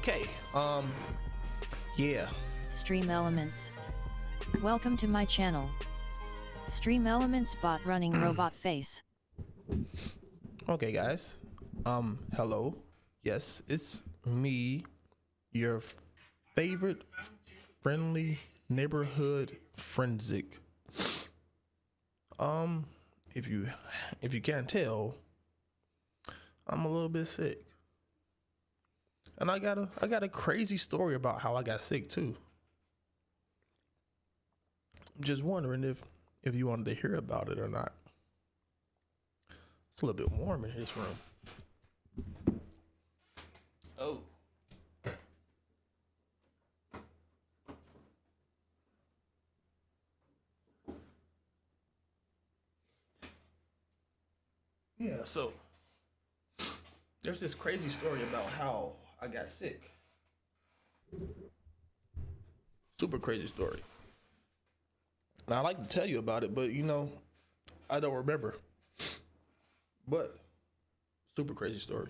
Okay. Yeah. Stream Elements. Welcome to my channel. Stream Elements bot running robot face. Okay, guys. Hello. Yes, it's me, your favorite friendly neighborhood forensic. If you can't tell, I'm a little bit sick. And I got a crazy story about how I got sick too. I'm just wondering if you wanted to hear about it or not. It's a little bit warm in this room. Oh. Yeah, so there's this crazy story about how I got sick. Super crazy story. And I like to tell you about it, but I don't remember. But super crazy story.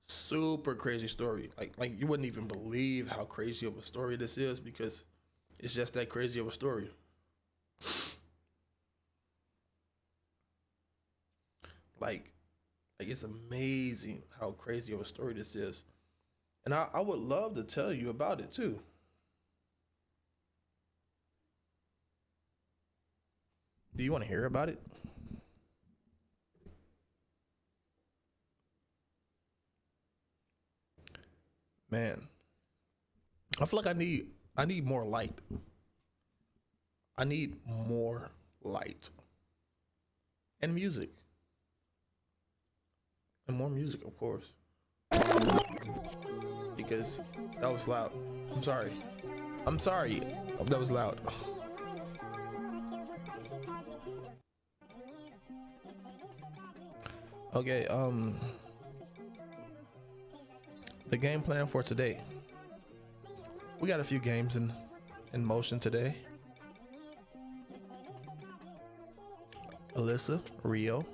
Super crazy story. Like you wouldn't even believe how crazy of a story this is because it's just that crazy of a story. Like it's amazing how crazy of a story this is. And I would love to tell you about it too. Do you want to hear about it? Man, I feel like I need more light. I need more light. And music. And more music, of course. Because that was loud. I'm sorry. That was loud. Okay, the game plan for today. We got a few games in motion today. Alyssa, Rio.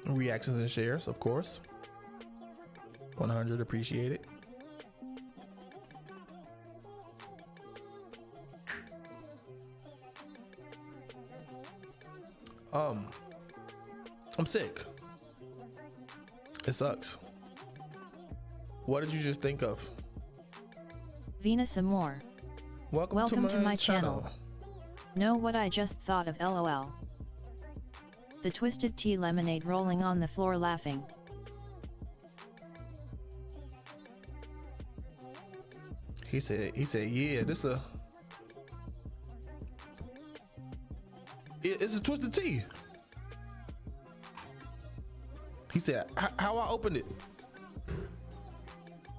Reactions and shares, of course. 100 appreciate it. I'm sick. It sucks. What did you just think of? Venus Amore. Welcome to my channel. Know what I just thought of, LOL. The Twisted Tea lemonade rolling on the floor laughing. He said, yeah, it's a Twisted Tea. He said, how I opened it?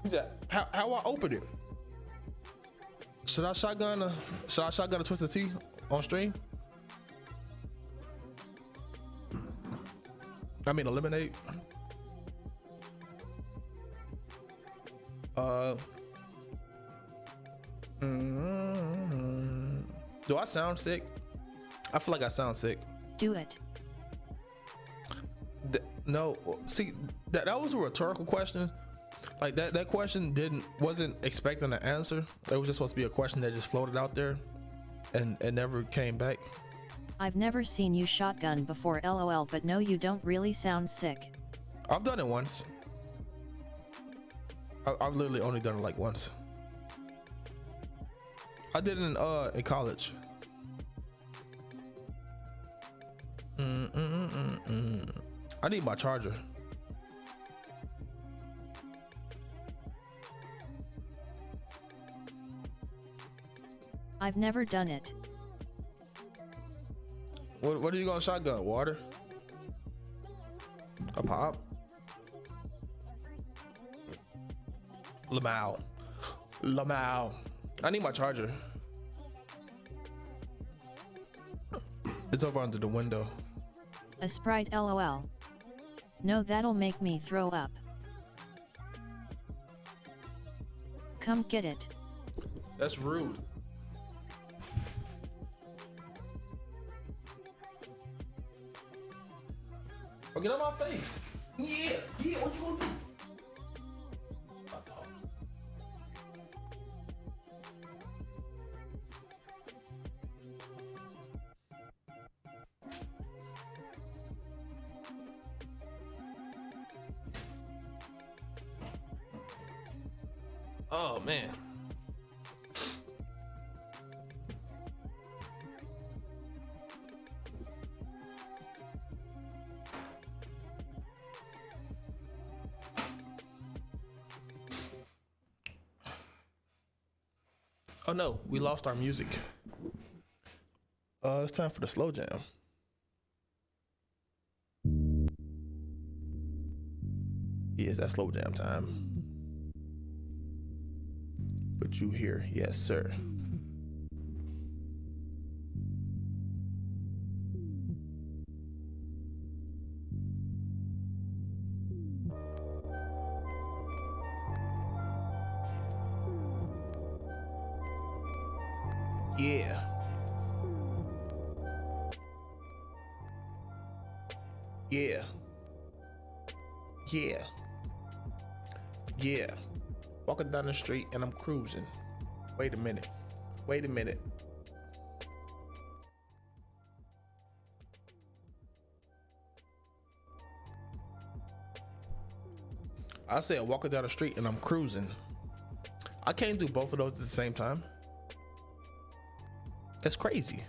He said, how I opened it? Should I shotgun a Twisted Tea on stream? I mean, a lemonade. Do I sound sick? I feel like I sound sick. Do it. No, see, that was a rhetorical question. Like that question wasn't expecting an answer. It was just supposed to be a question that just floated out there and never came back. I've never seen you shotgun before, LOL, but no, you don't really sound sick. I've done it once. I've literally only done it like once. I did it in college. I need my charger. I've never done it. What are you gonna shotgun? Water? A pop? Lamau. I need my charger. It's over under the window. A Sprite, LOL. No, that'll make me throw up. Come get it. That's rude. Oh, get on my face. Yeah, what you gonna do? Oh man. Oh no, we lost our music. It's time for the slow jam. Yes, that's slow jam time. But you here, yes, sir. Yeah. Yeah. Yeah. Yeah. Walking down the street and I'm cruising. Wait a minute. Wait a minute. I said walking down the street and I'm cruising. I can't do both of those at the same time. That's crazy.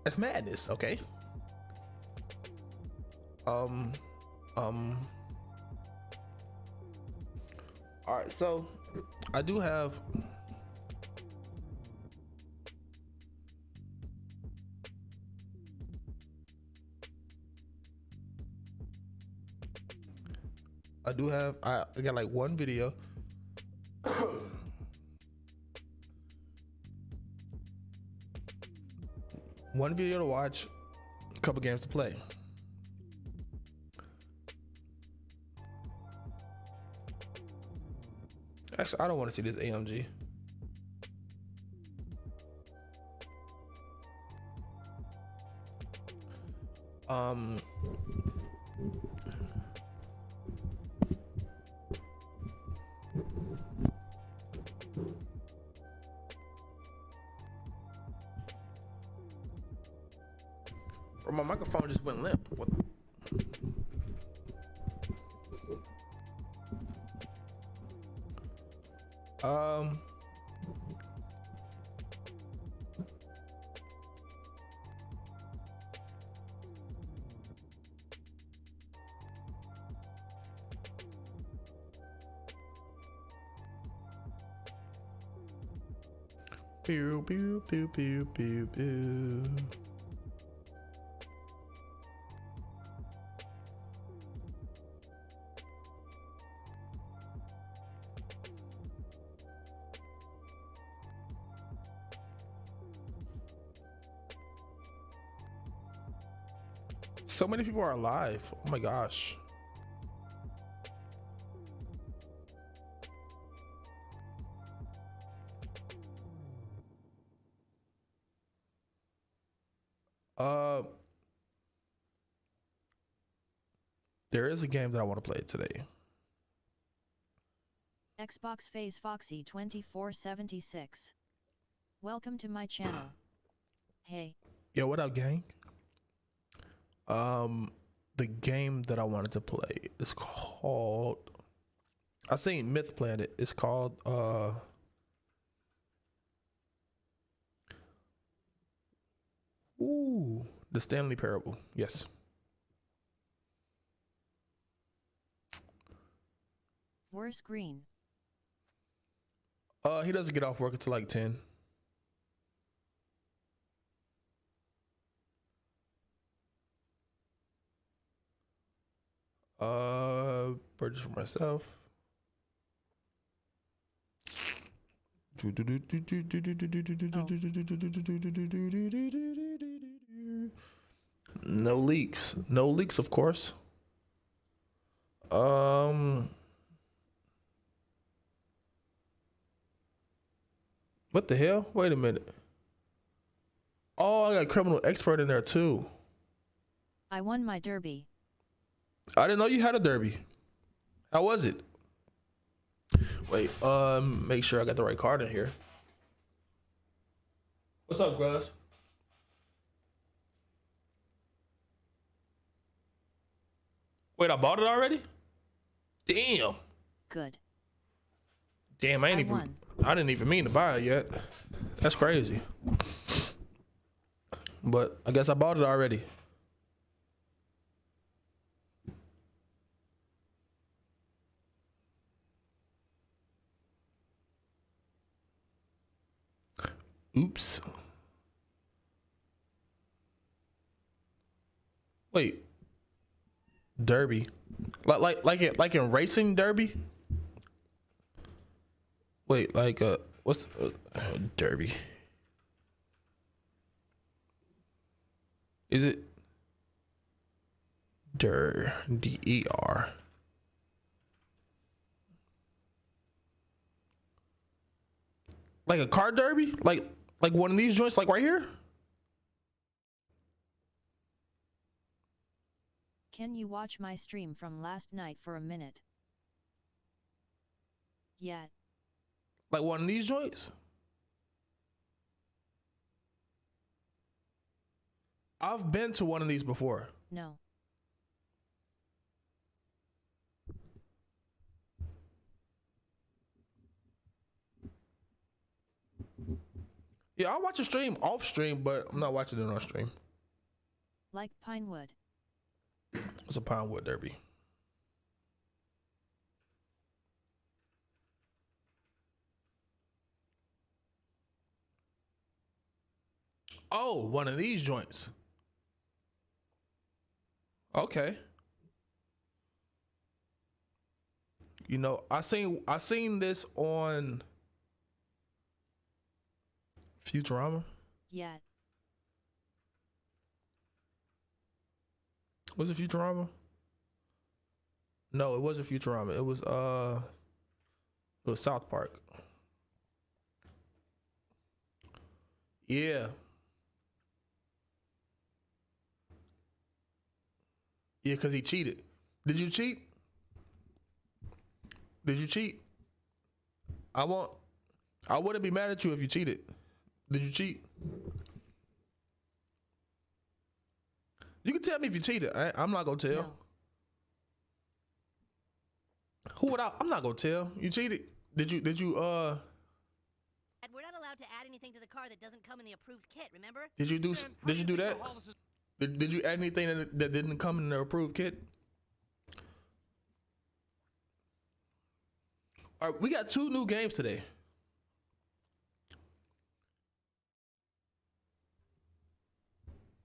That's madness, okay? All right, so I do have I got like one video. One video to watch, a couple games to play. Actually, I don't want to see this AMG. Or my microphone just went limp. What? Pew pew pew pew pew pew. So many people are alive. Oh my gosh. There is a game that I want to play today. Xbox Phase Foxy 2476. Welcome to my channel. Hey. Yo, what up, gang? The game that I wanted to play is called, I seen Myth playing it. It's called the Stanley Parable. Yes. Worse green. He doesn't get off work until like 10. Purchase for myself. No leaks. No leaks, of course. What the hell? Wait a minute. Oh, I got criminal expert in there too. I won my derby. I didn't know you had a derby. How was it? Wait, make sure I got the right card in here. What's up, Gruz? Wait, I bought it already? Damn. Good. Damn, I didn't even mean to buy it yet. That's crazy. But I guess I bought it already. Oops. Wait. Derby. Like in racing derby? Wait, like what's derby? Is it DER? Like a car derby? Like one of these joints, like right here? Can you watch my stream from last night for a minute? Yeah. Like one of these joints? I've been to one of these before. No. Yeah, I'll watch a stream off stream, but I'm not watching it on stream. Like Pinewood. It's a Pinewood derby. Oh, one of these joints. Okay. You know, I seen this on Futurama. Yeah. Was it Futurama? No, it wasn't Futurama. It was South Park. Yeah. Yeah, because he cheated. Did you cheat? Did you cheat? I wouldn't be mad at you if you cheated. Did you cheat? You can tell me if you cheated. I'm not gonna tell. No. Who would I'm not gonna tell. You cheated. Did you We're not allowed to add anything to the car that doesn't come in the approved kit, remember? Did you do that? Did you add anything that didn't come in the approved kit? All right, we got 2 new games today.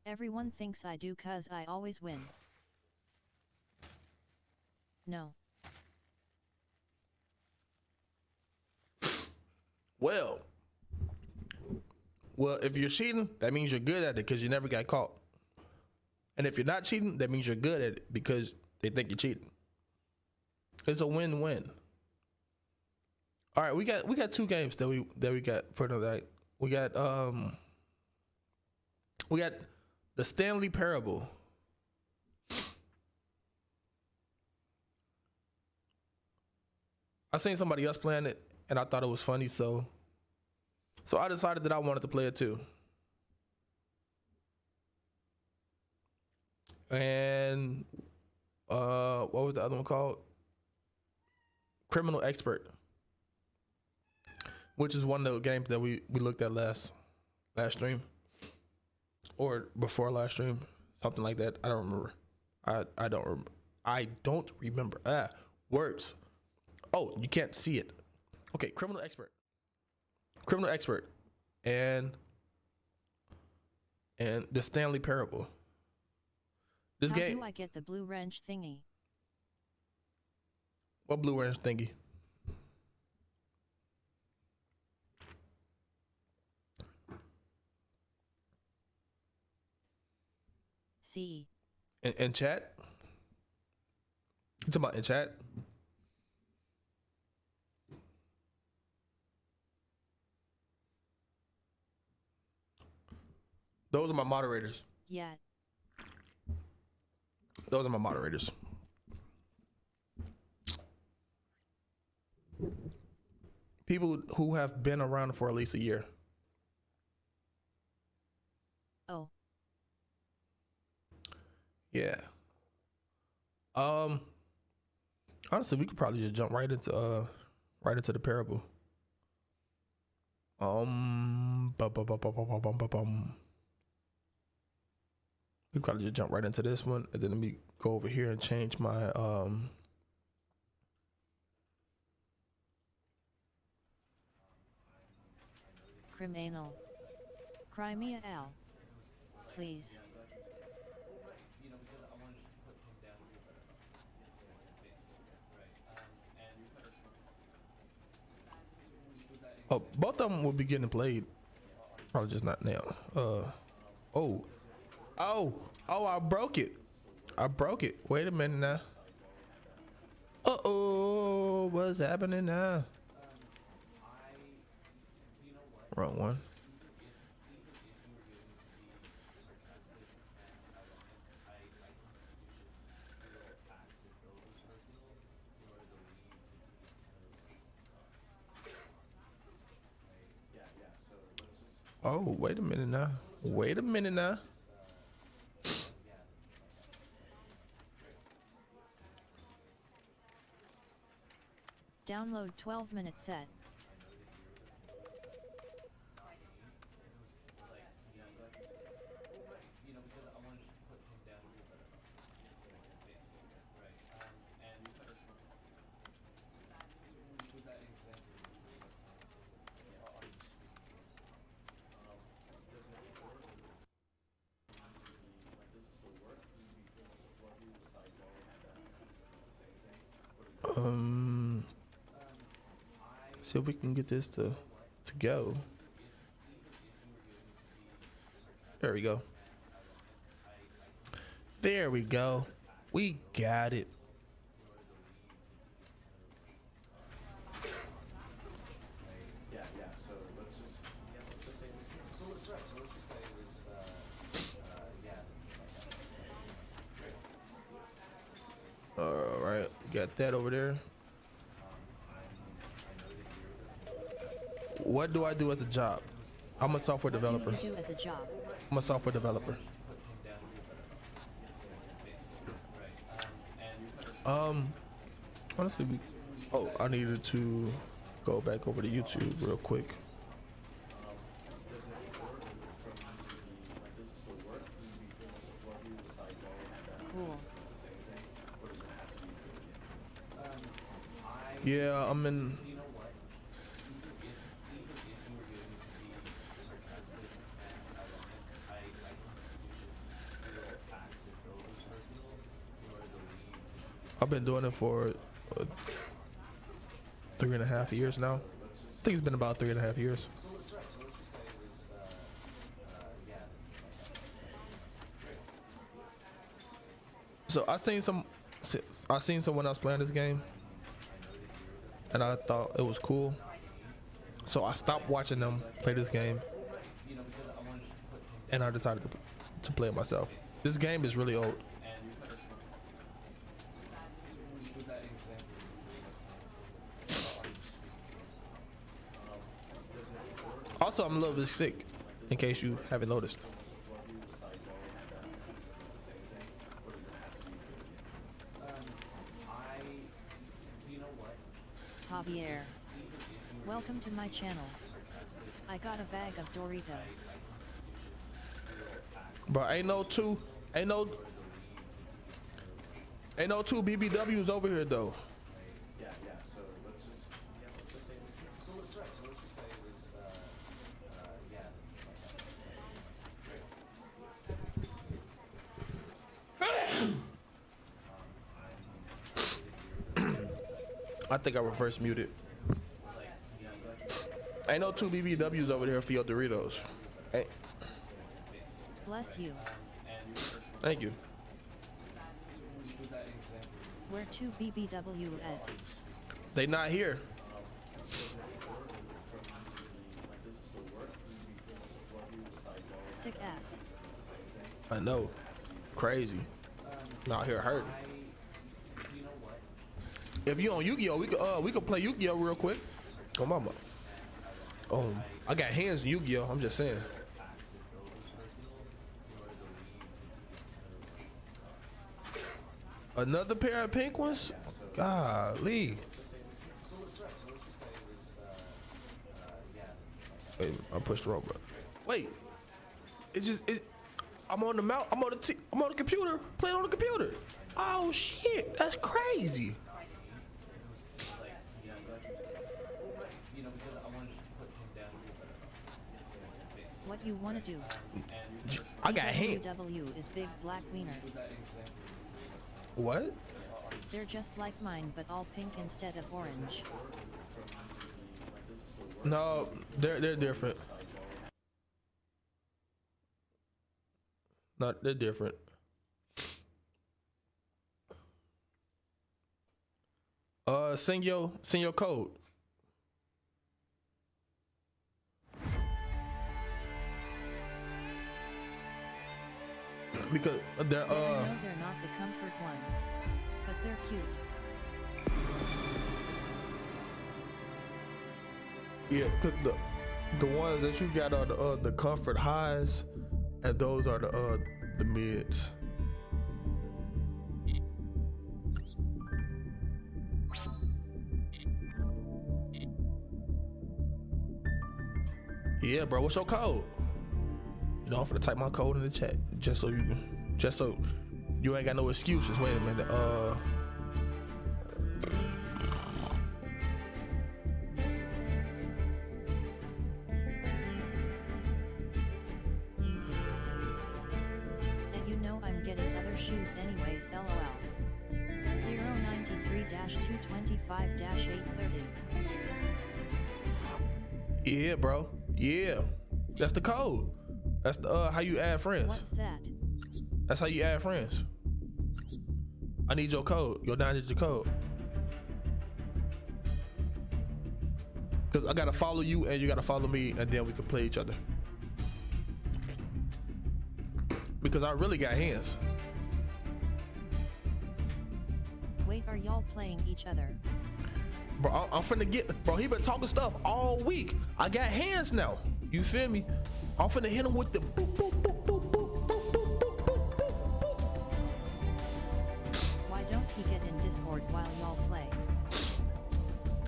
Everyone thinks I do 'cause I always win. No. Well, if you're cheating, that means you're good at it because you never got caught. And if you're not cheating, that means you're good at it because they think you're cheating. It's a win-win. All right, we got 2 games that we got for tonight. We got the Stanley Parable. I seen somebody else playing it and I thought it was funny, so I decided that I wanted to play it too. And what was the other one called? Criminal Expert, which is one of the games that we looked at last stream or before last stream, something like that. I don't remember. I don't remember. Words. Oh, you can't see it. Okay, Criminal Expert, and the Stanley Parable. This How game. do I get the blue wrench thingy? What blue wrench thingy? See. In chat? You talking about in chat? Those are my moderators. Yeah. Those are my moderators. People who have been around for at least a year. Oh. Yeah. Honestly, we could probably just jump right right into the parable. We probably just jump right into this one, and then let me go over here and change my Criminal. Crimea L. Please. Oh, both of them will be getting played. Probably just not now. I broke it. Wait a minute now. What's happening now? Wrong one. Oh, wait a minute now. Download 12-minute set. See if we can get this to go. There we go. We got it. All right, got that over there. What do I do as a job? I'm a software developer. What do you do as a job? I'm a software developer. Honestly, I needed to go back over to YouTube real quick. Cool. Yeah, I'm in. I've been doing it for 3.5 years now. I think it's been about 3.5 years. So I seen someone else playing this game, and I thought it was cool. So I stopped watching them play this game, and I decided to play it myself. This game is really old. Also, I'm a little bit sick, in case you haven't noticed. Javier. Welcome to my channel. I got a bag of Doritos. Bro, ain't no two BBWs over here though. I think I reverse muted. Ain't no two BBWs over there for your Doritos. Hey. Bless you. Thank you. Where to BBW at? They not here. Sick ass. I know. Crazy. I'm out here hurting. If you on Yu-Gi-Oh, we could play Yu-Gi-Oh real quick. Oh mama. I got hands in Yu-Gi-Oh. I'm just saying. Another pair of pink ones? Golly. Wait, I pushed the wrong button. Wait, I'm on the mount. I'm on the computer. Playing on the computer. Oh shit, that's crazy. What you wanna do? I got hit. W is big black wiener. What? They're just like mine, but all pink instead of orange. No, they're different. No, they're different. Send your code. Because they're I know they're not the comfort ones, but they're cute. Yeah, cause the ones that you got are the comfort highs, and those are the mids. Yeah, bro. What's your code? You know, I'm finna type my code in the chat just so you ain't got no excuses. Wait a minute. And you know I'm getting other shoes anyways, lol. 093-225-830. Yeah, bro. Yeah, that's the code. That's the how you add friends. What's that? That's how you add friends. I need your code, your 9-digit code. Cause I gotta follow you and you gotta follow me, and then we can play each other. Because I really got hands. Wait, are y'all playing each other? Bro, I'm finna get, bro, he been talking stuff all week. I got hands now. You feel me? I'm finna hit him with the boop, boop, boop, boop, boop, boop, boop, boop, boop, boop. Why don't he get in Discord while y'all play?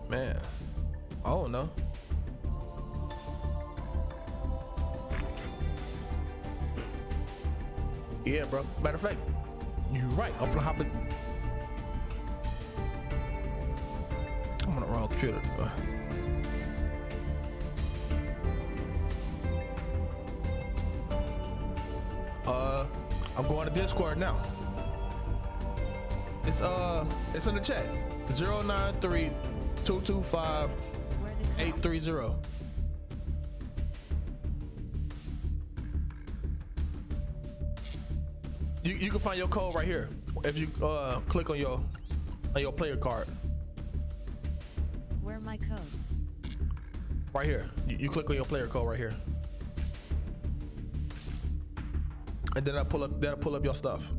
Man, I don't know. Yeah, bro. Matter of fact, you're right. I'm finna hop in. I'm on the wrong computer. I'm going to Discord now. It's in the chat. 093-225-830. You can find your code right here if you click on your player card. Where my code? Right here. You click on your player code right here. And then that'll pull up your stuff.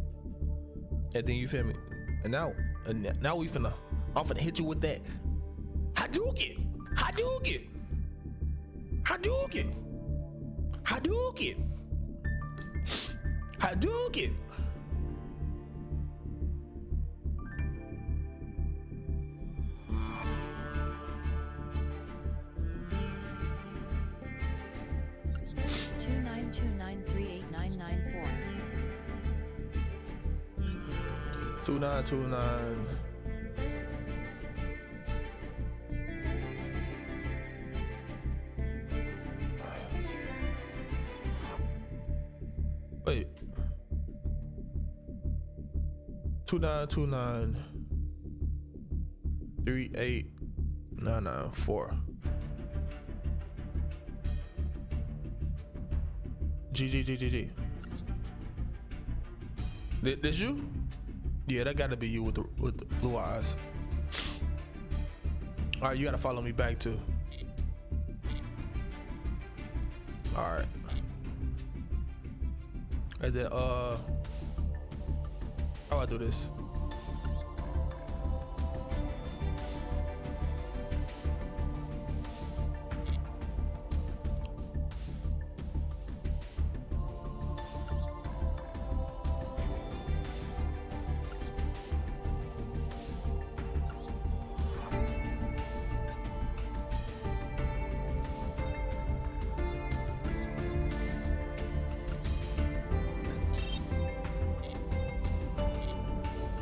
And then you feel me? And now we finna, I'm finna hit you with that Hadouken. Hadouken. Hadouken. Hadouken. Hadouken. Two nine two nine. Wait. 2929 38994. G. This you? Yeah, that gotta be you with the blue eyes. All right, you gotta follow me back too. All right. And then how do I do this?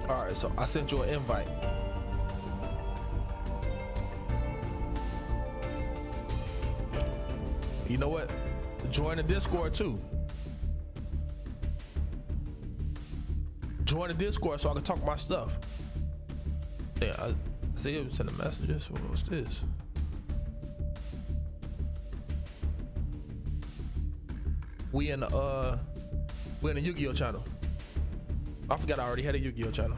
All right, so I sent you an invite. You know what? Join the Discord too. Join the Discord so I can talk my stuff. Yeah, I see you sending messages. What's this? We in the Yu-Gi-Oh channel. I forgot I already had a Yu-Gi-Oh channel.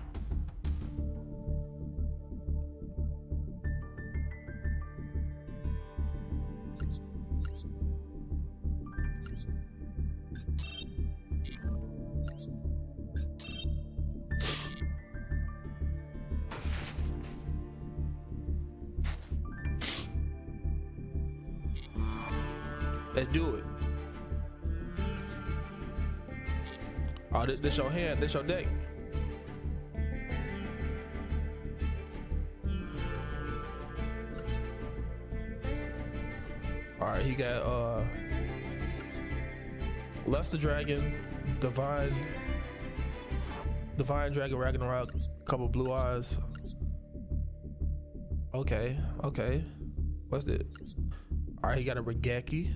Let's do it. Oh, this your hand, this your deck. All right, he got Lust the Dragon, Divine Dragon Ragnarok, couple blue eyes. Okay. What's this? All right, he got a Regeki,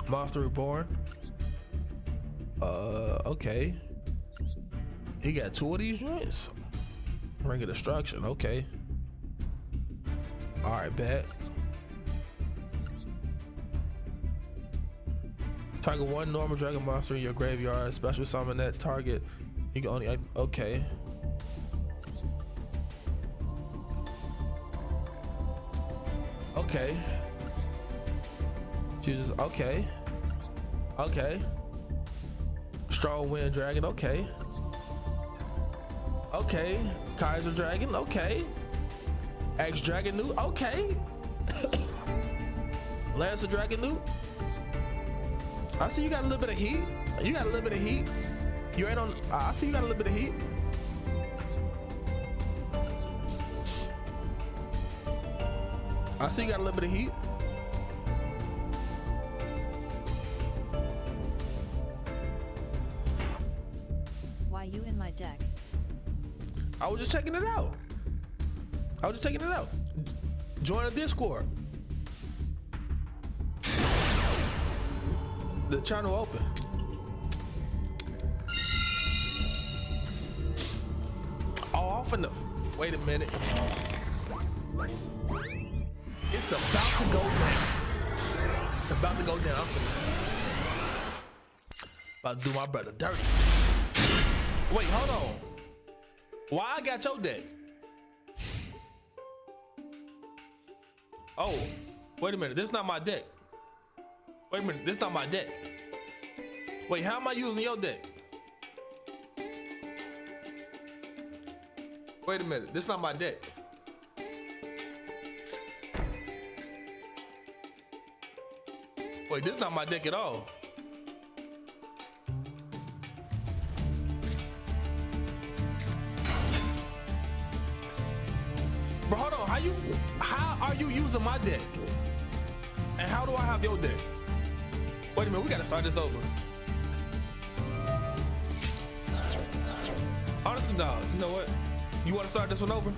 Monster Reborn. Okay. He got 2 of these joints. Ring of Destruction. Okay. All right, bet. Target 1 normal dragon monster in your graveyard. Special summon that target. You can only. Okay. Okay. Jesus. Okay. Okay. Strong Wind Dragon. Okay. Okay. Kaiser Dragon. Okay. X Dragon New. Okay. Lancer Dragon New. I see you got a little bit of heat. You got a little bit of heat. You ain't on. I see you got a little bit of heat. I see you got a little bit of heat. Why you in my deck? I was just checking it out. Join the Discord. The channel open. Oh, I'm finna. Wait a minute. It's about to go down. It's about to go down. I'm finna. About to do my brother dirty. Wait, hold on. Why I got your deck? Oh, wait a minute. This is not my deck. Wait a minute. This is not my deck. Wait, how am I using your deck? Wait a minute. This is not my deck. Wait, this is not my deck at all. Bro, hold on. How are you using my deck? And how do I have your deck? Wait a minute, we gotta start this over. Honestly, dog, you know what? You wanna start this one over?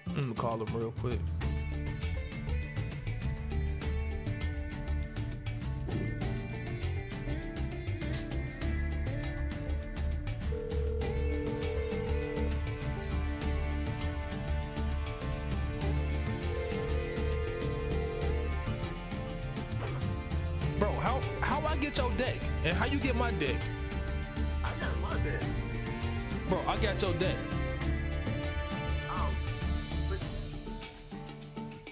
I'm gonna call him real quick. Bro, how I get your deck? And how you get my deck? I got my deck. Bro, I got your deck. But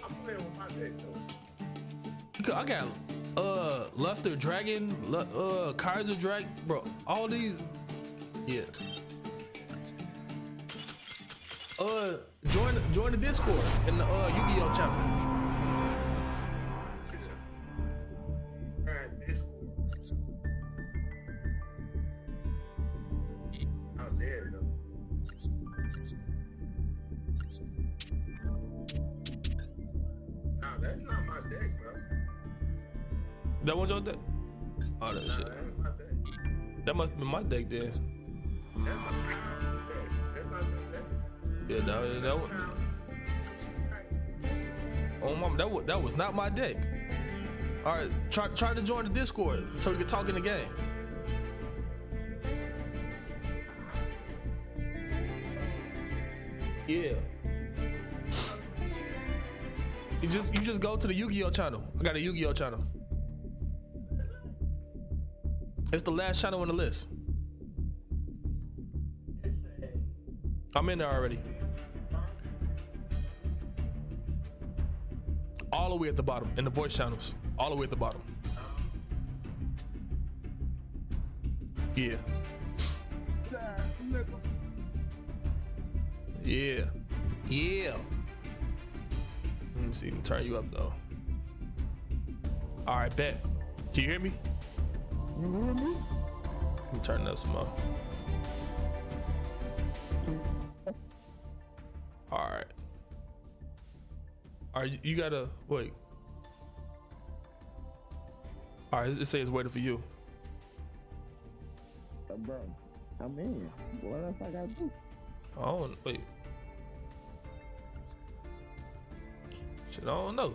I'm playing with my deck though. I got Luster Dragon, Kaiser Dragon, bro. All these, yeah. Join the Discord in the Yu-Gi-Oh channel. Alright, Discord. Out there though. Nah, that's not my deck, bro. That was your deck? Oh, that shit. That ain't my deck. That must have been my deck then. That's my deck. That's not your deck. Yeah, that was. Oh, mama, that was not my deck. All right, try to join the Discord so we can talk in the game. Yeah. You just go to the Yu-Gi-Oh channel. I got a Yu-Gi-Oh channel. It's the last channel on the list. I'm in there already. All the way at the bottom in the voice channels. All the way at the bottom. Yeah. Yeah. Yeah. Let me see. Let me turn you up though. All right, bet. Can you hear me? You hear me? Let me turn it up some more. All right. All right, you gotta wait. All right, it says it's waiting for you. Bro, I'm in. What else I gotta do? Oh, wait. Shit, I don't know.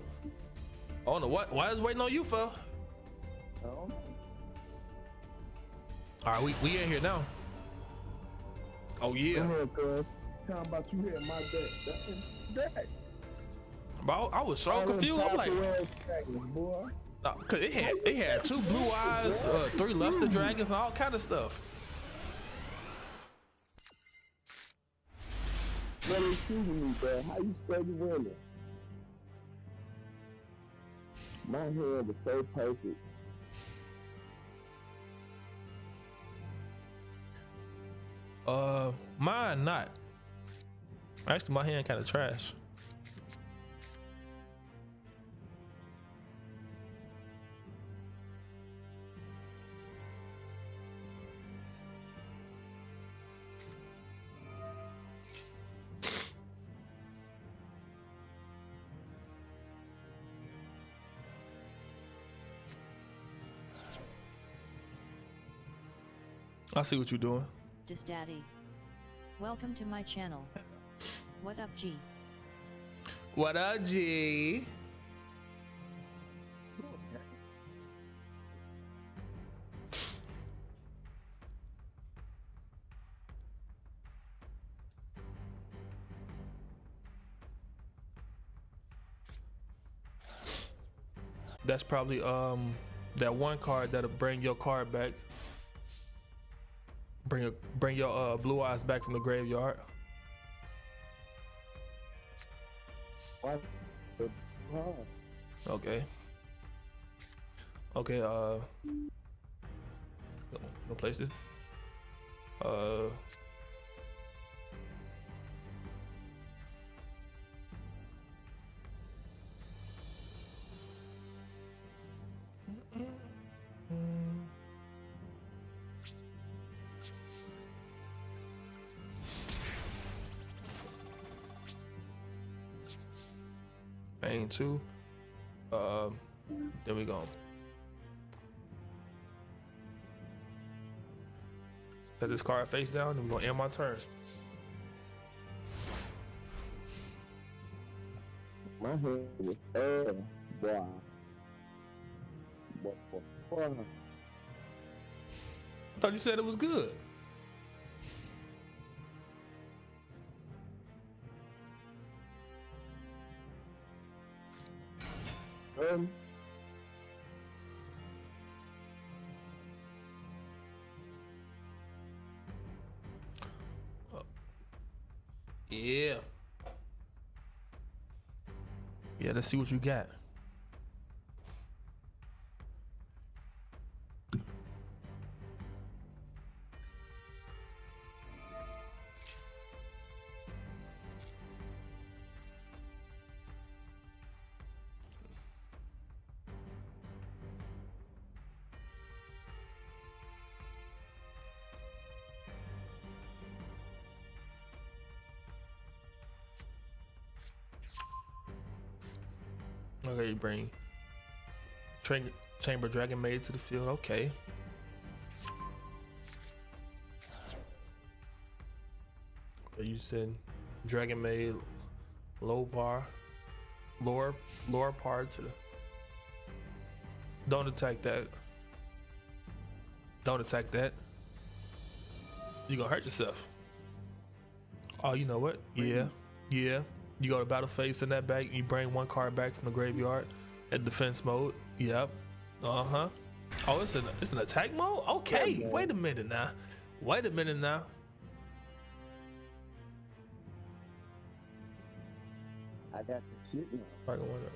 I don't know why is waiting on you, fella? I don't know. All right, we in here now. Oh yeah. Go ahead, cuz. How about you hitting my deck? That's deck. Bro, I was so All them confused. I'm like, Copperhead dragons, boy. nah, cause it had 2 blue eyes, 3 luster dragons, and all kind of stuff. What are you shooting me, bro? How you steady winning? My hand was so perfect. Mine not. Actually, my hand kind of trash. I see what you're doing. Daddy. Welcome to my channel. What up, G? What up, G? That's probably that one card that'll bring your card back. Bring your blue eyes back from the graveyard. What? Okay. Okay, we'll place this. Bang 2. There we go. Set this card face down, and we're gonna end my turn. My hand was boy. Boy. I thought you said it was good. Yeah. Yeah, let's see what you got. Okay, you bring Chamber Dragon Maid to the field. Okay. Okay, you said Dragon Maid, low par, lower par to the. Don't attack that. Don't attack that. You're gonna hurt yourself. Oh, you know what? Yeah. You go to battle phase in that back. You bring one card back from the graveyard at defense mode. Yep. Oh, it's an attack mode. Okay. Yeah, Wait a minute now. I got the shit now. Dragon Warrior.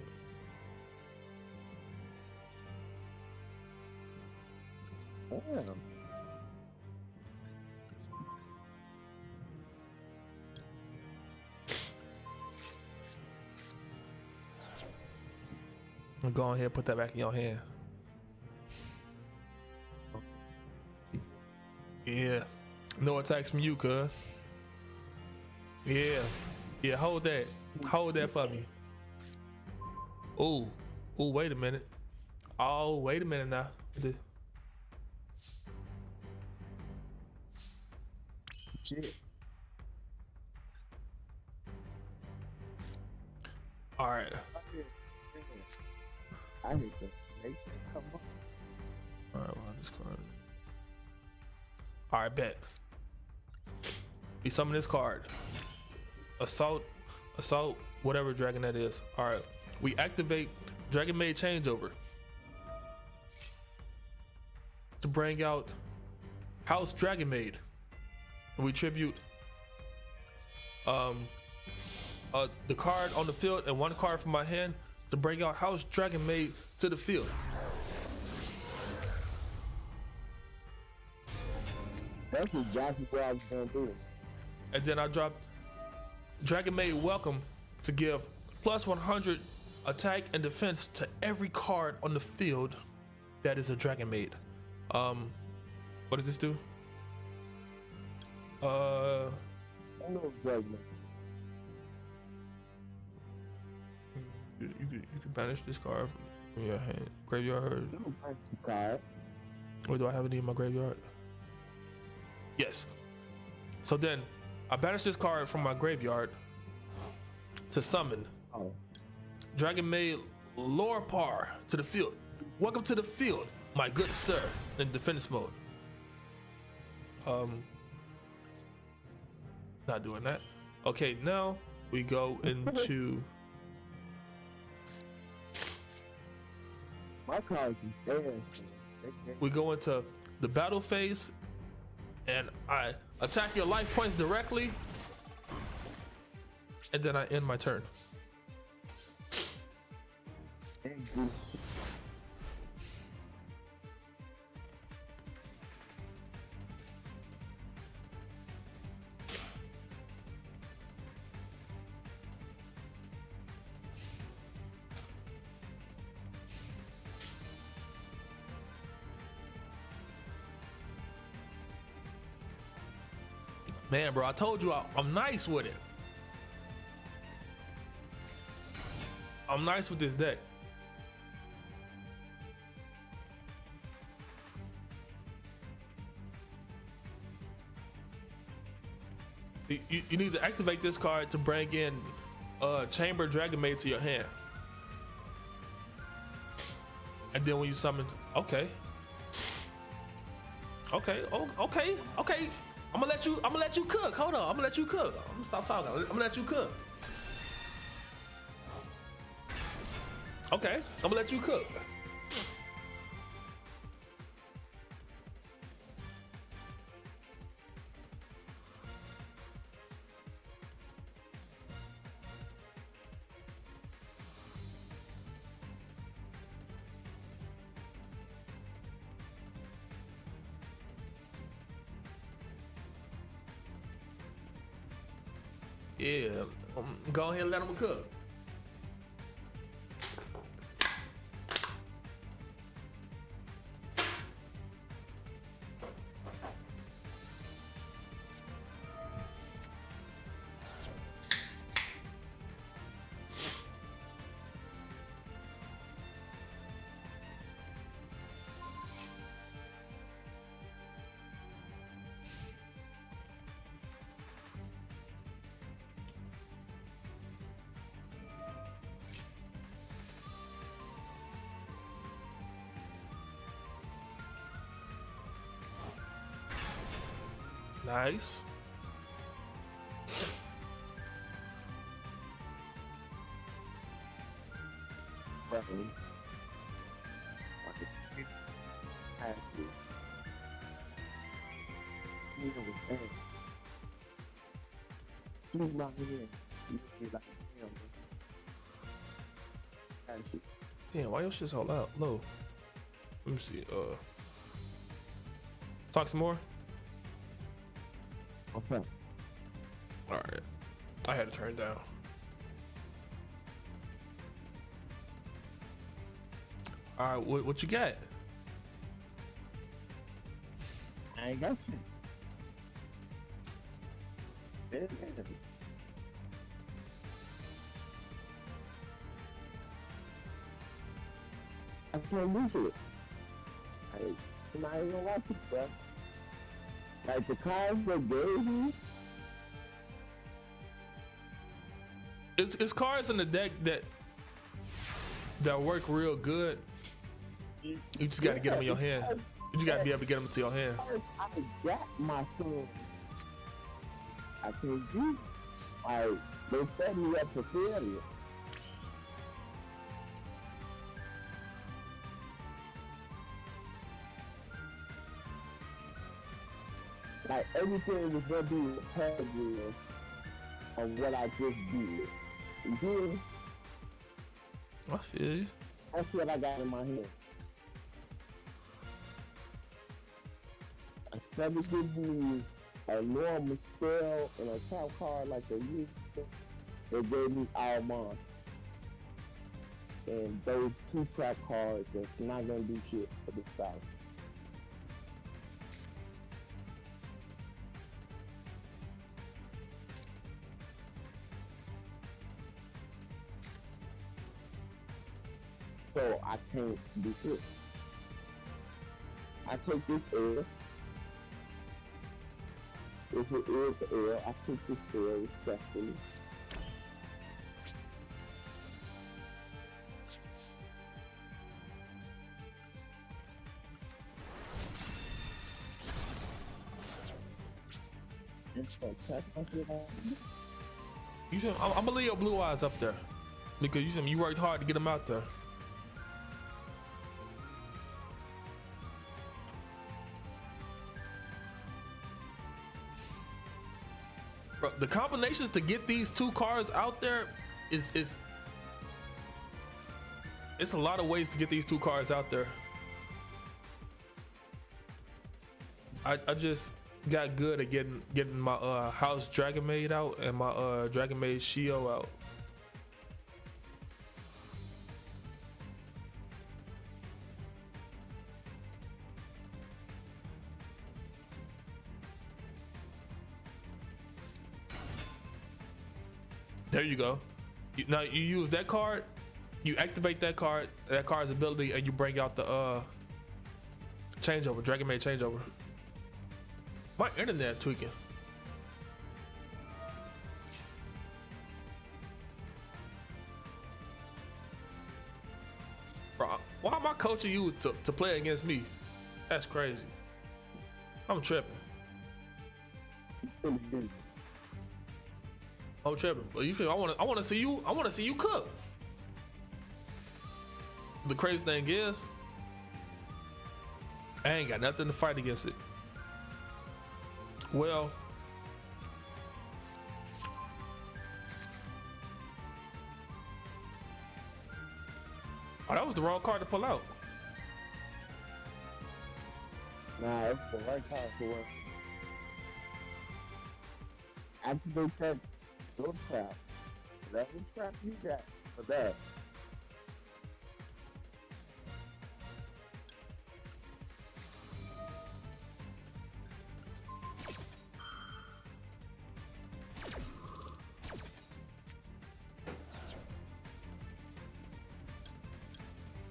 Damn. Go ahead, put that back in your hand. Yeah. No attacks from you, cuz. Yeah. Yeah, hold that. Hold that for me. Ooh, wait a minute. Oh, wait a minute now. Shit. All right. I hate the make it come on. All right, well, this card. All right, bet. We summon this card. Assault, whatever dragon that is. All right, we activate Dragon Maid Changeover to bring out House Dragon Maid. And we tribute the card on the field and one card from my hand to bring out House Dragon Maid to the field. That's exactly what I was gonna do. And then I drop Dragon Maid Welcome to give plus 100 attack and defense to every card on the field that is a Dragon Maid. What does this do? I know Dragon. You can banish this card from your hand. Graveyard. You don't the card. Wait, do I have any in my graveyard? Yes. So then I banish this card from my graveyard to summon Dragon Maid Lower Par to the field. Welcome to the field, my good sir, in defense mode. Not doing that. Okay, now we go into My cards is ass. we go into the battle phase, and I attack your life points directly, and then I end my turn. Man, bro, I told you I'm nice with it. I'm nice with this deck. You need to activate this card to bring in Chamber Dragon Maid to your hand. And then when you summon, okay. I'm gonna let you cook. Hold on, I'm gonna let you cook. I'm gonna stop talking. I'm gonna let you cook. Okay, I'm gonna let you cook. Yeah, go ahead and let them cook. Nice. Definitely. Has to. Nigga was dead. He was not here. He was like, damn, bro. Has to. Damn, why your shit so loud? Low. Let me see. Talk some more. Okay. All right. I had to turn it down. All right, what you got? I ain't got shit. Dead man. I can't lose it. I'm not even gonna watch it, bro. Like the cards they gave me, It's cards in the deck that work real good. You just got to get them in your hand. You just got to be able to get them into your hand. I got my son. I can't do. Like they set me up for failure. Like everything was gonna be repetitive of what I just did. You feel me? I feel you. That's what I got in my hand. Instead of giving me a normal spell and a top card like they used to, they gave me all mine. And those 2 trap cards that's not gonna do shit for this side. So I can't do shit. I take this L. If it is the L, I take this L respectfully. And so check my shit out. You should. I'm gonna leave your blue eyes up there because you worked hard to get them out there. Bro, the combinations to get these 2 cards out there is it's a lot of ways to get these 2 cards out there. I just got good at getting my House Dragon Maid out and my Dragon Maid Shio out. There you go. Now you use that card, you activate that card's ability, and you bring out the changeover, Dragon Maid changeover. My internet tweaking. Bro, why am I coaching you to play against me? That's crazy. I'm tripping. I'm tripping. But you feel I wanna see you cook. The crazy thing is, I ain't got nothing to fight against it. Well, oh, that was the wrong card to pull out. Nah, it's the right card for it. Activate that little trap. Whatever trap you got for that.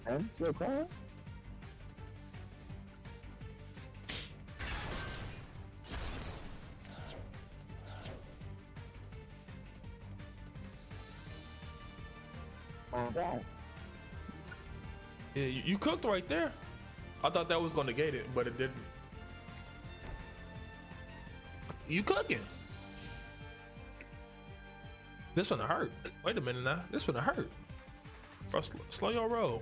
And your card? My God. Yeah, you cooked right there. I thought that was gonna negate it, but it didn't. You cooking. This one hurt. Wait a minute now. This one hurt. Bro, slow your roll.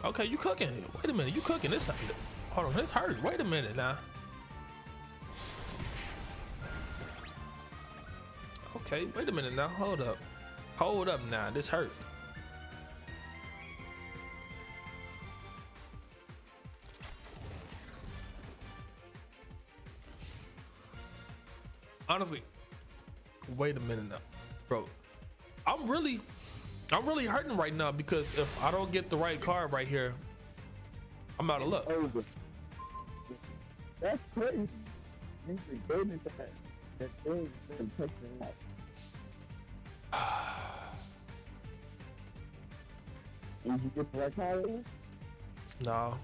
Okay, you cooking. Wait a minute. You cooking. This hold on. This hurt. Wait a minute now. Okay, wait a minute now. Hold up. Hold up now. This hurt. Honestly, wait a minute now, bro. I'm really hurting right now because if I don't get the right card right here, I'm out of luck. Over. That's crazy. He's a good at that. That thing is touching that. Did you get the right card? No.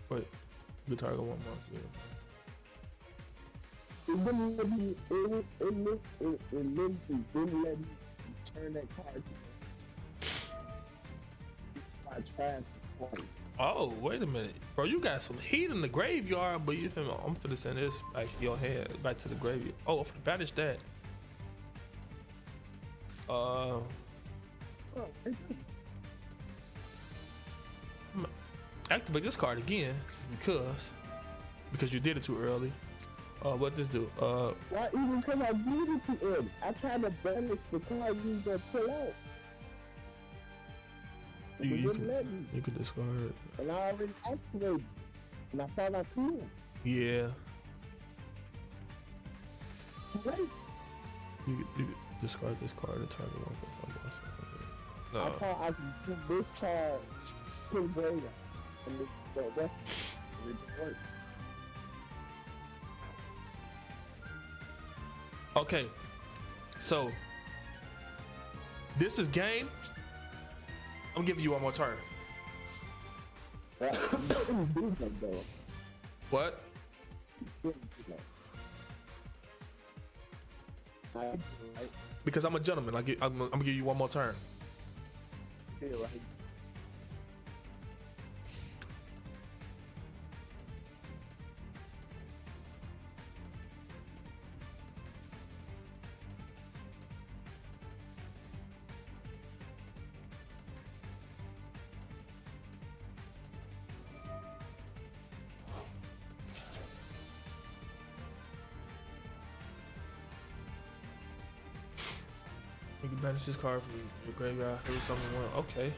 Wait, you target one more. Yeah. It wouldn't let me, it literally didn't let me turn that card to my trash. Oh, wait a minute, bro. You got some heat in the graveyard, but you feel me? I'm finna send this back to your head, back to the graveyard. Oh, I'm finna banish that. Activate this card again because you did it too early. What this do? Why even because I did it too early? I tried to banish the card you gonna pull out. You can discard it. And I already activated. And I found out too. Yeah. Wait. You can discard this card and target one for something else. No. I thought I could put this card to the graveyard. And it works. Okay, so this is game. I'm giving you one more turn. What? Because I'm a gentleman. I'm gonna give you one more turn. You can banish this card from your graveyard. Here was something wrong. Okay.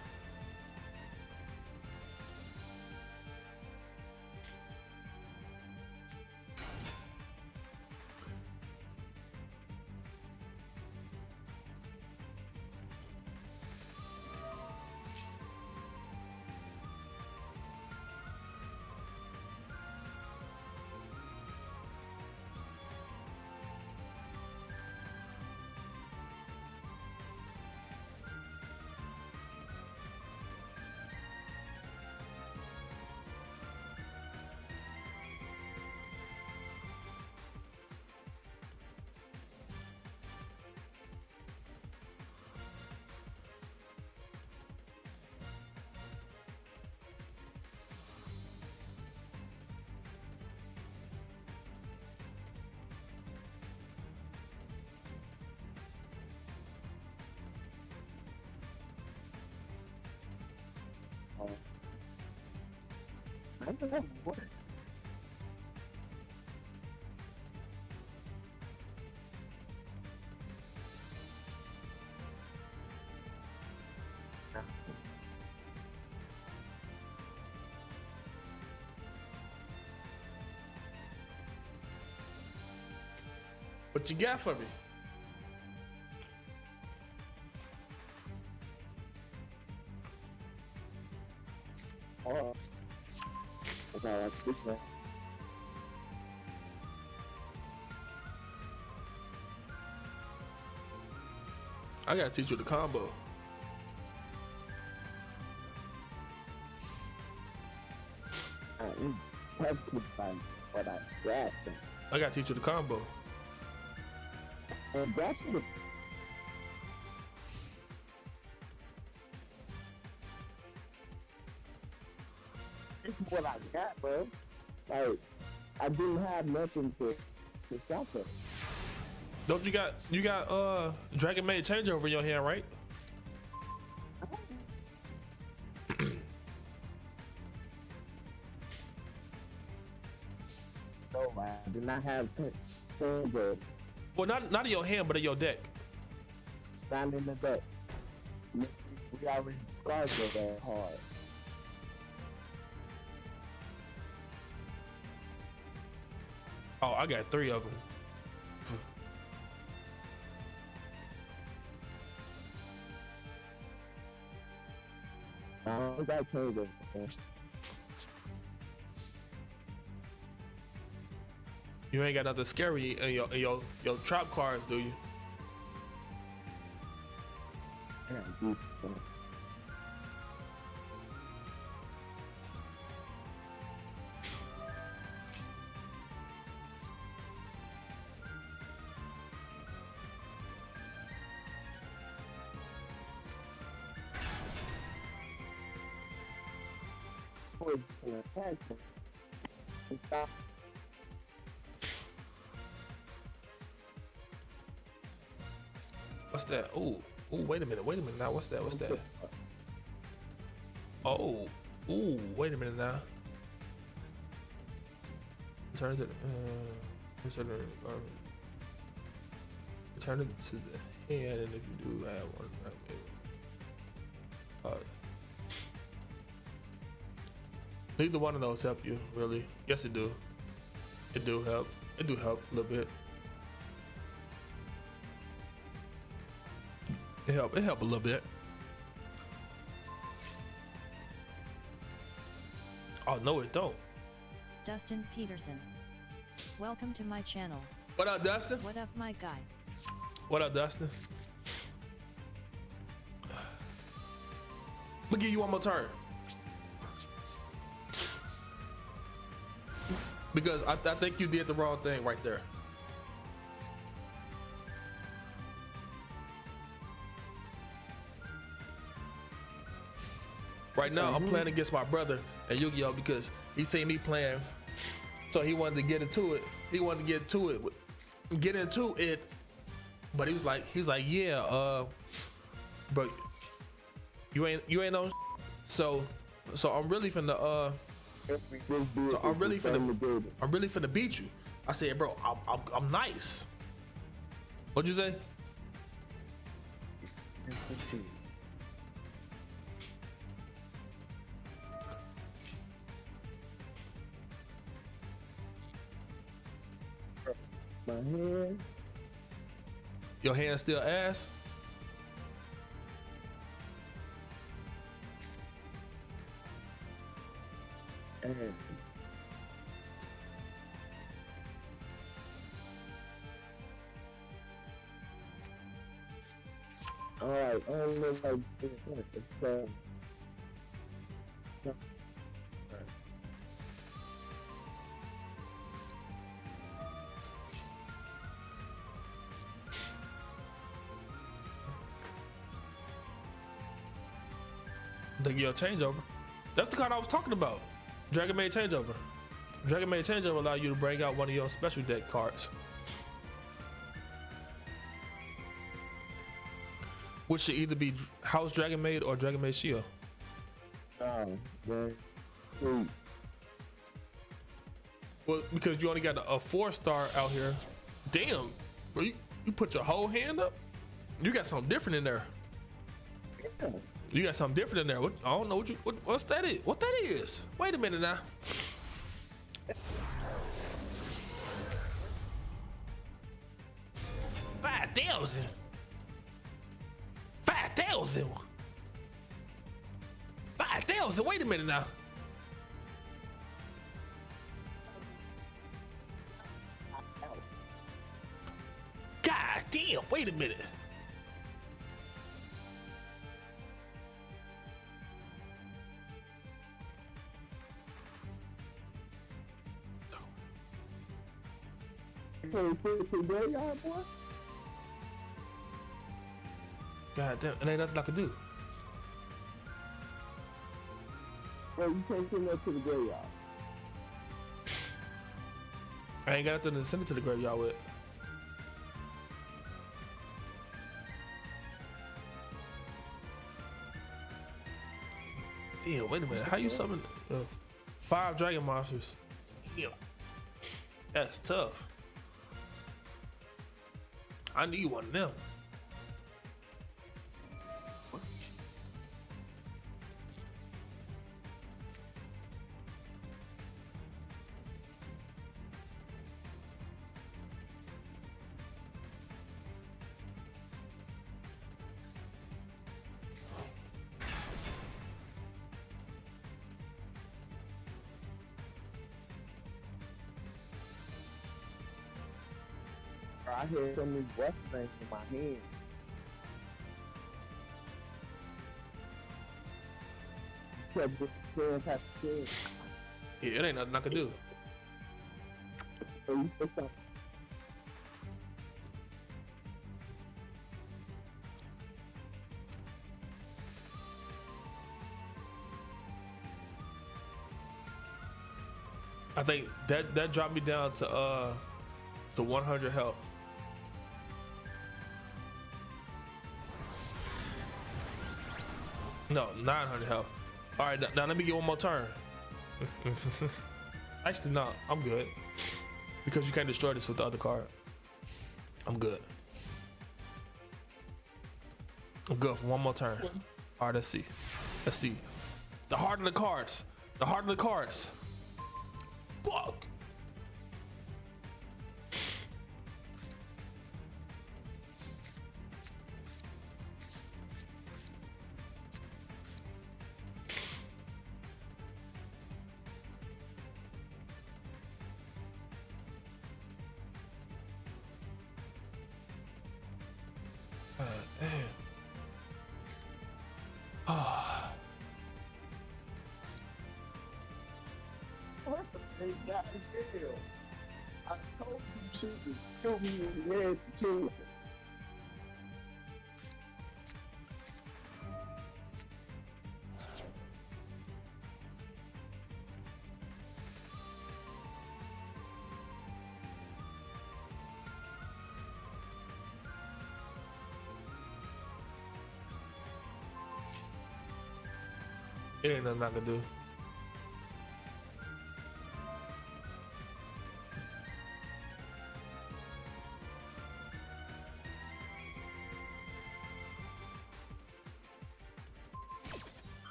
I don't know what. What you got for me? Oh, okay, that's this one. I gotta teach you the combo. That's what I got. I gotta teach you the combo. And that's the it's what I got, bro. Like, I didn't have nothing to stop it. Don't you got Dragon Maid changeover in your hand, right? No, I did not have changeover. Well, not in your hand, but in your deck. Not in the deck. We already scarred that hard. Oh, I got 3 of them. We got changeover. You ain't got nothing scary in your trap cards, do you? What's that? Oh, wait a minute now. What's that? Oh, wait a minute now. Return it to the hand, and if you do have one, neither one of those help you, really. Yes, it do. It do help. It do help a little bit. It help a little bit. Oh no, it don't. Dustin Peterson. Welcome to my channel. What up, Dustin? What up, my guy? What up, Dustin? We'll give you one more turn. Because I think you did the wrong thing right there. Right now, I'm playing against my brother at Yu-Gi-Oh! Because he seen me playing, so he wanted to get into it. Get into it. But he was like, yeah, but you ain't no. So I'm really finna I'm really finna beat you. I said, bro, I'm nice. What'd you say? My hand. Your hand still ass? All right, I don't know how it's They give you a changeover. That's the card I was talking about. Dragon Maid changeover. Dragon Maid changeover allow you to bring out one of your special deck cards, which should either be House Dragon Maid or Dragon Maid Shield. man. Well, because you only got a 4-star out here. Damn, bro, you put your whole hand up? You got something different in there. Yeah. You got something different in there. What, I don't know what's that is. What that is? Wait a minute now. 5,000. 5,000. 5,000. Wait a minute now. God damn. Wait a minute. Can't put it today, y'all, boy. God damn. It ain't nothing I can do. Bro, you can't send that to the graveyard. I ain't got nothing to send it to the graveyard with. Damn, wait a minute. How you summon 5 dragon monsters? Damn. That's tough. I need one of them. I had so many breath things in my hand. Kept just saying past the thing. Yeah, it ain't nothing I can do. So you said something. I think that dropped me down to 100 health. No, 900 health. All right, now let me get one more turn. Actually, no, I'm good. Because you can't destroy this with the other card. I'm good. I'm good for one more turn. All right, let's see. Let's see. The heart of the cards. The heart of the cards. Fuck. God damn. I told you shit to kill me in the head too. It ain't nothing I can do.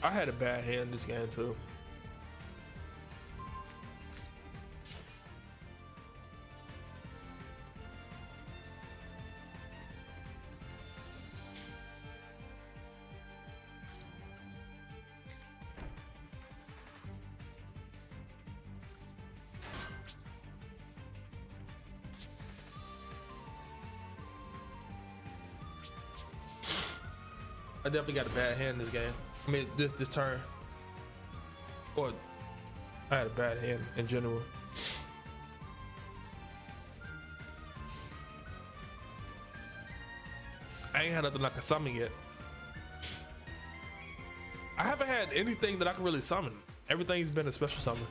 I had a bad hand this game too. I definitely got a bad hand in this game. I mean, this turn. Or I had a bad hand in general. I ain't had nothing I can summon yet. I haven't had anything that I can really summon. Everything's been a special summon.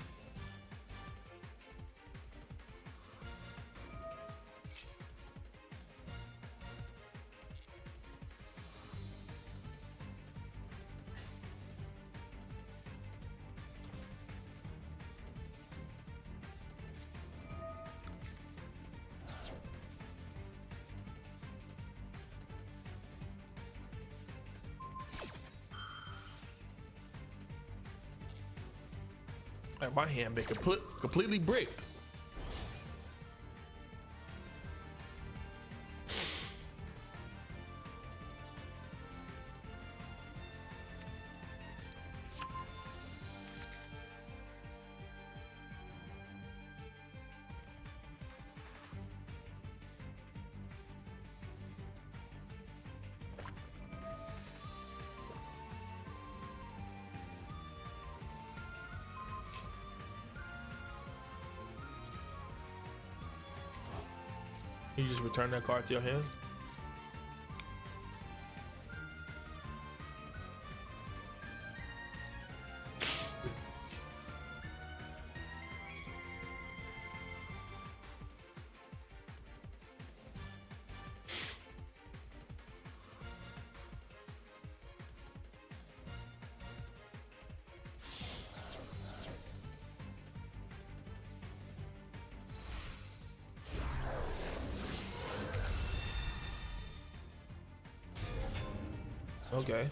Like my hand been completely bricked. You just return that card to your hand. Okay.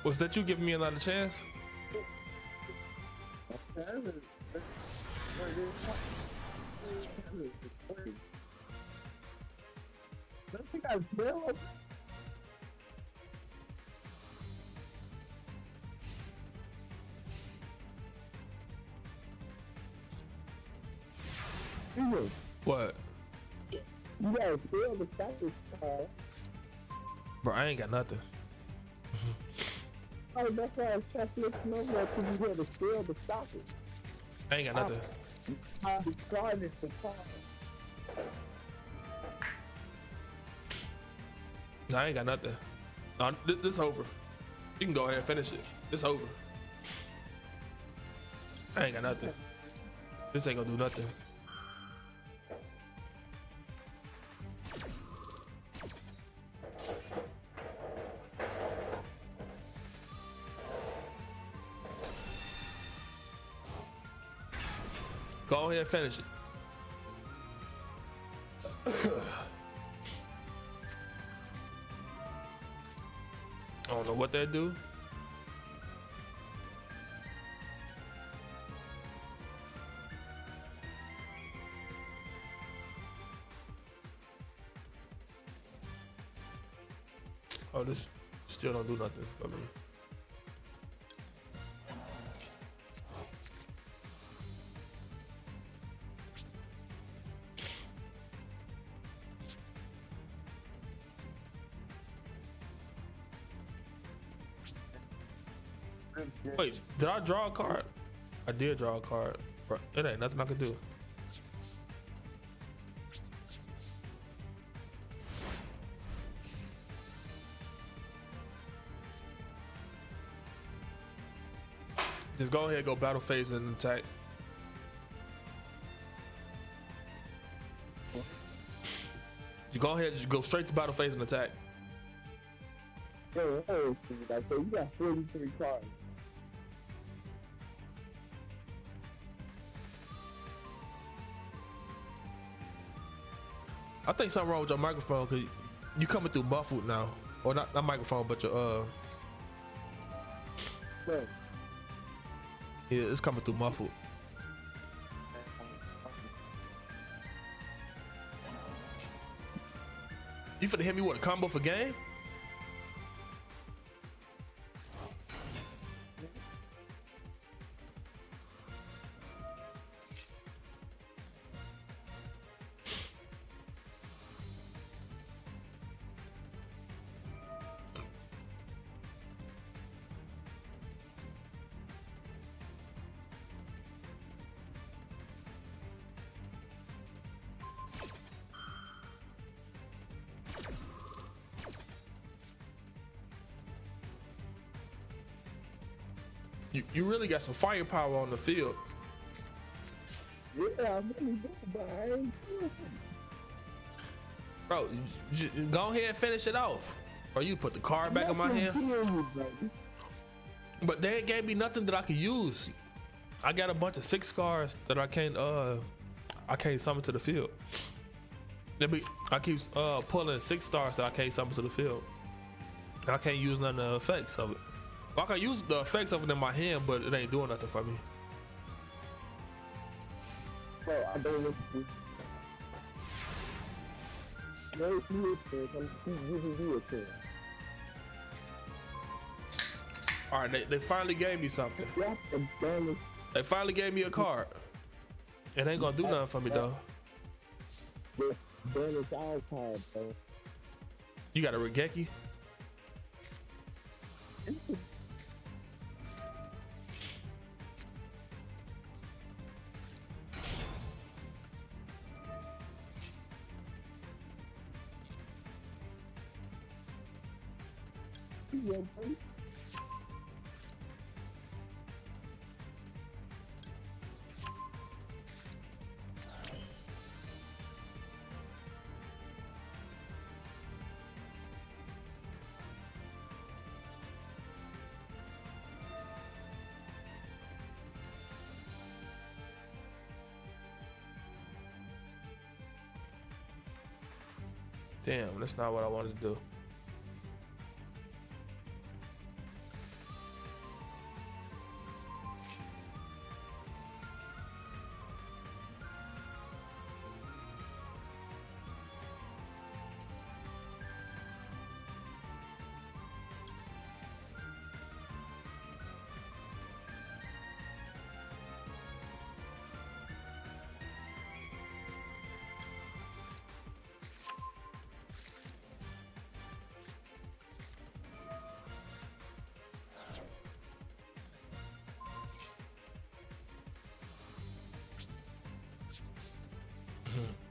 Was that you giving me another chance? Don't think I will. What? You gotta feel the status card. Bro, I ain't got nothing. Oh, that's why I was trying to let you know that because you had to feel the socket. I ain't got nothing. I discarded the card. No, I ain't got nothing. No, this over. You can go ahead and finish it. It's over. I ain't got nothing. This ain't gonna do nothing. Go ahead and finish it. I don't know what that do. Oh, this still don't do nothing for me. Wait, did I draw a card? I did draw a card. Bro, it ain't nothing I can do. Just go ahead, go battle phase and attack. You go ahead, you go straight to battle phase and attack. Hey, so you got 43 cars. I think something wrong with your microphone because you coming through muffled now. Or not microphone, but your No. yeah, it's coming through muffled. You finna hit me with a combo for game? You really got some firepower on the field. Yeah, I'm really good, but I ain't sure. Bro, go ahead and finish it off. Or you put the card back in my hand. But they ain't gave me nothing that I could use. I got a bunch of 6 scars that I can't summon to the field. I keep pulling 6 stars that I can't summon to the field. I can't use none of the effects of it. I can use the effects of it in my hand, but it ain't doing nothing for me. Bro, I don't listen to no, All right, they finally gave me something. They finally gave me a card. It ain't gonna do nothing for me though. You got a Regeki? Damn, that's not what I wanted to do.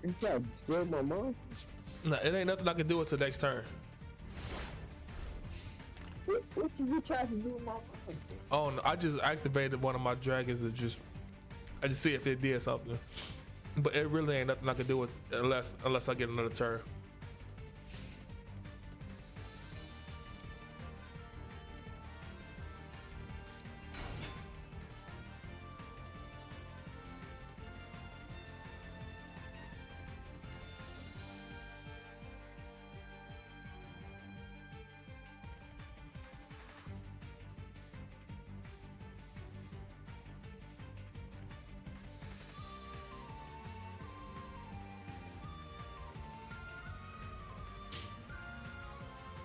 You try to steal my mom? No, it ain't nothing I can do until next turn. What did you try to do with my mom? Oh no, I just activated one of my dragons to just see if it did something. But it really ain't nothing I can do with unless I get another turn.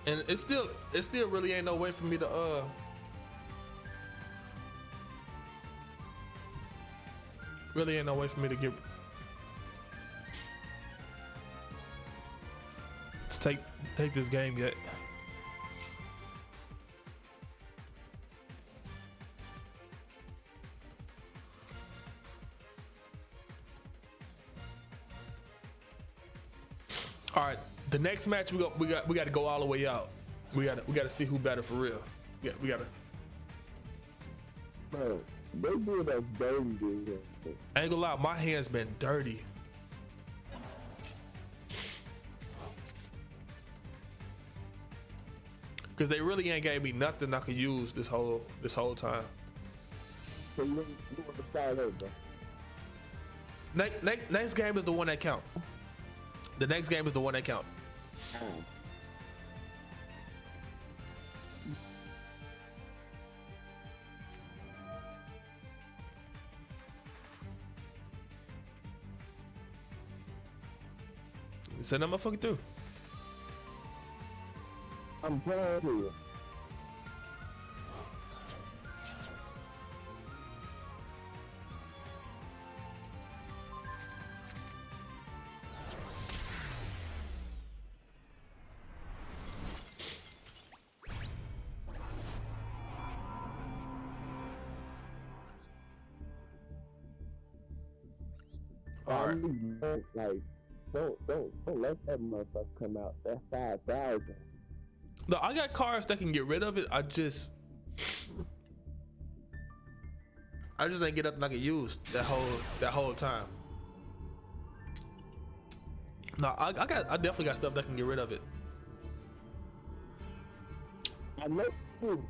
And it still really ain't no way for me to really ain't no way for me to get to take this game yet. All right, the next match we got to go all the way out. We got to see who better for real. We got to. Bro, they do that dirty dude. I ain't gonna lie, my hands been dirty. Cause they really ain't gave me nothing I could use this whole time. So you want to start over. Next game is the one that count. The next game is the one that count. Send that motherfucker through. I'm playing here. All right. Like, don't let that motherfucker come out. That's 5,000. No, I got cards that can get rid of it. I just ain't get nothing I can use that whole time. No, I definitely got stuff that can get rid of it. I know you.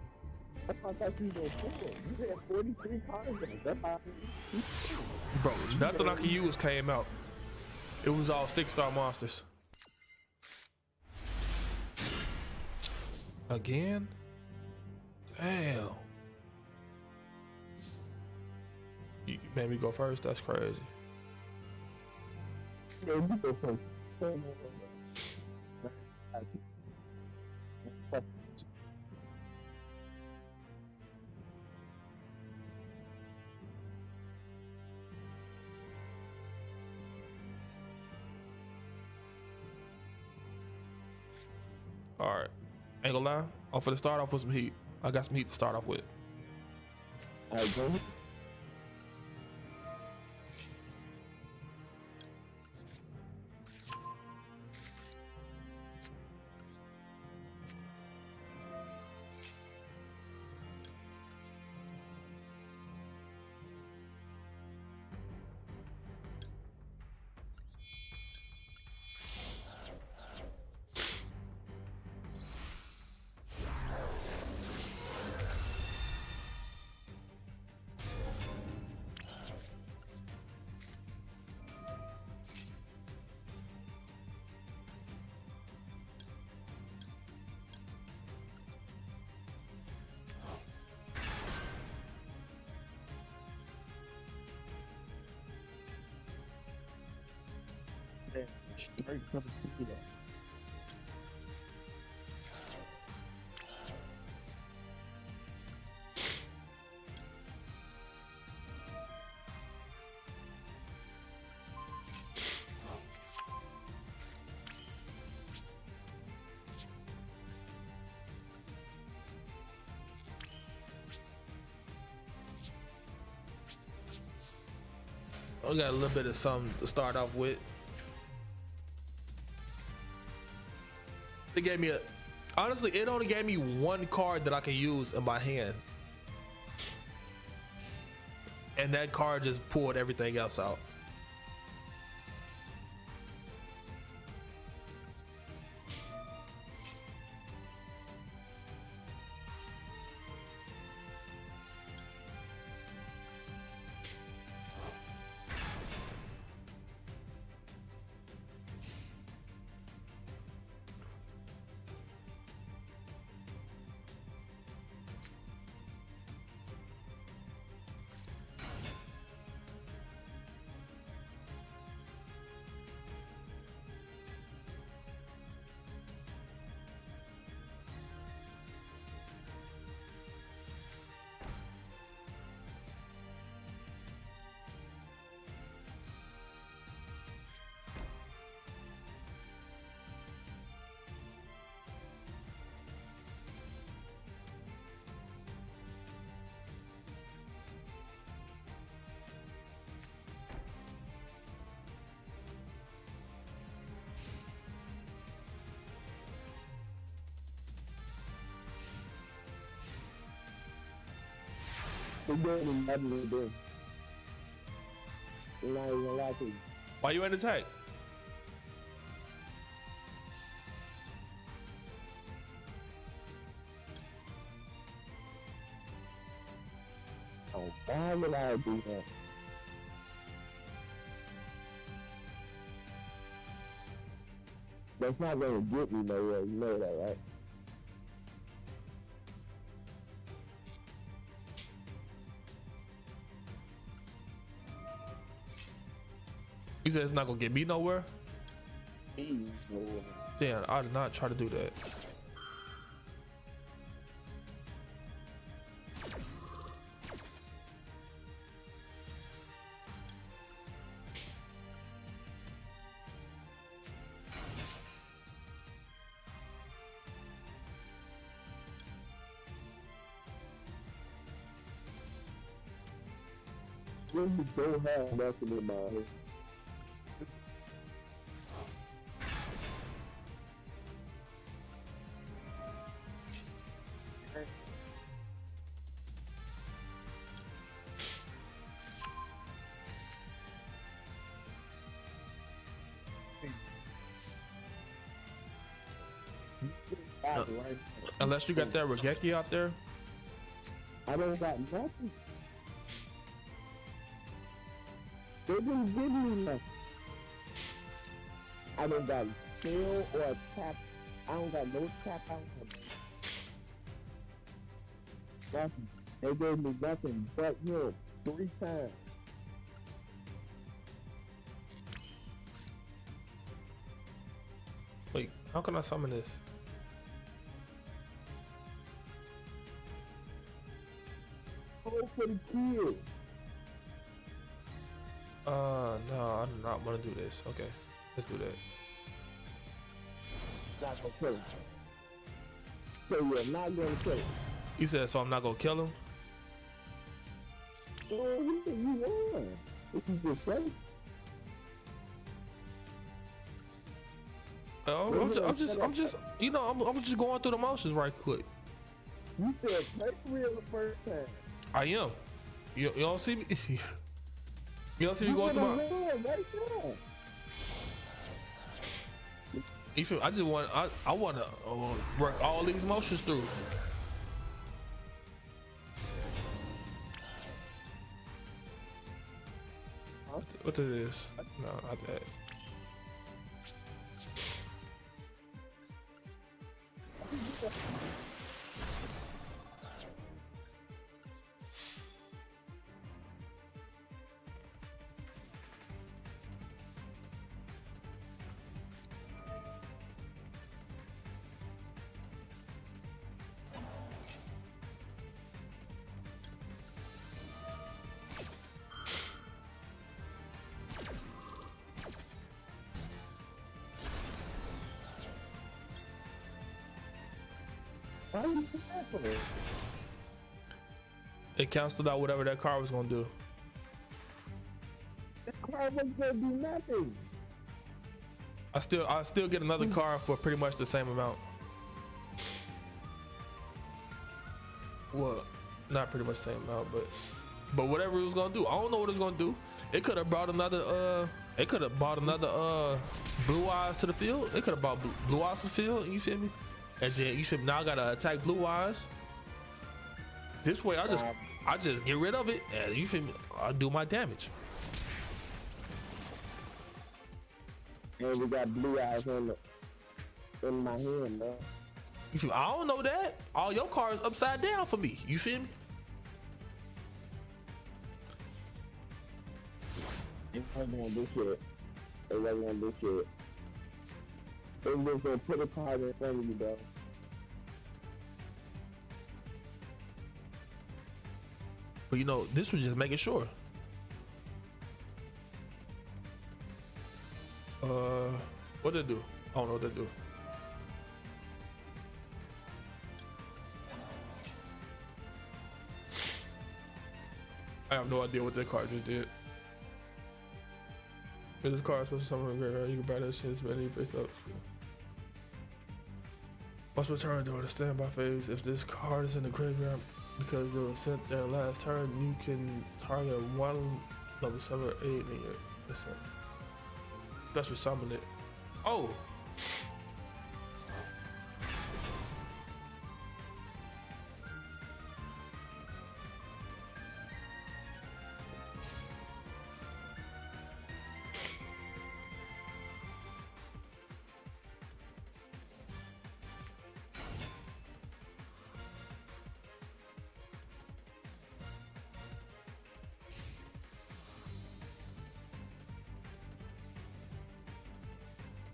That's why I thought you were going. You had 43 cards. That's how Bro, nothing I can use came out. It was all 6-star monsters. Again? Damn. You made me go first? That's crazy. Yeah, you go first. All right. Ain't gonna lie. I'm finna start off with some heat. I got some heat to start off with. All right, go ahead. Straight from the computer. I got a little bit of something to start off with. They gave me honestly, it only gave me one card that I can use in my hand. And that card just pulled everything else out. We're doing another little bit. I'm not even gonna lie to you. Why you in attack? Why would I do that? That's not gonna get me nowhere, you know that, right? You said it's not gonna get me nowhere? Please, Lord. Damn, I did not try to do that. Really don't have nothing in my head. Unless you got that Regeki out there. I don't got nothing. They didn't give me nothing. I don't got skill or a tap. I don't got no tap out. Nothing. They gave me nothing but him 3 times. Wait, how can I summon this? Oh, for the kill. No, I do not want to do this. Okay, let's do that. Not gonna kill him. So you're not gonna kill him. You said so I'm not gonna kill him? Oh, you won. This is just right. I'm just, you know, I'm just going through the motions right quick. You said play real the first time. I am. You don't see me. You don't see me going through my. You feel? I just want. I want to work all these motions through. What is this? No, not that. Why you do that for me? It canceled out whatever that car was gonna do. That car wasn't gonna do nothing. I still get another car for pretty much the same amount. Well, not pretty much the same amount, but whatever it was gonna do, I don't know what it's gonna do. It could have brought another blue eyes to the field. It could have brought blue eyes to the field. You feel me? And then you should now gotta attack blue eyes. This way, I just get rid of it, and you feel me? I do my damage. And we got blue eyes in my hand, bro. You feel me? I don't know that. All your cards upside down for me. You feel me? It wasn't gonna do shit. It wasn't gonna do shit. It was gonna put a card in front of you, bro. But you know, this was just making sure. What did it do? I don't know what that do. I have no idea what that card just did. If this card is supposed to summon a graveyard, you can buy that shit ready face up. Must return during the standby phase. If this card is in the graveyard because it was sent there last turn, you can target one level 7 or 8 in your listen. Special summon it. Oh!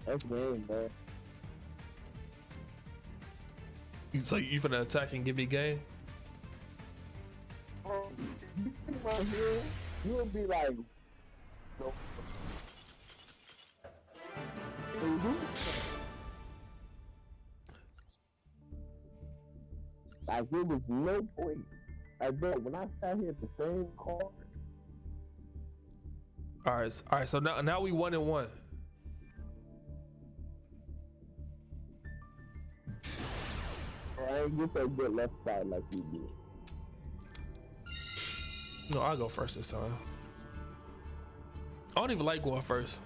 That's game, bro. So you finna attack and give me game? Right here, you'll be like, no. Like, there was no point. I bet when I sat here at the same card. All right. So now we 1-1. I ain't get that good left side like you did. No, I'll go first this time. I don't even like going first.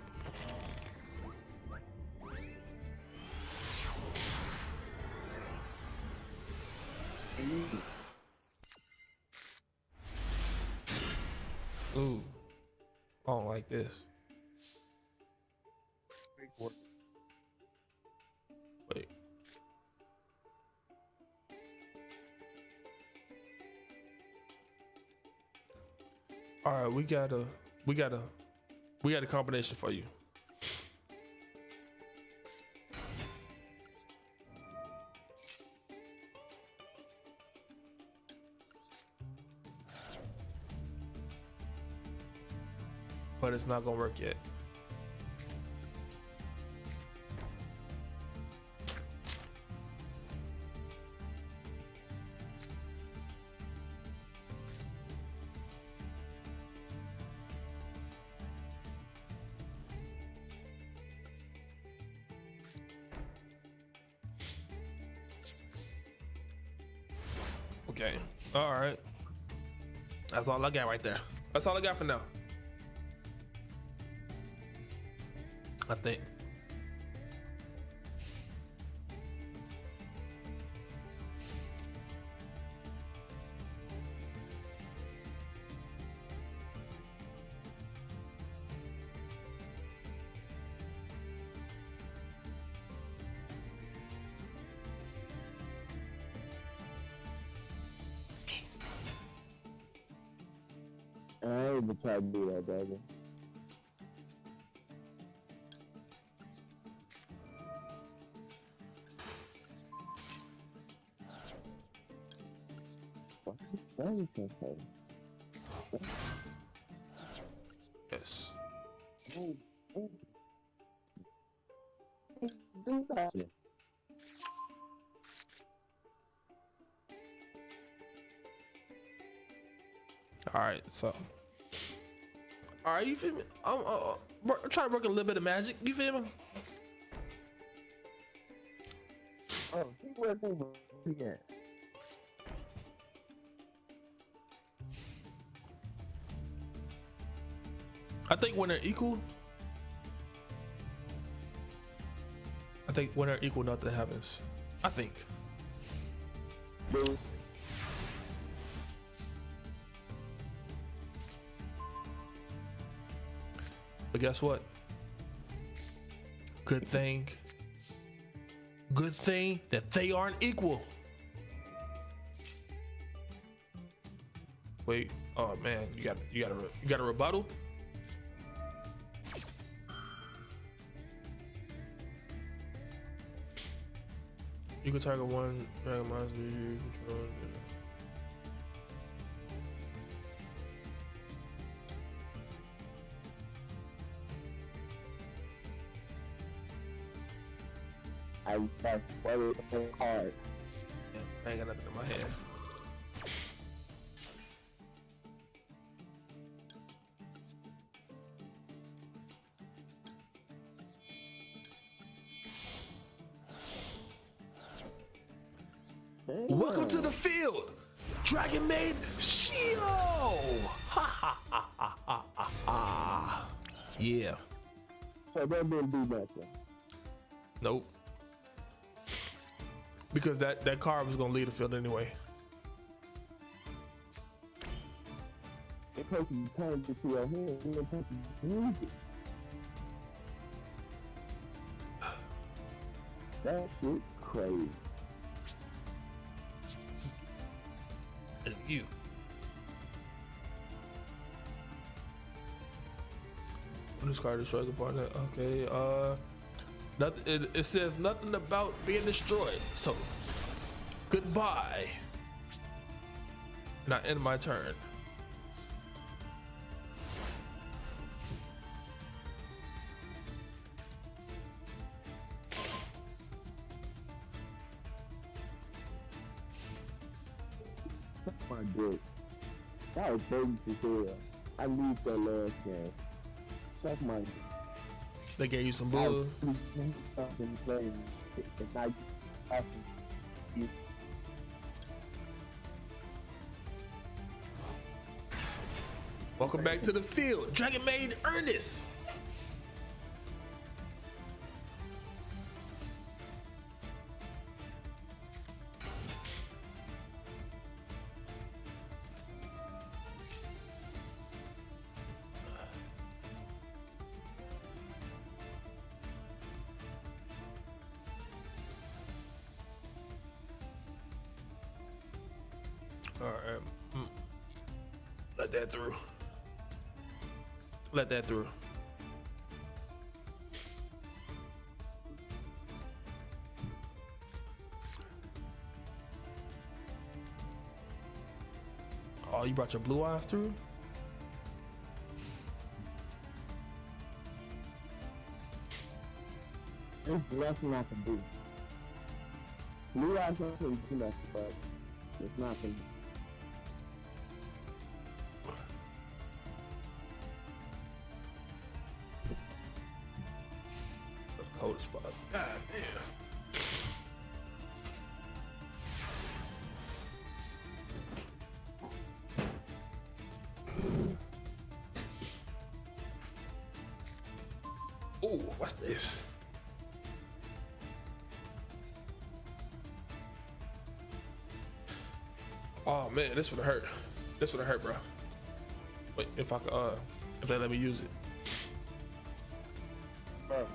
Ooh, I don't like this. Wait. All right, we got a combination for you. But it's not gonna work yet. Okay. All right. That's all I got right there. That's all I got for now. I think. I ain't even try to do that, baby. What's this Stanley say? Yes. Oh, do that. All right, so. All right, you feel me? I'm trying to work a little bit of magic. You feel me? Oh, keep working. Yeah. I think when they're equal, nothing happens. I think. Dude. But guess what? Good thing that they aren't equal. Wait, oh man, you got a rebuttal? You can target one dragon monster you control. I that's very hard. Yeah, I ain't got nothing in my hand. Welcome to the field, Dragon Maid Shio! Ha ha ha ha ha ha ha. Yeah. So that didn't do nothing. Nope. Because that card was gonna lead the field anyway. It takes you time to see your hand. It takes you use it. That shit crazy. And you. When this card destroys a partner, okay. Nothing. It says nothing about being destroyed. So, goodbye. And I end my turn. Suck my dick. That was baby to hell. I need that last game. Suck my dick. They gave you some I bull. was fucking playing. And now you fucking. You Welcome back to the field, Dragon Maid Ernest. All right, let that through. Let that through. Oh, you brought your blue eyes through? There's nothing I can do. Blue eyes don't do nothing, but it's nothing. That's cold as fuck. God damn. Ooh, what's this? Oh man, this would hurt. This would hurt, bro. Wait, if I could, if they let me use it. Bro,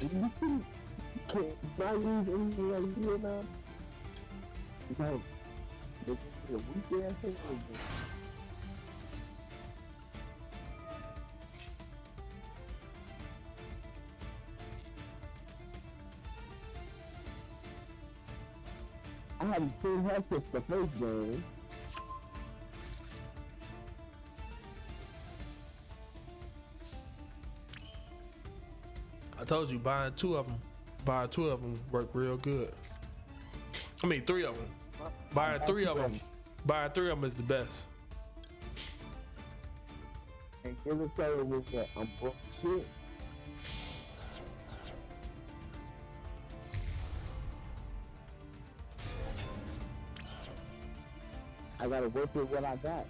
you can't not use anything else here now. No, this is a weak ass thing. I haven't seen her since the first game. I told you, buying two of them work real good. I mean, three of them. Buying three of them is the best. And give it to with that I'm bullshit. I gotta work with what I got.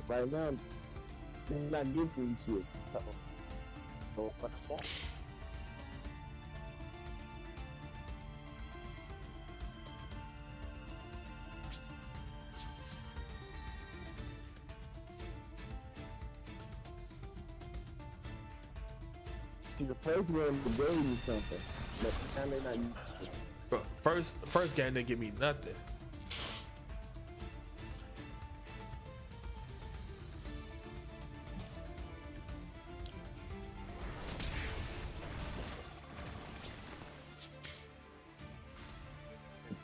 Right now, they're not giving me shit. So fuck that. See, the first one gave me something, but now they're not using it. But first game didn't give me nothing.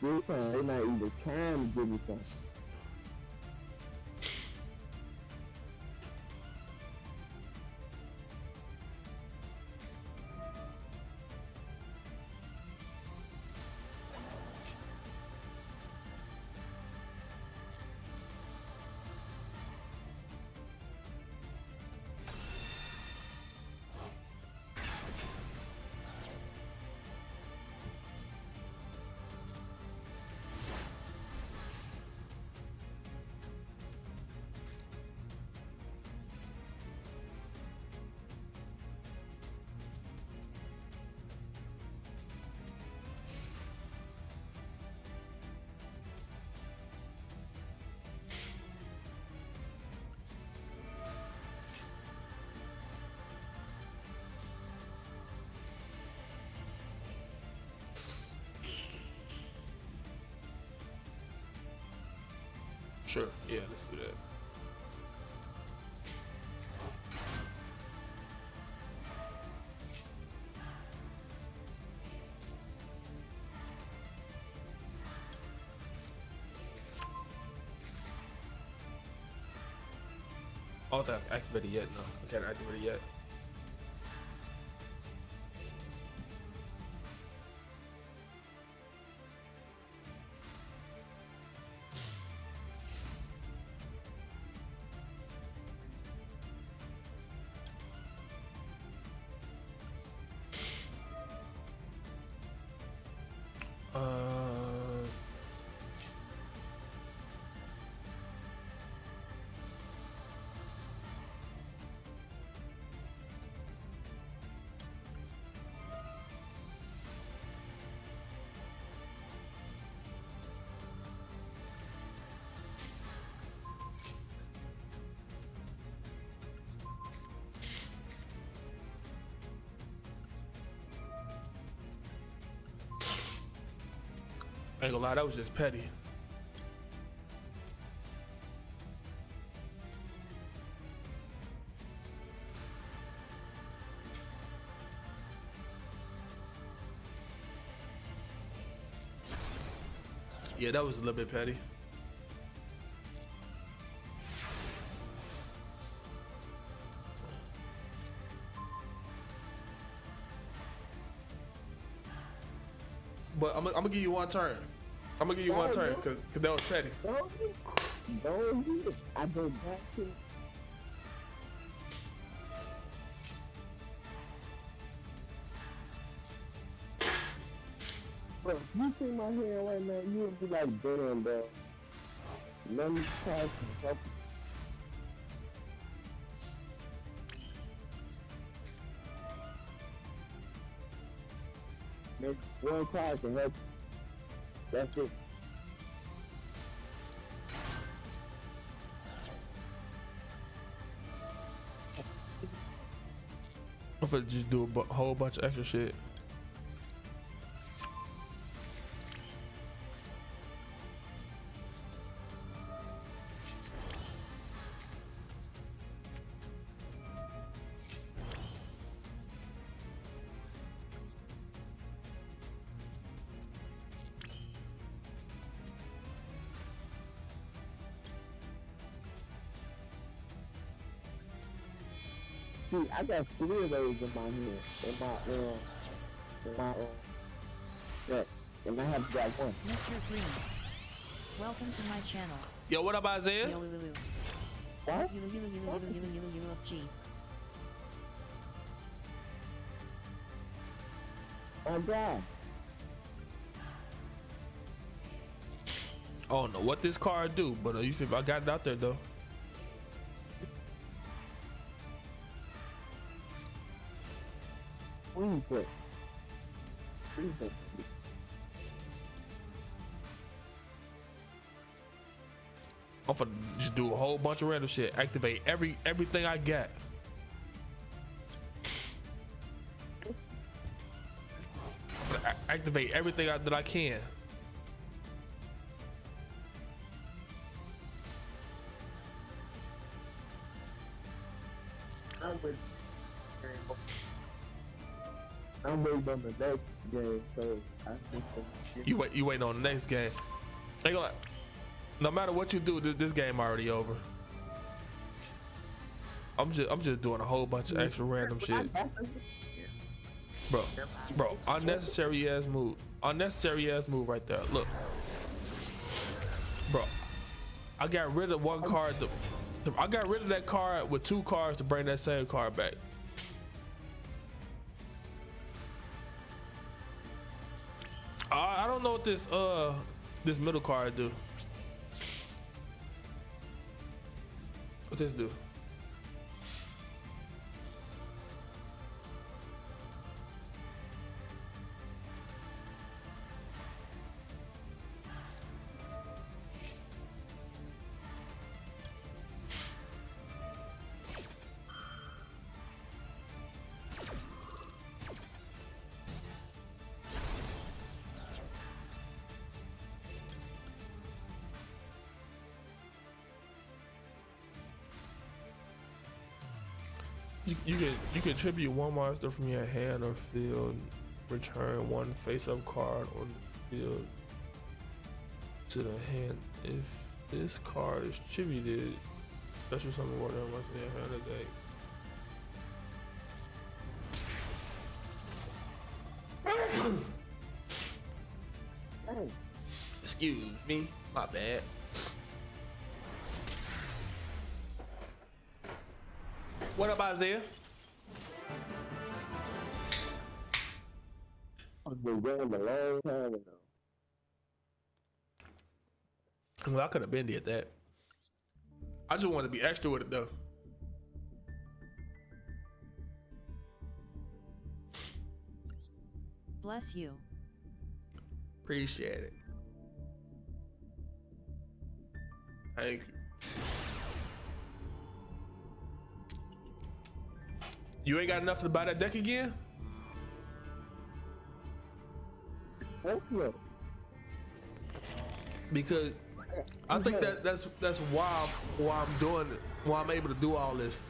This time, they're not even trying to give me something. Sure, yeah, let's do that. Oh, I can't activate it yet. No, I can't activate it yet. I ain't gonna lie, that was just petty. Yeah, that was a little bit petty. But I'm gonna give you one turn. I'm gonna give you one turn because that was petty. Don't I go back to. Bro, if you see my hand right now, you would be like, damn, bro. Let me try to help you. Make one card to help you. That's it. I'm gonna just do a whole bunch of extra shit. See, I got 3 of those in my hand. Yeah, and I have got one. Mr. Green, welcome to my channel. Yo, what up, Isaiah? What? G. Oh God. I don't know what this card do, but you feel I got it out there though. Freeze. I'm gonna just do a whole bunch of random shit. Activate everything I got. I'm gonna activate everything that I can. I'm waiting on the next game, so I think You waiting on the next game. Ain't gonna, no matter what you do, this game already over. I'm just doing a whole bunch of extra random shit. Bro, unnecessary ass move right there. Look, bro, I got rid of one card. I got rid of that card with 2 cards to bring that same card back. I don't know what this middle card do. What this do? You can tribute 1 monster from your hand or field. Return 1 face-up card on the field to the hand. If this card is tributed, special something more than once a day. Excuse me, my bad. What up, Isaiah? I've been going a long time ago. Well, I could have been did that. I just want to be extra with it though. Bless you. Appreciate it. Thank you. You ain't got enough to buy that deck again? Okay. Because I think that's why I'm doing it, why I'm able to do all this.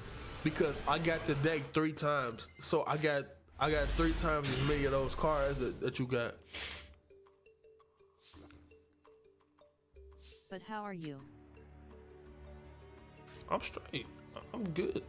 Because I got the deck 3 times. So I got 3 times as many of those cards that you got. But how are you? I'm straight. I'm good.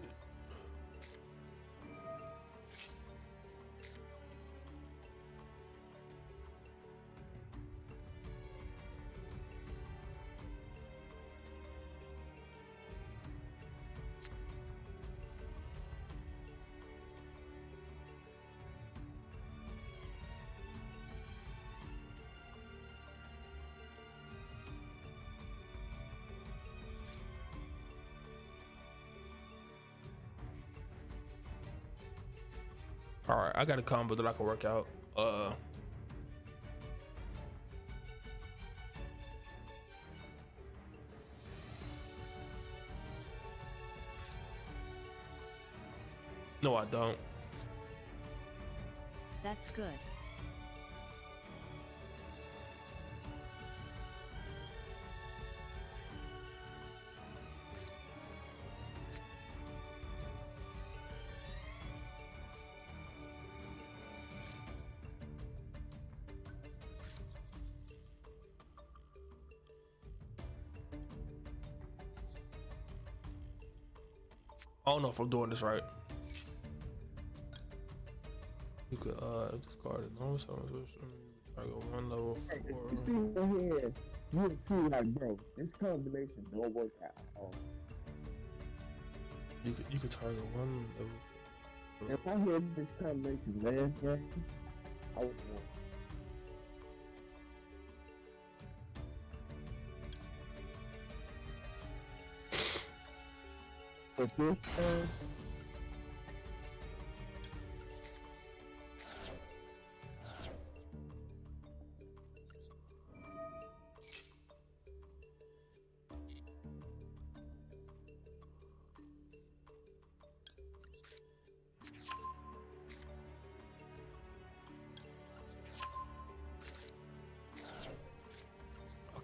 All right, I got a combo that I can work out. No, I don't. That's good. I don't know if I'm doing this right. You could discard it. No, so try to go 1 level 4. You see in here, you see like, bro, this combination don't work at all. You could target 1 level 4. If I hear this combination last game, I would win. But this time,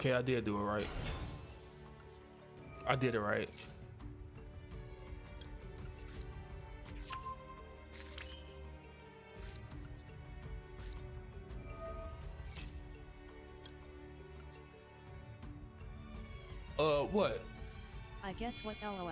Okay, I did do it right. I did it right. What? I guess what LOL.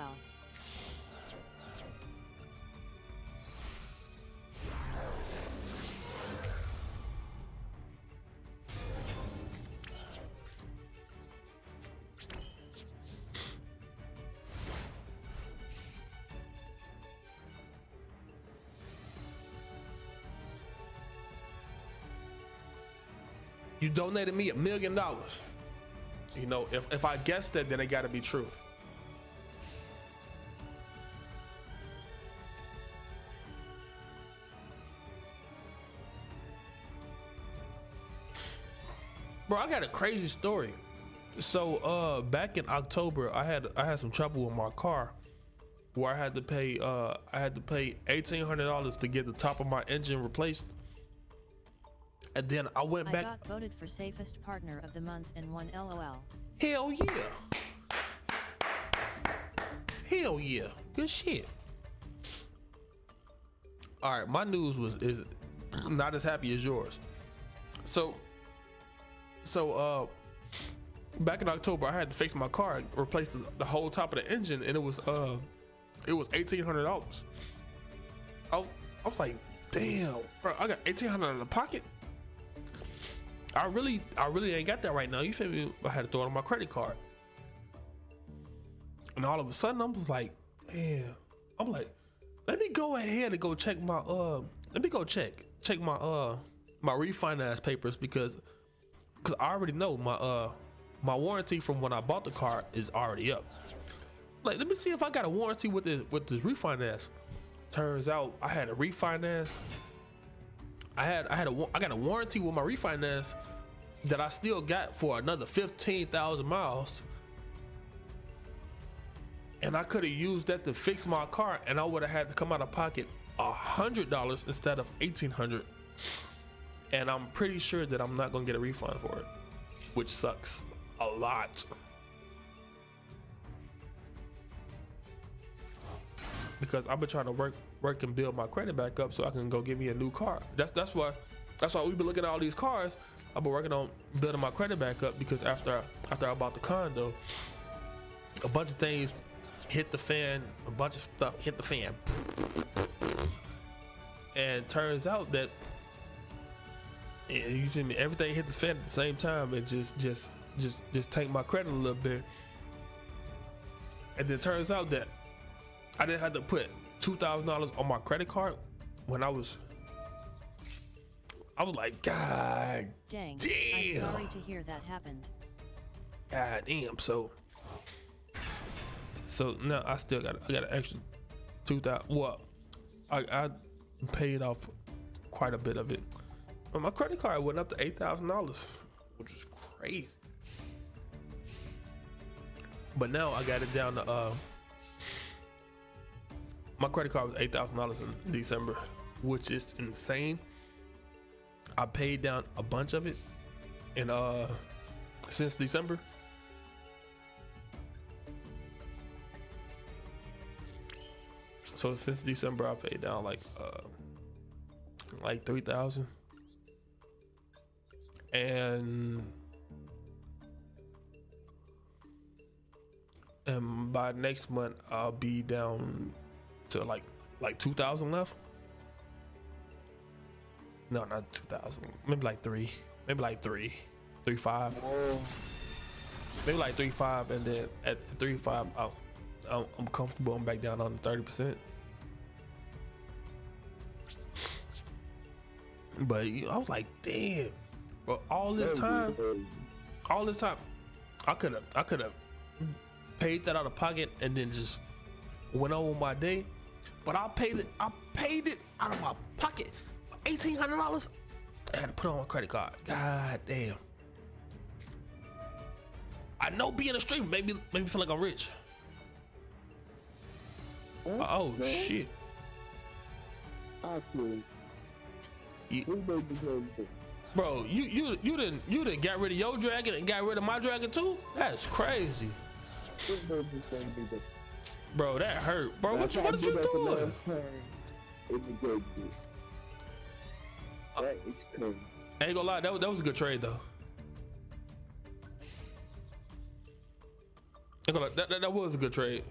You donated me $1 million. You know, if I guessed that, then it gotta be true. Bro, I got a crazy story. So back in October, I had some trouble with my car where I had to pay $1,800 to get the top of my engine replaced. And then I went back. I got voted for safest partner of the month and won LOL. Hell yeah. Hell yeah. Good shit. All right, my news is not as happy as yours. So back in October, I had to fix my car, replace the whole top of the engine, and it was $1,800. I was like, damn, bro, I got $1,800 in the pocket. I really ain't got that right now. You feel me? I had to throw it on my credit card, and all of a sudden, I was like, damn. I'm like, let me go ahead and go check my let me go check my my refinance papers because I already know my warranty from when I bought the car is already up. Like, let me see if I got a warranty with this refinance. Turns out I had a refinance. I got a warranty with my refinance that I still got for another 15,000 miles. And I could have used that to fix my car, and I would have had to come out of pocket $100 instead of $1,800. And I'm pretty sure that I'm not gonna get a refund for it, which sucks a lot. Because I've been trying to work and build my credit back up so I can go get me a new car. That's why we've been looking at all these cars. I've been working on building my credit back up because after I bought the condo, a bunch of things hit the fan, a bunch of stuff hit the fan. And turns out that, you see me, everything hit the fan at the same time and just take my credit a little bit. And then it turns out that I didn't have to put $2,000 on my credit card when I was like, God Dang, damn. I'm sorry to hear that happened. God damn. So now I got an extra 2,000. Well, I paid off quite a bit of it. But my credit card went up to $8,000, which is crazy. But now I got it down to my credit card was $8,000 in December, which is insane. I paid down a bunch of it in since December. So since December, I paid down like 3,000, and by next month I'll be down to like 2,000 left. No, not 2,000. Maybe like 3. Maybe like 3.5. Maybe like 3.5, and then at 3.5, I'm comfortable. I'm back down on the 30%. But I was like, damn, bro, all this time, I could have paid that out of pocket and then just went on with my day. But I paid it out of my pocket for $1,800. I had to put it on my credit card. God damn. I know being a streamer made me feel like I'm rich. Oh shit. I feel. Bro, you didn't got rid of your dragon and got rid of my dragon too? That's crazy. Bro, that hurt. Bro, what did you do? That is crazy. I ain't gonna lie, that was a good trade though. Ain't gonna lie, that was a good trade.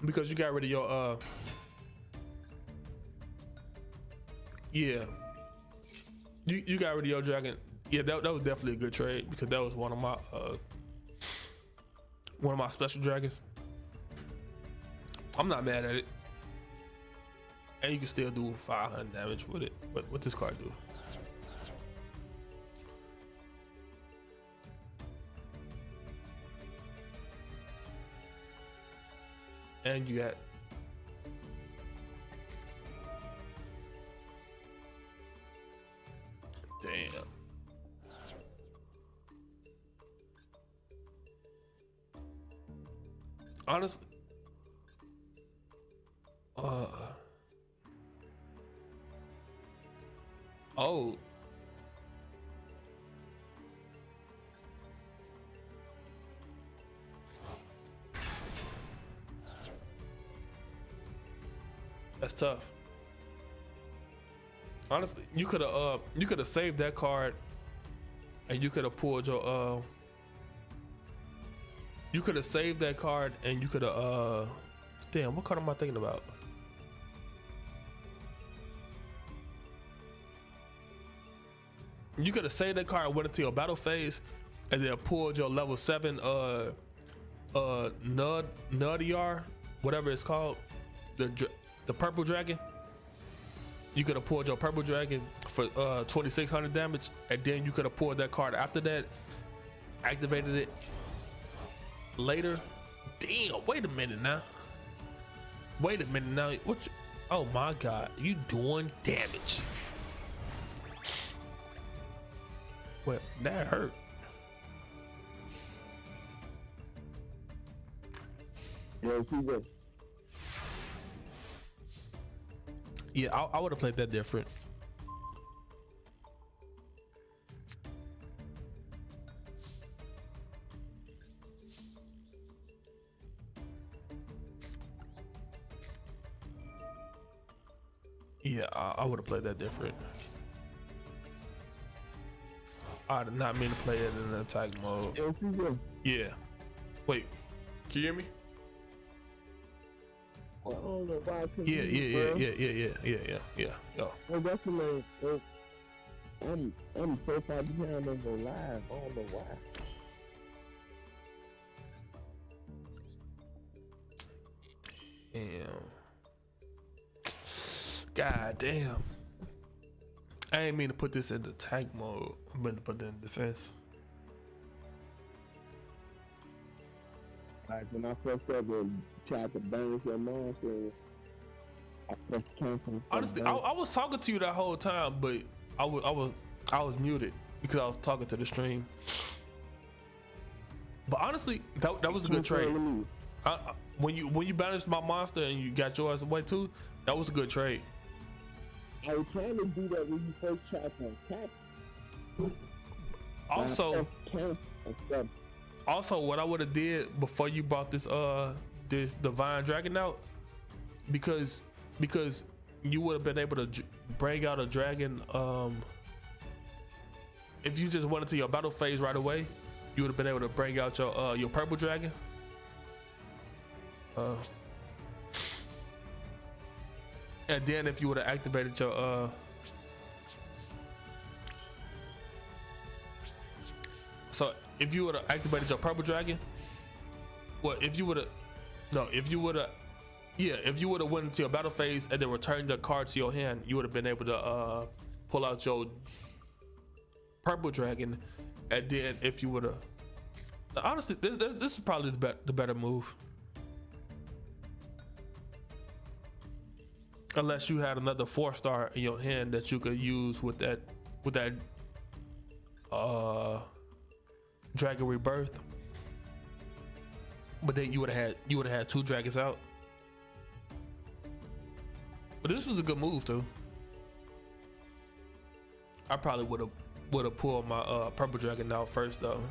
Because you got rid of your yeah. You got rid of your dragon. Yeah, that was definitely a good trade because that was one of my special dragons. I'm not mad at it. And you can still do 500 damage with it. What this card do? And you got damn. Honestly, oh, that's tough. Honestly, you could have saved that card and you could have pulled your you could have saved that card, and you could have damn, what card am I thinking about? You could have saved that card and went into your battle phase, and then pulled your level 7 Nudyar, whatever it's called, the purple dragon. You could have pulled your purple dragon for 2600 damage, and then you could have pulled that card after that, activated it later. Damn, wait a minute now. What you, oh my god, you doing damage. Well, that hurt. Yeah, see that. Yeah, I would have played that different. Yeah, I would have played that different. I did not mean to play it in attack mode. Yeah, see that. Yeah. Wait, can you hear me? Well, I don't know why I couldn't Yeah. Well, that's the name. I'm so far behind on the live. I don't know why. Damn. God damn. I ain't mean to put this in attack mode. I meant to put it in defense. Like when I first ever tried to burn your monster, I pressed cancel. Honestly, I was talking to you that whole time, but I was muted because I was talking to the stream. But honestly, that was a good trade. When you banished my monster and you got yours away too, that was a good trade. I was trying to do that when you first tried to attack. Also, what I would have did before you brought this this divine dragon out, because you would have been able to bring out a dragon. If you just went into your battle phase right away, you would have been able to bring out your purple dragon. And then if you would have activated your so if you would have activated your purple dragon, well, if you would have went into your battle phase and then returned the card to your hand, you would have been able to pull out your purple dragon. And then if you would have, honestly, this is probably the better move. Unless you had another 4-star in your hand that you could use with that Dragon Rebirth. But then you would have had 2 dragons out. But this was a good move too. I probably would have pulled my purple dragon out first though.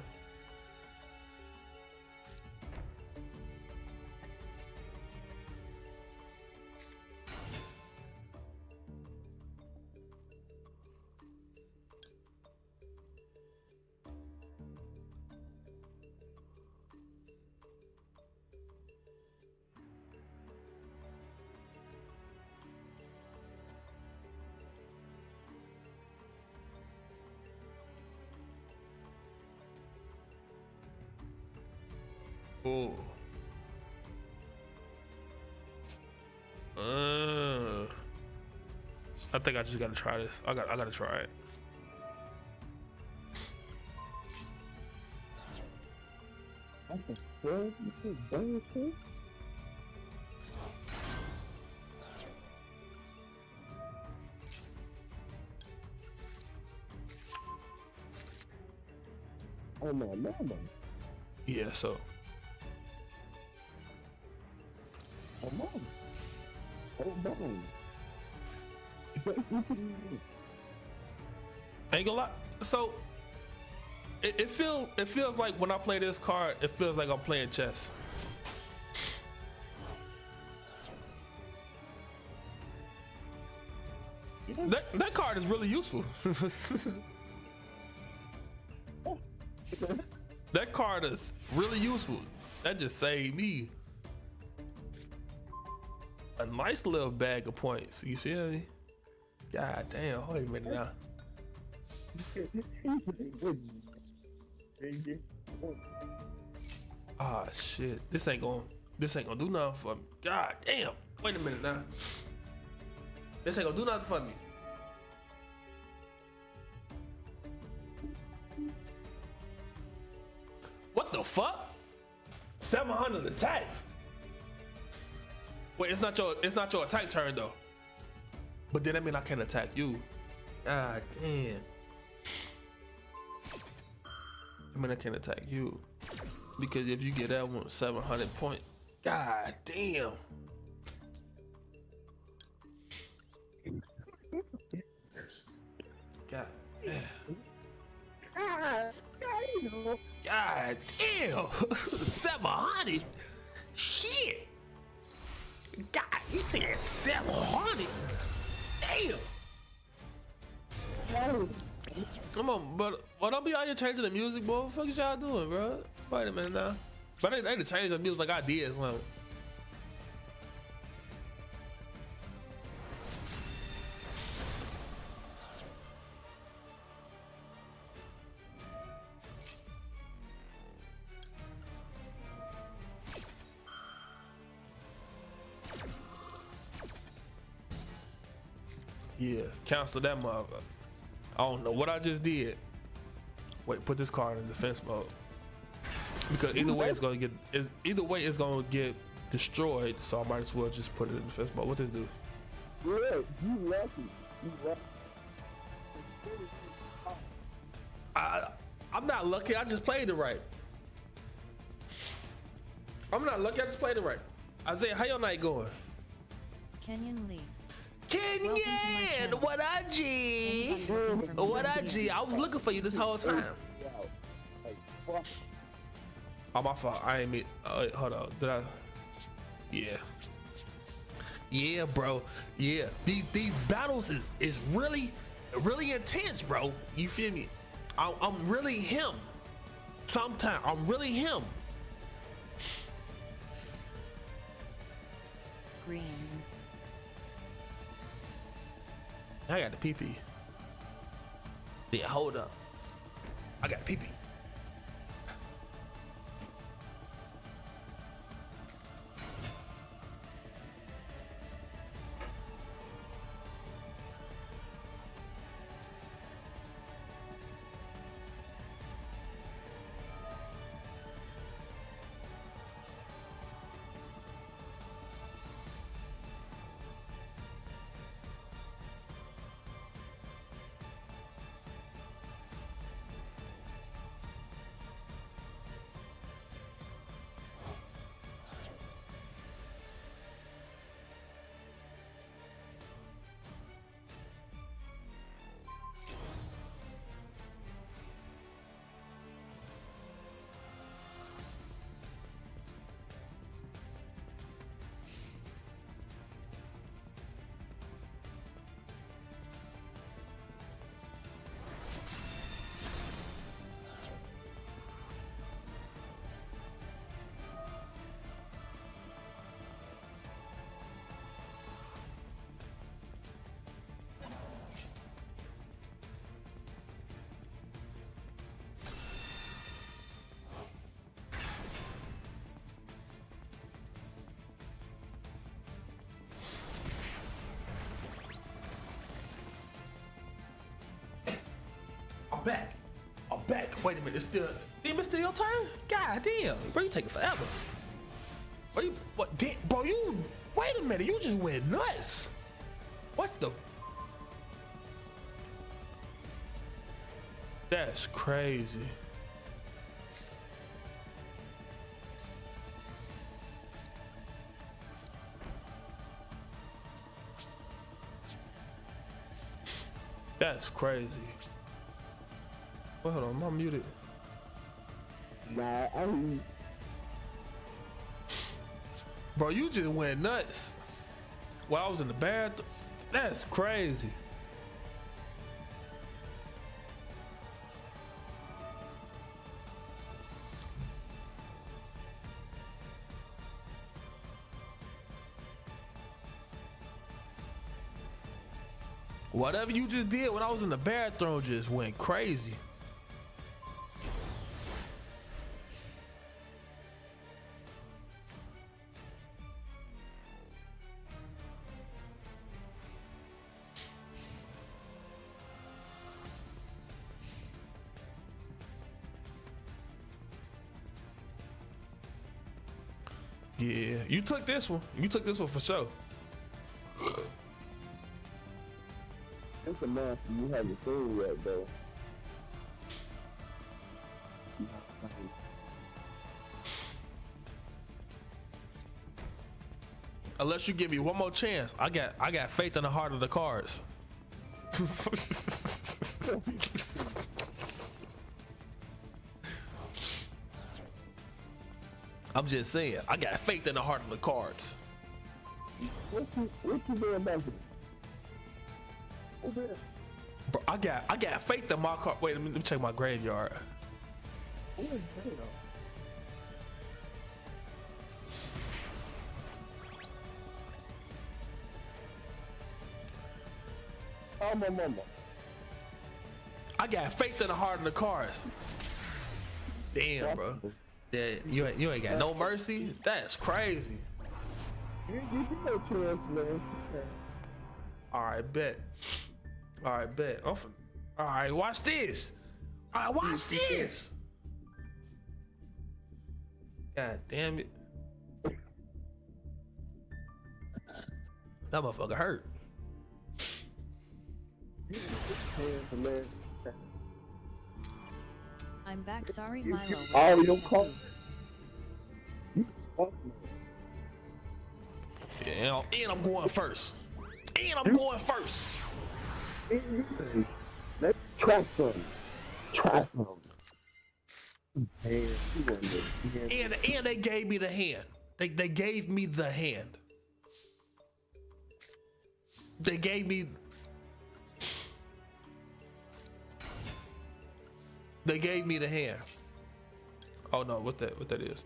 Oh. I think I just gotta try this. I gotta try it. What the fuck? You said bullshit? Oh my mama. Yeah, so. Oh mama. Oh mama. Ain't gonna lie. So it feels like when I play this card, it feels like I'm playing chess. That card is really useful. card is really useful. That just saved me a nice little bag of points. You feel me? God damn, wait a minute now. Ah shit, this ain't gonna do nothing for me. God damn, wait a minute now. This ain't gonna do nothing for me. What the fuck? 700 attack. Wait, it's not your attack turn though. But then that mean I can't attack you. God damn. I mean I can't attack you. Because if you get that one 700 points. God damn. God damn. God damn. 700? Shit. God, you said 700? Damn. Come on, but don't be out here changing the music, boy. What the fuck is y'all doing, bro? Wait a minute now. But they done change the music like I did, Slim. Yeah, cancel that motherfucker. I don't know what I just did. Wait, put this card in defense mode. Because either way it's gonna get destroyed, so I might as well just put it in defense mode. What does this do? Yeah, you lucky. You lucky. I'm not lucky, I just played it right. I'm not lucky, I just played it right. Isaiah, how your night going? Kenyon Lee. Kenyon, what up, G? What up, G? I was looking for you this whole time. Oh, my fault. I ain't mean. Wait, hold on. Did I? Yeah. Yeah, bro. Yeah. These battles is really intense, bro. You feel me? I'm really him. Sometimes I'm really him. Green. I got the PP. Yeah, hold up. I got PP. I'm back. Wait a minute, it's still your turn? God damn, bro, you taking forever. Bro, you wait a minute, you just went nuts. What the? That's crazy. That's crazy. Wait, hold on, I'm muted. Nah, I'm. Bro, you just went nuts. While I was in the bathroom. That's crazy. Whatever you just did when I was in the bathroom just went crazy. Yeah, you took this one. You took this one for sure. It's a master you haven't seen yet, though. Unless you give me one more chance, I got faith in the heart of the cards. I'm just saying, I got faith in the heart of the cards. What you doing about it? What's that? Bro, I got faith in my card. Wait, let me check my graveyard. What is that? Oh, my mama. I got faith in the heart of the cards. Damn, bro. Yeah, you ain't got no mercy. That's crazy. You no chance, man. All right, bet. All right, bet. All right, watch this. All right, watch this. God damn it. That motherfucker hurt. Man. I'm back, sorry Milo. Oh, you don't call. You fuck me. Yeah, and I'm going first. And I'm going first. Let's try some. Try some. And they gave me the hand. They gave me the hand. They gave me. They gave me the hand. Oh no, what that is?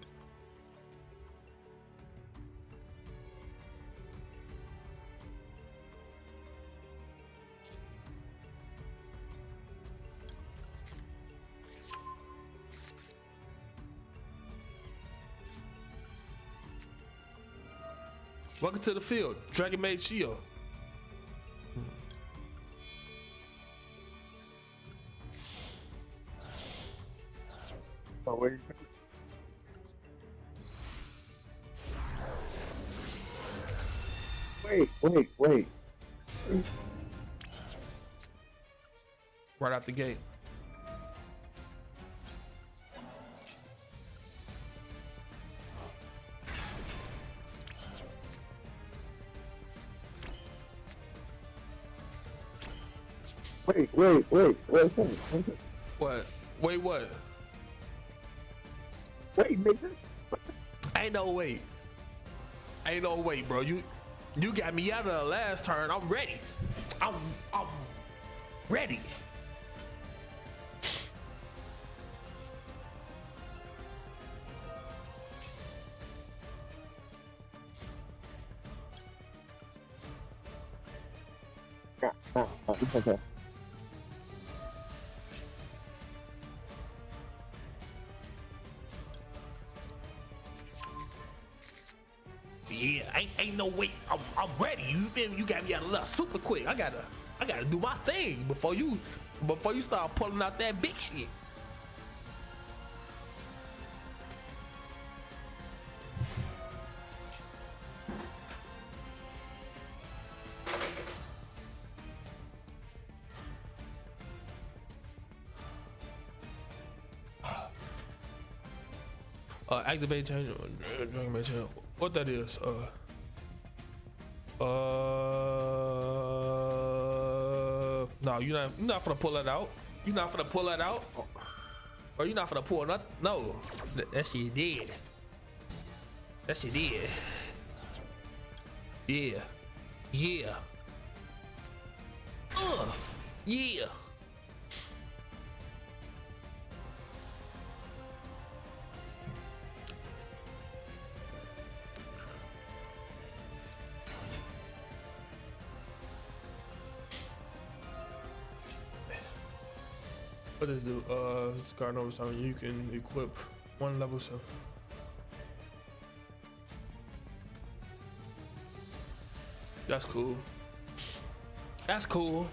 Welcome to the field, Dragon Maid Shield. Oh, wait. Wait. Right out the gate. Wait. What? Wait, what? Wait, nigga. Ain't no wait. Ain't no wait, bro. You got me out of the last turn. I'm ready. I'm ready. Okay. Yeah, ain't no wait. I'm ready. You feel me? You got me out of luck super quick. I gotta do my thing before you start pulling out that big shit. Activate change. What that is? No, you're not gonna pull that out. You're not gonna pull that out. Or you're not gonna pull nothing. No, that shit dead. That shit dead. Yeah. Yeah. Yeah. What does do? Scar over something. You can equip one level. So that's cool. That's cool.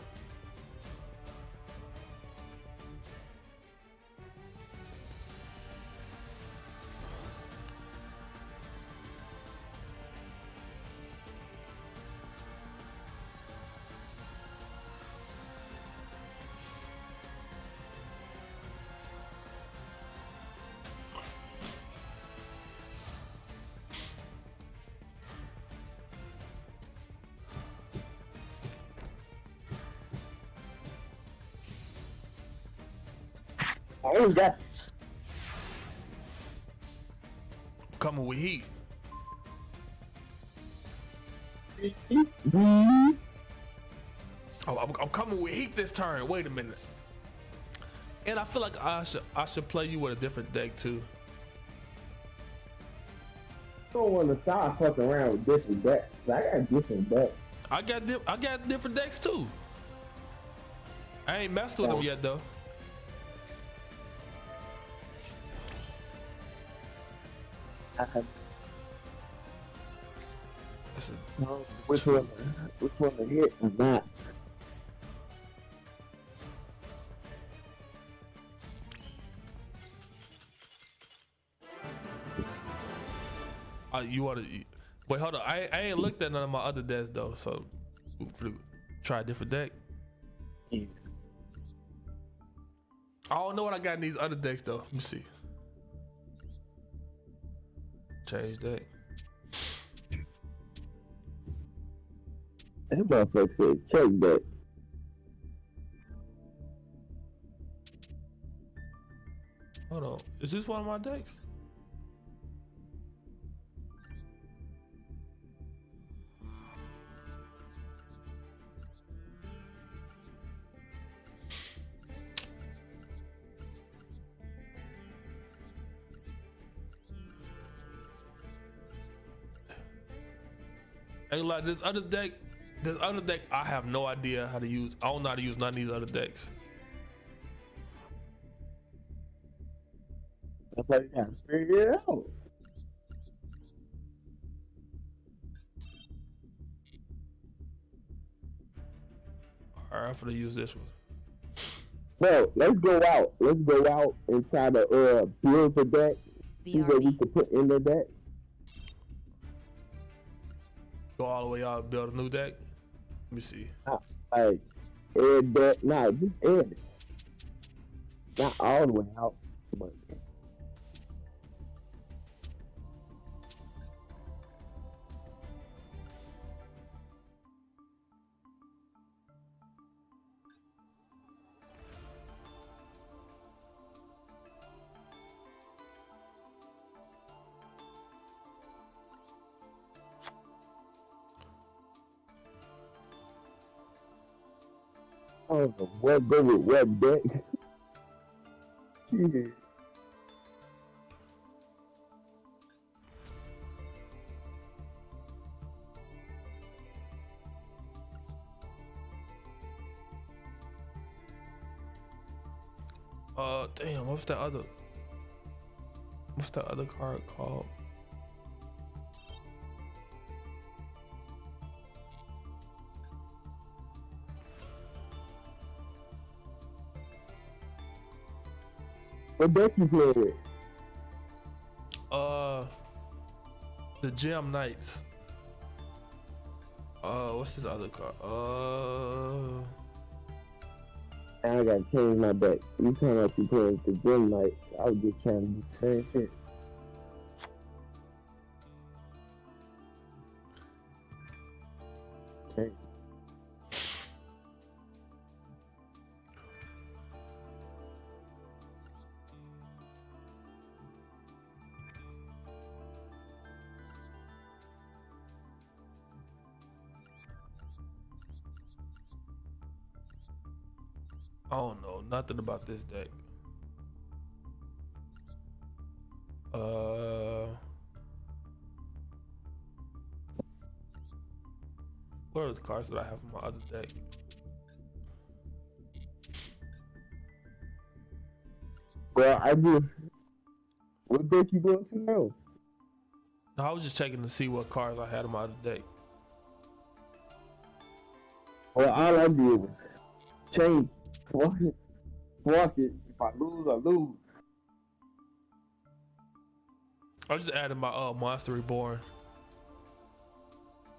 I ain't got. Coming with heat. Oh, I'm coming with heat this turn. Wait a minute. And I feel like I should play you with a different deck too. Don't want to stop fucking around with different decks. I got different decks. I got different decks too. I ain't messed with them yet though. Which one to hit or not? You want to wait? Hold on. I ain't looked at none of my other decks though. So try a different deck. Yeah. I don't know what I got in these other decks though. Let me see. Change deck. That motherfucker said check that. Hold on. Is this one of my decks? Ain't like this other deck, I have no idea how to use. I don't know how to use none of these other decks. That's how you gotta figure it out. Alright, I'm gonna use this one. Bro, let's go out. Let's go out and try to build the deck. See what we BRB. can put in the deck. Go all the way out, build a new deck. Let me see. Like, add that. Nah, just add it. Not all the way out, but. Oh, what go with what deck? Yeah. Damn, what's that other card called? What deck you play with? The Gem Knights. What's this other card? I gotta change my deck. You turn out you playing with the Gym Knight. I was just trying to do the same shit. Okay. I don't know nothing about this deck. What are the cards that I have in my other deck? Well, I just. What deck you going to now? No, I was just checking to see what cards I had in my deck. Well, all I did was change. Fuck it. Fuck it. If I lose, I lose. I just added my Monster Reborn.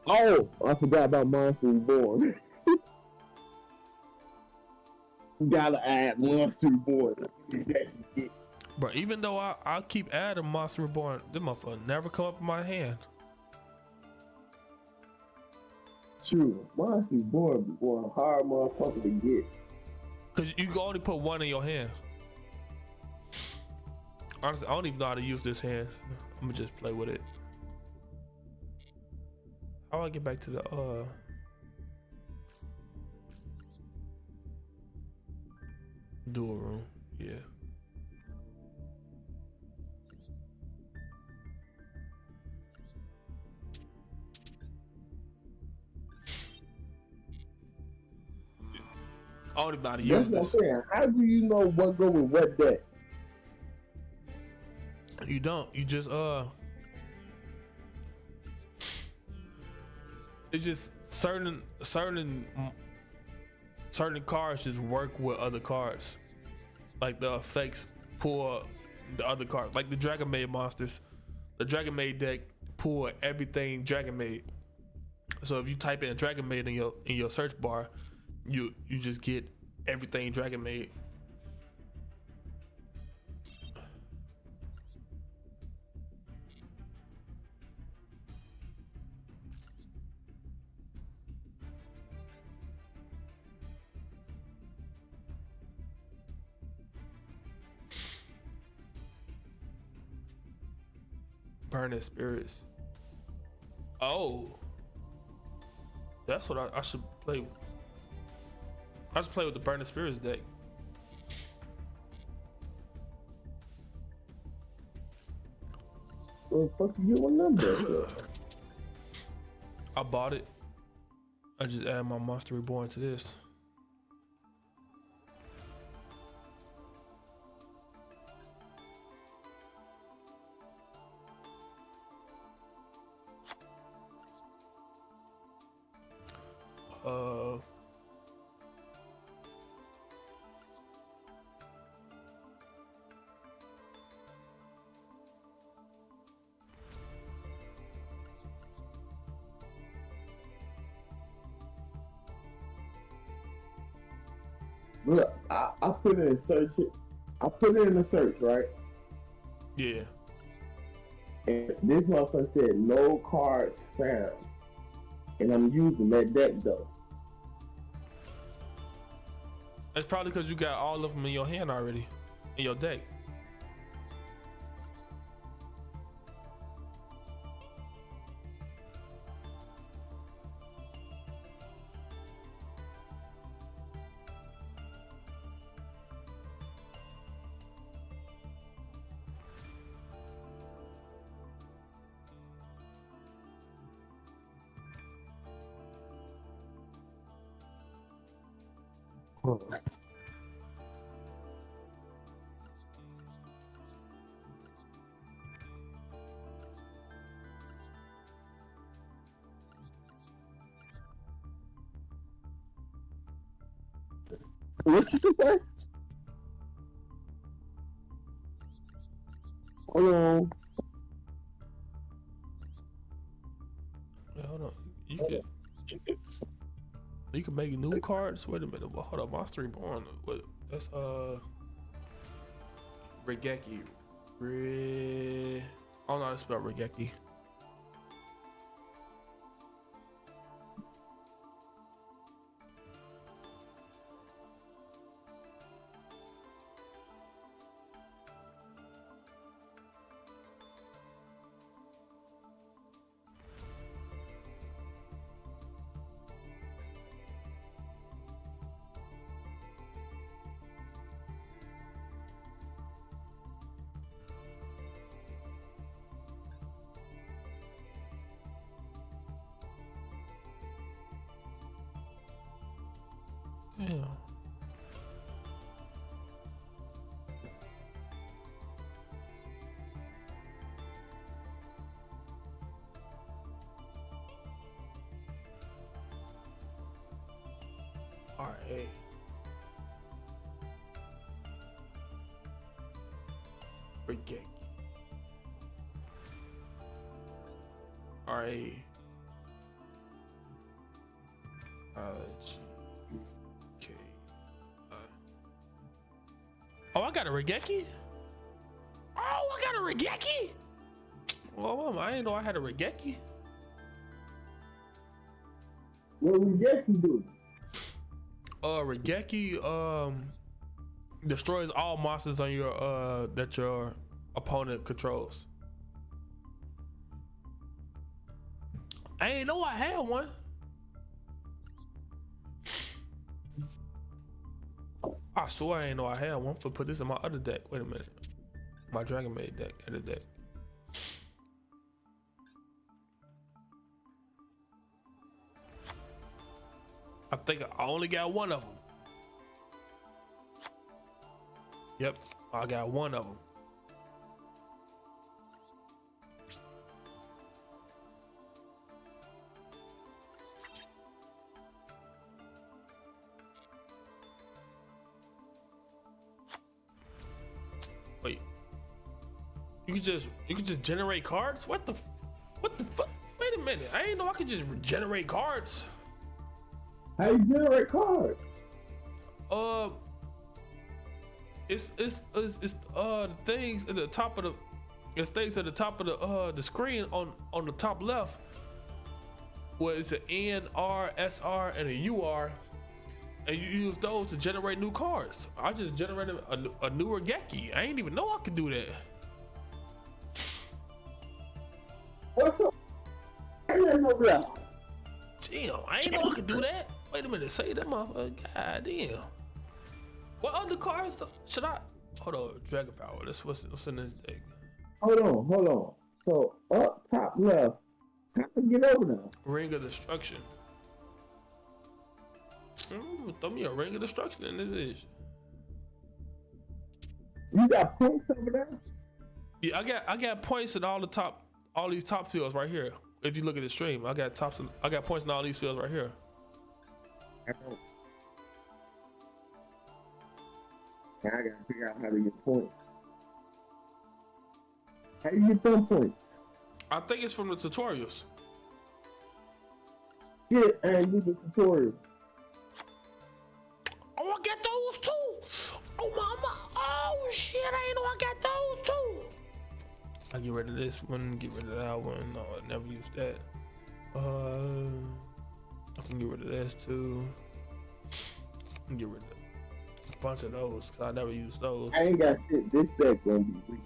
Oh, I forgot about Monster Reborn. You gotta add Monster Reborn. Bro, even though I keep adding Monster Reborn, this motherfucker never come up in my hand. True, Monster Reborn be one hard motherfucker to get. Cause you can only put one in your hand. Honestly, I don't even know how to use this hand. I'm gonna just play with it. How do I get back to the dual room? Yeah. I don't even know how to use That's this. what I'm saying. How do you know what go with what deck? You don't. You just it's just certain cards just work with other cards. Like the effects pull the other cards. Like the Dragon Maid monsters. The Dragon Maid deck pull everything Dragon Maid. So if you type in Dragon Maid in your search bar, you just get everything Dragon Maid. Burning Spirits. Oh, that's what I should play. I should play with the Burning Spirits deck. Well, fuck you get one number. I bought it. I just add my Monster Reborn to this. Look, I put it in search. I put it in the search, right? Yeah. And this motherfucker said no cards found. And I'm using that deck though. That's probably because you got all of them in your hand already, in your deck. What you say? Hold on. Yeah, hold on. You can make new cards. Wait a minute. Well, hold up. Monster Reborn. What? That's Regeki. I don't know how to spell Regeki. Damn. R.A. Regeki. R.A. G. K. Oh, I got a Regeki? Oh, I got a Regeki? Oh, I didn't know I had a Regeki. What we get to do? Regeki destroys all monsters on your that your opponent controls. I ain't know I had one. I swear I ain't know I had one. For put this in my other deck. Wait a minute. My Dragon Maid deck, other deck. I think I only got one of them. Yep, I got one of them. Wait, you can just generate cards? What the fuck? Wait a minute, I didn't know I could just generate cards. How you generate cards? It's things at the top of the the screen on the top left where it's an N, R, S, R, and a U, R, and you use those to generate new cards. I just generated a new Regeki. I ain't even know I could do that. What's up? I didn't know that. Damn, I ain't know I could do that. Wait a minute, say that motherfucker. God damn. What other cards should I? Hold on, Dragon Power. That's what's in this deck. Hold on. So up top left. How to get over there? Ring of Destruction. Throw me a Ring of Destruction in this. You got points over there? Yeah, I got points in all these top fields right here. If you look at the stream, I got points in all these fields right here. Now I gotta figure out how to get points. How do you get them points? I think it's from the tutorials. Get and do the tutorial. Oh, I got those too. Oh mama. Oh shit, I ain't know I got those too. I get rid of this one, get rid of that one. No, I never used that. I can get rid of this too. I can get rid of a bunch of those because I never used those. I ain't got shit. This deck gonna be weak.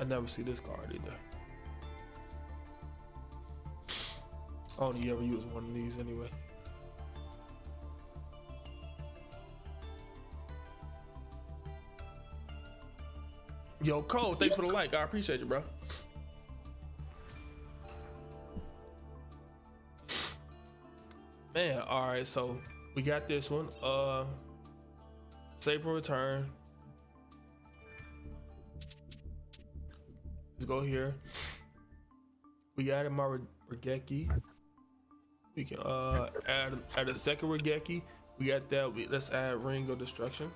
I never see this card either. I only ever use one of these anyway. Yo, Cole, thanks for the like. I appreciate you, bro. Man, all right, so we got this one. Save and return. Let's go here. We added my Regeki. We can add a second Regeki. We got that. Let's add Ring of Destruction.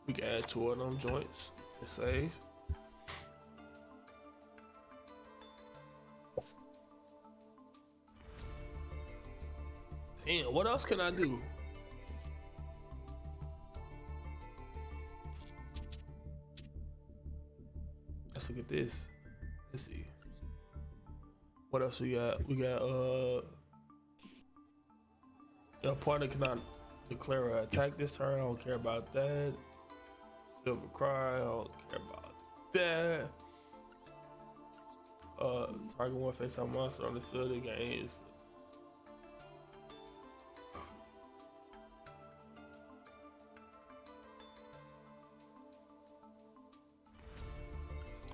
We can add 2 of them joints and save. Damn, what else can I do? Let's look at this. Let's see. What else we got? We got your opponent cannot declare an attack this turn. I don't care about that. Silver Cry, I don't care about that. Target one face-time monster on the field of the game is.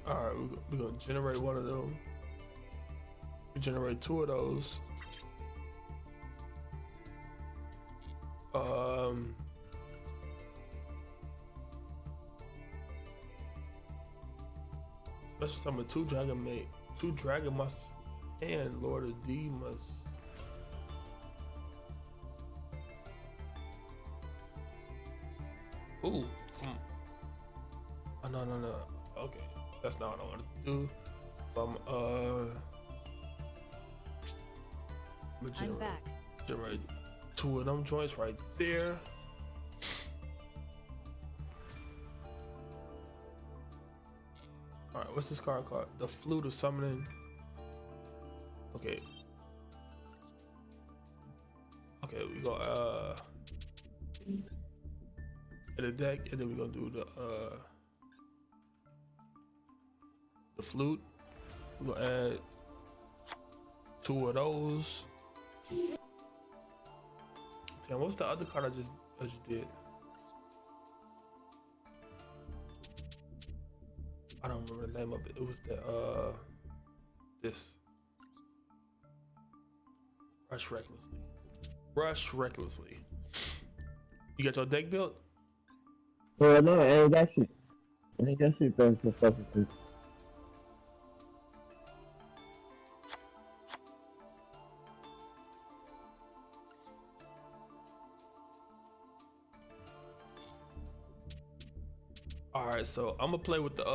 Alright, we're gonna generate one of them. We generate 2 of those. Special summon 2 dragon mate. 2 dragon must and Lord of D must. Ooh. Oh, no. Okay. That's not what I want to do. So I'm back. Generate 2 of them joints right there. Alright, what's this card called? The Flute of Summoning. Okay. Okay, we go in the deck, and then we're gonna do the flute. We're gonna add 2 of those. Damn, what's the other card I just did? I don't remember the name of it. It was the this. Rush recklessly. Rush recklessly. You got your deck built? Oh no, ain't that shit. Ain't that shit better for fucking thing. All right, so I'm gonna play with the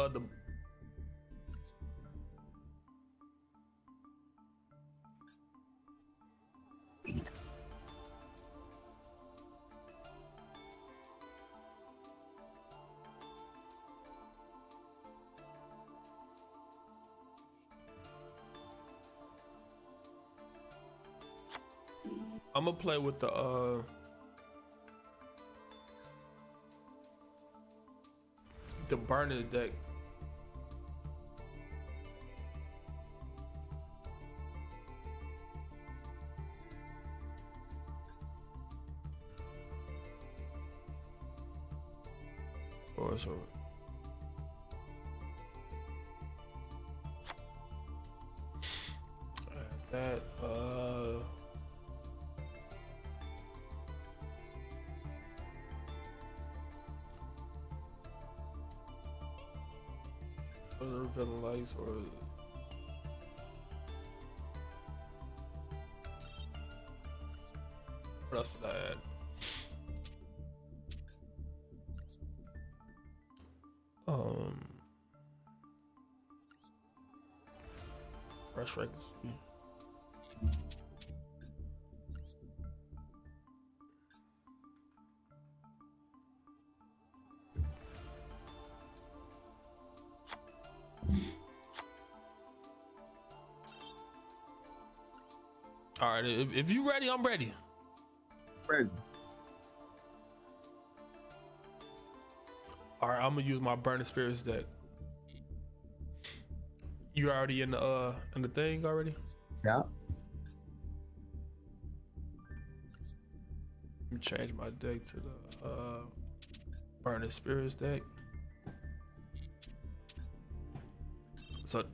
I'm gonna play with the burner deck. Or so. That other villain lights or what else did I add? Rush Reckless. All right, if you ready, I'm ready. Ready. All right, I'm gonna use my Burning Spirits deck. You already in the thing already? Yeah. Let me change my deck to the Burning Spirits deck. So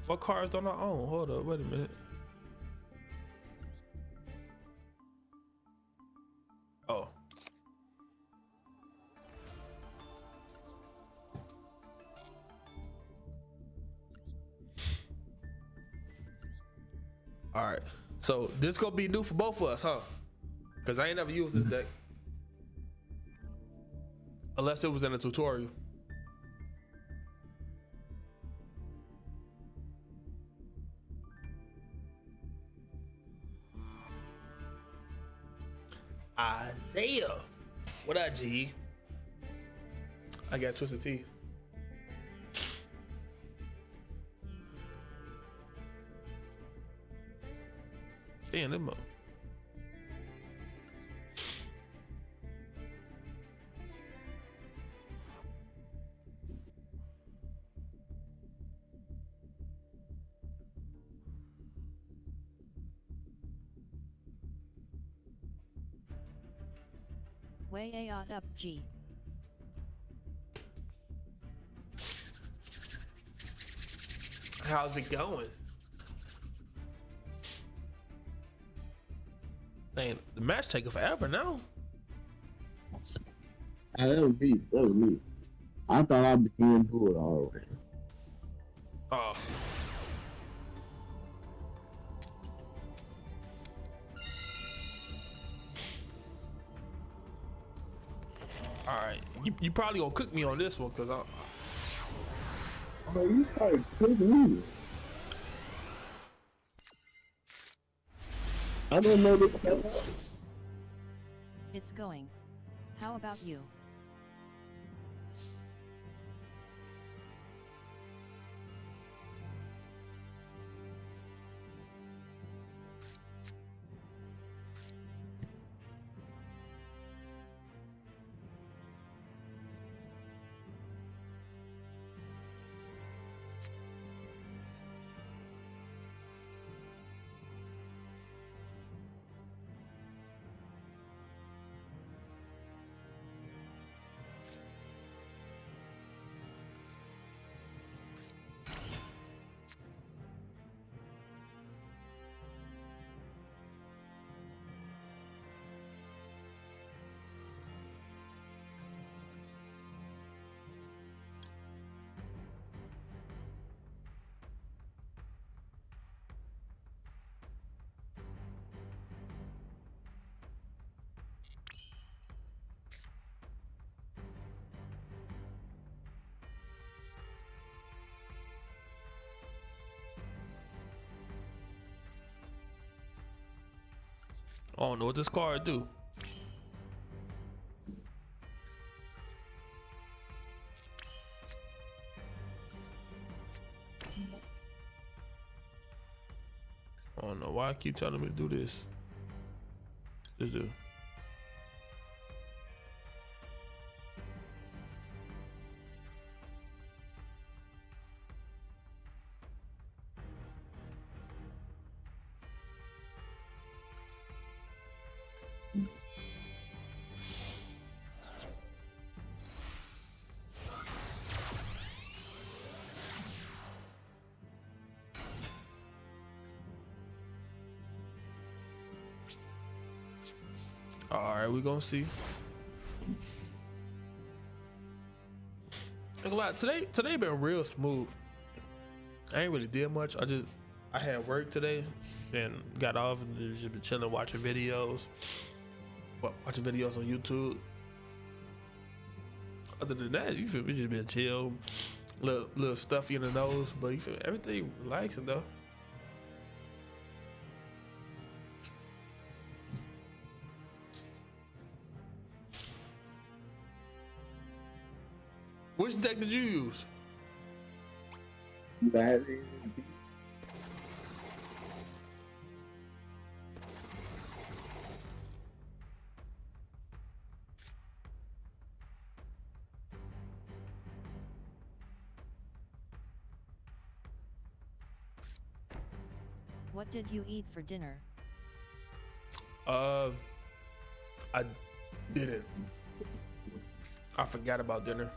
what cards don't I own? Hold up, wait a minute. Oh. All right, so this gonna be new for both of us, huh? Cause I ain't never used this deck. Unless it was in a tutorial. Isaiah. What up, G? I got Twisted Tea. Damn, them up. Way out up G. How's it going? Man, the match taking forever now. That was me. That was me. I thought I became good already. Oh. All right, you probably gonna cook me on this one, cause Oh, you started cooking me. I don't know this. It's going. How about you? I don't know what this card do. I don't know why I keep telling me to do this. Just do. All right, we gonna see. Today been real smooth. I ain't really did much. I had work today, then got off and just been chilling, watching videos. Watching videos on YouTube. Other than that, you feel me? Just been chill, little stuffy in the nose, but you feel everything relaxing though. Which deck did you use? That is. What did you eat for dinner? I didn't. I forgot about dinner.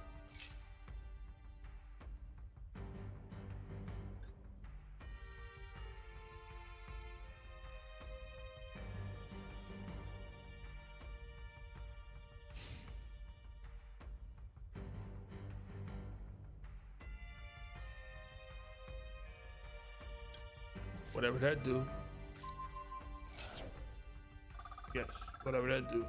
Whatever that do. Yes, whatever that do.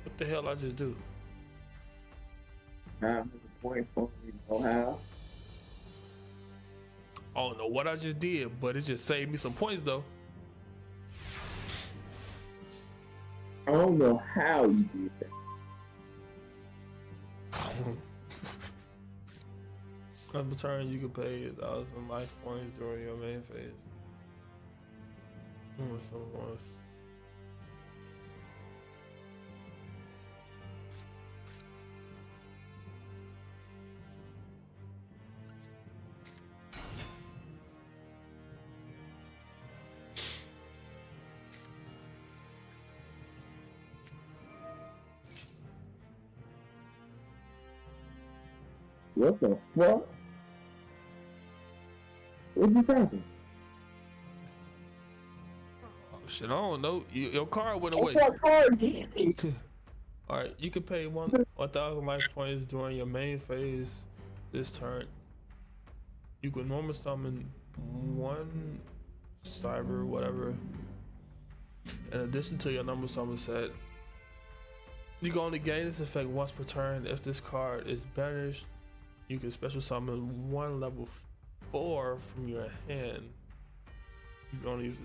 What the hell I just do? Have the point for me, know how. I don't know what I just did, but it just saved me some points though. I don't know how you did that. On the turn, you can pay 1,000 life points during your main phase. What the fuck? What just happened? Oh, shit, I don't know. Your car went away. What's that car again? All right, you can pay 1,000 life points during your main phase this turn. You can normal summon one cyber, whatever. In addition to your normal summon set, you can only gain this effect once per turn. If this card is banished, you can special summon one level 4 from your hand. You can only use it.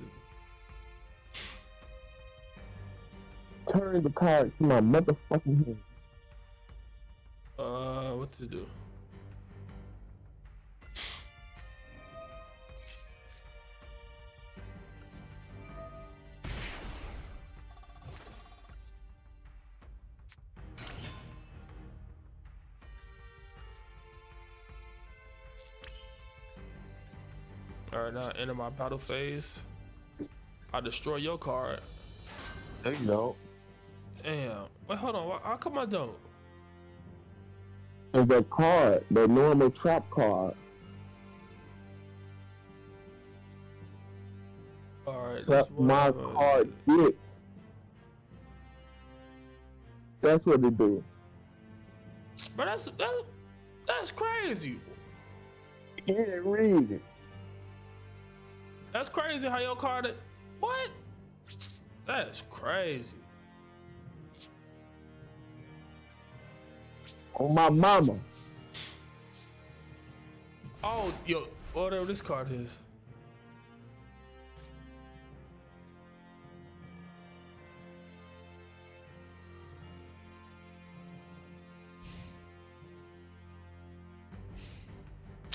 Turn the card to my motherfucking hand. What to do? Alright, now enter my battle phase. I destroy your card. There you go. Damn. Wait, hold on. How come I don't? And that card, the normal trap card. Alright. Trap my card dick. That's what it do. But that's crazy. Can't read it. That's crazy how your card. What? That's crazy. On my mama. Oh, yo, whatever this card is.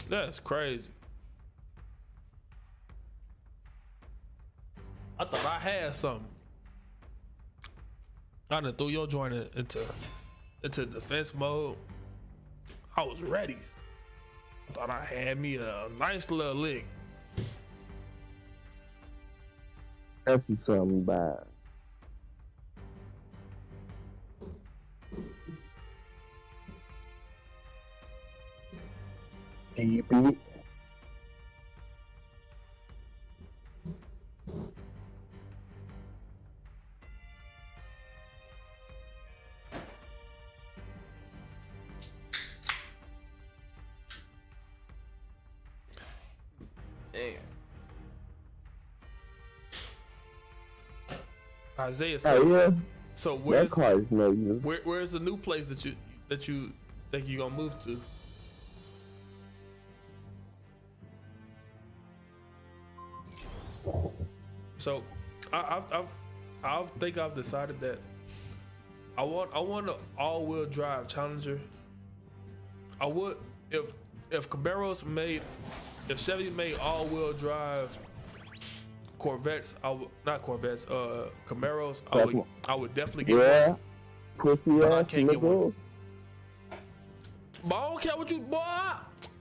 That's crazy. I thought I had something. I done threw your joint into defense mode. I was ready. I thought I had me a nice little lick. That's something bad. Can you beat? Isaiah, Oh yeah. so That where's card is no use. where's the new place that you think you gonna move to? So I think I've decided that I want an all-wheel drive Challenger. I would if Chevy made all-wheel drive Corvettes, Camaros, I would definitely get Yeah. one. Pussy But I ass can't get nigga. one. But I don't care what you, boy.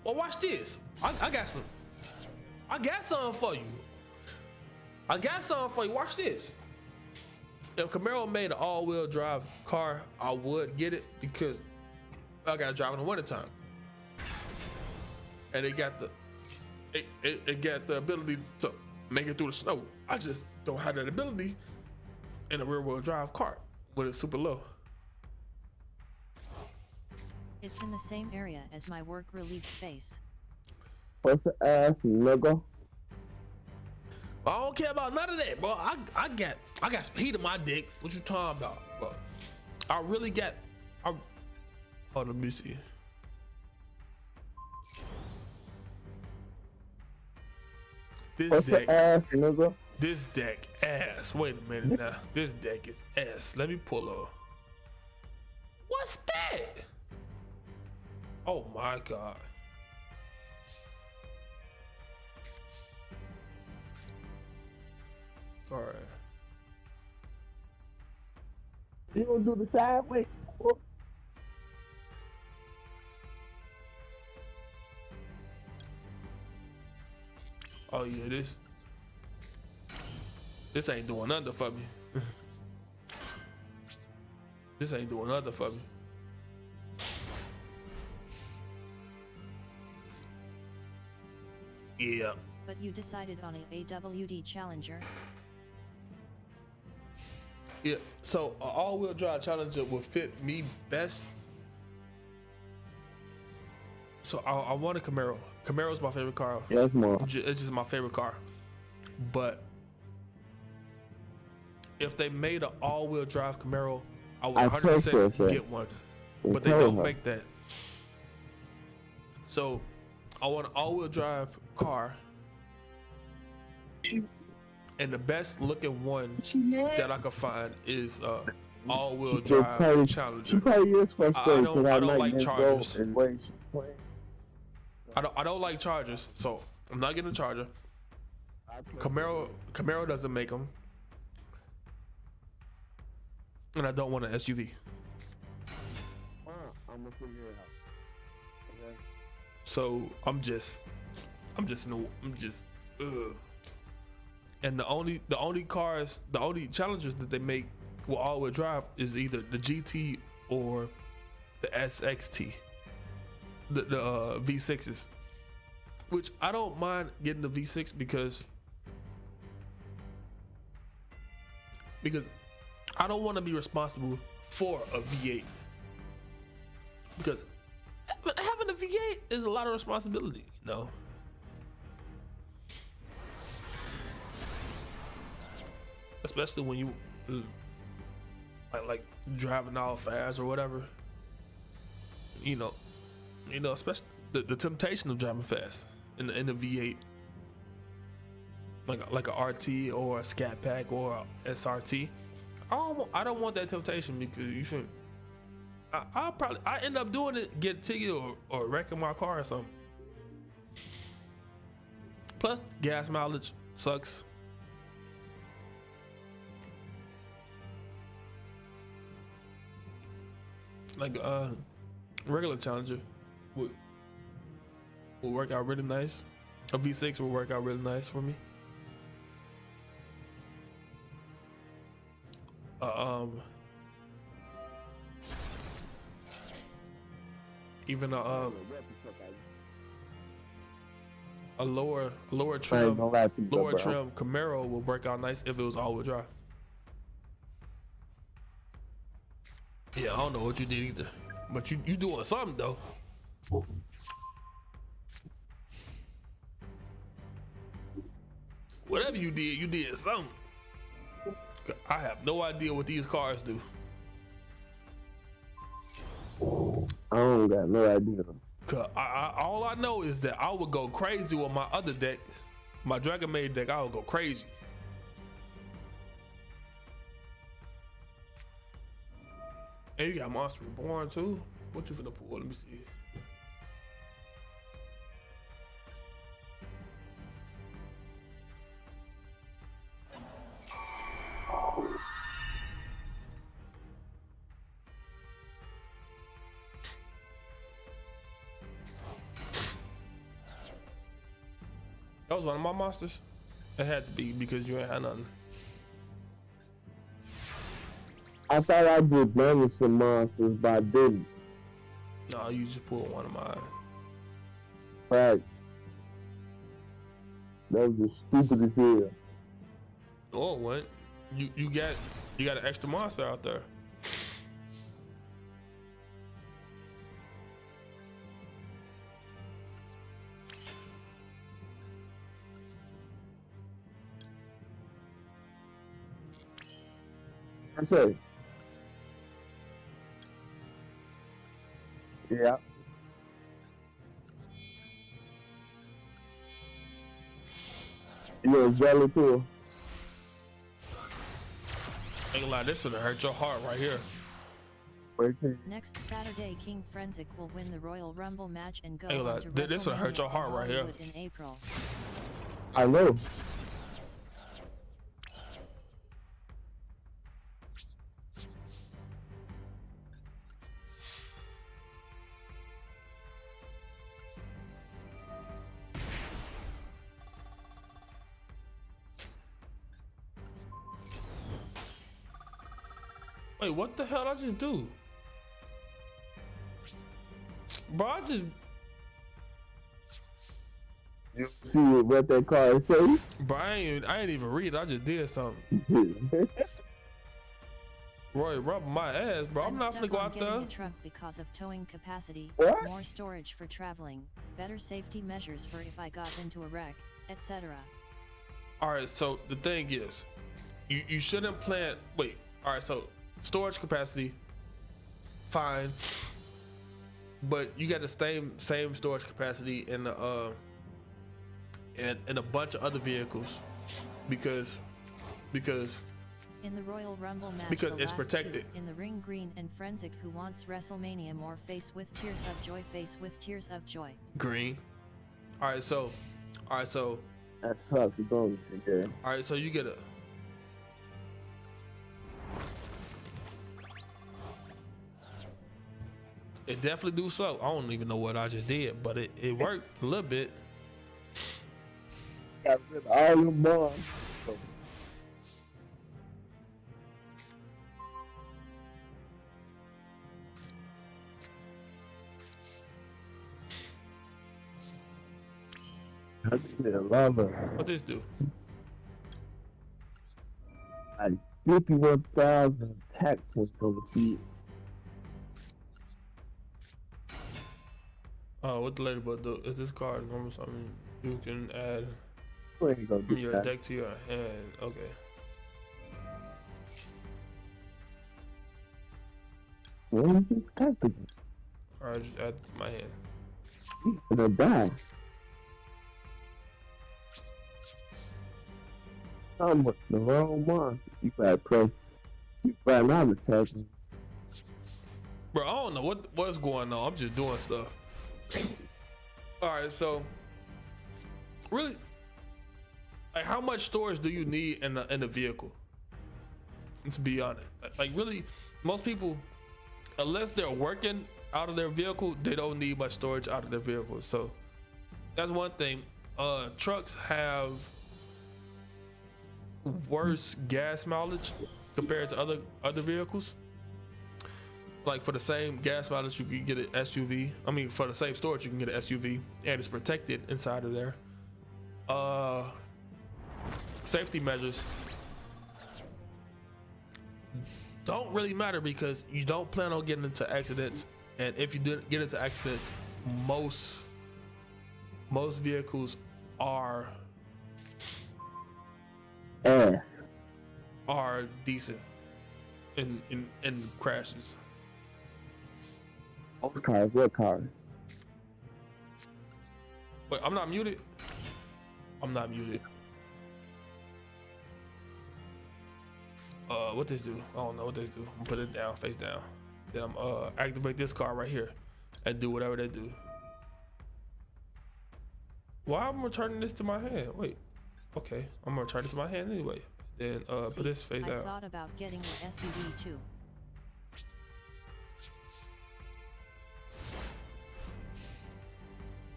Well, watch this. I got something for you. Watch this. If Camaro made an all-wheel drive car, I would get it because I gotta drive in the wintertime. And it got the ability to make it through the snow. I just don't have that ability in a rear-wheel drive car when it's super low. It's in the same area as my work relief space. Pussy ass nigga. I don't care about none of that, bro. I got some heat in my dick. What you talking about, bro? I really got. Oh, let me see. This Pussy deck, ass nigga. this deck ass. Wait a minute now. This deck is ass. Let me pull up. What's that? Oh my god. All right. You gonna do the sideways? Oh yeah, this ain't doing nothing for me. This ain't doing nothing for me. Yeah. But you decided on a AWD Challenger. Yeah. So an all-wheel drive Challenger will fit me best. So I want a Camaro. Camaro's my favorite car. Yes, mom. It's just my favorite car. But if they made an all-wheel drive Camaro, I would I 100% told her, get one. I But they told don't her. make that. So I want an all-wheel drive car. And the best looking one that I could find is all-wheel drive Challenger. She probably is frustrated I because I don't like like this Chargers. girl and way she playing. I don't like Chargers, so I'm not getting a Charger. Camaro doesn't make them, and I don't want an SUV. I'm gonna figure it out. Okay. So I'm just ugh. And the only Challengers that they make with all-wheel drive is either the GT or the SXT, the V6s, which I don't mind getting the V6 because I don't want to be responsible for a V8, because having a V8 is a lot of responsibility, you know. Especially when you like driving all fast or whatever, you know, especially the temptation of driving fast in the V8, like a RT or a Scat Pack or a SRT. I don't want that temptation, because you should. I end up doing it, get a ticket or wrecking my car or something. Plus, gas mileage sucks. Like regular Challenger would work out really nice. A V6 will work out really nice for me. Even a lower trim Camaro will work out nice if it was all-wheel drive. Yeah, I don't know what you did either, but you doing something though. Whatever you did something. I have no idea what these cars do. I don't got no idea. Cause all I know is that I would go crazy with my other deck, my Dragon Maid deck. I would go crazy. And you got Monster Reborn too. What you finna pull? Let me see. That was one of my monsters. It had to be, because you ain't had nothing. I thought I did damage some monsters, but I didn't. No, you just pulled one of mine. Right. That was just stupid as hell. Oh, what? You got an extra monster out there. I say. Yeah. You jelly too. Ain't gonna lie, this would hurt your heart right here. Next Saturday, King Frenzic will win the Royal Rumble match and go Ain't gonna on lie, to this would hurt your WrestleMania heart in right here. Hollywood in April. I know. Wait, what the hell did I just do? Bro, You see what that car say? Bro, I ain't even read it. I just did something. Roy rubbing my ass, bro. I'm not stuck finna go on out getting there. a truck because of towing capacity, What? more storage for traveling, better safety measures for if I got into a wreck, etc. All right, so the thing is, you shouldn't plan. Wait, all right, so storage capacity, fine, but you got the same storage capacity in the in a bunch of other vehicles, because In the Royal Rumble match, Because the it's last protected. two, in the ring, Green and Frenzic, who wants WrestleMania more, face with tears of joy, face with tears of joy. green. All right, so That sucks. You going to there? all right, so you get a. It definitely do so. I don't even know what I just did, but it worked a little bit. Got rid of all your moms. I did a lot of What this do? like 51,000 attack points on the field. What the lady but do? If this card is normal something, you can add You ain't gonna do your that. deck to your hand. Okay. What are you expecting? All right, just add my hand. He's gonna die. Almost the wrong one. You gotta press. You find out attacking. Bro, I don't know what's going on. I'm just doing stuff. All right, so really, like, how much storage do you need in the vehicle? To be honest, like really, most people, unless they're working out of their vehicle, they don't need much storage out of their vehicle. So that's one thing. Trucks have worse gas mileage compared to other vehicles. Like for the same gas mileage, you can get an SUV. I mean, for the same storage, you can get an SUV, and it's protected inside of there. Safety measures don't really matter because you don't plan on getting into accidents, and if you do get into accidents, most vehicles are decent in crashes. What cars? What cars? Wait, I'm not muted. I'm not muted. What this do? I don't know what this do. I'm gonna put it down, face down. Then I'm activate this car right here and do whatever they do. Why I'm returning this to my hand? Wait. Okay, I'm gonna return it to my hand anyway. Then put this face I down. thought about getting an SUV too.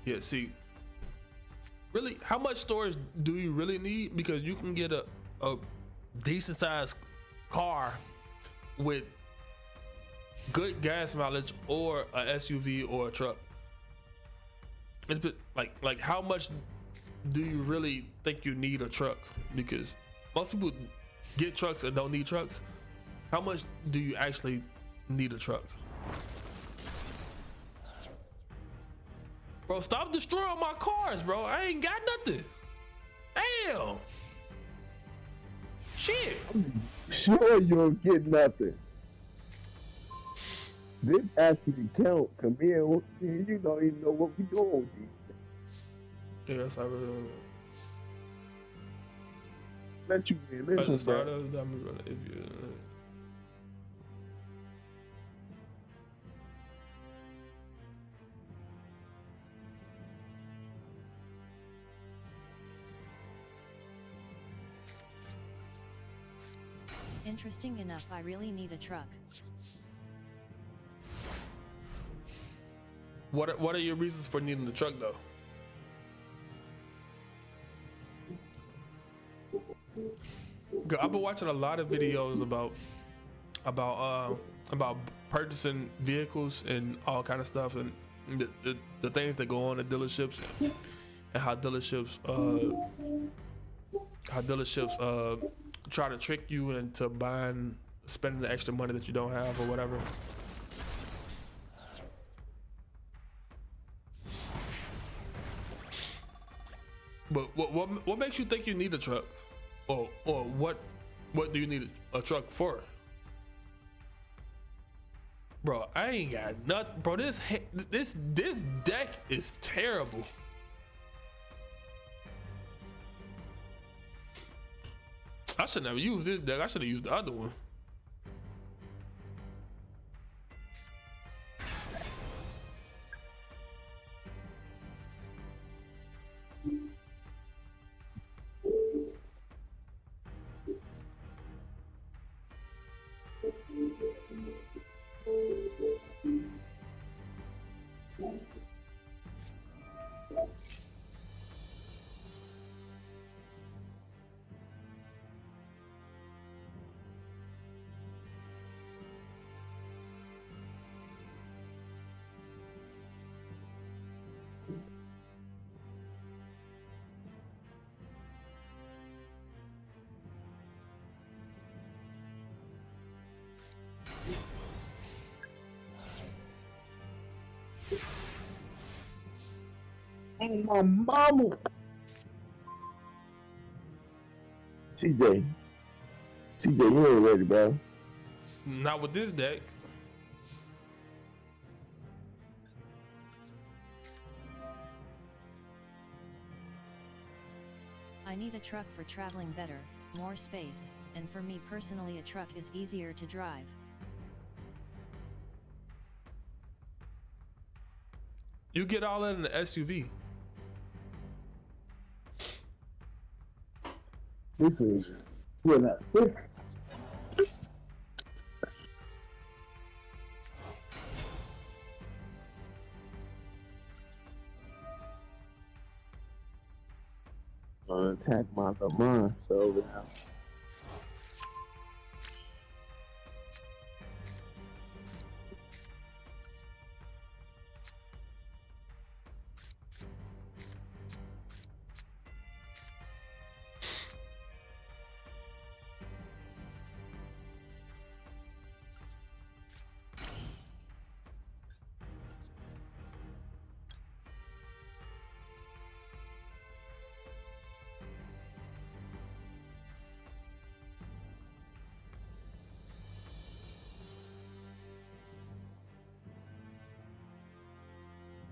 Yeah, see, really, how much storage do you really need? Because you can get a decent sized car with good gas mileage, or a SUV or a truck. It's like how much do you really think you need a truck? Because most people get trucks and don't need trucks. How much do you actually need a truck? Bro, stop destroying my cars, bro. I ain't got nothing. Damn. Shit. Sure, you don't get nothing. This actually count. Come here, you don't even know what we doing with these. Yes, I really. Let you in. At the Listen, start bro. of that, if you. Interesting enough, I really need a truck. What are your reasons for needing the truck though? I've been watching a lot of videos about purchasing vehicles and all kind of stuff, and the things that go on at dealerships. and how dealerships try to trick you into spending the extra money that you don't have or whatever. But what makes you think you need a truck, or what do you need a truck for? Bro, I ain't got nothing. Bro, this deck is terrible. I should never use this deck. I should have used the other one. Oh, my mama. CJ, you ain't ready, bro. Not with this deck. I need a truck for traveling better, more space, and for me personally a truck is easier to drive. You get all that in the SUV. This is this. Attack my monster over now.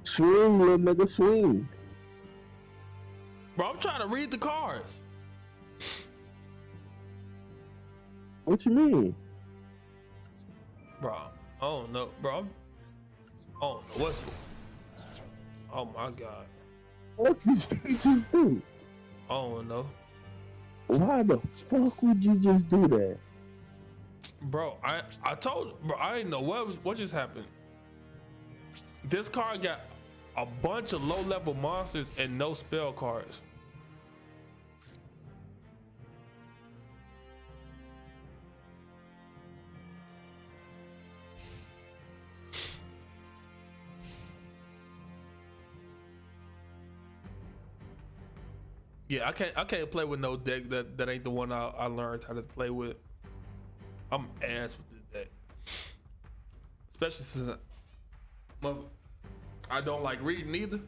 Swing, little nigga, swing. Bro, I'm trying to read the cards. What you mean? Bro, I don't know, bro. I don't know what's. Oh my god. What these bitches do? I don't know. Why the fuck would you just do that? Bro, I told, bro, I didn't know what just happened. This card got a bunch of low-level monsters and no spell cards. Yeah, I can't play with no deck that ain't the one I learned how to play with. I'm ass with this deck, especially since I don't like reading either.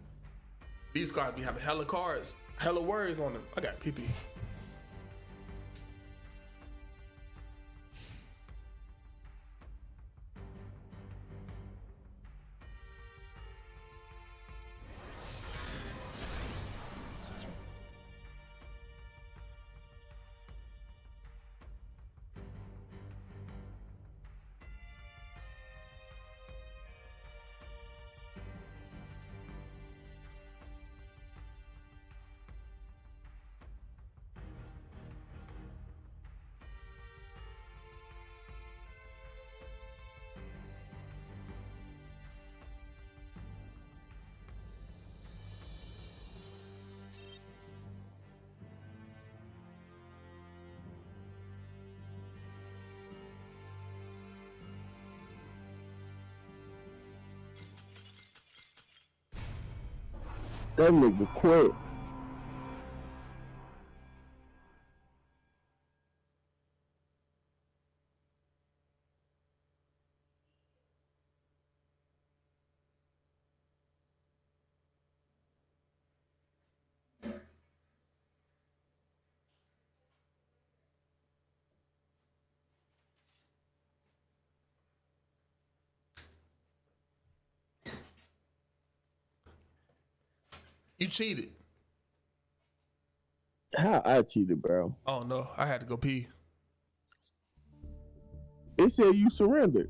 These cards be having hella cards, hella words on them. I got PP. That nigga quit. You cheated. How I cheated, bro? Oh no, I had to go pee. It said you surrendered.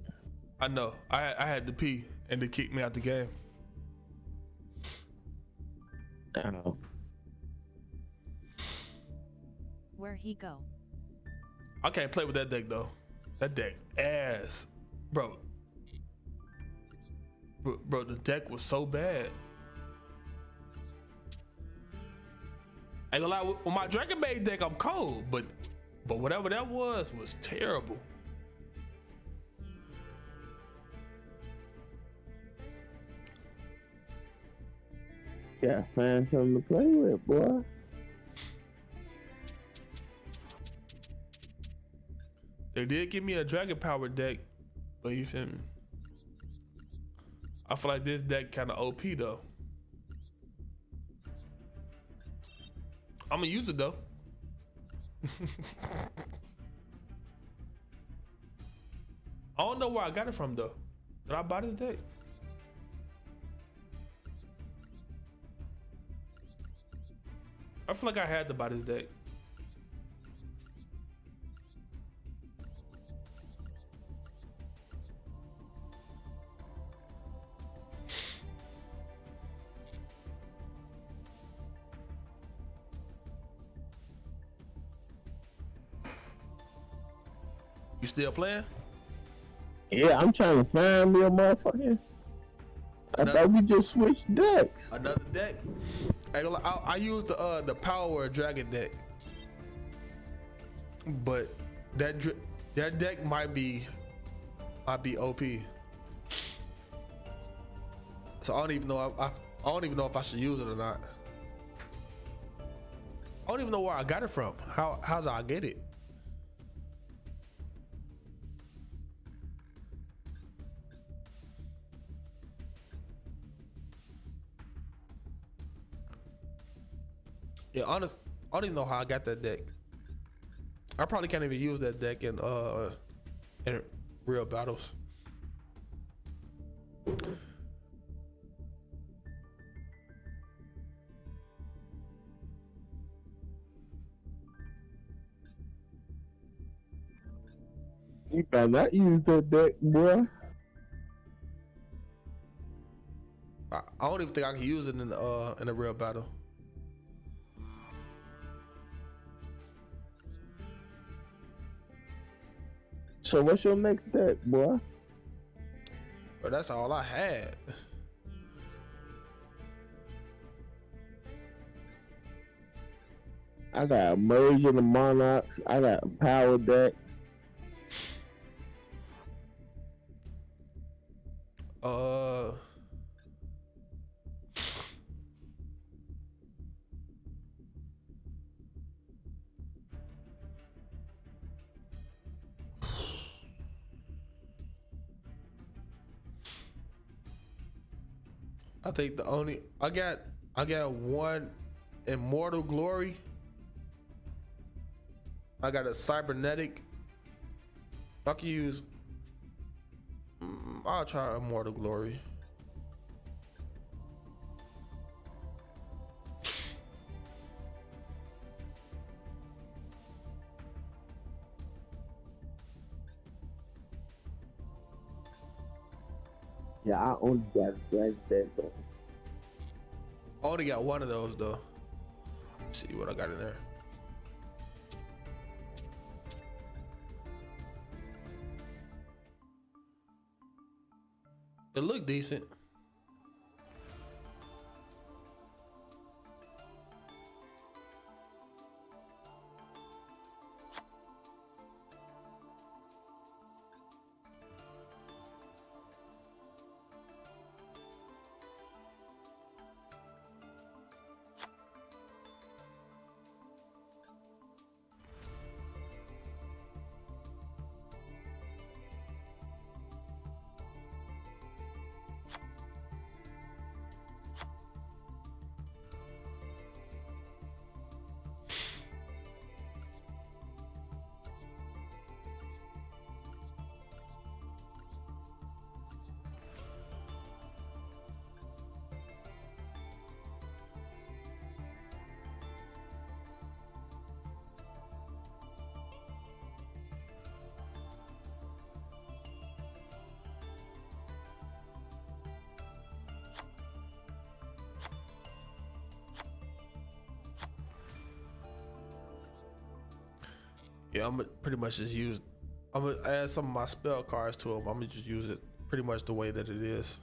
I know. I had to pee and they kicked me out the game. Oh. Where he go? I can't play with that deck though. That deck ass, bro. Bro, the deck was so bad. I ain't gonna lie, with my Dragon Maid deck, I'm cold, but whatever that was terrible. Gotta find something to play with, boy. They did give me a Dragon Power deck, but you feel me? I feel like this deck kind of OP though. I'm gonna use it though. I don't know where I got it from though. Did I buy this deck? I feel like I had to buy this deck. You still playing? Yeah, I'm trying to find me a motherfucker. I thought we just switched decks. Another deck? I used the Power Dragon deck, but that deck might be OP. So I don't even know. I don't even know if I should use it or not. I don't even know where I got it from. How did I get it? Yeah, honest, I don't even know how I got that deck. I probably can't even use that deck in real battles. You better not use that deck, boy. I don't even think I can use it in a real battle. So what's your next deck, boy? But that's all I had. I got a Merge of the Monarchs. I got a Power deck. I think the only I got one Immortal Glory. I got a Cybernetic. I can use. I'll try Immortal Glory. Yeah, I only got a Dragon deck though. I only got one of those though. Let's see what I got in there. It looked decent. Yeah, I'm gonna pretty much just use. I'm gonna add some of my spell cards to them. I'm gonna just use it pretty much the way that it is.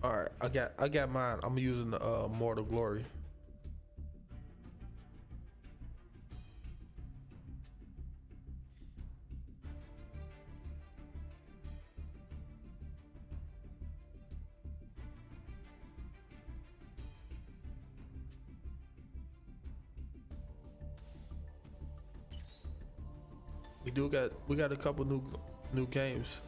All right, I got mine. I'm using the Mortal Glory. We got a couple new games.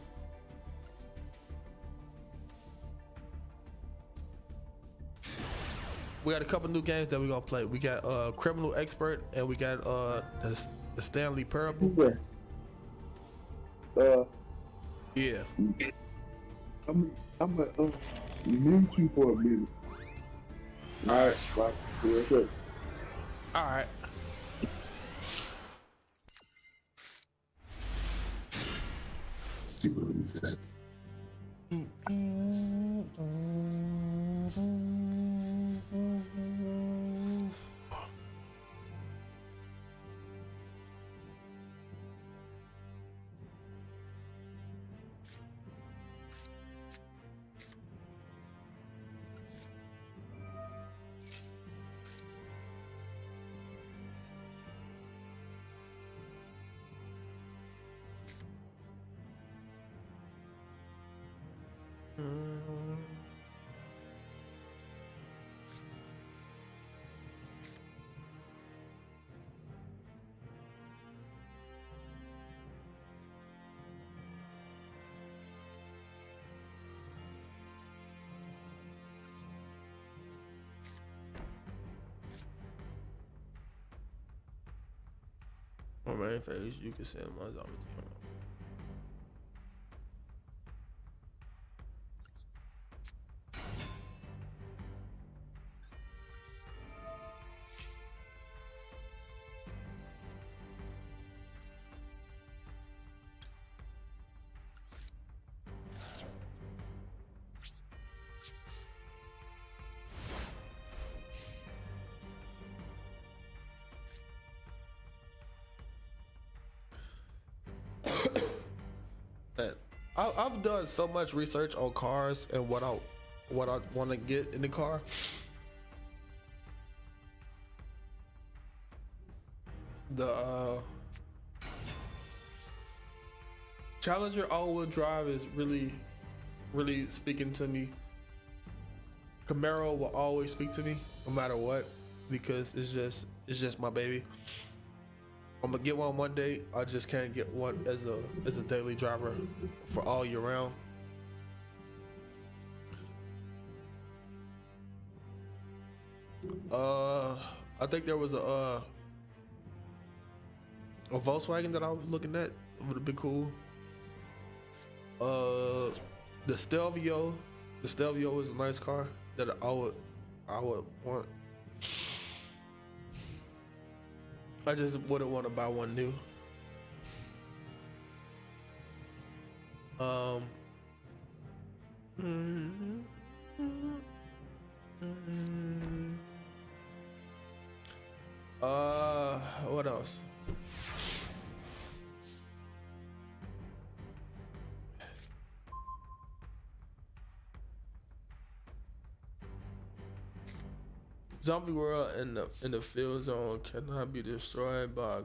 We got a couple new games that we're gonna play. We got Criminal Expert and we got the Stanley Parable. Yeah. I'm gonna mute you for a minute. Alright, bye. Real quick. All right. See what he said. My main phase, you can send my zombie team. I've done so much research on cars and what I want to get in the car. The Challenger all-wheel drive is really speaking to me. Camaro will always speak to me no matter what because it's just my baby. I'm gonna get one day. I just can't get one as a daily driver for all year round. I think there was a Volkswagen that I was looking at. It would have been cool. The Stelvio is a nice car that I would want. I just wouldn't want to buy one new. What else? Zombie world in the field zone cannot be destroyed by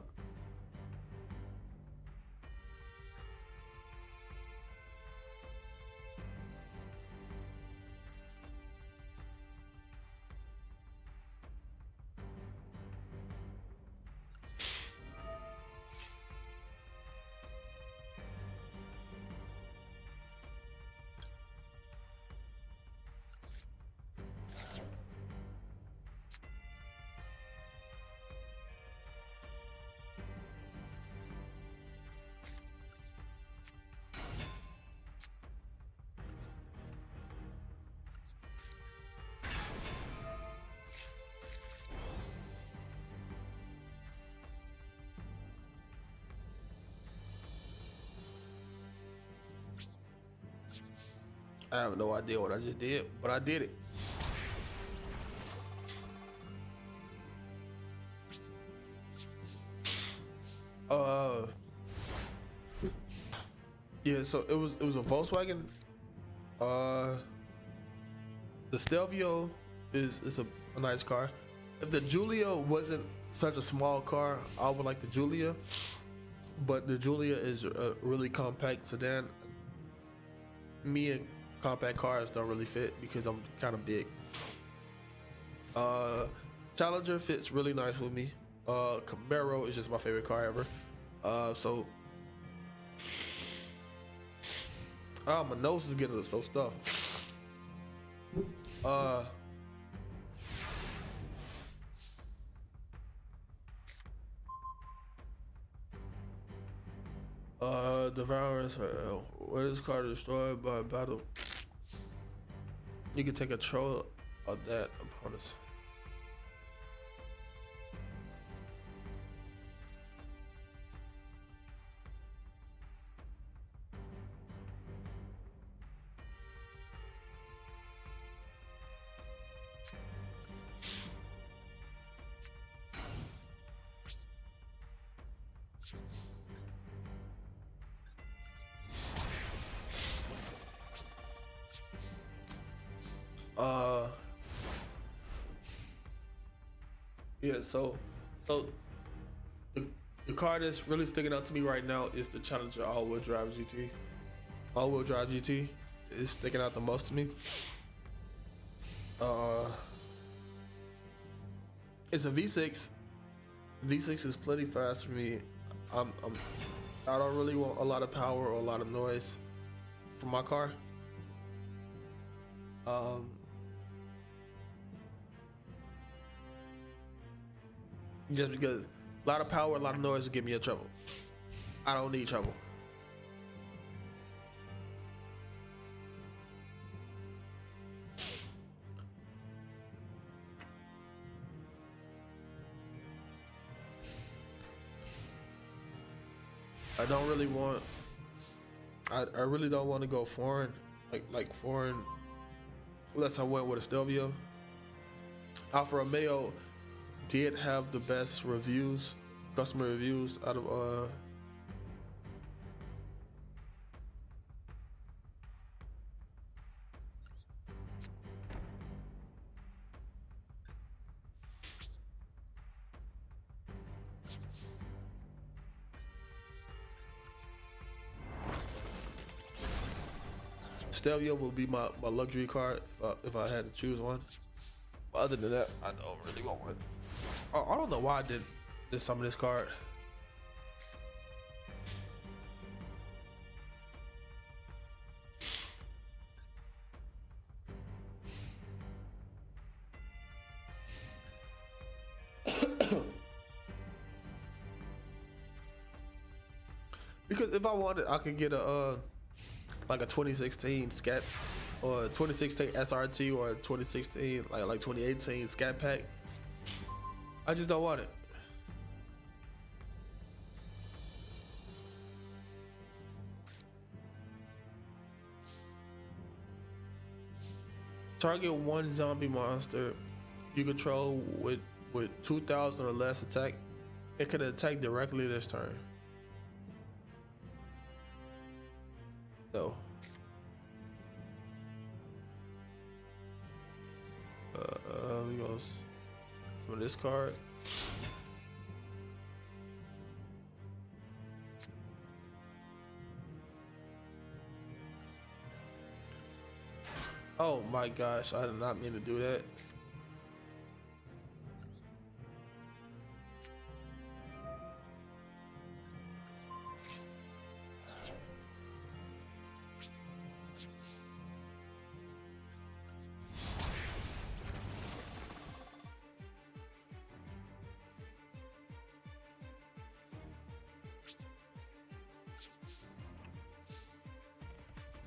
I have no idea what I just did, but I did it. Yeah, so it was a Volkswagen. The Stelvio is a nice car. If the Giulia wasn't such a small car, I would like the Giulia. But the Giulia is a really compact sedan. Me and compact cars don't really fit because I'm kind of big. Challenger fits really nice with me. Camaro is just my favorite car ever. So my nose is getting so stuffed. Devours her. When this car destroyed by battle, you can take control of that opponent's. Yeah, so the car that's really sticking out to me right now is the Challenger all-wheel drive GT. All-wheel drive GT is sticking out the most to me. It's a V6. V6 is plenty fast for me. I don't really want a lot of power or a lot of noise for my car. Just because a lot of power, a lot of noise will get me in trouble. I don't need trouble. I don't really want. I really don't want to go foreign, like foreign, unless I went with a Stelvio. Alfa Romeo did have the best reviews, customer reviews out of Stelvio will be my luxury car if I had to choose one. But other than that, I don't really want one. I don't know why I did some of this card. Because if I wanted, I could get like a 2016 Scat or a 2016 SRT or a 2016 like 2018 Scat Pack. I just don't want it. Target one zombie monster you control with 2,000 or less attack. It can attack directly this turn. No. We go with this card. Oh my gosh, I did not mean to do that.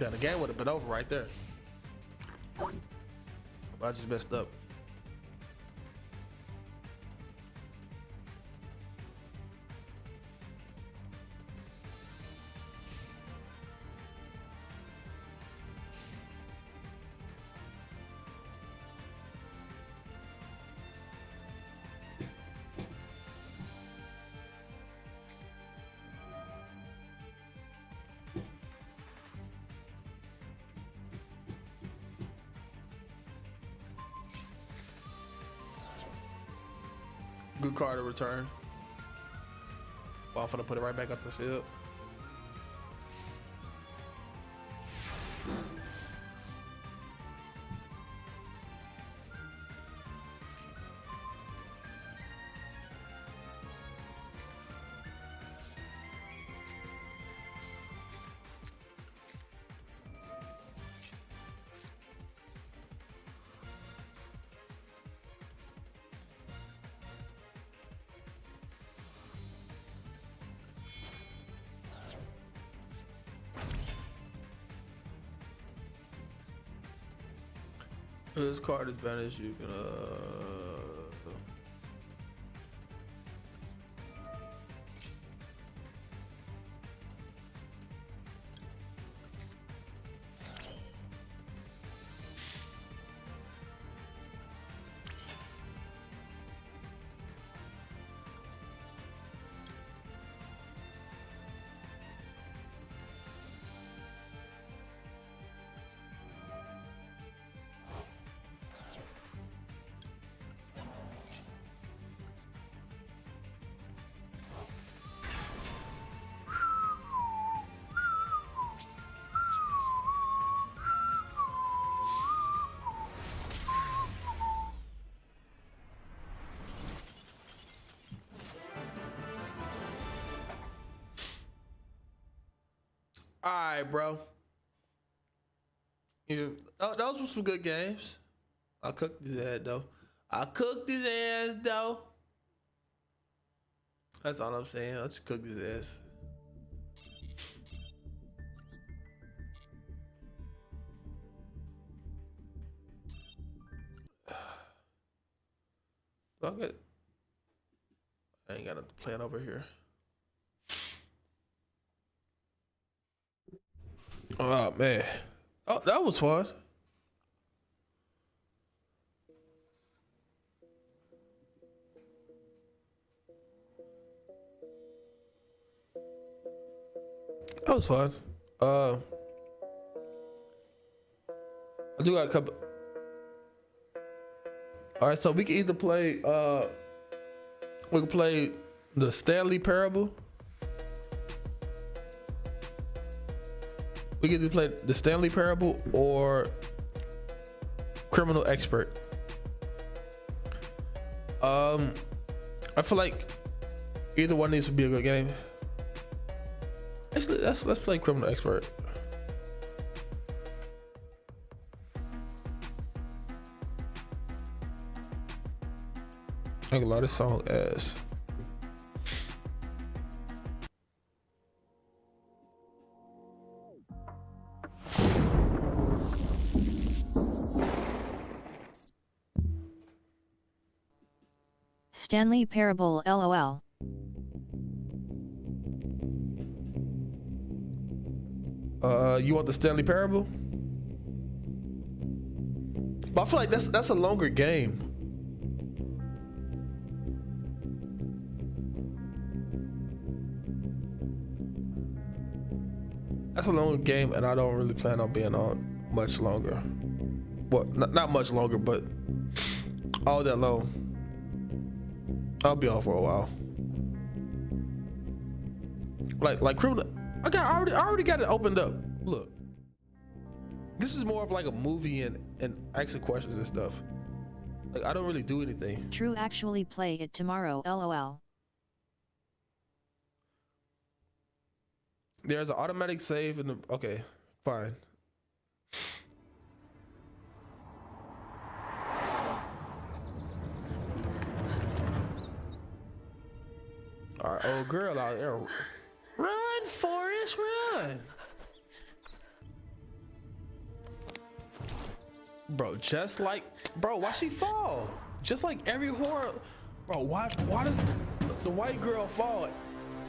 Yeah, the game would have been over right there. I just messed up. Good car to return. Well, I'm finna put it right back up the field. This card is banished. You can all right, bro. Those were some good games. I cooked his ass though. That's all I'm saying. I just cooked his ass. Fuck it. I ain't got nothing to plan over here. Oh man. Oh, that was fun. That was fun. I do got a couple. All right, so we can either play. We can play the Stanley Parable. We can either play the Stanley Parable or Criminal Expert. I feel like either one needs to be a good game. Actually, let's play Criminal Expert. I can lot this song as. Stanley Parable LOL. You want the Stanley Parable? But I feel like that's a longer game. That's a longer game, and I don't really plan on being on much longer. Well, not much longer, but all that long. I'll be on for a while. Like criminal. I already got it opened up. Look, this is more of like a movie and asking questions and stuff. Like I don't really do anything. True, actually play it tomorrow LOL. There's an automatic save in the. Okay, fine. All right, old girl out there. Run, Forrest, run. Bro, just like, bro, why she fall? Just like every horror, bro, why does the white girl fall?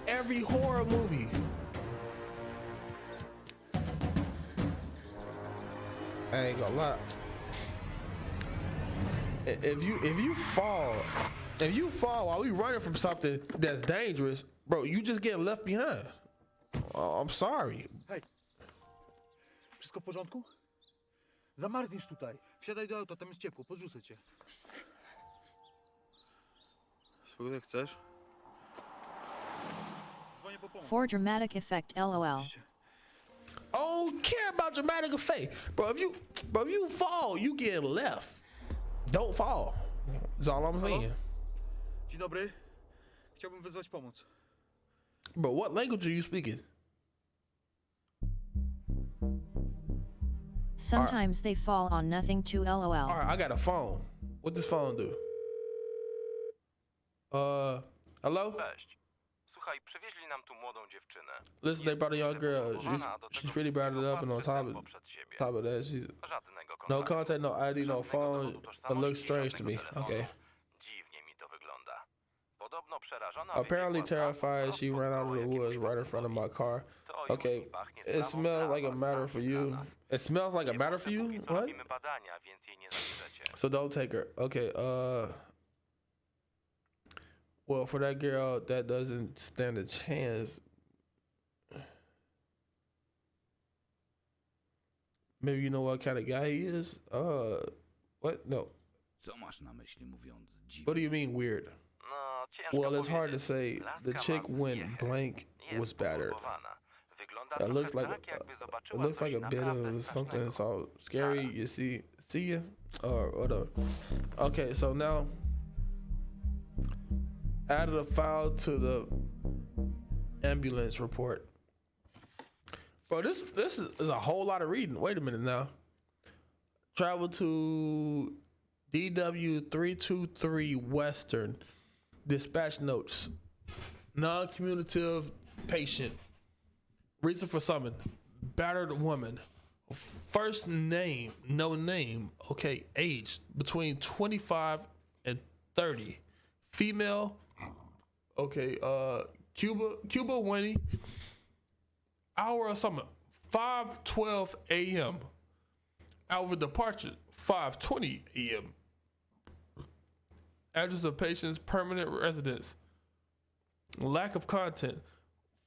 Every horror movie. I ain't gonna lie. If you fall while we running from something that's dangerous, bro, you just get left behind. I'm sorry. Hej! Wszystko w porządku? Zamarzniesz tutaj. Wsiadaj do auta, tam jest ciepło, podrzucę cię. Twój jak chcesz. Dzwonię po pomoc. For dramatic effect LOL. I don't care about dramatic effect, bro. If you fall, you get left. Don't fall. That's all I'm Halo? saying. Dzień dobry. Chciałbym wezwać pomoc. Bro, what language are you speaking? Sometimes they fall on nothing too LOL. All right, I got a phone. What this phone do? Hello? Cześć. Słuchaj, przywieźli nam tu młodą dziewczynę. Listen, they brought a young girl. Umowa, a do She's tego really brought it up, and on występu przed siebie. top of that, she's Żadnego no kontaktu. contact, no ID, no Żadnego phone. dowodu It tożsamości, looks strange to me. żadnego telefonu. Okay. Dziwnie mi to wygląda. Podobno przerażona Apparently wybiegła za mną terrified, she prosto ran out of the jakiegoś woods right in front of my car. To już Okay, mi pachnie it sprawą smells like a prawa, matter for you. znana. It smells like a Nie matter for you? póki co What? robimy badania, więc jej nie zabierzecie. So don't take her. Okay, well, for that girl, that doesn't stand a chance. Maybe you know what kind of guy he is? What? No. Co masz na myśli mówiąc dziwnie? What do you mean weird? No, ciężko Well, it's hard to powiedzieć. say. The Laska chick ma went piechę. blank Jest was battered. poturbowana. Wygląda That looks trochę like tak, jakby it zobaczyła looks coś like a bit naprawdę of something strasznego. so scary. You see you, or whatever. Okay, so now added a file to the ambulance report. Bro, this is a whole lot of reading. Wait a minute now. Travel to DW 323 Western. Dispatch notes. Non-communicative patient. Reason for summon. Battered woman. First name, no name. Okay, age between 25 and 30. Female. Okay, Cuba Winnie. Hour of summon, 5:12 a.m. Hour of departure, 5:20 a.m. Address of patient's permanent residence. Lack of content.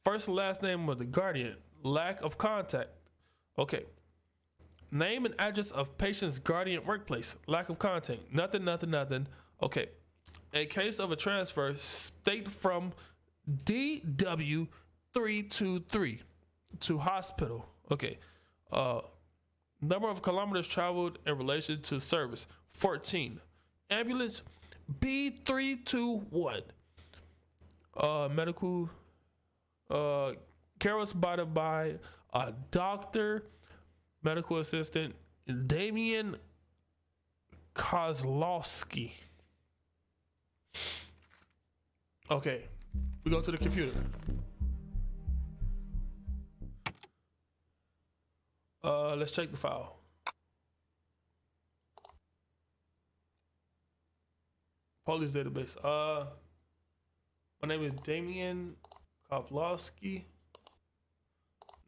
First and last name of the guardian. Lack of contact. Okay. Name and address of patient's guardian workplace. Lack of contact. Nothing. Okay. In case of a transfer, state from DW 323 to hospital. Okay. Number of kilometers traveled in relation to service, 14. Ambulance B321. Medical care was provided by a doctor, medical assistant, Damian Kozlowski. Okay, we go to the computer. Let's check the file. Police database. My name is Damian Kovlowski.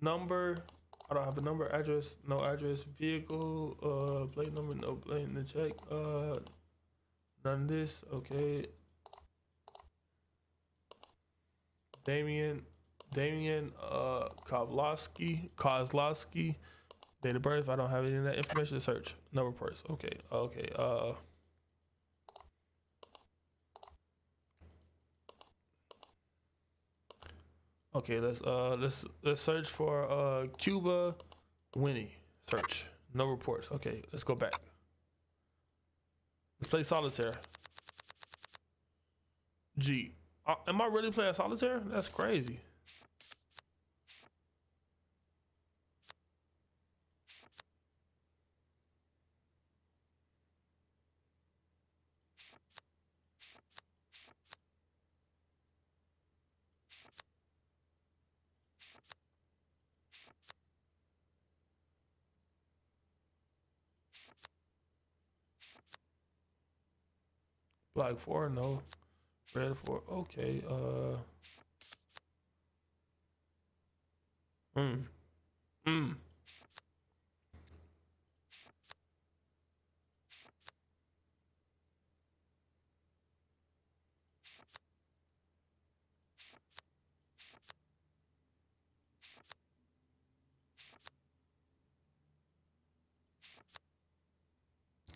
Number, I don't have a number. Address, no address. Vehicle, plate number, no plate in the check. None of this. Okay. Damian Kozlowski. Date of birth, I don't have any of that information to search. No reports. Okay. Okay, let's search for Cuba Winnie. Search. No reports. Okay, let's go back. Let's play solitaire. G. Am I really playing solitaire? That's crazy. Black 4, no. Red 4, okay.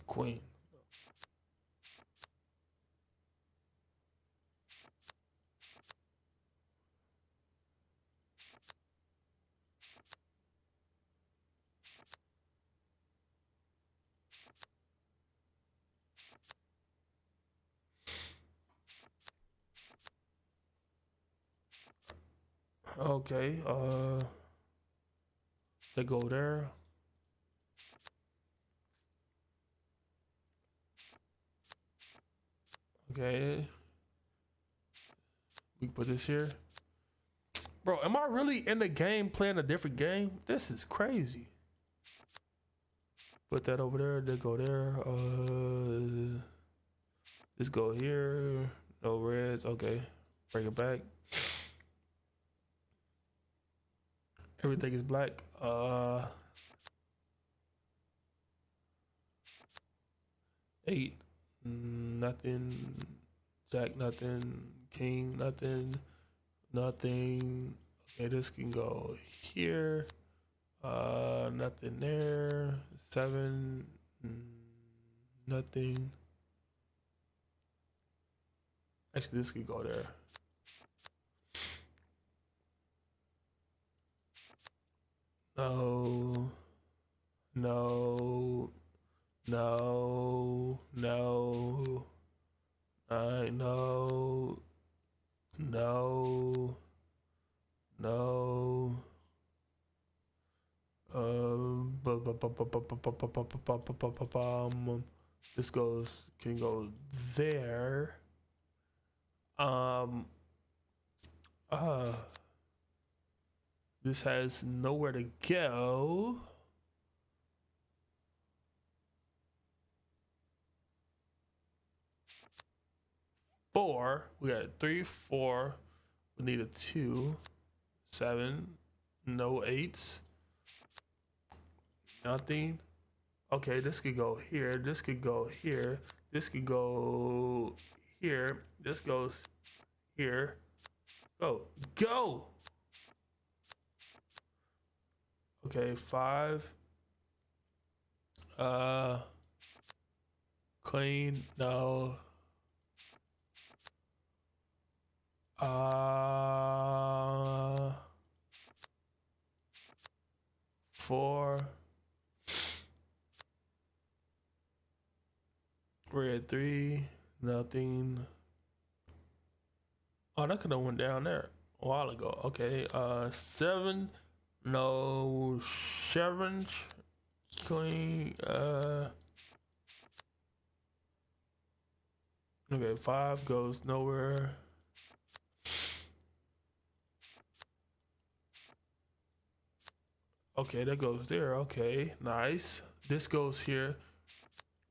Queen. Okay, they go there. Okay. We put this here. Bro, am I really in the game playing a different game? This is crazy. Put that over there, they go there. Let's go here. No reds, okay. Bring it back. Everything is black. Eight, nothing. Jack, nothing. King, nothing. Nothing. Okay, this can go here. Nothing there. 7, nothing. Actually, this could go there. No. No. No. No. No. No. No. This can go there. This has nowhere to go. Four. We got 3, 4. We need a 2, 7. No 8s. Nothing. Okay, this could go here. This could go here. This could go here. This goes here. Go. Go! Okay, 5. Clean. No. 4. We're at 3. Nothing. Oh, that could have went down there a while ago. Okay. 7. No 7. Clean. Okay. 5 goes nowhere. Okay, that goes there. Okay, nice. This goes here.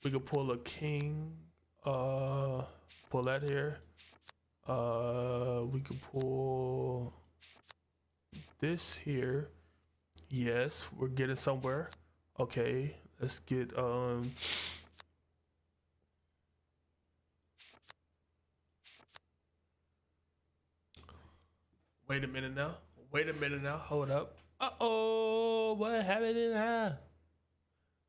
We could pull a king. Pull that here. We could pull this here. Yes, we're getting somewhere. Okay, let's get Wait a minute now. Wait a minute now. Hold up. Uh-oh, what happened in here?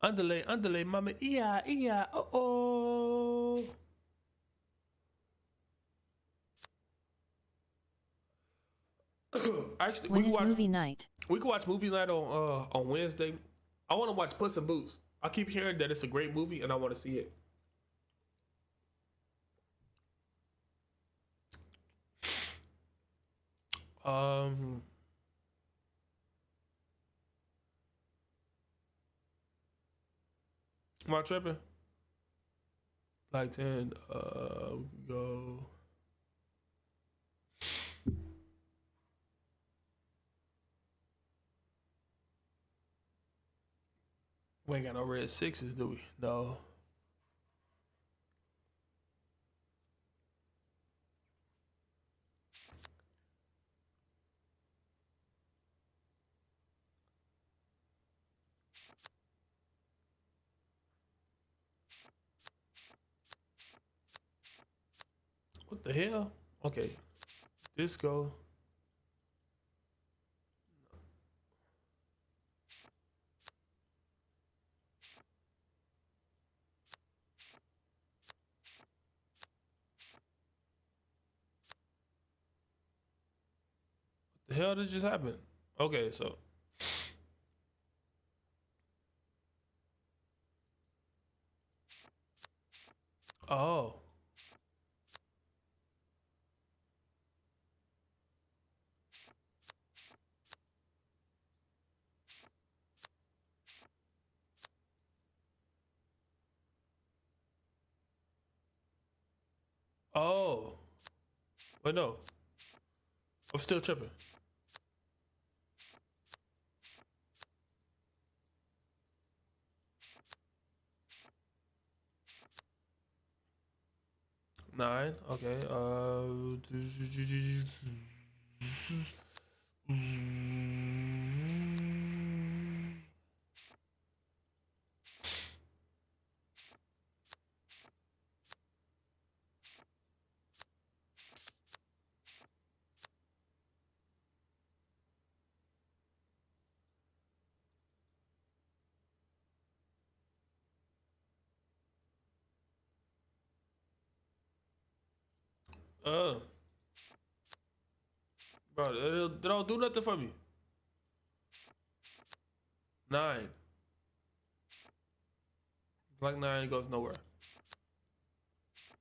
Underlay, mama. Yeah. Uh-oh. Actually, When is movie night? We can watch movie night on Wednesday. I want to watch Puss in Boots. I keep hearing that it's a great movie, and I want to see it. Am I tripping? Like 10, go. We ain't got no red 6s, do we? No. What the hell? Okay. This go. What the hell did just happen? Okay, so. Oh. Oh. Wait, no. I'm still tripping. Nine. Okay. Uh. Bro, they don't do nothing for me. 9. Black 9 goes nowhere.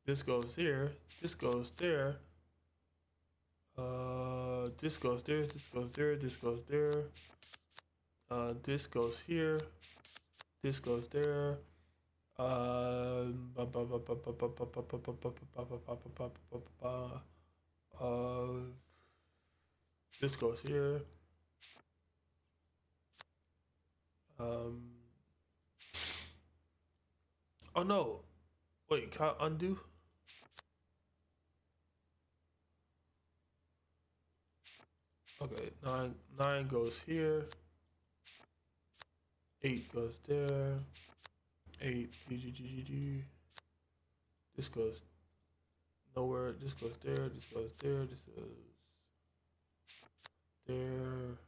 This goes here. This goes there. This goes there. This goes there. This goes there. This goes here. This goes there. This goes here. Oh no. Wait, can I undo? Okay, 9 goes here. 8 goes there. 8 This goes nowhere. This goes there. This goes there. This goes there.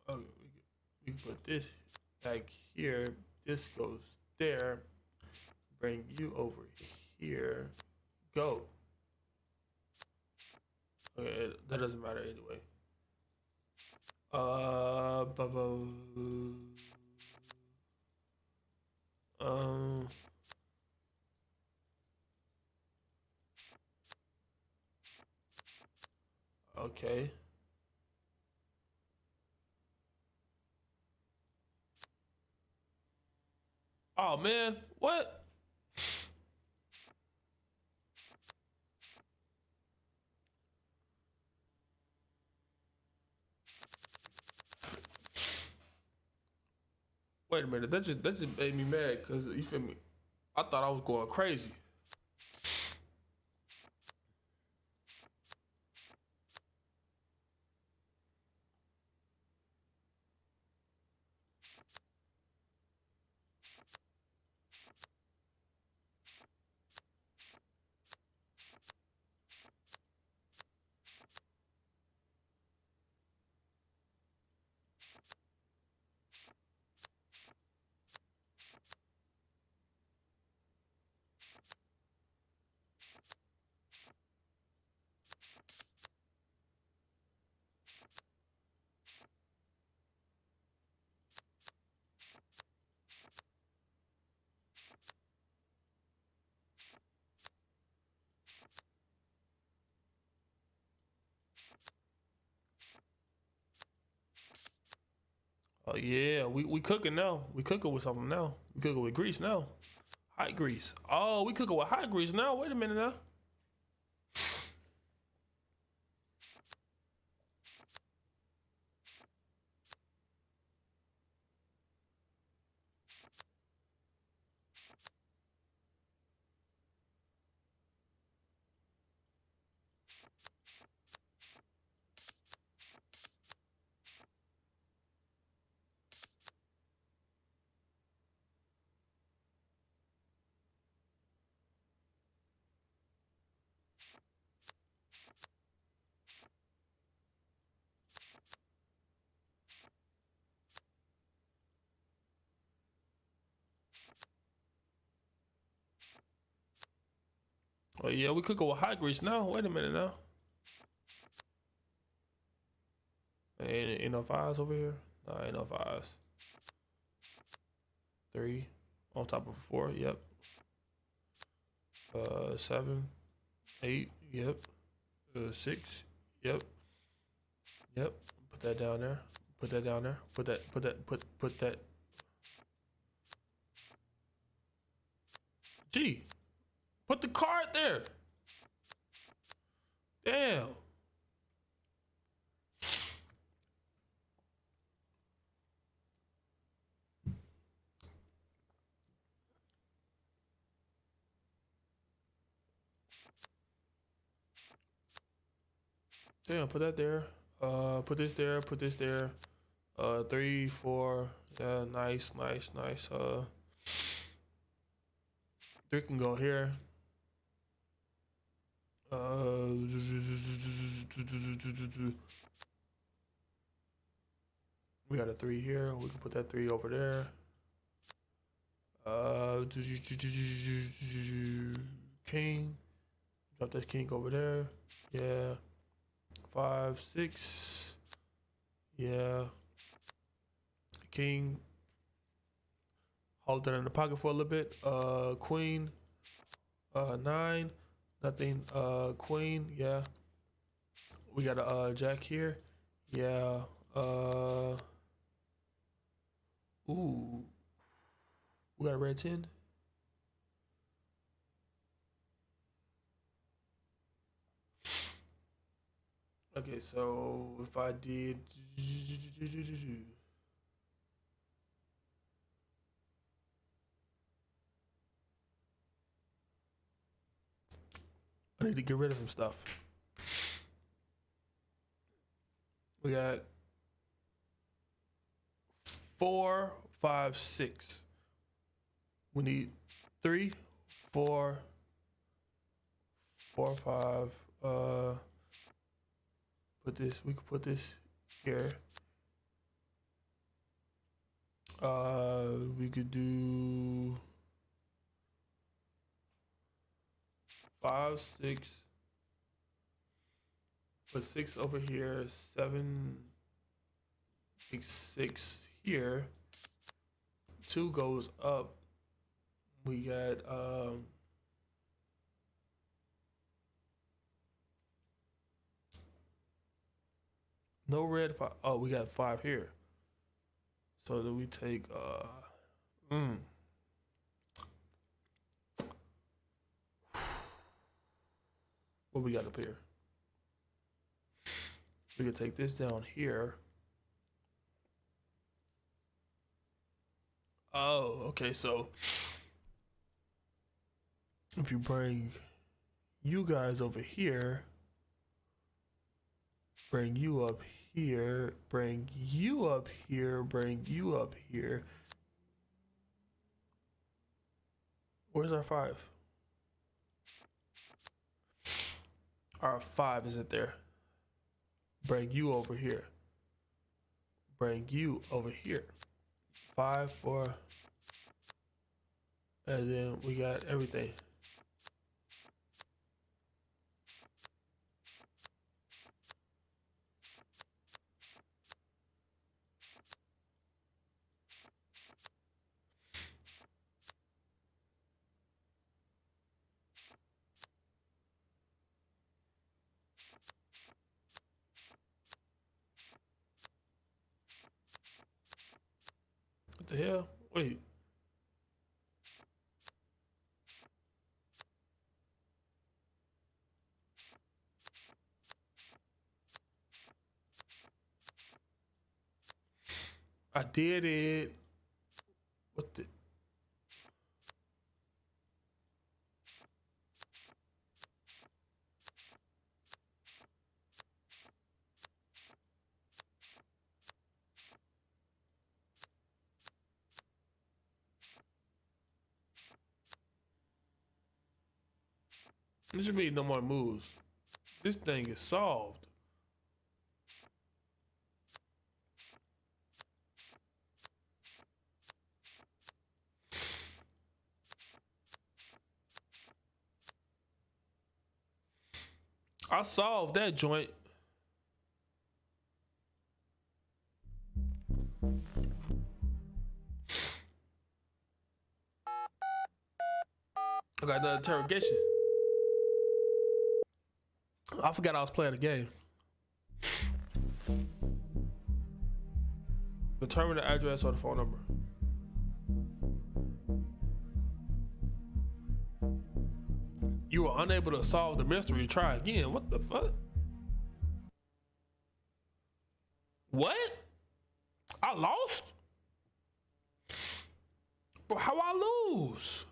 Okay, we can put this back here. This goes there. Bring you over here. Go. Okay, that doesn't matter anyway. Okay. Oh man, what? Wait a minute, that just made me mad because you feel me? I thought I was going crazy. Oh yeah, we cooking now. We cooking with something now. We cooking with grease now. Hot grease. Oh, we cooking with hot grease now. Wait a minute now. Oh yeah, we cooking with hot grease now. Wait a minute now. Ain't no fives over here. No, ain't no fives. 3 on top of 4. Yep. 7, 8. Yep. 6. Yep. Yep. Put that down there. Put that down there. Put that. Gee, put the card there. Damn. Damn, put that there. Put this there. Put this there. 3, 4. Yeah, nice. 3 can go here. We got a 3 here. We can put that 3 over there. King. Drop that king over there. Yeah. 5, 6. Yeah. King. Hold that in the pocket for a little bit. Queen. 9. Nothing. Queen. Yeah. We got a jack here. Yeah. Ooh. We got a red 10. Okay, so if I did, I need to get rid of some stuff. We got 4, 5, 6. We need 3, 4, 5. Put this. We could put this here. We could do 5, 6. Put 6 over here. 7, 6 here. 2 goes up. We got no red 5. Oh, we got 5 here. So then we take what we got up here? We can take this down here. Oh, okay, so if you bring you guys over here, bring you up here, bring you up here, bring you up here. Where's our 5? Our 5 isn't there. Bring you over here. Bring you over here. 5, 4. And then we got everything. What the hell? Wait. I did it. What the? This should be no more moves. This thing is solved. I solved that joint. I got the interrogation. I forgot I was playing a game. Determine the address or the phone number. You were unable to solve the mystery. Try again. What the fuck? What? I lost? Bro, how I lose?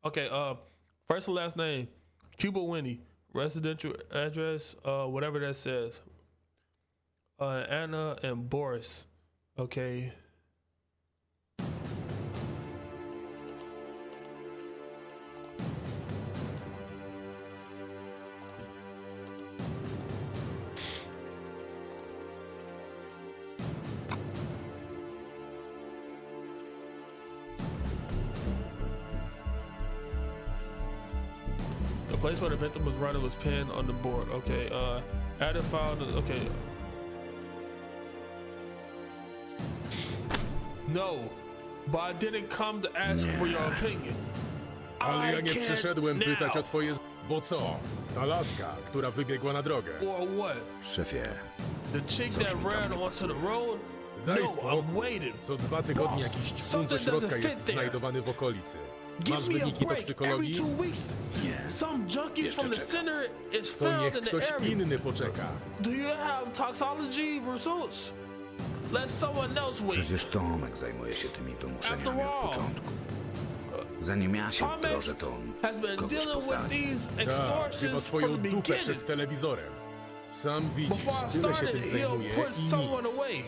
Okay, first and last name, Cuba Winnie, residential address, whatever that says. Anna and Boris. Okay. The place where the victim was running was pinned on the board. Okay, added file. Okay. No, but I didn't come to ask for your opinion. Ale ja nie can't przyszedłem pytać now. o twoje... Bo co? Ta laska, która wybiegła na drogę. Or what? Szefie, The chick that ran onto the road? Daj No, spokój. I'm waiting. Co 2 tygodnie Boss, jakiś ćpun something ze środka doesn't jest fit there. znajdowany w okolicy. Give Masz me a wyniki break. Every toksykologii? 2 weeks, some junkie from the center is To found niech in the ktoś area. inny poczeka. Do you have toxicology results? Let someone else wait. przecież Tomek zajmuje się tymi wymuszeniami After all, od początku. Zanim ja się Tomek wdrożę, to on has been kogoś dealing with posadzi. these Tak, chyba extortions swoją from the dupę beginning. przed telewizorem. Sam widzisz, Before I tyle się started, tym he'll zajmuje put i someone nic. away.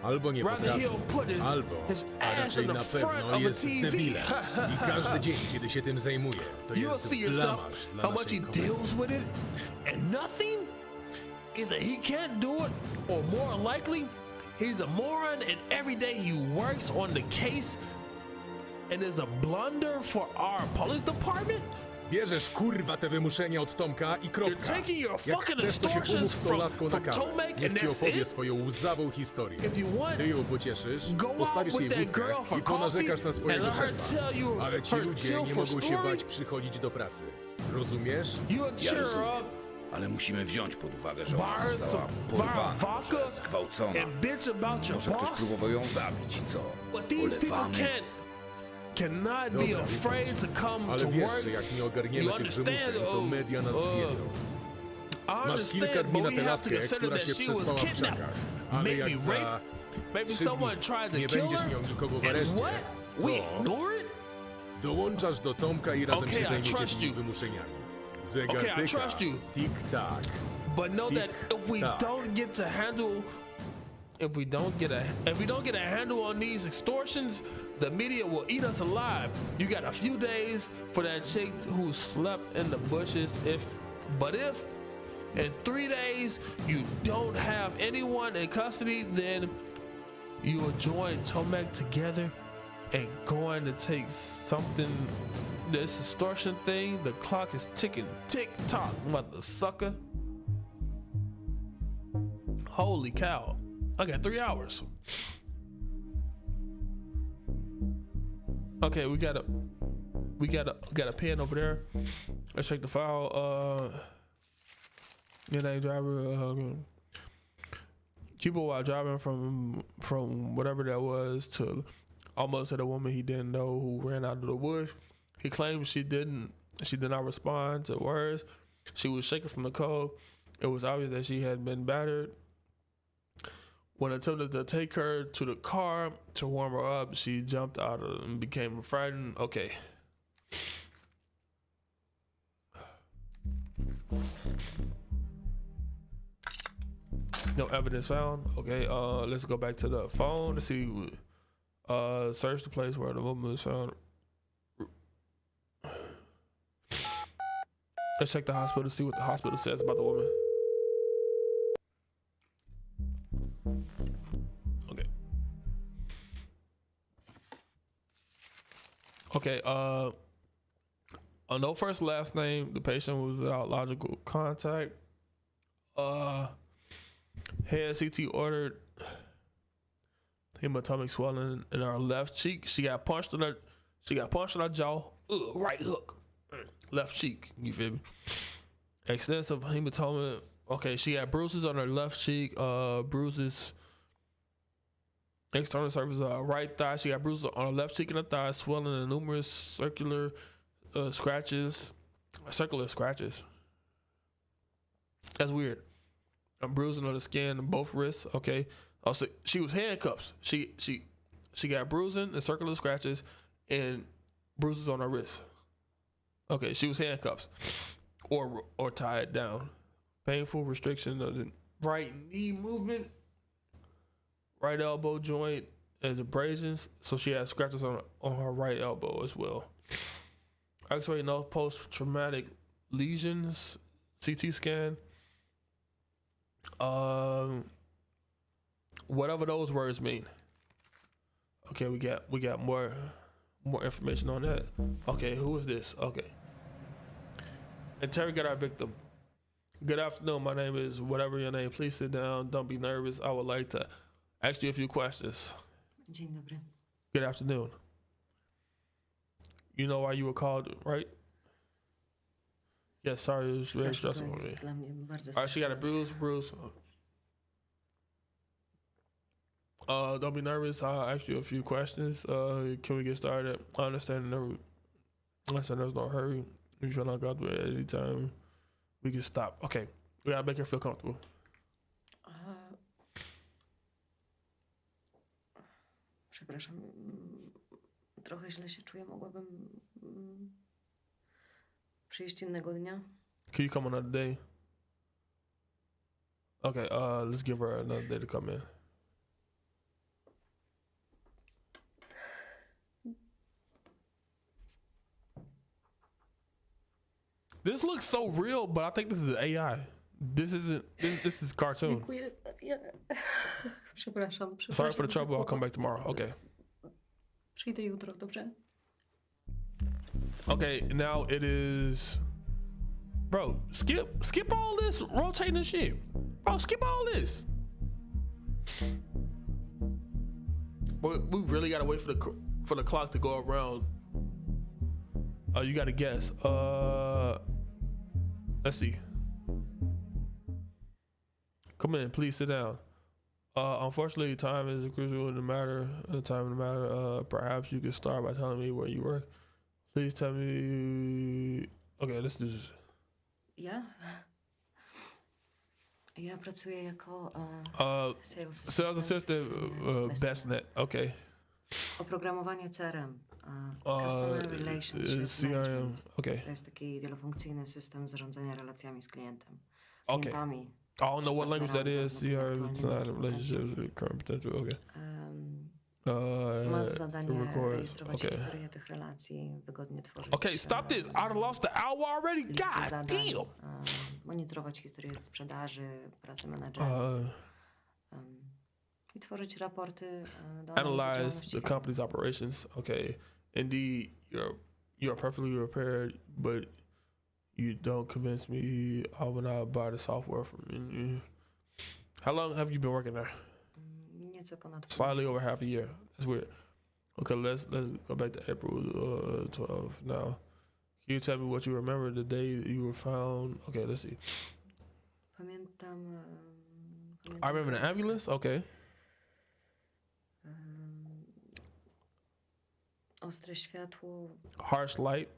Albo nie Rather potrafi, he'll put albo, his a ass raczej in na the front pewno of a jest TV. debilem. I każdy dzień, kiedy się tym zajmuje, to You'll jest see yourself blamaż dla how much naszej he komedii. deals with it, and nothing. Either he can't do it, or more likely, he's a moron, and every day he works on the case, and is a blunder for our police department. Bierzesz kurwa te wymuszenia od Tomka i You're kropka. taking your Jak fucking chcesz, to się umów extortions z tą laską na from kawę. Tomek, Niech and ci that's opowie it? swoją łzawą historię. If you want, Ty ją pocieszysz, go out postawisz jej with that wódkę girl for i coffee ponarzekasz na and swojego let her szefa. tell you Ale ci her ludzie chill nie for mogą się story. bać przychodzić do pracy. Rozumiesz? You'll cheer her rozumiem. up, Ale musimy wziąć pod uwagę, że buy ona her została some porwana, vodka, że zgwałcona. and bitch about your Może ktoś boss. próbował ją zabić i co? But these people Ulewamy. cannot be Dobra, afraid to come Ale to wiesz, work. że jak nie ogarniemy You tych understand, wymuszeń, to media nas zjedzą. I Masz kilka understand, dni but na we tę have to laskę, consider która that się she was przespała w kidnapped, krzakach. Ale maybe jak za raped, maybe 3 someone dni tried to nie kill będziesz her. miał nikogo w And areszcie, what? We to ignore it? dołączasz do Tomka i razem Okay, się I zajmiecie trust tymi you. wymuszeniami. Zegar Okay, I tyka, trust you. tik-tak. But know that if we Tick-tock. don't get to handle, if we don't get a handle on these extortions, the media will eat us alive. You got a few days for that chick who slept in the bushes. But if in 3 days you don't have anyone in custody, then you will join Tomek together and going to take something. This extortion thing, the clock is ticking. Tick tock, mother sucker. Holy cow. I got 3 hours. Okay, we got a pen over there. Let's check the file. Your name driver, Cuba while driving from whatever that was to almost at a woman he didn't know who ran out of the woods. He claims she did not respond to words. She was shaking from the cold. It was obvious that she had been battered. When attempted to take her to the car to warm her up, she jumped out and became frightened. Okay. No evidence found. Okay, let's go back to the phone to see. Search the place where the woman was found. Let's check the hospital to see what the hospital says about the woman. Okay, no first last name. The patient was without logical contact. Head CT ordered. Hematomic swelling in her left cheek. She got punched in her jaw. Right hook. Left cheek. You feel me? Extensive hematoma. Okay, she had bruises on her left cheek. Bruises. External surface of her right thigh. She got bruises on her left cheek and her thigh, swelling in numerous circular scratches. Circular scratches. That's weird. I'm bruising on the skin on both wrists. Okay. Also, she was handcuffed. She got bruising and circular scratches and bruises on her wrist. Okay, she was handcuffed or tied down. Painful restriction of the right knee movement. Right elbow joint as abrasions, so she had scratches on her right elbow as well. X-ray, no post-traumatic lesions. CT scan. Whatever those words mean. Okay, we got more information on that. Okay, who is this? Okay. Interrogate our victim. Good afternoon. My name is whatever your name. Please sit down. Don't be nervous. I would like to ask you a few questions. Dzień dobry. Good afternoon. You know why you were called, right? Yes, sorry, it was very stressful for me. Dla mnie bardzo All right, she got a bruise. Don't be nervous. I'll ask you a few questions. Can we get started? I understand there's no hurry. If you feel uncomfortable at any time, we can stop. Okay, we gotta make her feel comfortable. Przepraszam, trochę źle się czuję. Mogłabym przyjść innego dnia? Can you come another day? Okay, let's give her another day to come in. This looks so real, but I think this is AI. This isn't. This is cartoon. Dziękuję. Przepraszam. Sorry for the trouble. I'll come back tomorrow. Okay. Przyjdę jutro, dobrze? Okay, now it is. Bro, skip all this rotating shit. Bro, skip all this. We really gotta wait for the clock to go around. You gotta guess. Let's see. Come in, please sit down. Unfortunately, time is crucial in the matter. Perhaps you could start by telling me where you work. Please tell me. Okay, let's do this. Ja pracuję jako sales assistant, BestNet. Okay. Oprogramowanie CRM, Customer Relationship CRM. Management. Okay. To jest taki wielofunkcyjny system zarządzania relacjami z klientem. Okay. Klientami. I don't know what language that is. CRM, relationships with current potential. Okay. Ma zadanie rejestrować historię tych relacji, wygodnie tworzyć. Okay, stop this. I lost the hour already. God damn. Monitorować historię sprzedaży, pracy menadżera. I tworzyć raporty do analyze the company's operations. Okay. Indeed, you're perfectly prepared, but you don't convince me I will not buy the software from you. How long have you been working there? Nieco ponad Slightly over half a year. That's weird. Okay, let's go back to April 12th now. Can you tell me what you remember the day you were found? Okay, let's see. Pamiętam I remember the ambulance. Okay. Ostre światło. Harsh light.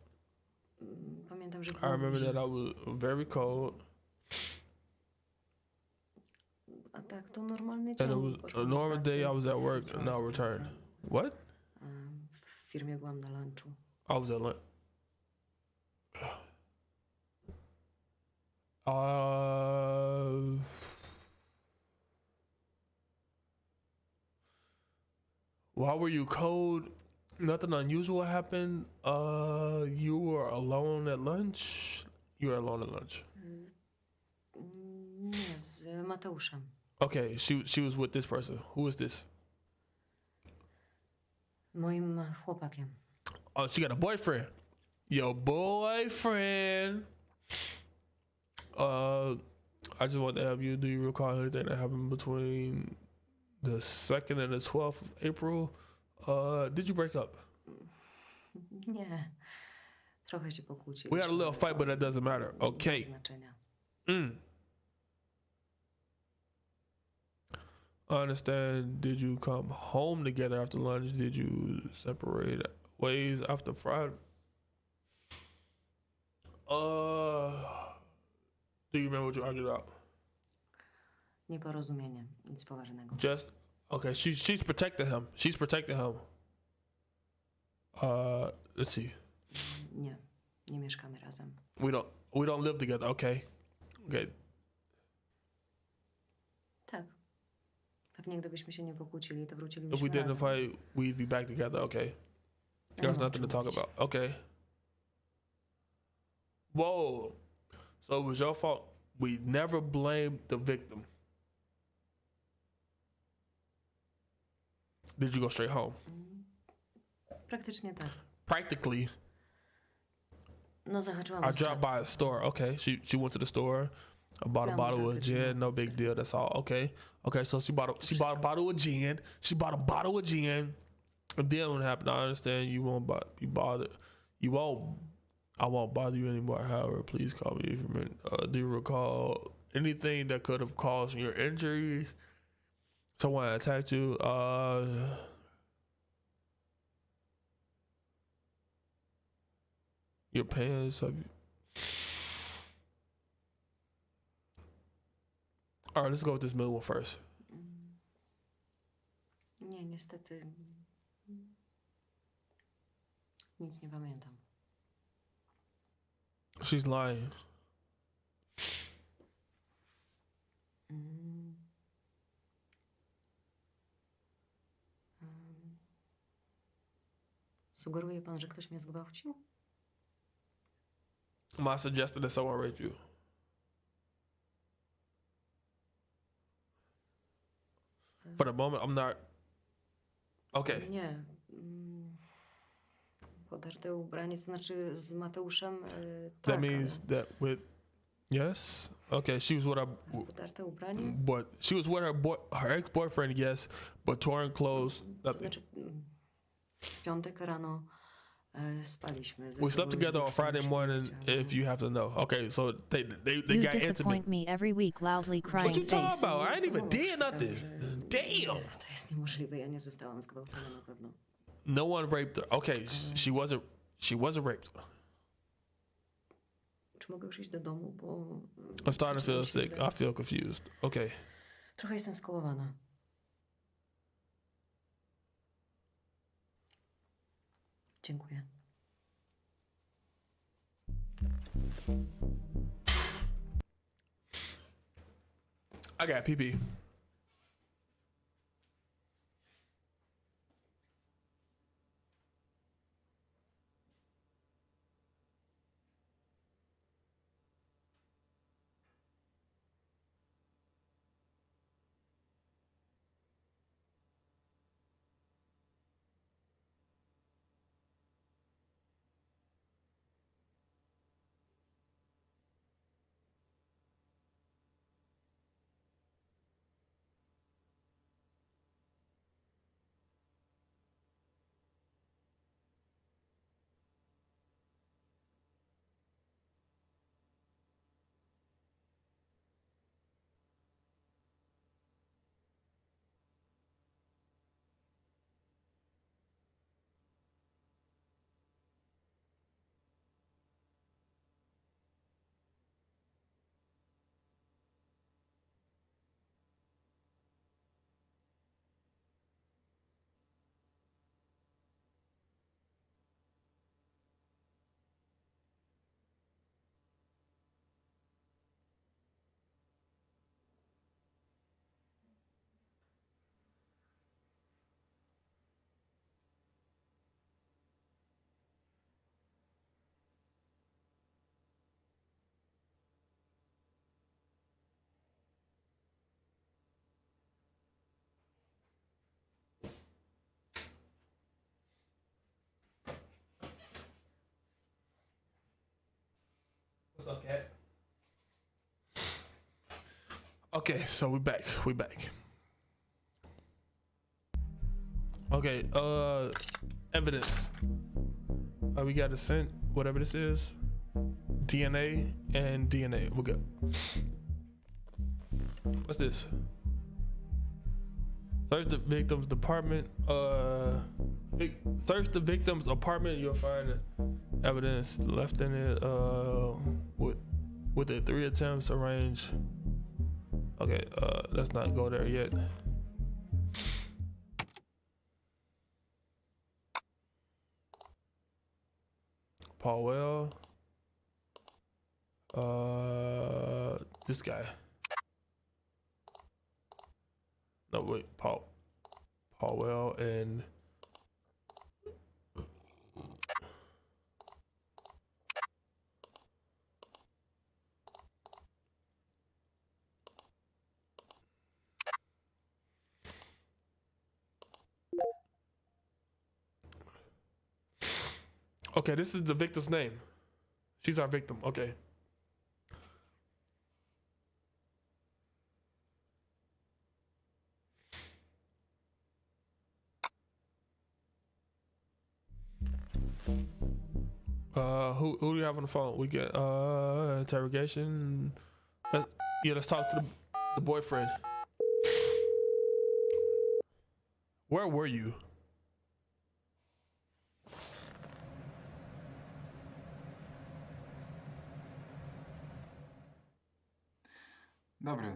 Pamiętam, że I remember that I was very cold. A tak, to normalny And dzień. it was a normal day. I was at work and I returned. What? W firmie byłam na lunchu. I was at lunch. Why were you cold? Nothing unusual happened. You were alone at lunch. You were alone at lunch. Nie, z Mateuszem. Okay, she was with this person. Who is this? Moim chłopakiem. Oh, she got a boyfriend. Your boyfriend. I just want to have you. Do you recall anything that happened between the 2nd and the 12th of April? Did you break up? Nie. Trochę się pokłóciliśmy. We had a little fight, but that doesn't matter. Okay. Bez znaczenia. I understand. Did you come home together after lunch? Did you separate ways after Friday? Do you remember what you argued about? Nieporozumienie. Nic poważnego. Just okay. She's protecting him. She's protecting him. Let's see. Nie. Nie mieszkamy razem. We don't live together. Okay. Okay. Tak. Pewnie gdybyśmy się nie pokłócili, to If wrócilibyśmy we didn't razem. fight, we'd be back together. Okay. Nie There's ma o nothing to czym talk mówić. about. Okay. Whoa. So it was your fault. We never blamed the victim. Did you go straight home? Praktycznie tak. Practically, No zahaczyłam I o dropped sklep. by a store. Okay. She went to the store. I bought a bottle of gin. No big deal. That's all. Okay. Okay. So she bought a bottle of gin. She bought a bottle of gin. And then what happened? I understand you won't be bothered. You won't. I won't bother you anymore. However, please call me if you do you recall anything that could have caused your injury? Someone attacked you. Your pants. Have you... All right, let's go with this middle one first. Nie, niestety. Nic nie pamiętam. She's lying. Sugeruje pan, że ktoś mnie zgwałcił? Am I suggesting that someone raped you? For the moment, I'm not. Okay. Nie. Podarte ubranie, to znaczy z Mateuszem. That Tak, means that with. Yes. Okay. She was with her. podarte ubranie? But she was with her ex-boyfriend. Yes. But torn clothes. To Nothing. znaczy w piątek rano spaliśmy. Ze We sobą, slept together żeby on Friday się morning. umówić, ale- If you have to know. Okay. So they You got intimate. disappoint me every week, loudly What crying you talking face. about? I ain't even did nothing. Damn. To jest niemożliwe, ja nie zostałam zgwałcona na pewno. No one raped her. Okay. She wasn't. She wasn't raped. Czy mogę już iść do domu, bo... I'm starting to feel zaczynam się sick. źle. I feel confused. Okay. Trochę jestem skołowana. Dziękuję. I got PP. cat. Okay, so we back. Okay, evidence. We got a scent, whatever this is. DNA and DNA. We're good. What's this? Search the victim's apartment. Search the victim's apartment. You'll find evidence left in it. With the 3 attempts arranged. Okay, let's not go there yet. Powell. This guy. No, wait, Powell and okay, this is the victim's name. She's our victim. Okay. Who do you have on the phone? We get interrogation. Yeah, let's talk to the boyfriend. Where were you? Dobry.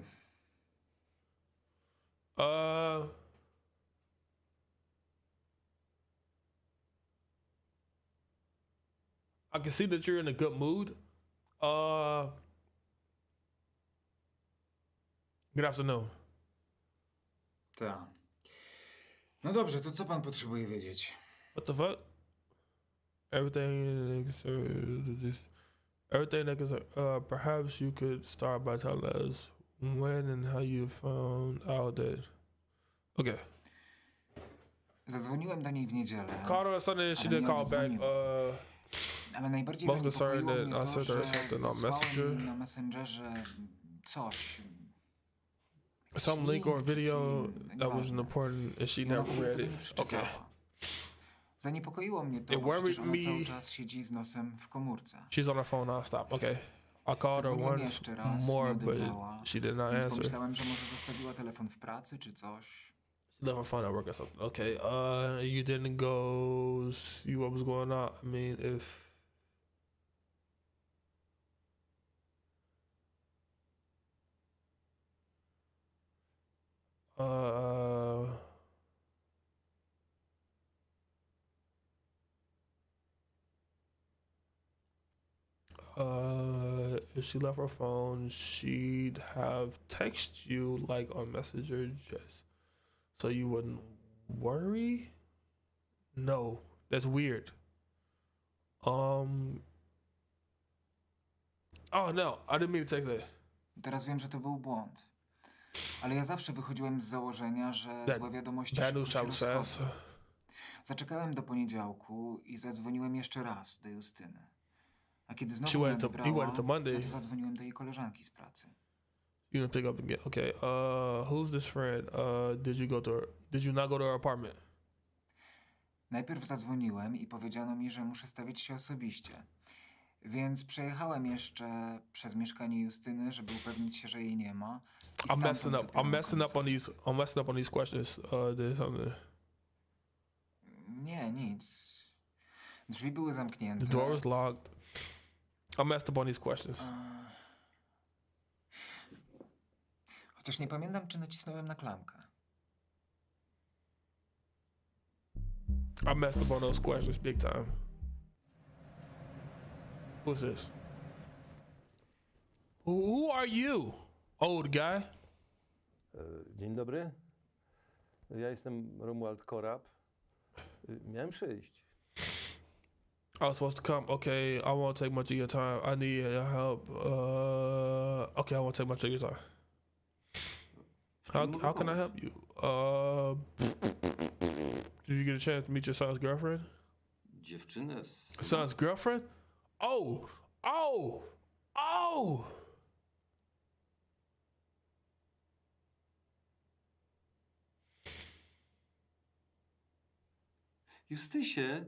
I can see that you're in a good mood. Good afternoon. Tak. No dobrze, to co pan potrzebuje wiedzieć? What the fuck? Everything that can, perhaps you could start by telling us when and how you found out that. Okay. Zadzwoniłem do niej w niedzielę. Called her on Sunday and she didn't call back. Ale najbardziej most zaniepokoiło concerned mnie that I to, sent her że something on wysłała Messenger. mi na Messengerze coś. Some link or video that was Nieważne. important and she I ona never w ogóle read tego nie it. przeczytała. Okay. Zaniepokoiło mnie to, It bo przecież worried ona cały me. czas siedzi z nosem w komórce. She's on her phone nonstop. Okay. I called her Zadzwoniłem once jeszcze raz, more, nie but odebrała, she did not więc answer. pomyślałem, że może zostawiła telefon w pracy czy coś. She left her phone at work or something. Okay. You didn't go see what was going on. I mean, if if she left her phone, she'd have text you like on Messenger just so you wouldn't worry. No, that's weird. Oh no, I didn't mean to text that. Teraz wiem, że to był błąd. Ale ja zawsze wychodziłem z założenia, że złe wiadomości Bad szybko news się travels fast. rozchodzą. Zaczekałem do poniedziałku i zadzwoniłem jeszcze raz do Justyny. A kiedy znowu nie odebrała, to zadzwoniłem do jej koleżanki z pracy. You didn't pick up again. Okay. Who's this friend? Did you not go to her apartment? Najpierw zadzwoniłem i powiedziano mi, że muszę stawić się osobiście. Więc przejechałem jeszcze przez mieszkanie Justyny, żeby upewnić się, że jej nie ma. I'm messing up on these questions. There's something. Nie, nic. Drzwi były zamknięte. The door was locked. I messed up on these questions. Chociaż nie pamiętam, czy nacisnąłem na klamkę. I messed up on those questions big time. Who's this? Who are you, old guy? Dzień dobry. Ja jestem Romuald Korab. Miałem przyjść. I was supposed to come. Okay, I won't take much of your time. I need your help. Okay, I won't take much of your time. How can I help you? Did you get a chance to meet your son's girlfriend? Dziewczynę. Son's girlfriend? Oh! Oh! Justysie?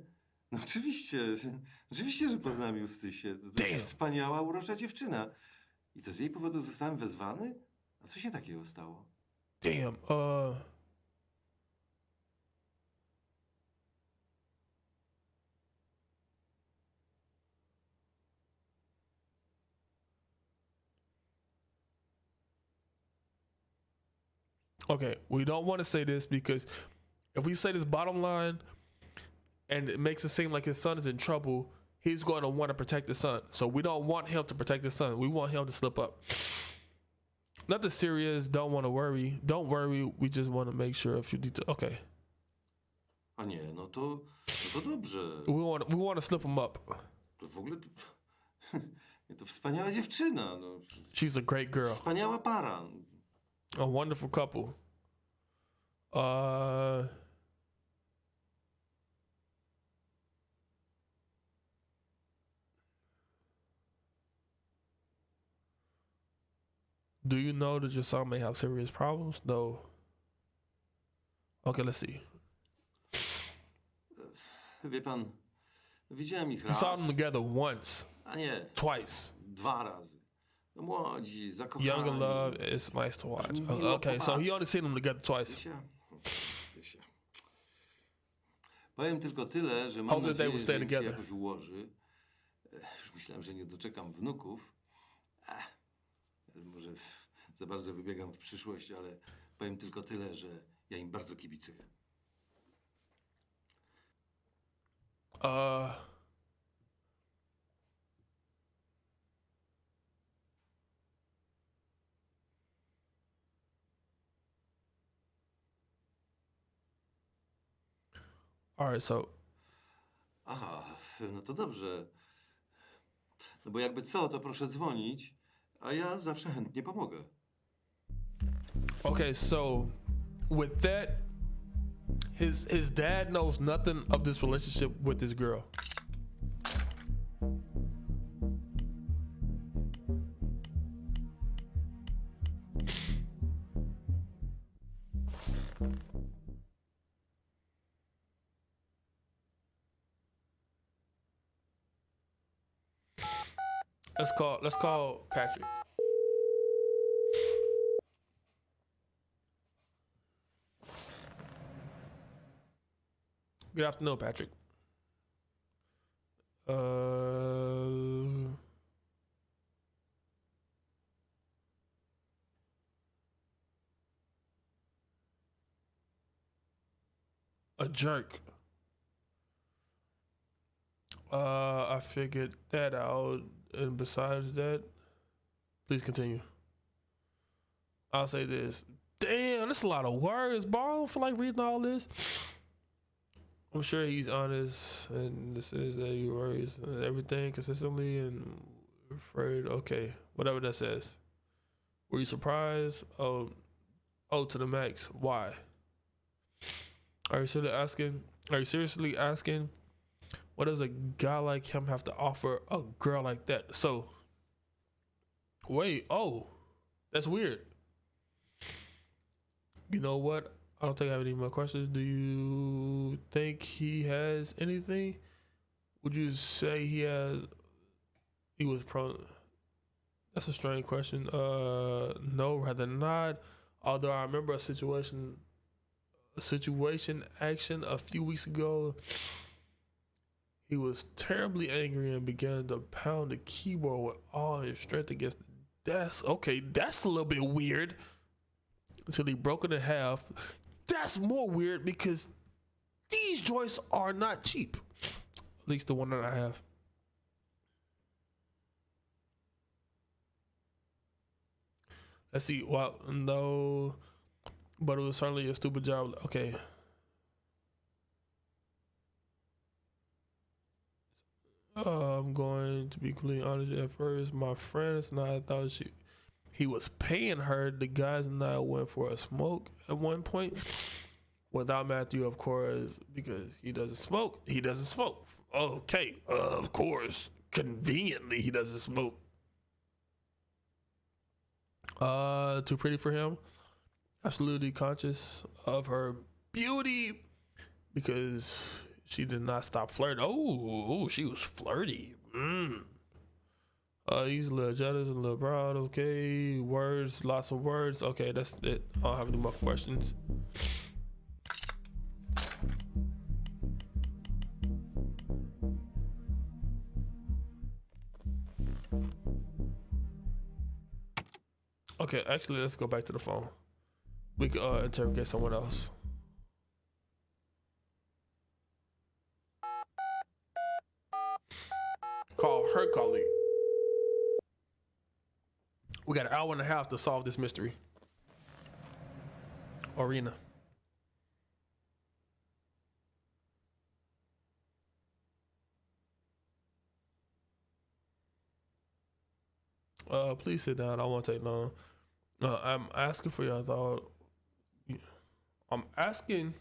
No oczywiście, że poznałem Justysię. To jest wspaniała, urocza dziewczyna. I to z jej powodu zostałem wezwany? A co się takiego stało? Damn, okay, we don't want to say this because if we say this bottom line and it makes it seem like his son is in trouble, he's going to want to protect his son. So we don't want him to protect his son. We want him to slip up. Nothing serious. Don't want to worry. Don't worry. We just want to make sure if you need to. Okay. A nie, no to dobrze. We want to slip him up. To w ogóle to wspaniała dziewczyna. No. She's a great girl. Wspaniała para. A wonderful couple. Do you know that your son may have serious problems? No. Okay, let's see. Wie pan, widziałem ich You raz. saw them together once, A nie, twice. 2 razy. No młodzi, zakochani. Young in love, it's nice to watch. Okay, so he only seen them together twice. Stysia. Powiem tylko tyle, że mam Hope that they nadzieję, will stay że im się together. jakoś ułoży. Już myślałem, że nie doczekam wnuków. Może za bardzo wybiegam w przyszłość, ale powiem tylko tyle, że ja im bardzo kibicuję. All right, so Aha, no to dobrze. No bo jakby co, to proszę dzwonić, a ja zawsze chętnie pomogę. okay, so with that, his dad knows nothing of this relationship with this girl. Let's call Patrick. Good afternoon, Patrick. A jerk. I figured that out. And besides that, please continue. I'll say this. Damn, that's a lot of words, bro. I don't feel like reading all this. I'm sure he's honest and this is that he worries and everything consistently and afraid. Okay, whatever that says. Were you surprised? Oh, to the max. Why? Are you seriously asking? What does a guy like him have to offer a girl like that? So, wait, that's weird. You know what? I don't think I have any more questions. Do you think he has anything? Would you say he was prone? That's a strange question. No, rather not. Although I remember a situation action a few weeks ago. He was terribly angry and began to pound the keyboard with all his strength against the desk. Okay, that's a little bit weird. Until he broke it in half. That's more weird because these joints are not cheap. At least the one that I have. Let's see. Well, no, but it was certainly a stupid job. Okay. I'm going to be completely honest. At first, my friends and I thought he was paying her. The guys and I went for a smoke at one point. Without Matthew, of course, because he doesn't smoke. He doesn't smoke. Okay, of course. Conveniently, he doesn't smoke. Too pretty for him. Absolutely conscious of her beauty because she did not stop flirting. Oh, she was flirty. He's a little jealous and a little proud. Okay, words, lots of words. Okay, that's it. I don't have any more questions. Okay, actually, let's go back to the phone. We can interrogate someone else. Call her colleague. We got an hour and a half to solve this mystery. Arena. Please sit down. I won't take long. I'm asking for your thought. I'm asking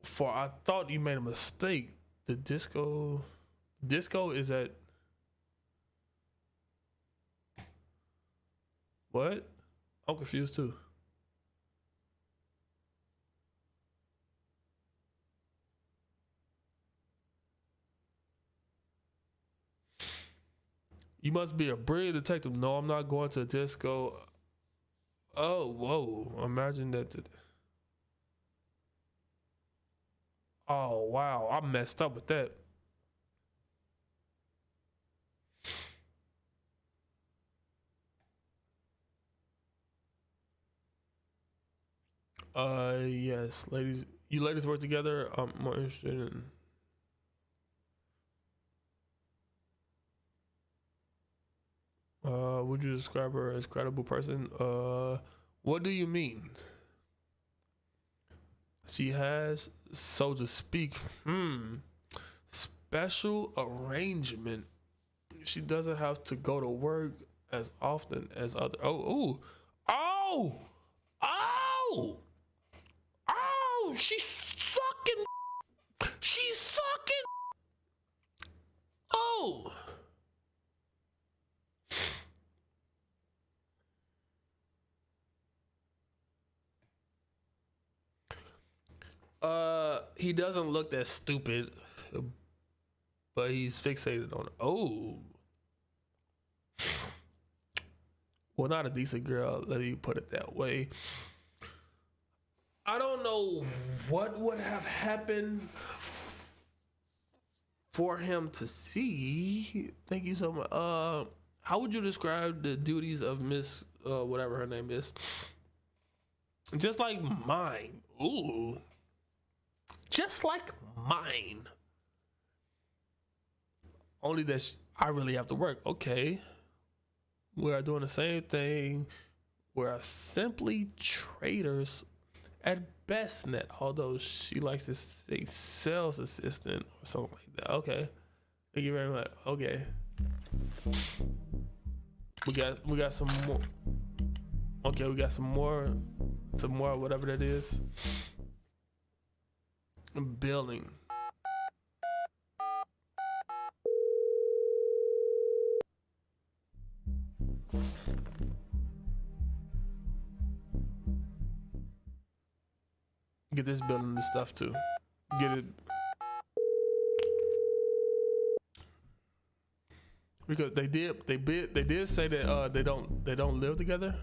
for. I thought you made a mistake. The disco is at. What? I'm confused too. You must be a brilliant detective. No, I'm not going to the disco. Oh, whoa. Imagine that. Oh, wow. I messed up with that. Yes, ladies. You ladies work together. I'm more interested in. Would you describe her as a credible person? What do you mean? She has, so to speak, special arrangement. She doesn't have to go to work as often as other. Oh! She's sucking. She's sucking. Oh. He doesn't look that stupid, but he's fixated on it. Oh. Well, not a decent girl, let me put it that way. I don't know what would have happened for him to see. Thank you so much. How would you describe the duties of Miss whatever her name is? Just like mine. Ooh. Just like mine. Only that I really have to work. Okay. We are doing the same thing. We are simply traders at BestNet, although she likes to say sales assistant or something like that. Okay. Thank you very much. Okay. We got some more. Okay, we got some more whatever that is. Billing. Get this building and stuff too. Get it. Because they did say that they don't live together.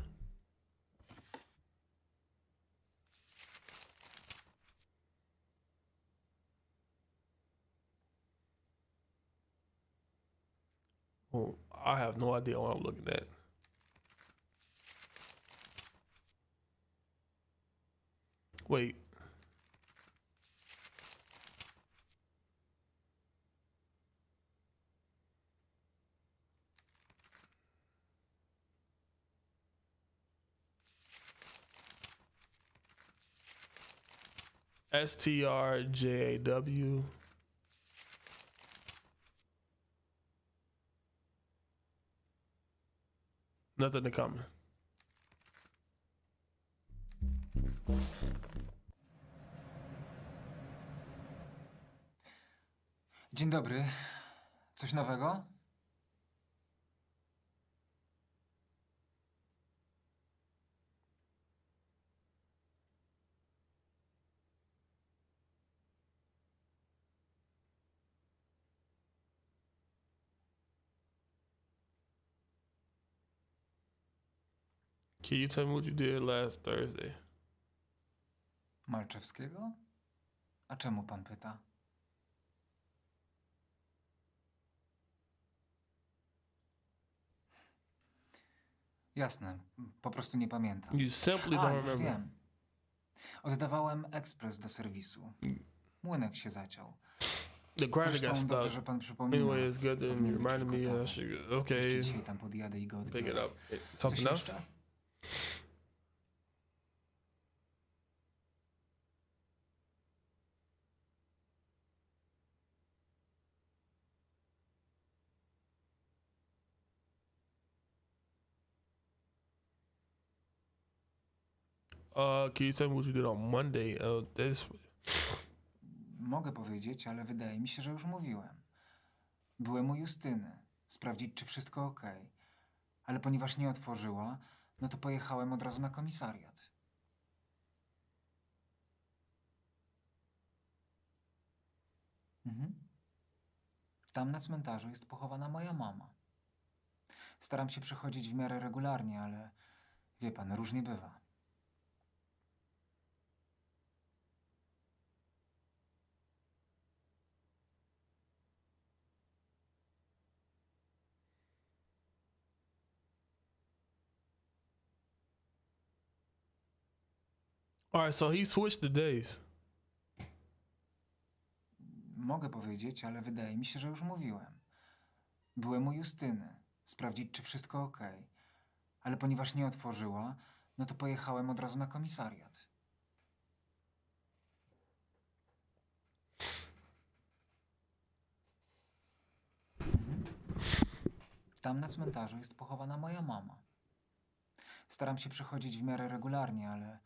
Well, I have no idea what I'm looking at. Wait. STRJAW. Nothing to comment. Dzień dobry. Coś nowego? Can you tell me what you did last Thursday? Malczewskiego? A czemu pan pyta? Jasne, po prostu nie pamiętam. You simply A, don't już remember. wiem. Oddawałem ekspres do serwisu. Młynek się zaciął. The grinder got Zresztą dobrze, stuck. że pan przypomniał. Anyway, it's good that you Powinien być reminded me. gotowy. Okay, Jeszcze dzisiaj tam podjadę i go pick odbiorę. it up. Coś Something else? jeszcze? Can you tell me what you did on Monday? This. Mogę powiedzieć, ale wydaje mi się, że już mówiłem. Byłem u Justyny. Sprawdzić, czy wszystko ok. Ale ponieważ nie otworzyła, no to pojechałem od razu na komisariat. Tam na cmentarzu jest pochowana moja mama. Staram się przychodzić w miarę regularnie, ale wie pan, różnie bywa. All right, so he switched the days. Mogę powiedzieć, ale wydaje mi się, że już mówiłem. Byłem u Justyny. Sprawdzić, czy wszystko ok. Ale ponieważ nie otworzyła, no to pojechałem od razu na komisariat. Tam na cmentarzu jest pochowana moja mama. Staram się przychodzić w miarę regularnie, ale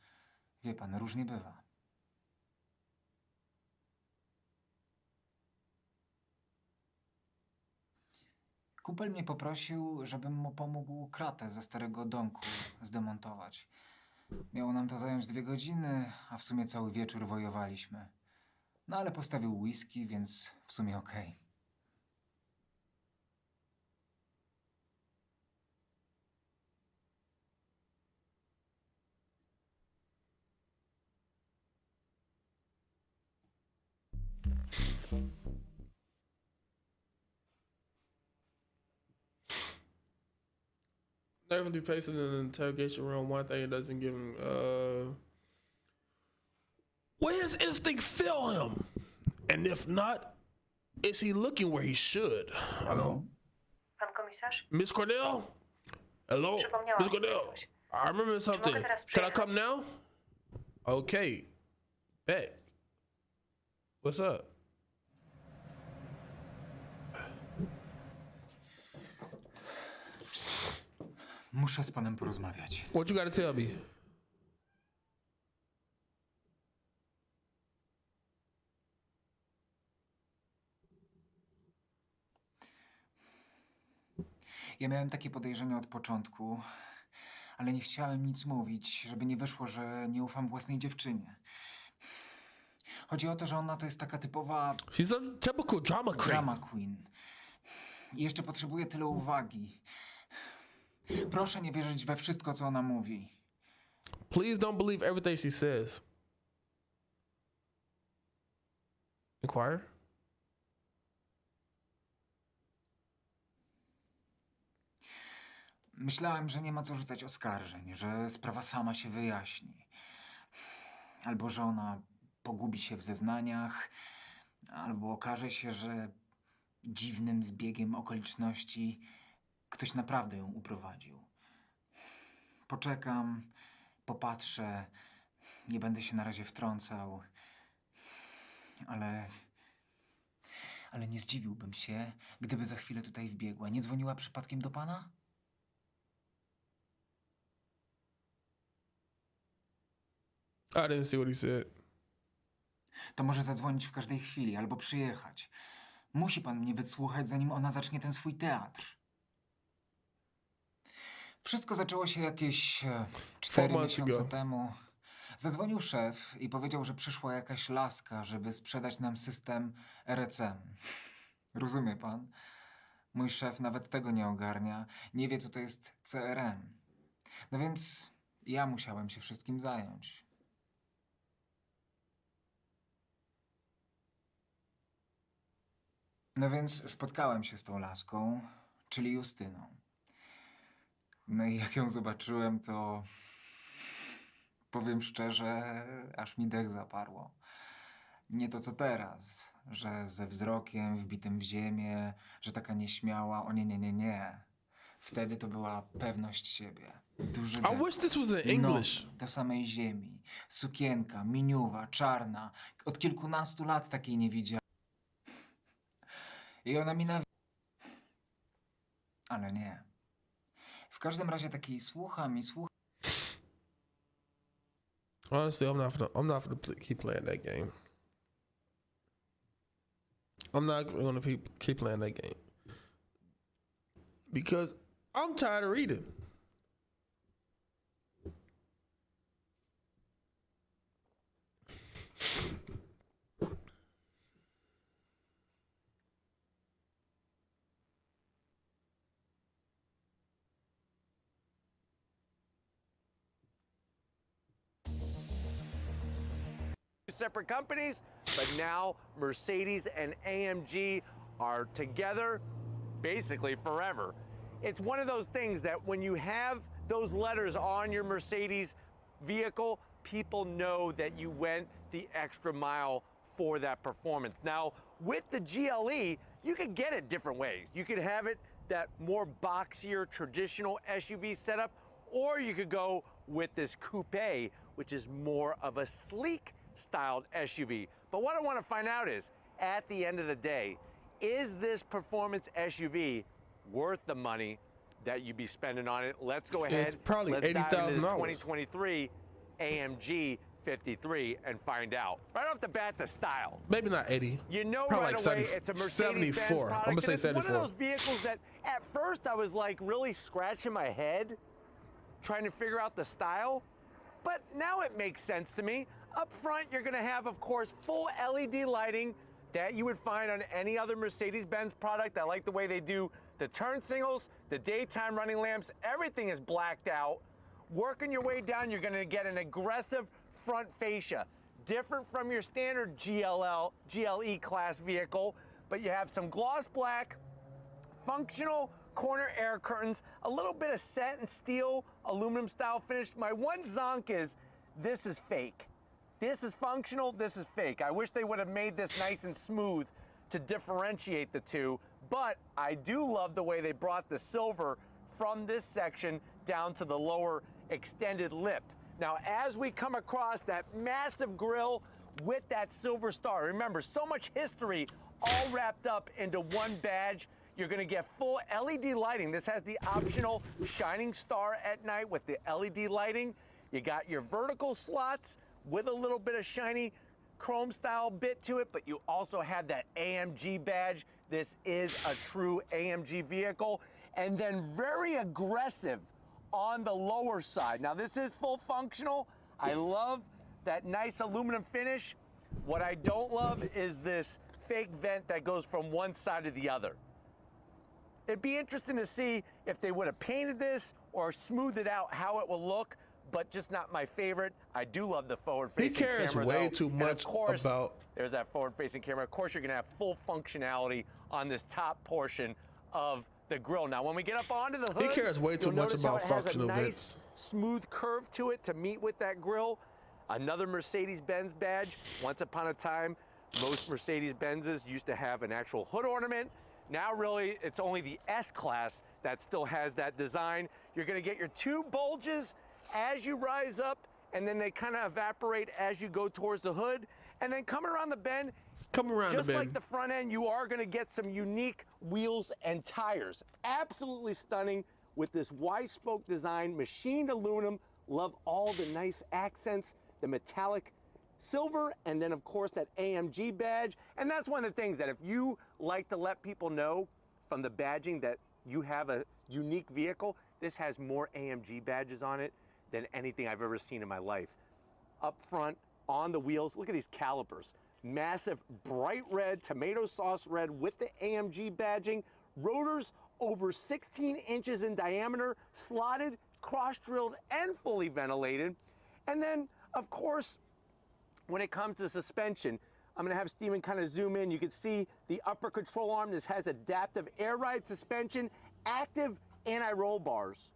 wie pan, różnie bywa. Kupel mnie poprosił, żebym mu pomógł kratę ze starego domku zdemontować. Miało nam to zająć 2 godziny, a w sumie cały wieczór wojowaliśmy. No ale postawił whisky, więc w sumie okej. Definitely placing in an interrogation room. One thing it doesn't give him. Will his instinct fail him? And if not, is he looking where he should? Pan komisarz? Miss Cornell? Hello? Przypomniałam Miss sobie Cornell? coś. I remember something. mogę teraz Can I przyjechać? come now? Okay. Bet. What's up? Muszę z panem porozmawiać. What you gotta tell me? Ja miałem takie podejrzenia od początku, ale nie chciałem nic mówić, żeby nie wyszło, że nie ufam własnej dziewczynie. Chodzi o to, że ona to jest taka typowa She's a typical drama queen. drama queen. I jeszcze potrzebuje tyle uwagi. Proszę nie wierzyć we wszystko, co ona mówi. Please don't believe everything she says. Inquire? Myślałem, że nie ma co rzucać oskarżeń, że sprawa sama się wyjaśni. Albo że ona pogubi się w zeznaniach, albo okaże się, że dziwnym zbiegiem okoliczności ktoś naprawdę ją uprowadził. Poczekam, popatrzę, nie będę się na razie wtrącał, ale nie zdziwiłbym się, gdyby za chwilę tutaj wbiegła. Nie dzwoniła przypadkiem do pana? I didn't see what he said. To może zadzwonić w każdej chwili albo przyjechać. Musi pan mnie wysłuchać, zanim ona zacznie ten swój teatr. Wszystko zaczęło się jakieś 4 months miesiące ago. temu. Zadzwonił szef i powiedział, że przyszła jakaś laska, żeby sprzedać nam system RCM. Rozumie pan? Mój szef nawet tego nie ogarnia. Nie wie, co to jest CRM. No więc Ja musiałem się wszystkim zająć. No więc spotkałem się z tą laską, czyli Justyną. No i jak ją zobaczyłem, to powiem szczerze, aż mi dech zaparło. Nie to co teraz, że ze wzrokiem wbitym w ziemię, że taka nieśmiała. O nie. Wtedy to była pewność siebie. Duży dech. I wish this was in English. No, do samej ziemi. Sukienka, miniuwa, czarna. Od kilkunastu lat takiej nie widziałem. I ona mi Ale nie. W każdym razie takiej słucham. Honestly, I'm not gonna keep playing that game. I'm not gonna keep playing that game because I'm tired of reading. Separate companies, but now Mercedes and AMG are together basically forever. It's one of those things that when you have those letters on your Mercedes vehicle, people know that you went the extra mile for that performance. Now, with the GLE, you could get it different ways. You could have it that more boxier, traditional SUV setup, or you could go with this coupe, which is more of a sleek styled SUV. But what I want to find out is, at the end of the day, is this performance SUV worth the money that you'd be spending on it? Let's go ahead. It's probably let's dive into this $80,000. 2023 AMG 53 and find out. Right off the bat, the style. Maybe not 80. You know probably right like away 70, it's a Mercedes-Benz 74. product. I'm gonna say and it's 74. one of those vehicles that at first I was like really scratching my head trying to figure out the style, but now it makes sense to me. Up front, you're gonna have, of course, full LED lighting that you would find on any other Mercedes-Benz product. I like the way they do the turn signals, the daytime running lamps, everything is blacked out. Working your way down, you're gonna get an aggressive front fascia, different from your standard GLE class vehicle, but you have some gloss black, functional corner air curtains, a little bit of satin steel, aluminum style finish. My one zonk is, this is fake. This is functional, this is fake. I wish they would have made this nice and smooth to differentiate the two, but I do love the way they brought the silver from this section down to the lower extended lip. Now, as we come across that massive grille with that silver star, remember, so much history all wrapped up into one badge. You're gonna get full LED lighting. This has the optional shining star at night with the LED lighting. You got your vertical slots with a little bit of shiny chrome style bit to it, but you also have that AMG badge. This is a true AMG vehicle. And then very aggressive on the lower side. Now this is full functional. I love that nice aluminum finish. What I don't love is this fake vent that goes from one side to the other. It'd be interesting to see if they would have painted this or smoothed it out, how it will look, but just not my favorite. I do love the forward-facing camera. He cares way too And much of course, about. There's that forward-facing camera. Of course, you're gonna have full functionality on this top portion of the grille. Now, when we get up onto the hood, He cares way too you'll much notice how about it has functional a nice, vents. smooth curve to it to meet with that grille. Another Mercedes-Benz badge. Once upon a time, most Mercedes-Benzes used to have an actual hood ornament. Now, really, it's only the S-Class that still has that design. You're gonna get your two bulges as you rise up, and then they kind of evaporate as you go towards the hood. And then coming around the bend, just like the front end, you are gonna get some unique wheels and tires. Absolutely stunning with this Y-spoke design, machined aluminum. Love all the nice accents, the metallic silver, and then of course that AMG badge. And that's one of the things that if you like to let people know from the badging that you have a unique vehicle, this has more AMG badges on it than anything I've ever seen in my life. Up front, on the wheels, look at these calipers. Massive, bright red, tomato sauce red with the AMG badging. Rotors over 16 inches in diameter, slotted cross-drilled and fully ventilated. And then, of course, when it comes to suspension, I'm gonna have Steven kind of zoom in. You can see the upper control arm. This has adaptive air ride suspension, active anti-roll bars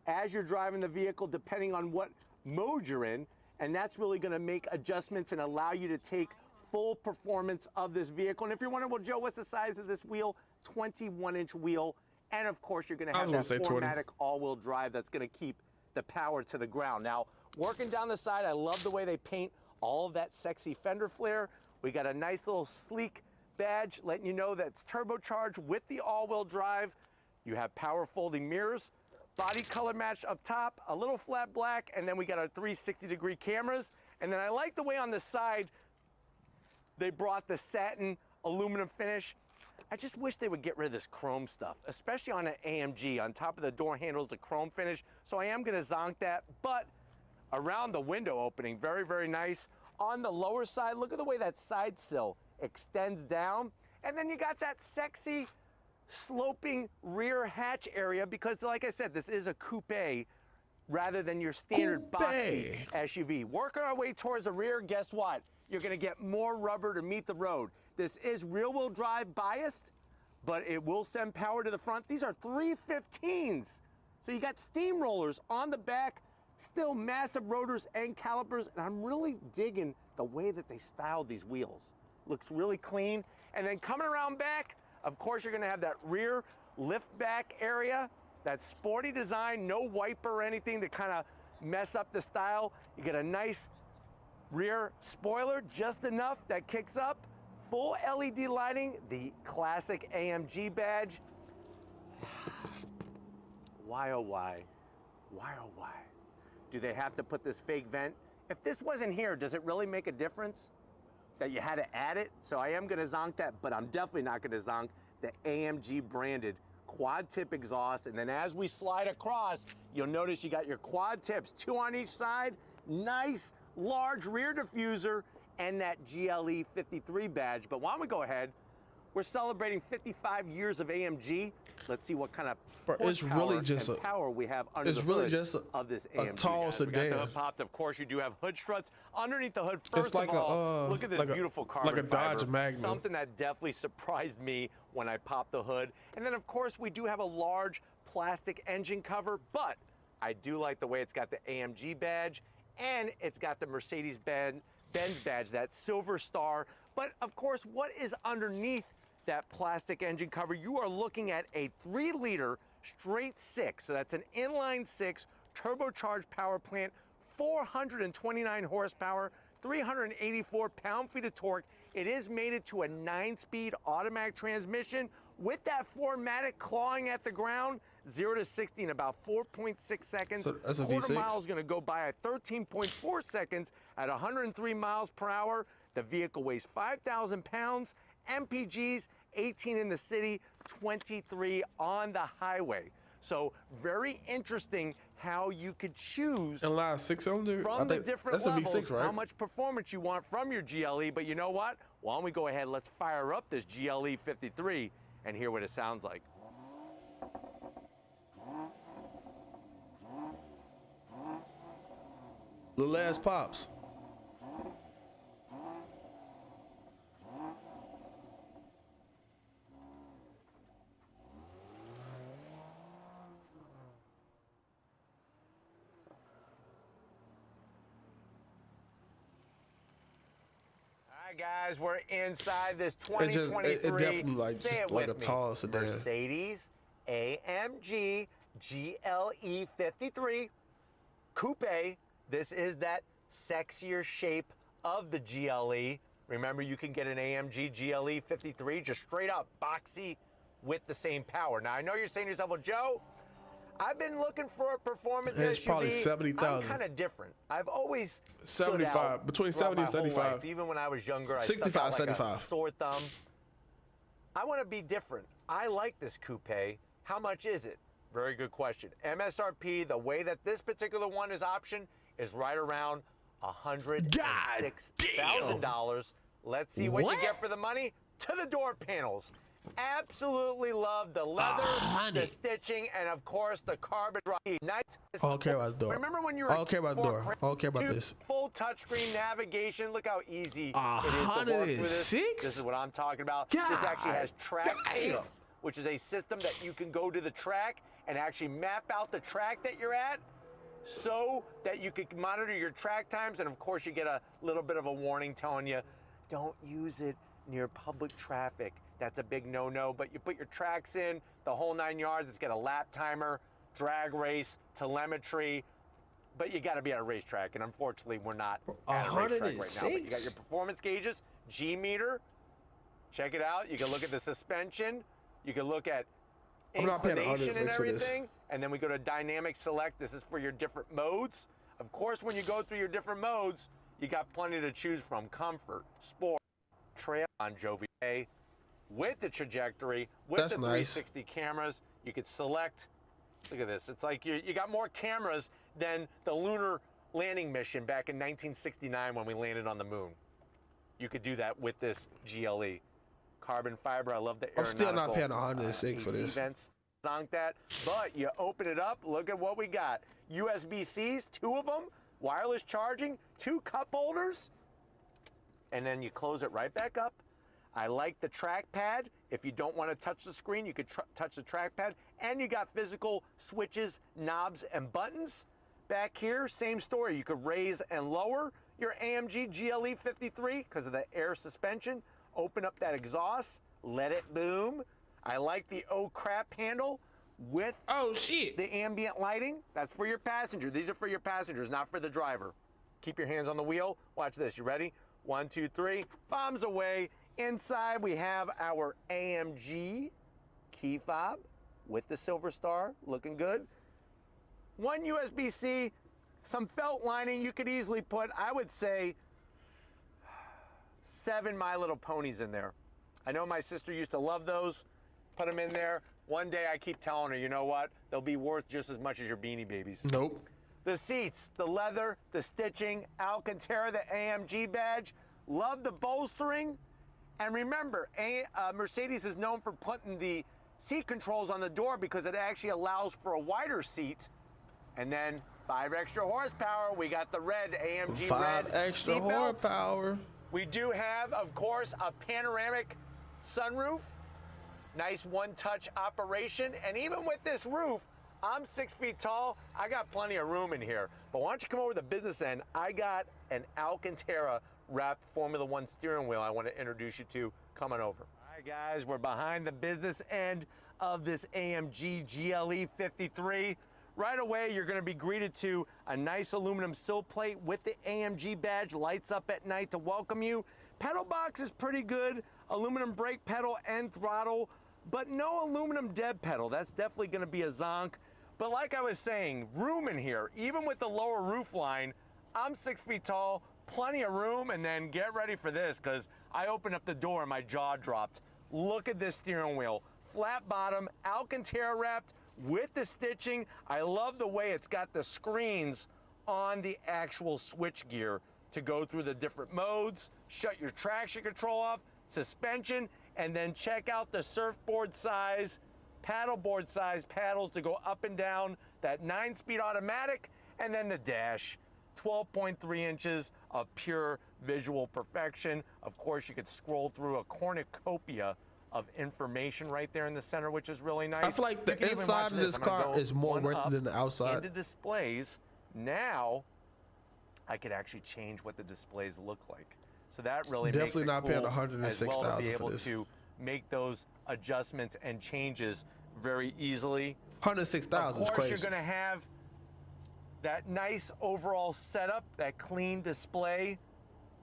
as you're driving the vehicle, depending on what mode you're in. And that's really gonna make adjustments and allow you to take full performance of this vehicle. And if you're wondering, well, Joe, what's the size of this wheel? 21-inch wheel. And of course, you're gonna have that 4MATIC all-wheel drive that's gonna keep the power to the ground. Now, working down the side, I love the way they paint all of that sexy fender flare. We got a nice little sleek badge letting you know that it's turbocharged with the all-wheel drive. You have power folding mirrors, body color match up top, a little flat black, and then we got our 360-degree cameras. And then I like the way on the side they brought the satin aluminum finish. I just wish they would get rid of this chrome stuff, especially on an AMG. On top of the door handles, the chrome finish. So I am gonna zonk that, but around the window opening, very, very nice. On the lower side, look at the way that side sill extends down. And then you got that sexy sloping rear hatch area because, like I said, this is a coupe rather than your standard boxy SUV. Working our way towards the rear, guess what? You're gonna get more rubber to meet the road. This is rear-wheel drive biased, but it will send power to the front. These are 315s. So you got steamrollers on the back, still massive rotors and calipers, and I'm really digging the way that they styled these wheels. Looks really clean. And then coming around back, of course, you're gonna have that rear lift back area, that sporty design, no wiper or anything to kind of mess up the style. You get a nice rear spoiler, just enough that kicks up. Full LED lighting, the classic AMG badge. Why, oh why? Why, oh why? Do they have to put this fake vent? If this wasn't here, does it really make a difference that you had to add it? So I am gonna zonk that, but I'm definitely not gonna zonk the AMG branded quad tip exhaust. And then as we slide across, you'll notice you got your quad tips, 2 on each side, nice large rear diffuser, and that GLE 53 badge. But why don't we go ahead? We're celebrating 55 years of AMG. Let's see what kind of power we have under the hood of this AMG. Tall sedan. We got the hood popped. Of course, you do have hood struts underneath the hood. First of all, look at this beautiful carbon like a Dodge fiber. Magnum. Something that definitely surprised me when I popped the hood. And then, of course, we do have a large plastic engine cover, but I do like the way it's got the AMG badge and it's got the Mercedes-Benz badge, that silver star. But of course, what is underneath that plastic engine cover? You are looking at a 3-liter straight 6. So that's an inline 6 turbocharged power plant, 429 horsepower, 384 pound-feet of torque. It is mated to a 9-speed automatic transmission with that 4MATIC clawing at the ground. 0 to 60 in about 4.6 seconds. So that's a quarter V6? mile is going to go by at 13.4 seconds at 103 miles per hour. The vehicle weighs 5,000 pounds. MPGs, 18 in the city, 23 on the highway. So very interesting how you could choose and last 6-cylinder from the different that's levels, a V6, right? how much performance you want from your GLE. But you know what? Why don't we go ahead, let's fire up this GLE 53 and hear what it sounds like. The last pops. All right, guys, we're inside this 2023. It definitely like, Say just it like with a me. tall sedan. Mercedes AMG GLE 53 Coupe. This is that sexier shape of the GLE. Remember, you can get an AMG GLE 53 just straight up boxy with the same power. Now, I know you're saying to yourself, well, Joe, I've been looking for a performance SUV. It's probably 70,000. I'm kind of different. I've always 75, between 70 and 75. Even when I was younger, I 65, stuck out like 75. a sore thumb. I want to be different. I like this coupe. How much is it? Very good question. MSRP, the way that this particular one is optioned, is right around $106,000. Let's see what you get for the money. To the door panels. Absolutely love the leather, the stitching, and of course the carbon drive. Nice. I don't care about the door. Remember when you were I don't care about the door. I don't care about this. Full touchscreen navigation. Look how easy it is to work with this. This is what I'm talking about. This actually has track pace, which is a system that you can go to the track and actually map out the track that you're at, so that you can monitor your track times. And of course, you get a little bit of a warning telling you, don't use it near public traffic. That's a big no-no, but you put your tracks in, the whole 9 yards. It's got a lap timer, drag race, telemetry, but you gotta be at a racetrack, and unfortunately, we're not at a racetrack right now. But you got your performance gauges, G meter, check it out. You can look at the suspension, you can look at inclination and everything, and then we go to dynamic select. This is for your different modes. Of course, when you go through your different modes, you got plenty to choose from: comfort, sport, trail, on Jovi, with the trajectory, with the 360 cameras. You could select. Look at this. It's like you got more cameras than the lunar landing mission back in 1969 when we landed on the moon. You could do that with this GLE. Carbon fiber. I love the aeronautical. I'm still not paying 106 for this. Vents. Zonk that, but you open it up. Look at what we got. USB-Cs, 2 of them. Wireless charging, 2 cup holders, and then you close it right back up. I like the trackpad. If you don't want to touch the screen, you could touch the trackpad, and you got physical switches, knobs, and buttons. Back here, same story. You could raise and lower your AMG GLE 53 because of the air suspension. Open up that exhaust, let it boom. I like the oh crap handle with the ambient lighting. That's for your passenger. These are for your passengers, not for the driver. Keep your hands on the wheel. Watch this. You ready? 1, 2, 3. Bombs away. Inside we have our AMG key fob with the silver star, looking good. 1 USB-C, some felt lining. You could easily put, I would say, 7 My Little Ponies in there. I know my sister used to love those. Put them in there. One day I keep telling her, you know what? They'll be worth just as much as your Beanie Babies. Nope. The seats, the leather, the stitching, Alcantara, the AMG badge. Love the bolstering. And remember, Mercedes is known for putting the seat controls on the door because it actually allows for a wider seat. And then 5 extra horsepower. We got the red AMG 5 red extra seat belts. horsepower. We do have, of course, a panoramic sunroof. Nice one-touch operation. And even with this roof, I'm 6 feet tall. I got plenty of room in here. But why don't you come over to the business end? I got an Alcantara wrapped Formula One steering wheel I want to introduce you to. Coming over. All right, guys, we're behind the business end of this AMG GLE 53. Right away, you're going to be greeted to a nice aluminum sill plate with the AMG badge, lights up at night to welcome you. Pedal box is pretty good. Aluminum brake pedal and throttle, but no aluminum dead pedal. That's definitely going to be a zonk. But like I was saying, room in here, even with the lower roof line. I'm 6 feet tall, plenty of room, and then get ready for this because I opened up the door and my jaw dropped. Look at this steering wheel. Flat bottom, Alcantara wrapped with the stitching. I love the way it's got the screens on the actual switch gear to go through the different modes, shut your traction control off, suspension, and then check out the surfboard size, paddleboard size paddles to go up and down, that 9-speed automatic, and then the dash. 12.3 inches of pure visual perfection. Of course, you could scroll through a cornucopia of information right there in the center, which is really nice. I feel like the inside of this car is more worth it than the outside. Into displays. Now, I could actually change what the displays look like. So that really definitely makes it not cool paying $106,000 as well to be able for this. to make those adjustments and changes very easily. $106,000 is Of course, crazy. you're going to have that nice overall setup, that clean display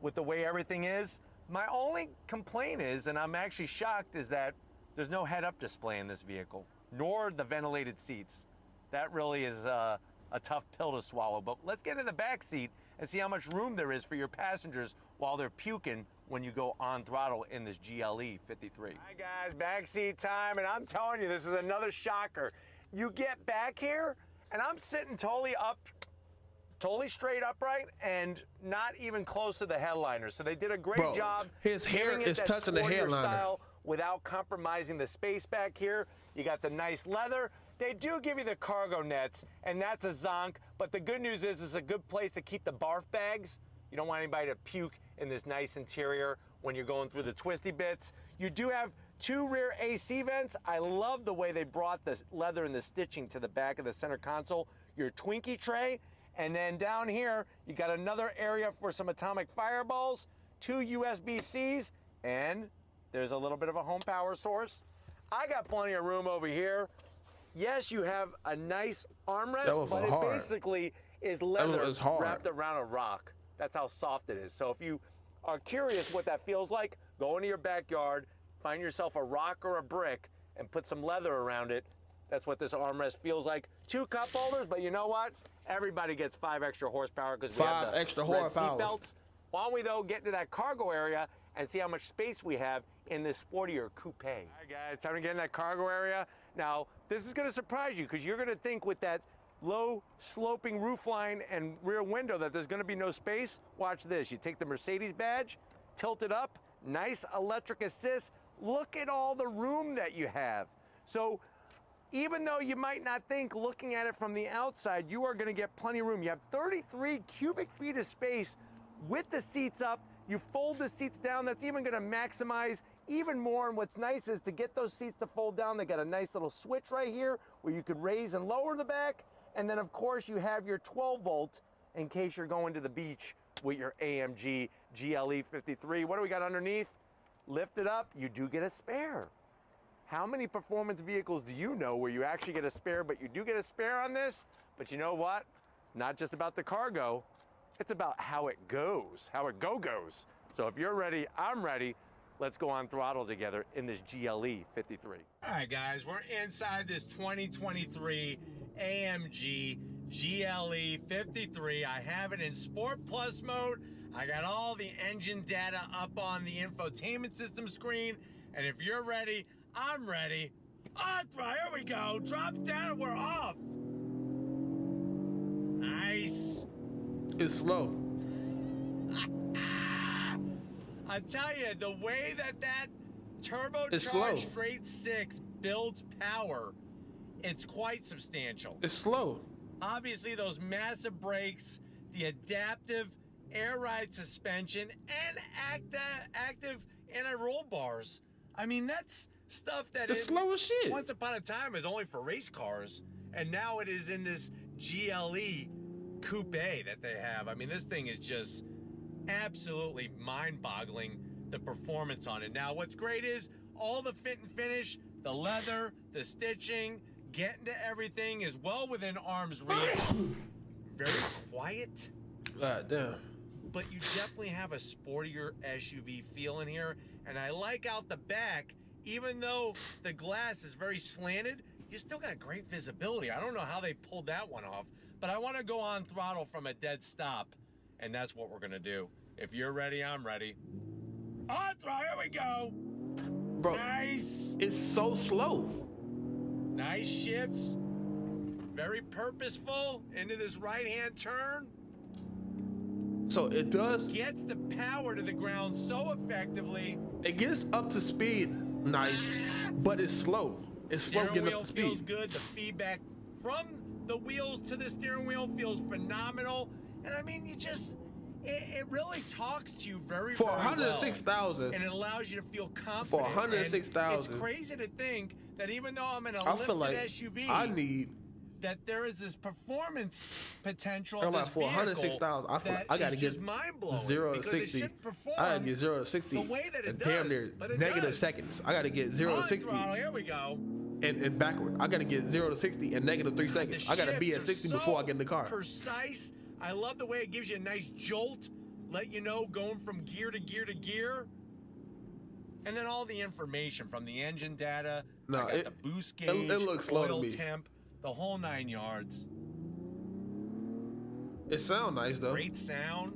with the way everything is. My only complaint is, and I'm actually shocked, is that there's no head-up display in this vehicle, nor the ventilated seats. That really is a tough pill to swallow. But let's get in the back seat and see how much room there is for your passengers while they're puking when you go on throttle in this GLE 53. Hi guys, back seat time, and I'm telling you, this is another shocker. You get back here, and I'm sitting totally straight upright and not even close to the headliner. So they did a great job. His hair giving it is that touching the sportier headliner. style without compromising the space back here. You got the nice leather. They do give you the cargo nets, and that's a zonk, but the good news is it's a good place to keep the barf bags. You don't want anybody to puke in this nice interior when you're going through the twisty bits. You do have 2 rear AC vents. I love the way they brought the leather and the stitching to the back of the center console. Your Twinkie tray, and then down here, you got another area for some atomic fireballs, 2 USB-Cs, and there's a little bit of a home power source. I got plenty of room over here. Yes, you have a nice armrest, but it basically is leather wrapped around a rock. That's how soft it is. So if you are curious what that feels like, go into your backyard, find yourself a rock or a brick, and put some leather around it. That's what this armrest feels like. 2 cup holders, but you know what? Everybody gets 5 extra horsepower because we have the extra red horsepower. seatbelts. Why don't we, though, get into that cargo area and see how much space we have in this sportier coupe. All right, guys, time to get in that cargo area. Now, this is going to surprise you because you're going to think with that low sloping roofline and rear window that there's going to be no space. Watch this. You take the Mercedes badge, tilt it up, nice electric assist. Look at all the room that you have. So even though you might not think looking at it from the outside, you are going to get plenty of room. You have 33 cubic feet of space with the seats up. You fold the seats down. That's even going to maximize even more. And what's nice is to get those seats to fold down, they got a nice little switch right here where you could raise and lower the back. And then, of course, you have your 12-volt in case you're going to the beach with your AMG GLE 53. What do we got underneath? Lift it up. You do get a spare. How many performance vehicles do you know where you actually get a spare, but you do get a spare on this? But you know what? It's not just about the cargo. It's about how it goes, how it goes. So if you're ready, I'm ready. Let's go on throttle together in this GLE 53. All right, guys, we're inside this 2023 AMG GLE 53. I have it in Sport Plus mode. I got all the engine data up on the infotainment system screen. And if you're ready, I'm ready. Here we go. Drops down and we're off. Nice. It's slow. I tell you, the way that turbocharged straight 6 builds power, it's quite substantial. It's slow. Obviously, those massive brakes, the adaptive air ride suspension, and active anti-roll bars. I mean, that's stuff that it's slow as shit. Once upon a time is only for race cars, and now it is in this GLE coupe that they have. I mean, this thing is just absolutely mind-boggling, the performance on it. Now, what's great is all the fit and finish, the leather, the stitching, getting to everything is well within arm's reach. Very quiet. Damn. But you definitely have a sportier SUV feel in here. And I like out the back, even though the glass is very slanted, you still got great visibility. I don't know how they pulled that one off, but I want to go on throttle from a dead stop, and that's what we're going to do. If you're ready, I'm ready. On throttle, here we go. Bro, nice. It's so slow. Nice shifts. Very purposeful into this right-hand turn. So it does. Gets the power to the ground so effectively. It gets up to speed nice, but it's slow. It's slow getting up to speed. Feels good. The feedback from the wheels to the steering wheel feels phenomenal. And I mean, it really talks to you very for well. 106,000. And it allows you to feel confident. For 106,000. It's crazy to think that even though I'm in a lifted SUV, I need that there is this performance potential. I'm like, for 106,000, I feel like I gotta get 0 to 60. I gotta get 0 to 60 in damn near negative seconds. I gotta get 0 to 60. Here we go. And backward. I gotta get 0 to 60 in negative 3 seconds. I gotta be at 60 before I get in the car. Precise. I love the way it gives you a nice jolt, let you know going from gear to gear to gear. And then all the information from the engine data. No, I got the boost gauge, it looks slow oil to me. temp, the whole 9 yards. It sounds nice though. Great sound.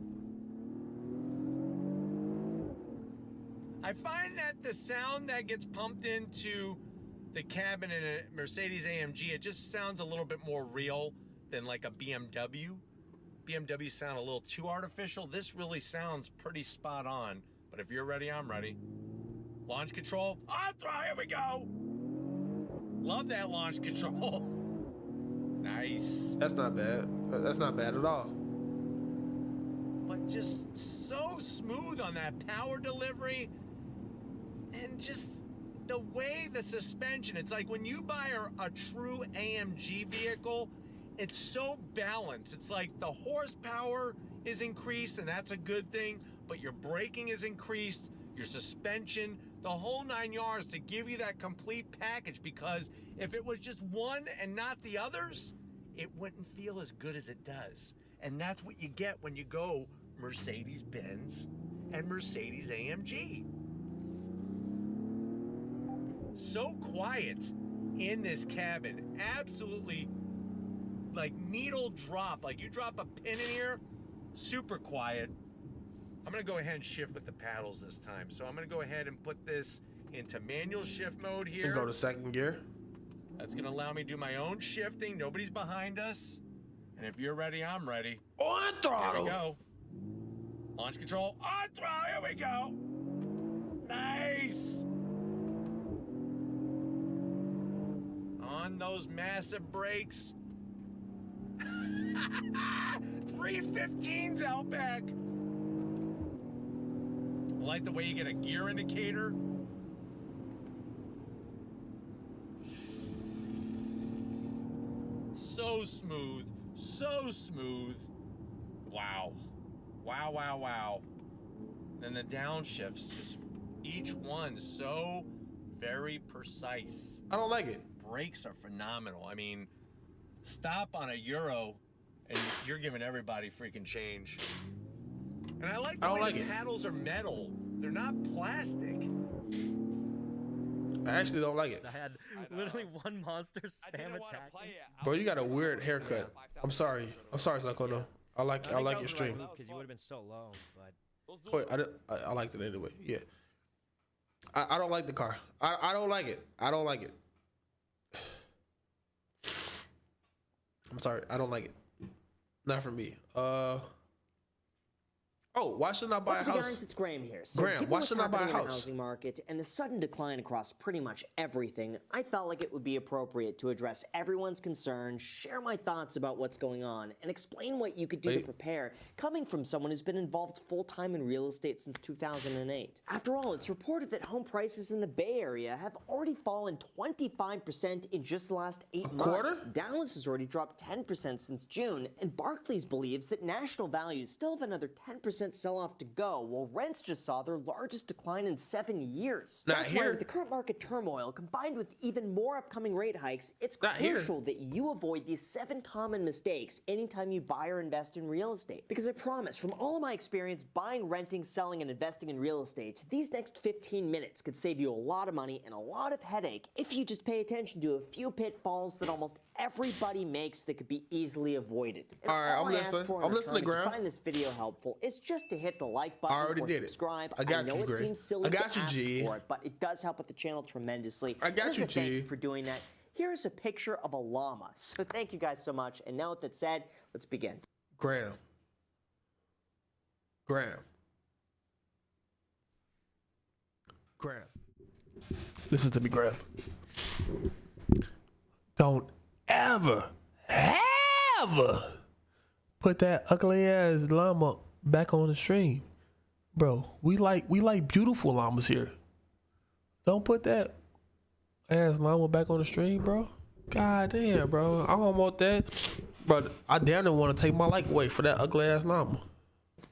I find that the sound that gets pumped into the cabin in a Mercedes AMG, it just sounds a little bit more real than like a BMW. BMW sound a little too artificial. This really sounds pretty spot on. But if you're ready, I'm ready. Launch control. On throw, here we go. Love that launch control. Nice. That's not bad. That's not bad at all. But just so smooth on that power delivery. And just the way the suspension, it's like when you buy a true AMG vehicle, it's so balanced. It's like the horsepower is increased, and that's a good thing, but your braking is increased, your suspension, the whole 9 yards to give you that complete package, because if it was just one and not the others, it wouldn't feel as good as it does. And that's what you get when you go Mercedes-Benz and Mercedes-AMG. So quiet in this cabin, absolutely like needle drop, like you drop a pin in here, super quiet. I'm gonna go ahead and shift with the paddles this time. So I'm gonna go ahead and put this into manual shift mode here. And go to second gear. That's gonna allow me to do my own shifting. Nobody's behind us. And if you're ready, I'm ready. On throttle. Here we go. Launch control, on throttle, here we go. Nice. On those massive brakes. 315s out back. I like the way you get a gear indicator. So smooth, so smooth. Wow. Wow, wow, wow. Then the downshifts, just each one so very precise. I don't like it. Brakes are phenomenal. I mean, stop on a Euro and you're giving everybody freaking change. And I like the way the paddles are metal. They're not plastic. I actually don't like it. I had literally one monster spam attack. Bro, you got a weird haircut. I'm sorry. I'm sorry, Zakono. I like your stream. Because you would have been so low, but Wait, I liked it anyway. Yeah. I don't like the car. I don't like it. I don't like it. I'm sorry. I don't like it. Not for me. Oh, why shouldn't I buy a house? Guys, it's Graham here. So Graham, why shouldn't I buy a house? In the housing market and the sudden decline across pretty much everything, I felt like it would be appropriate to address everyone's concerns, share my thoughts about what's going on, and explain what you could do to prepare, coming from someone who's been involved full-time in real estate since 2008. After all, it's reported that home prices in the Bay Area have already fallen 25% in just the last 8 months. Dallas has already dropped 10% since June, and Barclays believes that national values still have another 10% sell-off to go, while rents just saw their largest decline in 7 years. That's why with the current market turmoil, combined with even more upcoming rate hikes, it's crucial that you avoid these 7 common mistakes anytime you buy or invest in real estate. Because I promise, from all of my experience buying, renting, selling, and investing in real estate, these next 15 minutes could save you a lot of money and a lot of headache if you just pay attention to a few pitfalls that almost everybody makes that could be easily avoided. And all right, I'm listening. I'm listening, Graham. If you find this video helpful, it's just to hit the like button or subscribe. I got know you, it seems silly to ask for it, but it does help with the channel tremendously. I got you, G. Thank you for doing that. Here's a picture of a llama. So thank you guys so much. And now with that said, let's begin. Graham. Listen to me, Graham. Don't ever put that ugly ass llama back on the stream. Bro, we like beautiful llamas here. Don't put that ass llama back on the stream, bro. God damn, bro. I don't want that. Bro, I damn near want to take my life away for that ugly ass llama.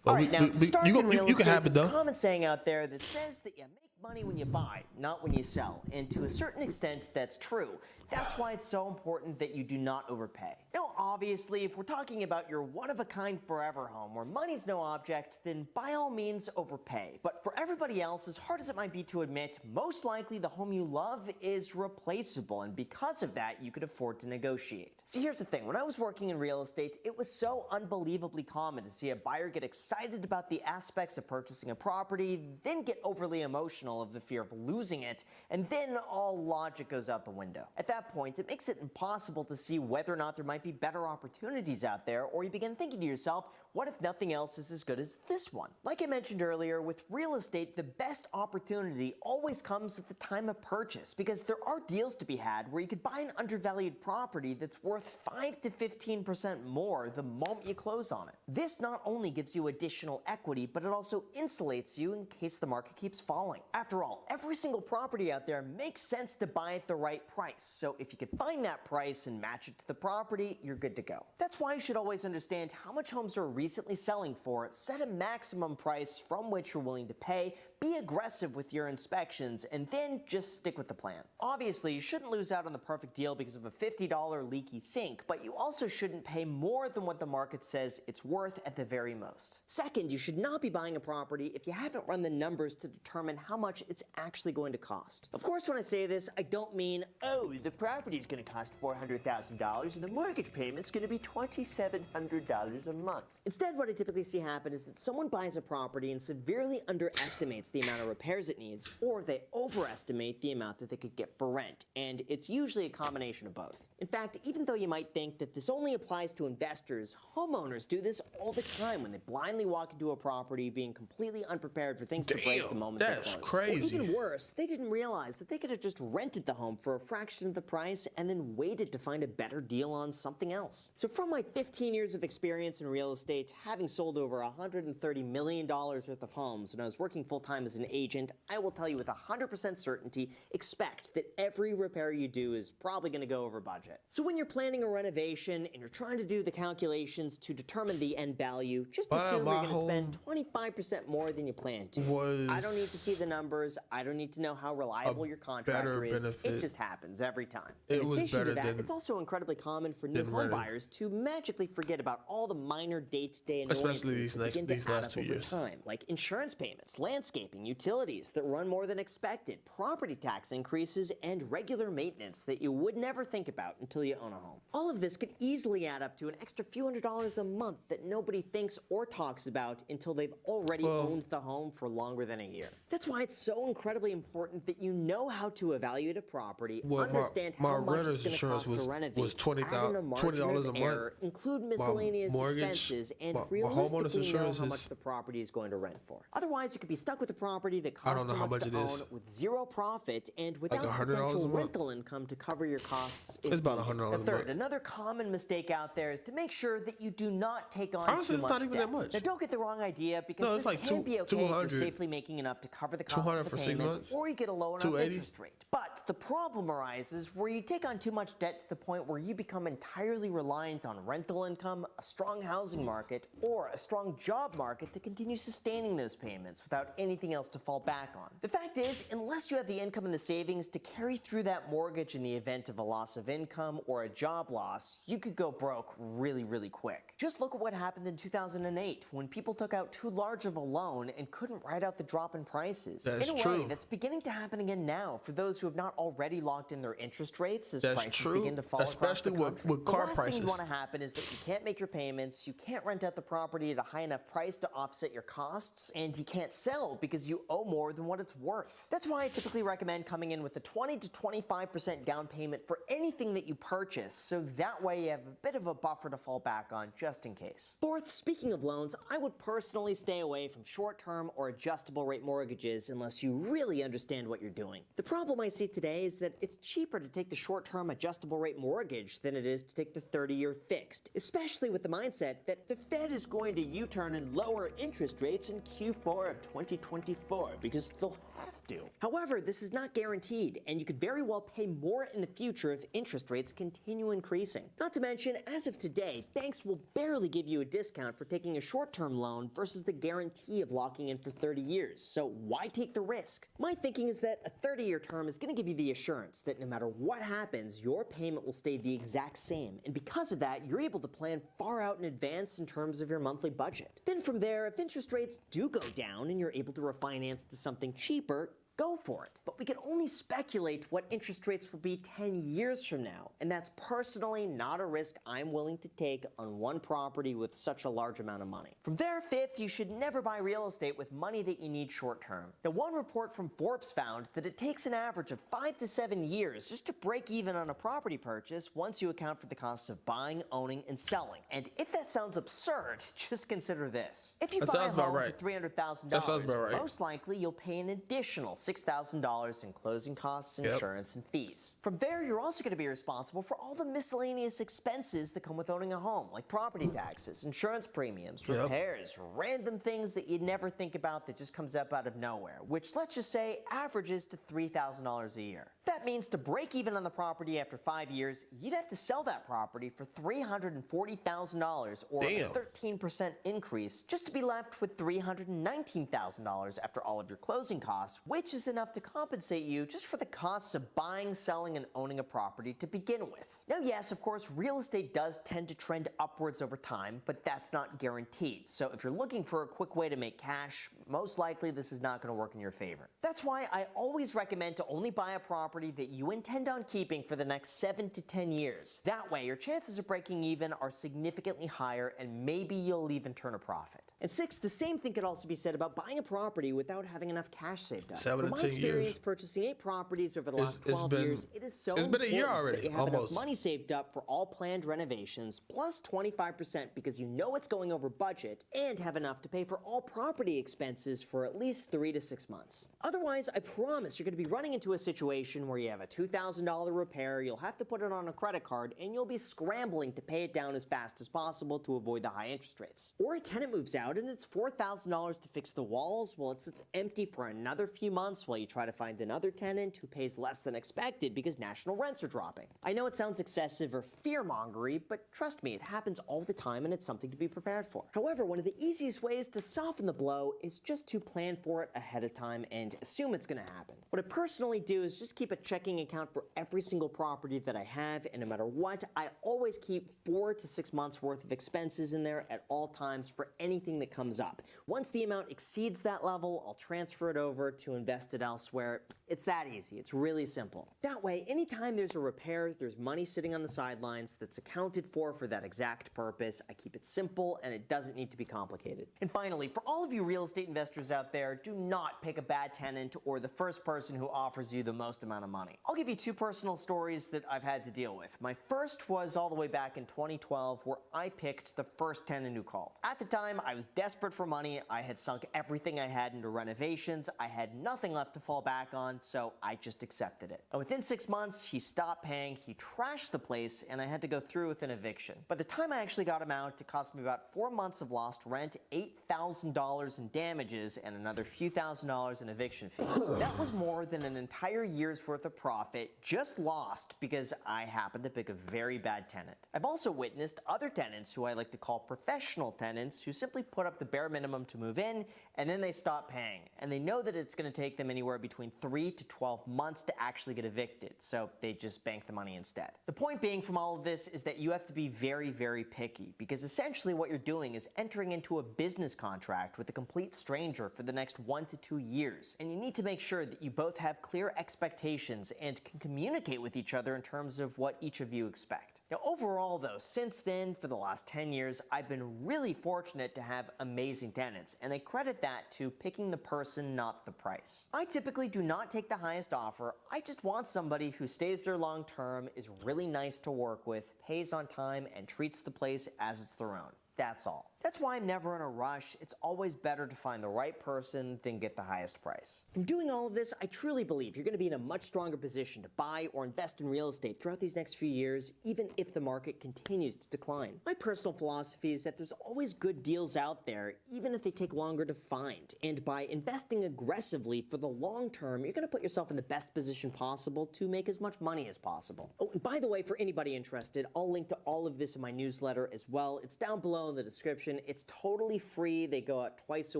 All right, now, you can have it, though. There's a common saying out there that says that you make money when you buy, not when you sell. And to a certain extent, that's true. That's why it's so important that you do not overpay. Now, obviously, if we're talking about your one-of-a-kind forever home where money's no object, then by all means overpay. But for everybody else, as hard as it might be to admit, most likely the home you love is replaceable, and because of that, you could afford to negotiate. See, here's the thing. When I was working in real estate, it was so unbelievably common to see a buyer get excited about the aspects of purchasing a property, then get overly emotional of the fear of losing it, and then all logic goes out the window. At that point, it makes it impossible to see whether or not there might be better opportunities out there, or you begin thinking to yourself, what if nothing else is as good as this one? Like I mentioned earlier, with real estate, the best opportunity always comes at the time of purchase, because there are deals to be had where you could buy an undervalued property that's worth 5 to 15% more the moment you close on it. This not only gives you additional equity, but it also insulates you in case the market keeps falling. After all, every single property out there makes sense to buy at the right price, so if you can find that price and match it to the property, you're good to go. That's why you should always understand how much homes are recently selling for, set a maximum price from which you're willing to pay, be aggressive with your inspections, and then just stick with the plan. Obviously, you shouldn't lose out on the perfect deal because of a $50 leaky sink, but you also shouldn't pay more than what the market says it's worth at the very most. Second, you should not be buying a property if you haven't run the numbers to determine how much it's actually going to cost. Of course, when I say this, I don't mean, oh, the property is going to cost $400,000 and the mortgage payment's going to be $2,700 a month. Instead, what I typically see happen is that someone buys a property and severely underestimates the amount of repairs it needs, or they overestimate the amount that they could get for rent, and it's usually a combination of both. In fact, even though you might think that this only applies to investors, homeowners do this all the time when they blindly walk into a property being completely unprepared for things to break the moment they close. That's crazy. Or even worse, they didn't realize that they could have just rented the home for a fraction of the price and then waited to find a better deal on something else. So from my 15 years of experience in real estate, having sold over $130 million worth of homes when I was working full-time as an agent, I will tell you with 100% certainty, expect that every repair you do is probably going to go over budget. So when you're planning a renovation and you're trying to do the calculations to determine the end value, just assume you're going to spend 25% more than you planned to. I don't need to see the numbers. I don't need to know how reliable your contractor is. It just happens every time. In addition to that, it's also incredibly common for new home buyers to magically forget about all the minor day-to-day annoyances that begin to add up over time, like insurance payments, landscaping, utilities that run more than expected, property tax increases, and regular maintenance that you would never think about until you own a home. All of this could easily add up to an extra few $100s a month that nobody thinks or talks about until they've already owned the home for longer than a year. That's why it's so incredibly important that you know how to evaluate a property, understand how much it's going to cost to renovate, add in a margin of error, include miscellaneous expenses, and realistically know how much the property is going to rent for. Otherwise, you could be stuck with a property that costs too much to own with zero profit and without potential rental income to cover your costs. It's about $100 Third, another common mistake out there is to make sure that you do not take on too much not even debt. that much. Now, don't get the wrong idea, because this can be okay if you're safely making enough to cover the cost of the payments, or you get a low enough interest rate. But the problem arises where you take on too much debt to the point where you become entirely reliant on rental income, a strong housing market, or a strong job market to continue sustaining those payments without anything else to fall back on. The fact is, unless you have the income and the savings to carry through that mortgage in the event of a loss of income or a job loss, you could go broke really, really quick. Just look at what happened in 2008 when people took out too large of a loan and couldn't ride out the drop in prices. In a way, that's beginning to happen again now for those who have not already locked in their interest rates as prices begin to fall across the country. With car prices. The last thing you want to happen is that you can't make your payments, you can't rent out the property at a high enough price to offset your costs, and you can't sell because you owe more than what it's worth. That's why I typically recommend coming in with a 20 to 25% down payment for anything that you purchase, so that way you have a bit of a buffer to fall back on just in case. Fourth, speaking of loans, I would personally stay away from short-term or adjustable rate mortgages unless you really understand what you're doing. The problem I see today is that it's cheaper to take the short-term adjustable rate mortgage than it is to take the 30-year fixed, especially with the mindset that the Fed is going to U-turn and lower interest rates in Q4 of 2024 because they'll have to. However, this is not guaranteed, and you could very well pay more in the future if interest rates continue increasing. Not to mention, as of today, banks will barely give you a discount for taking a short-term loan versus the guarantee of locking in for 30 years, so why take the risk? My thinking is that a 30-year term is going to give you the assurance that no matter what happens, your payment will stay the exact same, and because of that, you're able to plan far out in advance in terms of your monthly budget. Then from there, if interest rates do go down and you're able to refinance to something cheaper, go for it. But we can only speculate what interest rates will be 10 years from now, and that's personally not a risk I'm willing to take on one property with such a large amount of money. From there, fifth, you should never buy real estate with money that you need short term. Now, one report from Forbes found that it takes an average of 5 to 7 years just to break even on a property purchase once you account for the costs of buying, owning, and selling. And if that sounds absurd, just consider this. If you buy a home for $300,000, most likely you'll pay an additional $6,000 in closing costs, insurance, and fees. From there, you're also going to be responsible for all the miscellaneous expenses that come with owning a home, like property taxes, insurance premiums, repairs, random things that you'd never think about that just comes up out of nowhere, which, let's just say, averages to $3,000 a year. That means to break even on the property after 5 years, you'd have to sell that property for $340,000, or a 13% increase, just to be left with $319,000 after all of your closing costs, which is enough to compensate you just for the costs of buying, selling, and owning a property to begin with. Now, yes, of course, real estate does tend to trend upwards over time, but that's not guaranteed. So if you're looking for a quick way to make cash, most likely this is not going to work in your favor. That's why I always recommend to only buy a property that you intend on keeping for the next 7 to 10 years. That way, your chances of breaking even are significantly higher, and maybe you'll even turn a profit. And sixth, the same thing could also be said about buying a property without having enough cash saved up. 7 to 10 From my experience years. purchasing 8 properties over the last 12 years, it is so it's been a year important already, that you have almost. enough money saved up for all planned renovations, plus 25% because you know it's going over budget, and have enough to pay for all property expenses for at least 3 to 6 months. Otherwise, I promise you're going to be running into a situation where you have a $2,000 repair, you'll have to put it on a credit card, and you'll be scrambling to pay it down as fast as possible to avoid the high interest rates. Or a tenant moves out and it's $4,000 to fix the walls, well, it sits empty for another few months while you try to find another tenant who pays less than expected because national rents are dropping. I know it sounds excessive or fear-mongery, but trust me, it happens all the time and it's something to be prepared for. However, one of the easiest ways to soften the blow is just to plan for it ahead of time and assume it's going to happen. What I personally do is just keep a checking account for every single property that I have, and no matter what, I always keep 4 to 6 months worth of expenses in there at all times for anything that comes up. Once the amount exceeds that level, I'll transfer it over to invest it elsewhere. It's that easy. It's really simple. That way, anytime there's a repair, there's money sitting on the sidelines that's accounted for that exact purpose. I keep it simple and it doesn't need to be complicated. And finally, for all of you real estate investors out there, do not pick a bad tenant or the first person who offers you the most amount of money. I'll give you 2 personal stories that I've had to deal with. My first was all the way back in 2012, where I picked the first tenant who called. At the time, I was desperate for money. I had sunk everything I had into renovations. I had nothing left to fall back on, so I just accepted it. And within 6 months, he stopped paying, he trashed the place, and I had to go through with an eviction. By the time I actually got him out, it cost me about 4 months of lost rent, $8,000 in damages, and another few $1,000s in eviction fees. That was more than an entire year's worth of profit just lost because I happened to pick a very bad tenant. I've also witnessed other tenants who I like to call professional tenants who simply put up the bare minimum to move in, and then they stop paying. And they know that it's going to take them anywhere between 3 to 12 months to actually get evicted, so they just bank the money instead. The point being from all of this is that you have to be very, very picky, because essentially what you're doing is entering into a business contract with a complete stranger for the next 1 to 2 years, and you need to make sure that you both have clear expectations and can communicate with each other in terms of what each of you expect. Now, overall though, since then, for the last 10 years, I've been really fortunate to have amazing tenants, and I credit that to picking the person, not the price. I typically do not take the highest offer. I just want somebody who stays there long term, is really nice to work with, pays on time, and treats the place as it's their own. That's all. That's why I'm never in a rush. It's always better to find the right person than get the highest price. From doing all of this, I truly believe you're going to be in a much stronger position to buy or invest in real estate throughout these next few years, even if the market continues to decline. My personal philosophy is that there's always good deals out there, even if they take longer to find. And by investing aggressively for the long term, you're going to put yourself in the best position possible to make as much money as possible. Oh, and by the way, for anybody interested, I'll link to all of this in my newsletter as well. It's down below in the description. It's totally free. They go out twice a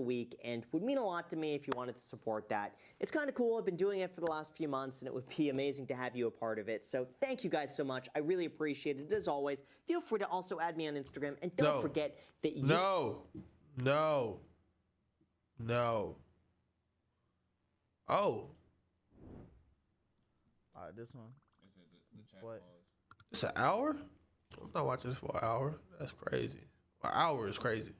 week and would mean a lot to me if you wanted to support that. It's kind of cool. I've been doing it for the last few months and it would be amazing to have you a part of it. So thank you guys so much. I really appreciate it. As always, feel free to also add me on Instagram, and don't forget that you... No. Oh, this one. But It's an hour? I'm not watching this for an hour. That's crazy. An hour is crazy.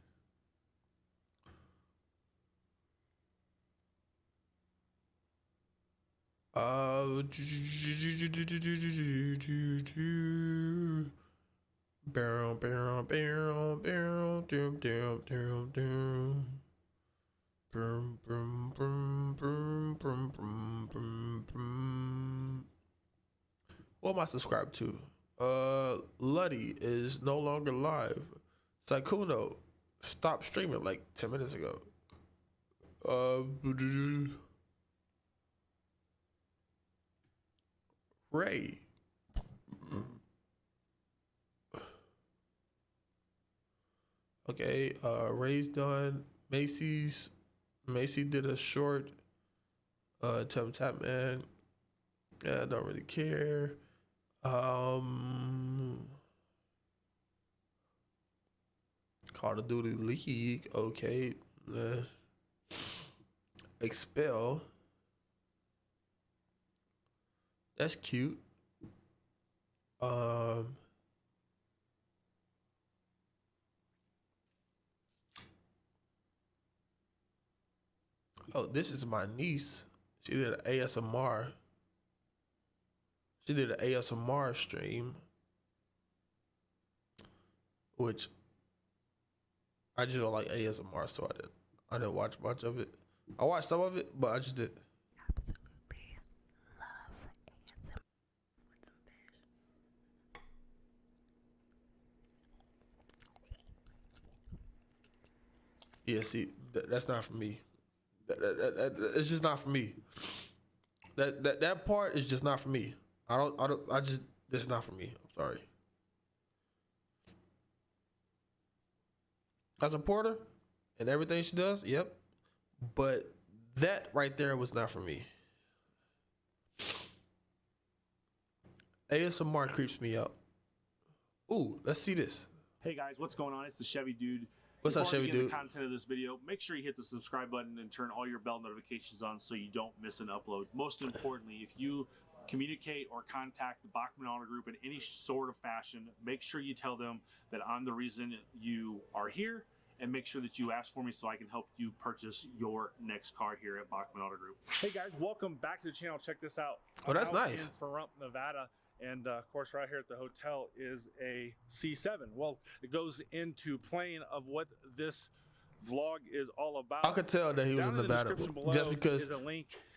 Barrel, barrel, barrel, barrel, doom, doom, doom, doom. Boom, boom, boom, boom, boom, boom, boom, boom. What am I subscribed to? Luddy is no longer live. Saikuno stopped streaming like 10 minutes ago. Ray. Okay, Ray's done. Macy did a short. Tap Man. Yeah, I don't really care. Call of Duty League. Okay. Expel. That's cute. Oh, this is my niece. She did an ASMR. She did an ASMR stream, which I just don't like ASMR, so I didn't watch much of it. I watched some of it, but I just did. Absolutely love ASMR with some fish. Yeah, see, that's not for me. It's just not for me. That part is just not for me. It's not for me. I'm sorry. I support her and everything she does, yep. But that right there was not for me. ASMR creeps me out. Ooh, let's see this. Hey guys, what's going on? It's the Chevy Dude. What's up, Before we Chevy begin Dude? the content of this video, make sure you hit the subscribe button and turn all your bell notifications on so you don't miss an upload. Most importantly, if you communicate or contact the Bachman Auto Group in any sort of fashion, make sure you tell them that I'm the reason you are here, and make sure that you ask for me so I can help you purchase your next car here at Bachman Auto Group. Hey guys, welcome back to the channel. Check this out. Oh, that's I'm out nice. in Pahrump, Nevada. And of course, right here at the hotel is a C7. Well, it goes into playing of what this vlog is all about. I could tell that he was in Nevada just because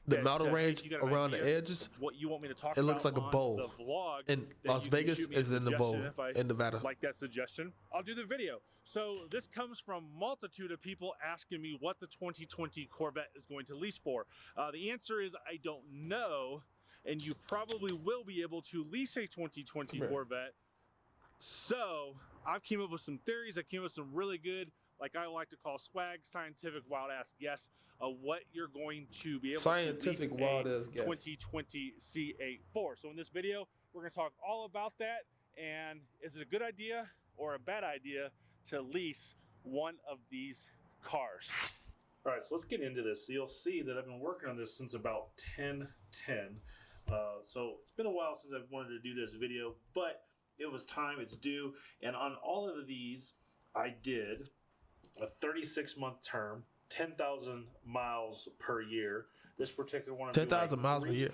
the mountain range around the edges, what you want me to talk it looks about like a bowl. on the vlog, And then Las you can Vegas shoot me a is in the bowl suggestion. If I in Nevada. like that suggestion, I'll do the video. So this comes from multitude of people asking me what the 2020 Corvette is going to lease for. The answer is I don't know, and you probably will be able to lease a 2020 Corvette. So I came up with some theories. I came up with some really good, like I like to call swag, scientific wild ass guess of what you're going to be able Scientific to lease wild a ass guess. 2020 C8-4. So in this video, we're going to talk all about that. And is it a good idea or a bad idea to lease one of these cars? All right, so let's get into this. So you'll see that I've been working on this since about 10/10. So it's been a while since I've wanted to do this video, but it was time, it's due. And on all of these, I did a 36-month term, 10,000 miles per year. This particular one, 10,000 miles per year.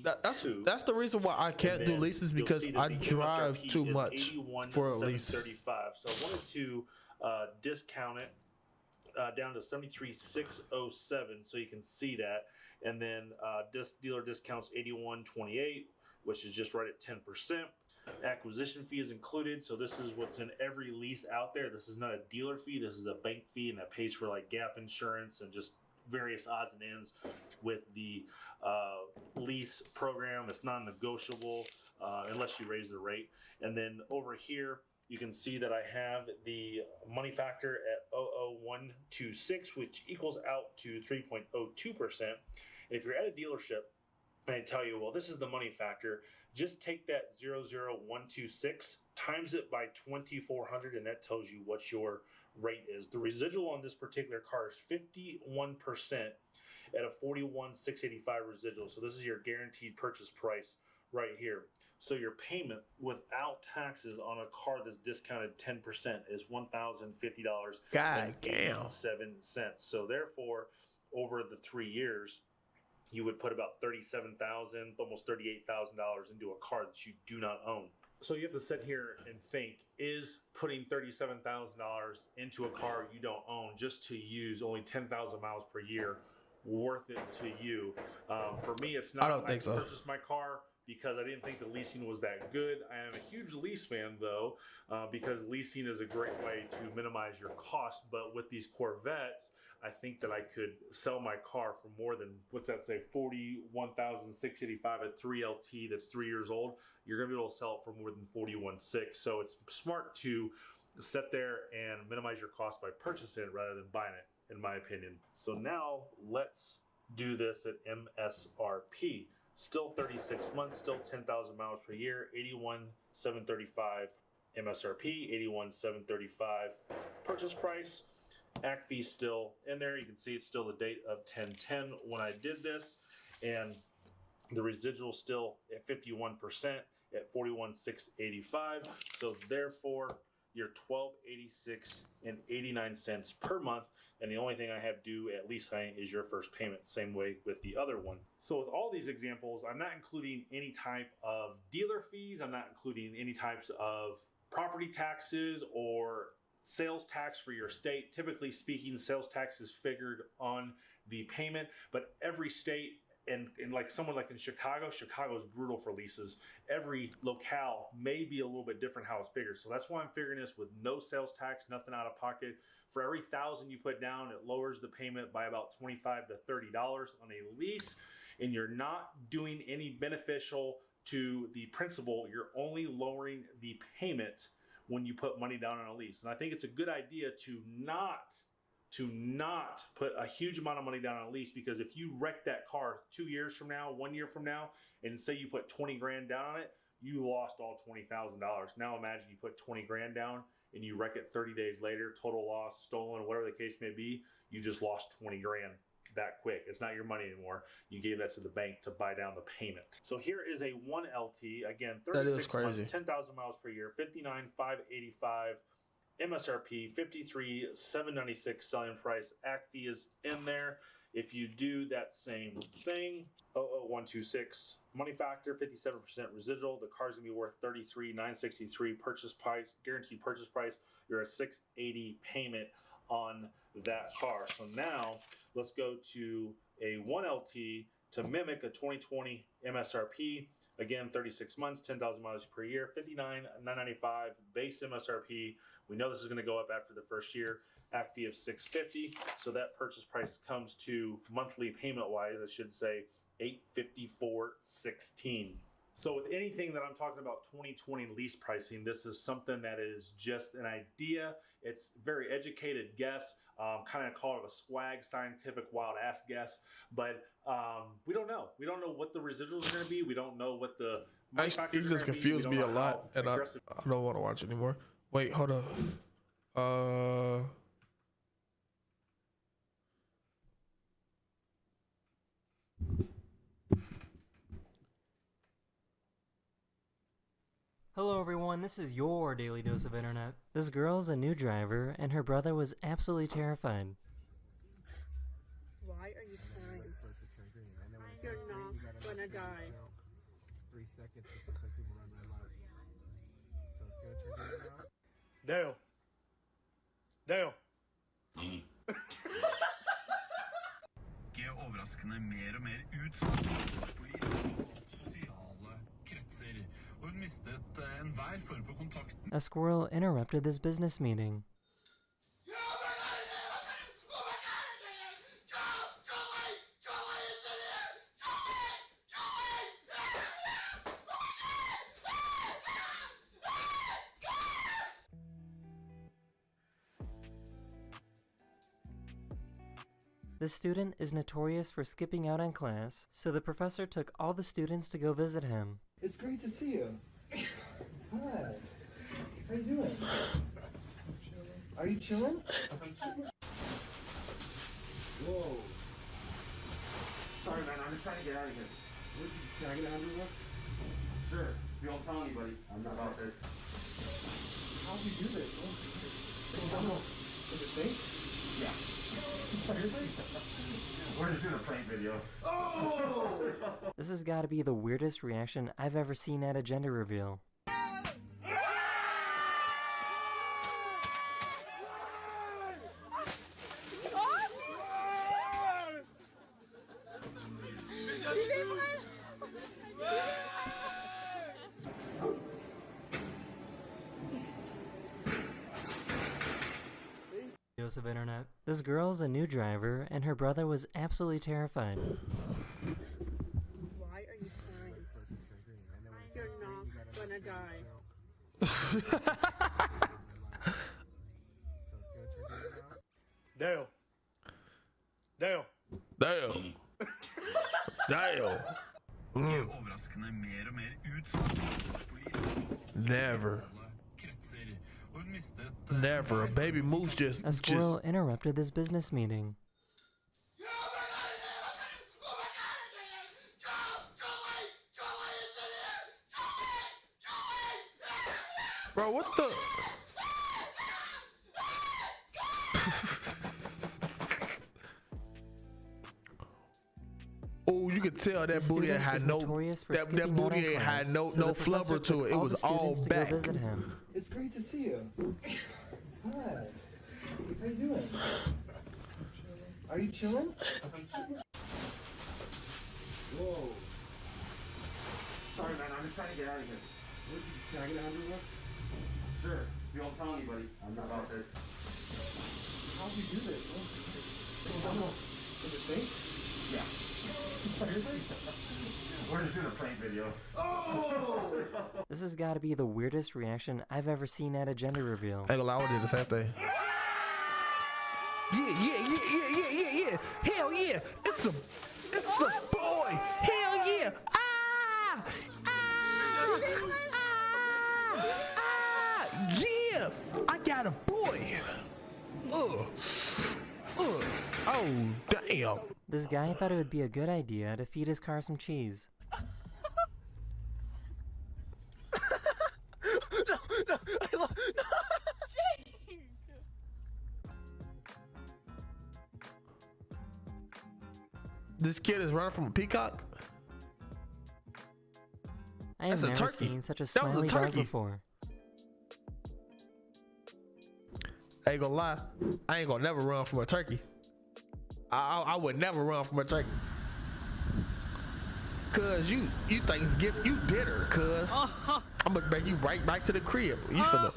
That's the reason why I can't do leases, because I drive too much for a lease. So I wanted to discount it down to 73,607, so you can see that. And then dealer discounts 81.28, which is just right at 10%. Acquisition fee is included, so this is what's in every lease out there. This is not a dealer fee, this is a bank fee, and that pays for like gap insurance and just various odds and ends with the lease program. It's non-negotiable unless you raise the rate. And then over here, you can see that I have the money factor at 0.00126, which equals out to 3.02%. And if you're at a dealership and I tell you, well, this is the money factor, just take that 0.00126, times it by 2,400, and that tells you what your rate is. The residual on this particular car is 51%, at a $41,685 residual. So this is your guaranteed purchase price right here. So your payment without taxes on a car that's discounted 10% is $1,050. God damn. 7 cents. So therefore, over the 3 years, you would put about $37,000, almost $38,000 into a car that you do not own. So you have to sit here and think, is putting $37,000 into a car you don't own just to use only 10,000 miles per year worth it to you? For me, it's not. I don't think so. I purchased my car because I didn't think the leasing was that good. I am a huge lease fan though, because leasing is a great way to minimize your cost. But with these Corvettes, I think that I could sell my car for more than, what's that say, $41,685 at 3LT that's 3 years old. You're gonna be able to sell it for more than $41,600. So it's smart to sit there and minimize your cost by purchasing it rather than buying it, in my opinion. So now let's do this at MSRP. Still 36 months, still 10,000 miles per year, $81,735 MSRP, $81,735 purchase price. Act fee still in there. You can see it's still the date of 10/10 when I did this, and the residual still at 51% at $41,685. So therefore, you're $1,286.89 per month, and the only thing I have due at lease signing is your first payment. Same way with the other one. So with all these examples, I'm not including any type of dealer fees. I'm not including any types of property taxes or sales tax for your state. Typically speaking, sales tax is figured on the payment, but every state, and like someone like in Chicago is brutal for leases. Every locale may be a little bit different how it's figured. So that's why I'm figuring this with no sales tax, nothing out of pocket. For every $1,000 you put down, it lowers the payment by about $25 to $30 on a lease, and you're not doing any beneficial to the principal. You're only lowering the payment when you put money down on a lease. And I think it's a good idea to not put a huge amount of money down on a lease, because if you wreck that car 2 years from now, 1 year from now, and say you put 20 grand down on it, you lost all $20,000. Now imagine you put 20 grand down and you wreck it 30 days later, total loss, stolen, whatever the case may be, you just lost 20 grand that quick. It's not your money anymore. You gave that to the bank to buy down the payment. So here is a 1LT, again, 36 months, 10,000 miles per year, $59,585 MSRP, $53,796 selling price. Act fee is in there. If you do that same thing, 00126 money factor, 57% residual, the car's gonna be worth $33,963 purchase price, guaranteed purchase price. You're a $680 payment on that car. So now let's go to a 1LT to mimic a 2020 MSRP. Again, 36 months, 10,000 miles per year, $59,995 base MSRP. We know this is going to go up after the first year. Act fee of $650. So that purchase price comes to monthly payment wise, I should say, $854.16. So with anything that I'm talking about 2020 lease pricing, this is something that is just an idea. It's very educated guess. Kind of call it a swag, scientific, wild ass guess, but we don't know. We don't know what the residuals are going to be. We don't know what the It just confused me a lot, and I don't want to watch anymore. Wait, hold up. Hello everyone, this is your daily dose of internet. This girl's a new driver, and her brother was absolutely terrified. Why are you crying? You're not gonna die. 3 seconds to such people run my life. So it's gonna trigger it now. Dale. Ikke overraskende mer og mer utsatt på sosiale kretser, og hun mistet enhver form for kontakt. A squirrel interrupted this business meeting. This student is notorious for skipping out on class, so the professor took all the students to go visit him. It's great to see you. Hi. How you doing? Are you chilling? Whoa. I'm just trying to get out of here. Can I get 100 bucks? Sure. You won't tell anybody about this. How'd you do this? Is it fake? Yeah. Seriously? We're just doing a prank video. Oh! This has got to be the weirdest reaction I've ever seen at a gender reveal. Of internet. This girl's a new driver, and her brother was absolutely terrified. Why are you crying? You're not gonna die. Dale. Dale. Damn. Damn. Overraskende mer og mer utsatt. Never. Never. A baby moose just. A squirrel interrupted this business meeting. Bro, what the? Oh, you could tell that booty had no that booty ain't had no flubber to it. It was all back. It's great to see you. Hi. How you doing? Are you chilling? Whoa. Sorry, man. I'm just trying to get out of here. Can I get 100 bucks? Sure. You won't tell anybody about this. How'd you do this? Is it fake? Yeah. Seriously? We're just doing a prank video. Oh! This has got to be the weirdest reaction I've ever seen at a gender reveal. I ain't gonna lie, I did the same thing. Yeah. Hell yeah. It's a boy. Hell yeah. Yeah. I got a boy. Oh, damn. This guy thought it would be a good idea to feed his car some cheese. No. This kid is running from a peacock? I have That's a never turkey. seen such a That was a smiley dog turkey. before. I ain't gonna lie, I ain't gonna never run from a turkey. I would never run from a turkey. Cause you Thanksgiving, you dinner, cuz. I'm gonna bring you right back to the crib. You finna.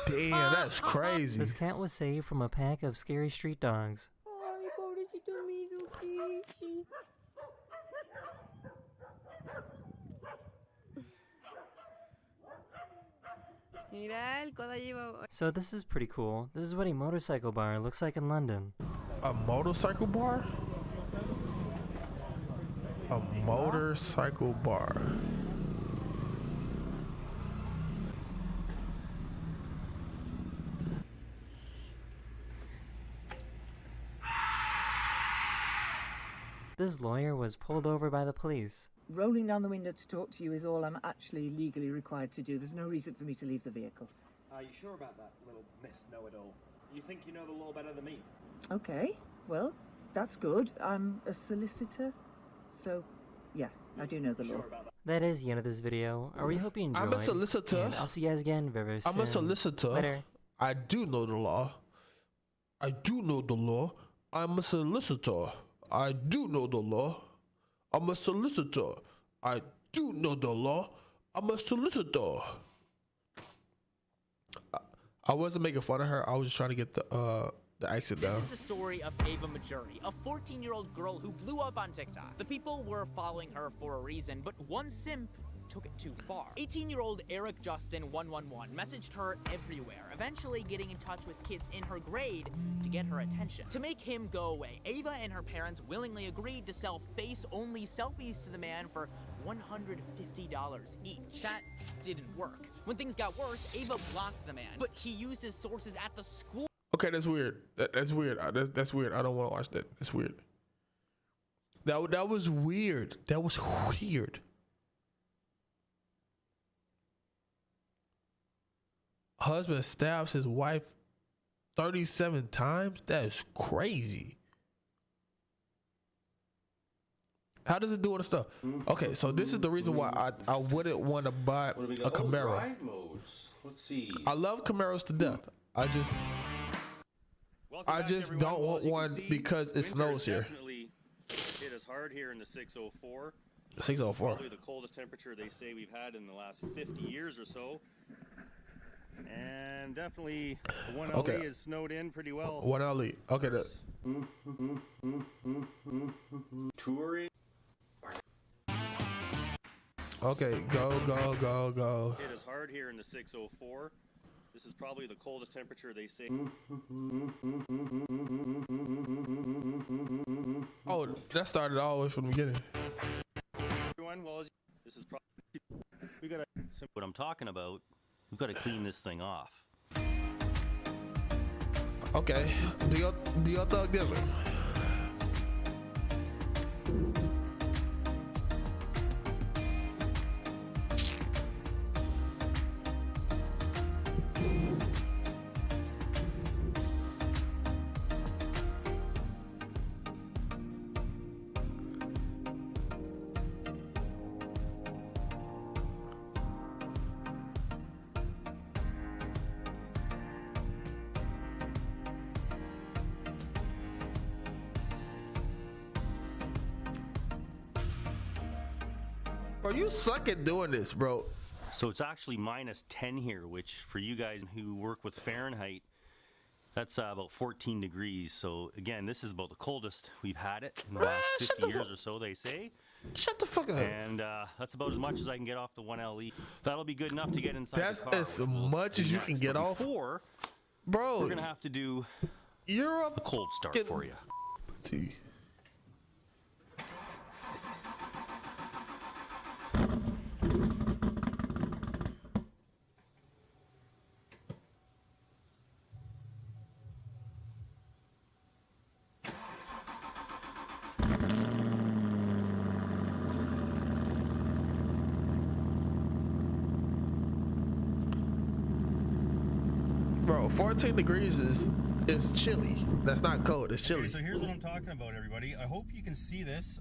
Damn, that's crazy. This cat was saved from a pack of scary street dogs. So this is pretty cool. This is what a motorcycle bar looks like in London. A motorcycle bar? A motorcycle bar. This lawyer was pulled over by the police. Rolling down the window to talk to you is all I'm actually legally required to do. There's no reason for me to leave the vehicle. Are you sure about that, little Miss Know-It-All? You think you know the law better than me? Okay, well, that's good. I'm a solicitor, so yeah, I do know the law. That is the end of this video. I really hope you enjoyed. I'm a solicitor. And I'll see you guys again very soon. I'm a solicitor. Later. I do know the law. I do know the law. I'm a solicitor. I do know the law. I'm a solicitor. I do know the law. I'm a solicitor. I wasn't making fun of her. I was just trying to get the accent down. This is the story of Ava Majuri, a 14-year-old girl who blew up on TikTok. The people were following her for a reason, but one simp took it too far. 18-year-old Eric Justin 111 messaged her everywhere, eventually getting in touch with kids in her grade to get her attention. To make him go away, Ava and her parents willingly agreed to sell face-only selfies to the man for $150 each. That didn't work. When things got worse, Ava blocked the man, but he used his sources at the school. Okay, that's weird. That's weird. That's weird. I don't want to watch that. That's weird. That was weird. That was weird. Husband stabs his wife 37 times? That is crazy. How does it do all the stuff? Okay, so this is the reason why I wouldn't want to buy a Camaro. Drive modes. Let's see. I love Camaros to death. I just don't want one because it snows here. Definitely hit us hard here in the 604. 604. Probably the coldest temperature they say we've had in the last 50 years or so. And definitely the 1LE is snowed in pretty well. 1LE. Okay. Touring. Okay, go. Hit us hard here in the 604. This is probably the coldest temperature they say. Oh, that started all the way from the beginning. Everyone, well, this is probably we gotta. What I'm talking about, we've got to clean this thing off. Okay, do your thug this one. Bro, you suck at doing this, bro. So it's actually minus 10 here, which for you guys who work with Fahrenheit, that's about 14 degrees. So again, this is about the coldest we've had it in the last 50 years or so, they say. Shut the fuck up. And that's about as much as I can get off the 1LE. That'll be good enough to get inside That's the car. as much as you can get off. Before, bro, we're gonna have to do a cold start for you. Let's see. Bro, 14 degrees is chilly. That's not cold. It's chilly. Okay, so here's what I'm talking about, everybody. I hope you can see this.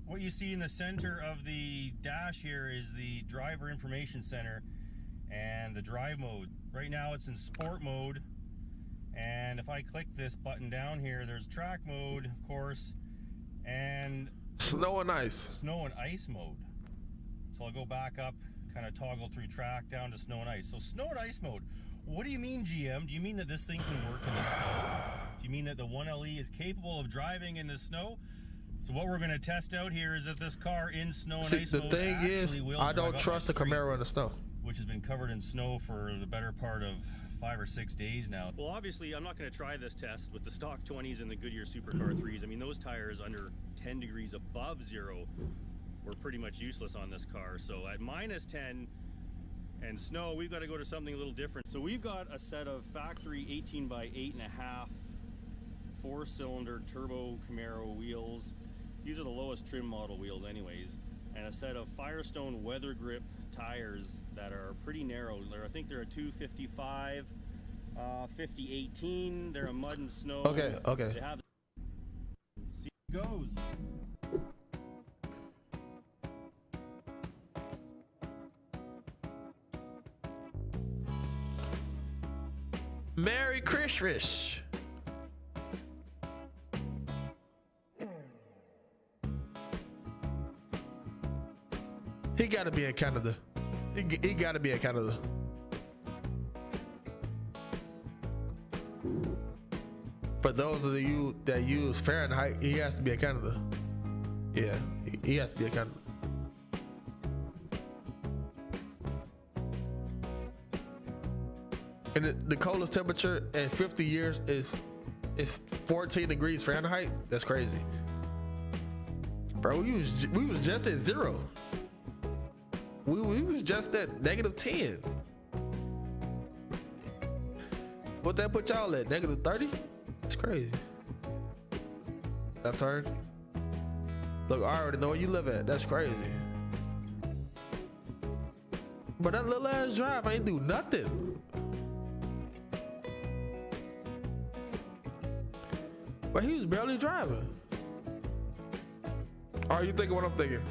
What you see in the center of the dash here is the driver information center and the drive mode. Right now it's in sport mode. And if I click this button down here, there's track mode, of course, and snow and ice. Snow and ice mode. So I'll go back up, kind of toggle through track down to snow and ice. So snow and ice mode. What do you mean, GM? Do you mean that this thing can work in the snow? Do you mean that the 1LE is capable of driving in the snow? So what we're going to test out here is that this car in snow and ice mode thing is, I don't trust the Camaro in the snow, which has been covered in snow for the better part of 5 or 6 days now. Well, obviously, I'm not going to try this test with the stock 20s and the Goodyear Supercar 3s. I mean, those tires under 10 degrees above zero were pretty much useless on this car. So at minus 10 and snow, we've got to go to something a little different. So we've got a set of factory 18 by 8.5 4-cylinder turbo Camaro wheels. These are the lowest trim model wheels anyways, and a set of Firestone weather grip tires that are pretty narrow. I think they're a 255 5018. They're a mud and snow. Okay. They have, see how it goes. Merry Christmas. He gotta be in Canada. He gotta be in Canada. For those of you that use Fahrenheit, he has to be in Canada. Yeah, he has to be in Canada. And the coldest temperature in 50 years is 14 degrees Fahrenheit. That's crazy, bro. We was just at zero. We was just at -10. What that put y'all at? -30? It's crazy. Left turn. Look, I already know where you live at. That's crazy. But that little ass drive ain't do nothing. But he was barely driving. Are you thinking what I'm thinking?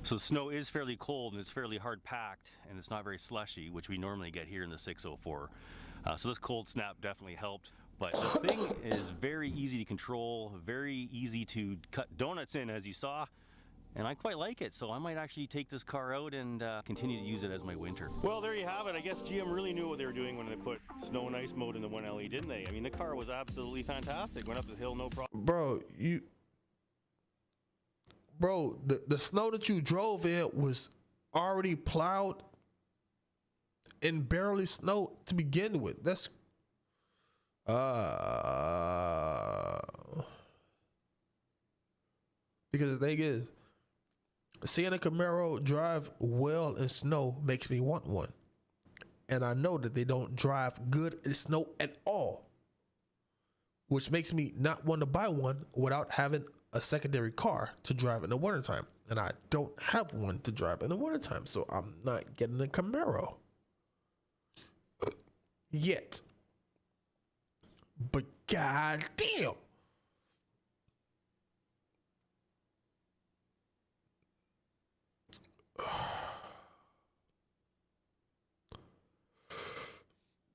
So the snow is fairly cold and it's fairly hard packed and it's not very slushy, which we normally get here in the 604. So this cold snap definitely helped. But the thing is very easy to control, very easy to cut donuts in, as you saw. And I quite like it, so I might actually take this car out and continue to use it as my winter. Well, there you have it. I guess GM really knew what they were doing when they put snow and ice mode in the 1LE, didn't they? I mean, the car was absolutely fantastic. Went up the hill, no problem. Bro, the snow that you drove in was already plowed and barely snow to begin with. That's because the thing is, seeing a Camaro drive well in snow makes me want one. And I know that they don't drive good in snow at all, which makes me not want to buy one without having a secondary car to drive in the wintertime. And I don't have one to drive in the wintertime, so I'm not getting a Camaro yet. But goddamn,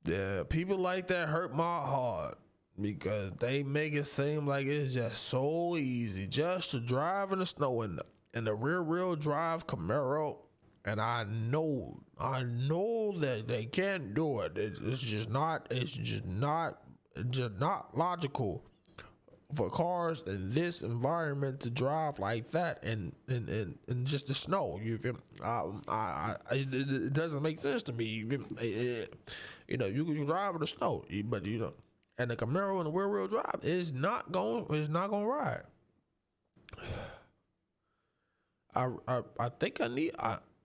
yeah, people like that hurt my heart because they make it seem like it's just so easy just to drive in the snow in the rear wheel drive Camaro. And I know that they can't do it. It's just not logical for cars in this environment to drive like that and just the snow. You feel me? It doesn't make sense to me. You feel me? You know, you can drive in the snow, but you know, and the Camaro in the rear wheel drive is not going to ride.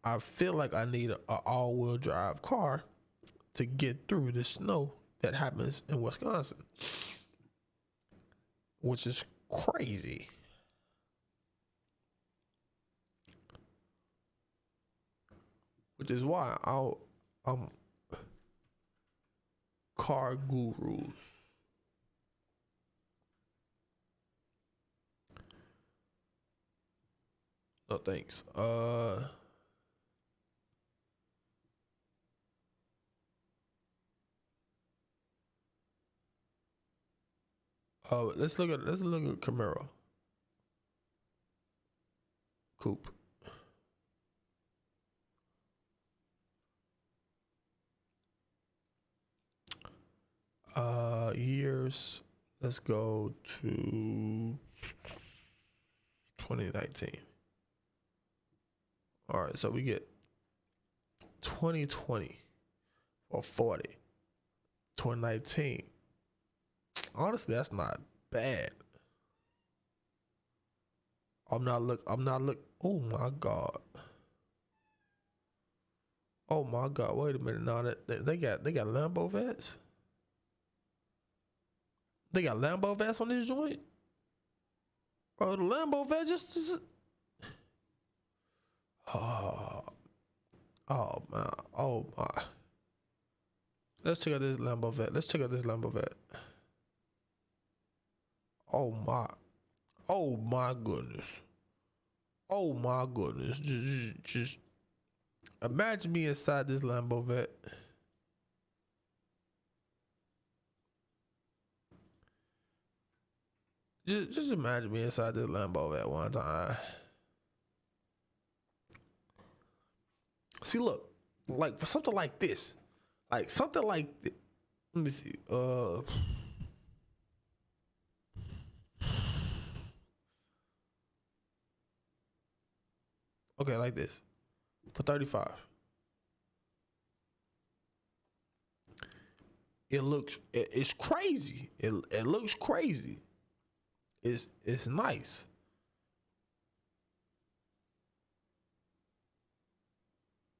I feel like I need an all-wheel drive car to get through the snow that happens in Wisconsin, which is crazy. Which is why I'm car gurus. No thanks. Let's look at Camaro coupe. Years. Let's go to 2019. All right, so we get 2020 or 40. 2019. Honestly, that's not bad. I'm not look. Oh my god. Oh my god. Wait a minute. Now they got Lambo vets. They got Lambo vets on this joint. Bro, the Lambo vets just. Oh man. Oh my. Let's check out this Lambo vet. Oh my goodness. Oh my goodness. Just imagine me inside this Lambo vet. Just imagine me inside this Lambo vet one time. See, look, like for something like this, like something like, let me see, okay, like this, for 35. It's crazy. It looks crazy. It's nice.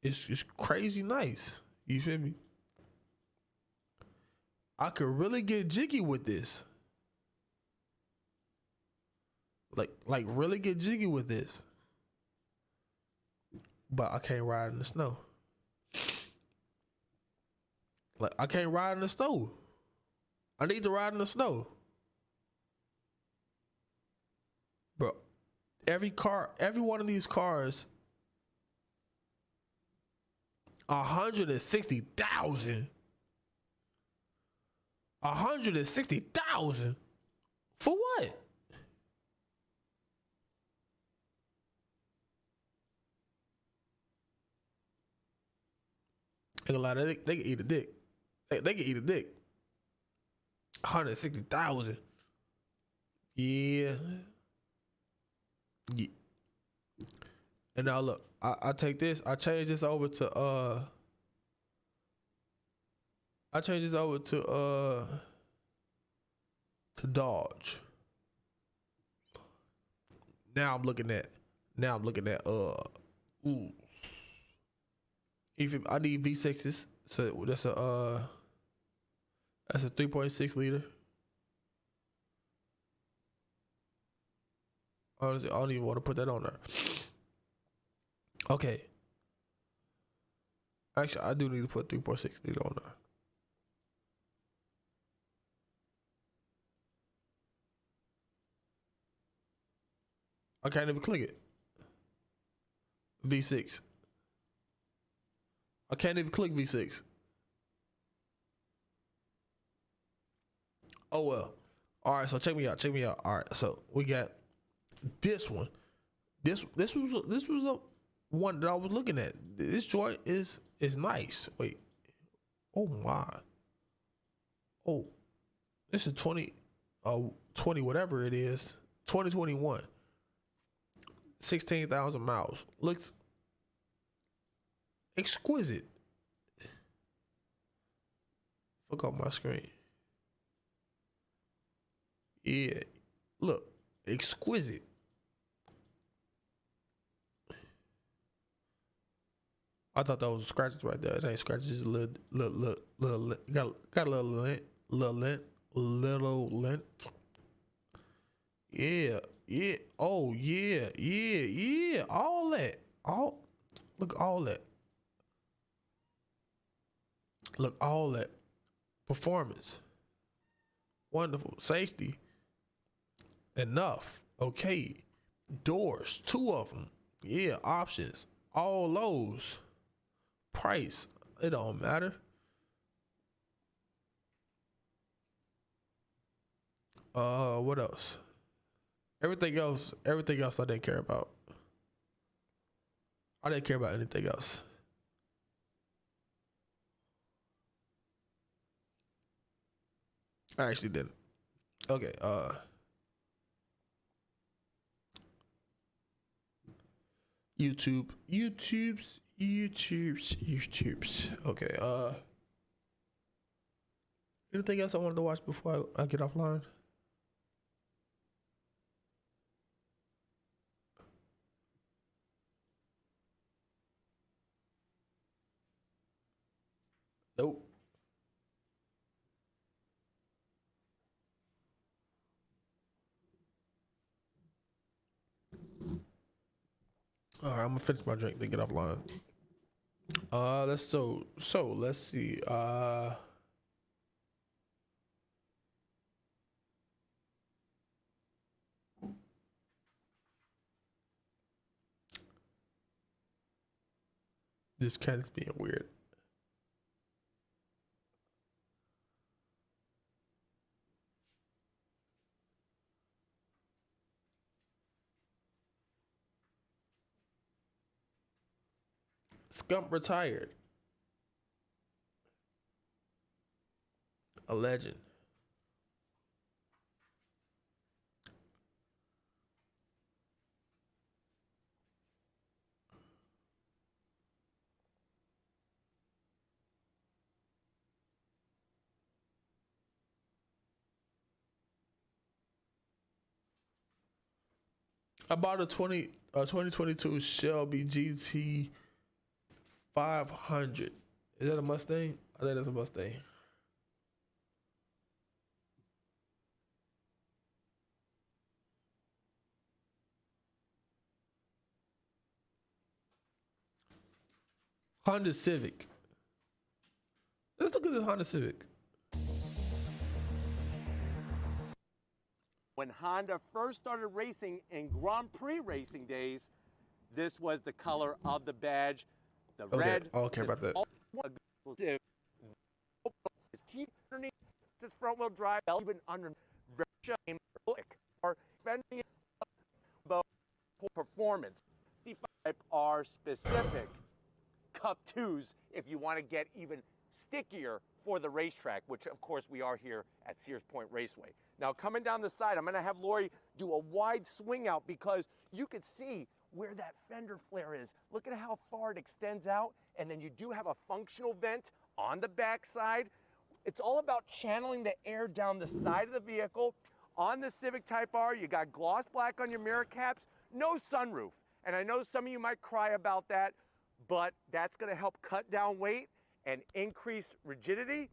It's crazy nice. You feel me? I could really get jiggy with this. Like really get jiggy with this. But I can't ride in the snow. Like I can't ride in the snow. I need to ride in the snow. Bro, every one of these cars, 160,000. 160,000 for what? Ain't a lot of they can eat a dick. They can eat a dick. 160,000. Yeah. Yeah. And now look, I take this, I change this over to Dodge. Now I'm looking at ooh. Even I need V6s, so that's a 3.6 liter. Honestly, I don't even want to put that on there. Okay. Actually, I do need to put 3.6 liter on there. I can't even click it. V6. I can't even click V6. Oh well. All right, so check me out. All right, so we got this one. This was a one that I was looking at. This joint is nice. Wait. Oh my. Oh. This is 20 whatever it is. 2021. 16,000 miles. Looks exquisite. Fuck off my screen. Yeah. Look. Exquisite. I thought that was scratches right there. It ain't scratches, just a little got a little lint. Yeah. Oh yeah. All that. Look, all that. Performance. Wonderful. Safety. Enough. Okay. Doors. 2 of them. Yeah. Options. All those. Price. It don't matter. What else? Everything else I didn't care about. I didn't care about anything else. I actually didn't. Okay, YouTube's. Okay, anything else I wanted to watch before I get offline? Nope. All right, I'm gonna finish my drink to get offline. Let's see. This cat is being weird. Scump retired. A legend. I bought a 2022 Shelby GT 500. Is that a Mustang? I think that's a Mustang. Honda Civic. Let's look at this Honda Civic. When Honda first started racing in Grand Prix racing days, this was the color of the badge. The red. I don't care about that. It's front wheel drive, even under or fending about performance. 55R specific Cup 2s if you want to get even stickier for the racetrack, which of course we are here at Sears Point Raceway. Now coming down the side, I'm gonna have Lori do a wide swing out because you could see where that fender flare is. Look at how far it extends out, and then you do have a functional vent on the back side. It's all about channeling the air down the side of the vehicle. On the Civic Type R, you got gloss black on your mirror caps, no sunroof. And I know some of you might cry about that, but that's gonna help cut down weight and increase rigidity.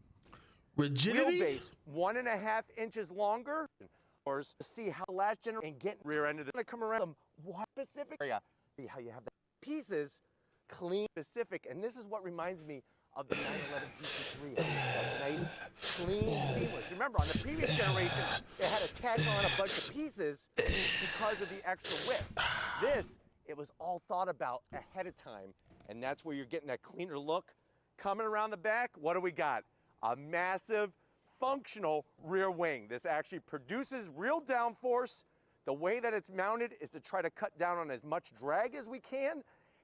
Rigidity? Wheelbase 1.5 inches longer. Or see how last generation and get rear end of the come around some specific area. See how you have the pieces clean specific, and this is what reminds me of the 911 GT3. That nice, clean, seamless. Remember, on the previous generation, they had to tack on a bunch of pieces because of the extra width. This, it was all thought about ahead of time, and that's where you're getting that cleaner look. Coming around the back, what do we got? A massive, functional rear wing. This actually produces real downforce. The way that it's mounted is to try to cut down on as much drag as we can.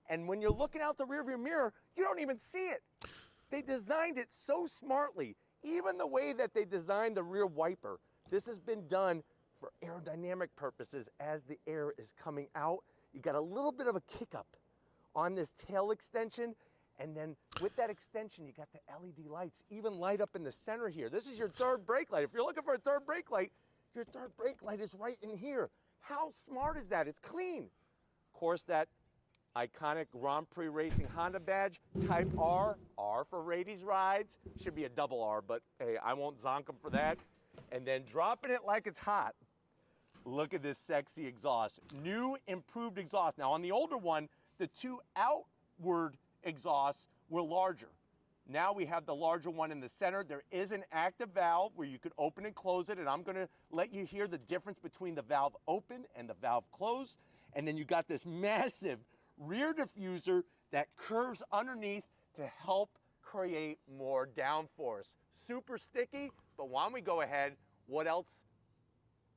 And when you're looking out the rearview mirror, you don't even see it. They designed it so smartly. Even the way that they designed the rear wiper, this has been done for aerodynamic purposes as the air is coming out. You got a little bit of a kick up on this tail extension. And then with that extension, you got the LED lights, even light up in the center here. This is your third brake light. If you're looking for a third brake light, your third brake light is right in here. How smart is that? It's clean. Of course, that iconic Grand Prix Racing Honda badge, Type R, R for Rady's Rides. Should be a double R, but hey, I won't zonk them for that. And then dropping it like it's hot. Look at this sexy exhaust. New, improved exhaust. Now, on the older one, the two outward exhausts were larger. Now we have the larger one in the center. There is an active valve where you could open and close it, and I'm gonna let you hear the difference between the valve open and the valve close. And then you got this massive rear diffuser that curves underneath to help create more downforce. Super sticky, but why don't we go ahead, what else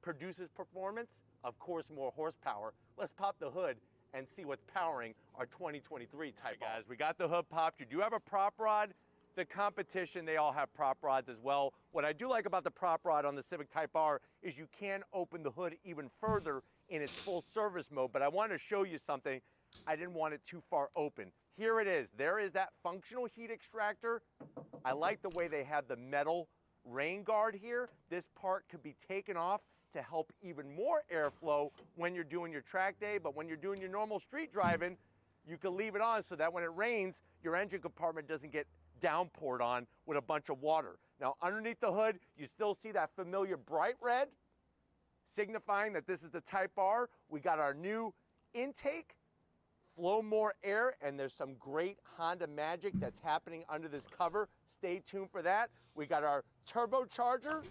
produces performance? Of course, more horsepower. Let's pop the hood and see what's powering our 2023 Type R. Guys, we got the hood popped. You do have a prop rod. The competition, they all have prop rods as well. What I do like about the prop rod on the Civic Type R is you can open the hood even further in its full service mode, but I want to show you something. I didn't want it too far open. Here it is. There is that functional heat extractor. I like the way they have the metal rain guard here. This part could be taken off to help even more airflow when you're doing your track day, but when you're doing your normal street driving, you can leave it on so that when it rains, your engine compartment doesn't get downpoured on with a bunch of water. Now, underneath the hood, you still see that familiar bright red, signifying that this is the Type R. We got our new intake, flow more air, and there's some great Honda magic that's happening under this cover. Stay tuned for that. We got our turbocharger.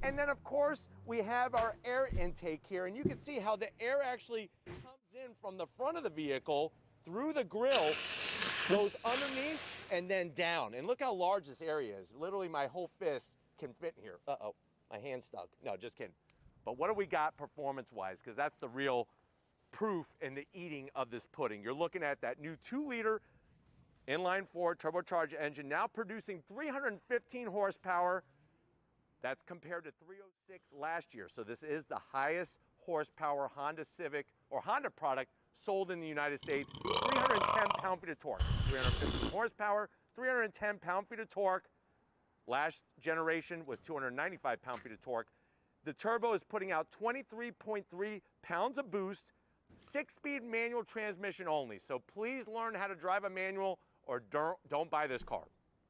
And then, of course, we have our air intake here, and you can see how the air actually comes in from the front of the vehicle through the grill, goes underneath, and then down. And look how large this area is. Literally, my whole fist can fit in here. Uh-oh, my hand's stuck. No, just kidding. But what do we got performance-wise? Because that's the real proof in the eating of this pudding. You're looking at that new 2-liter Inline-4 turbocharged engine, now producing 315 horsepower. That's compared to 306 last year. So this is the highest horsepower Honda Civic or Honda product sold in the United States. 310 pound-feet of torque. 315 horsepower, 310 pound-feet of torque. Last generation was 295 pound-feet of torque. The turbo is putting out 23.3 pounds of boost, 6-speed manual transmission only. So please learn how to drive a manual or don't buy this car.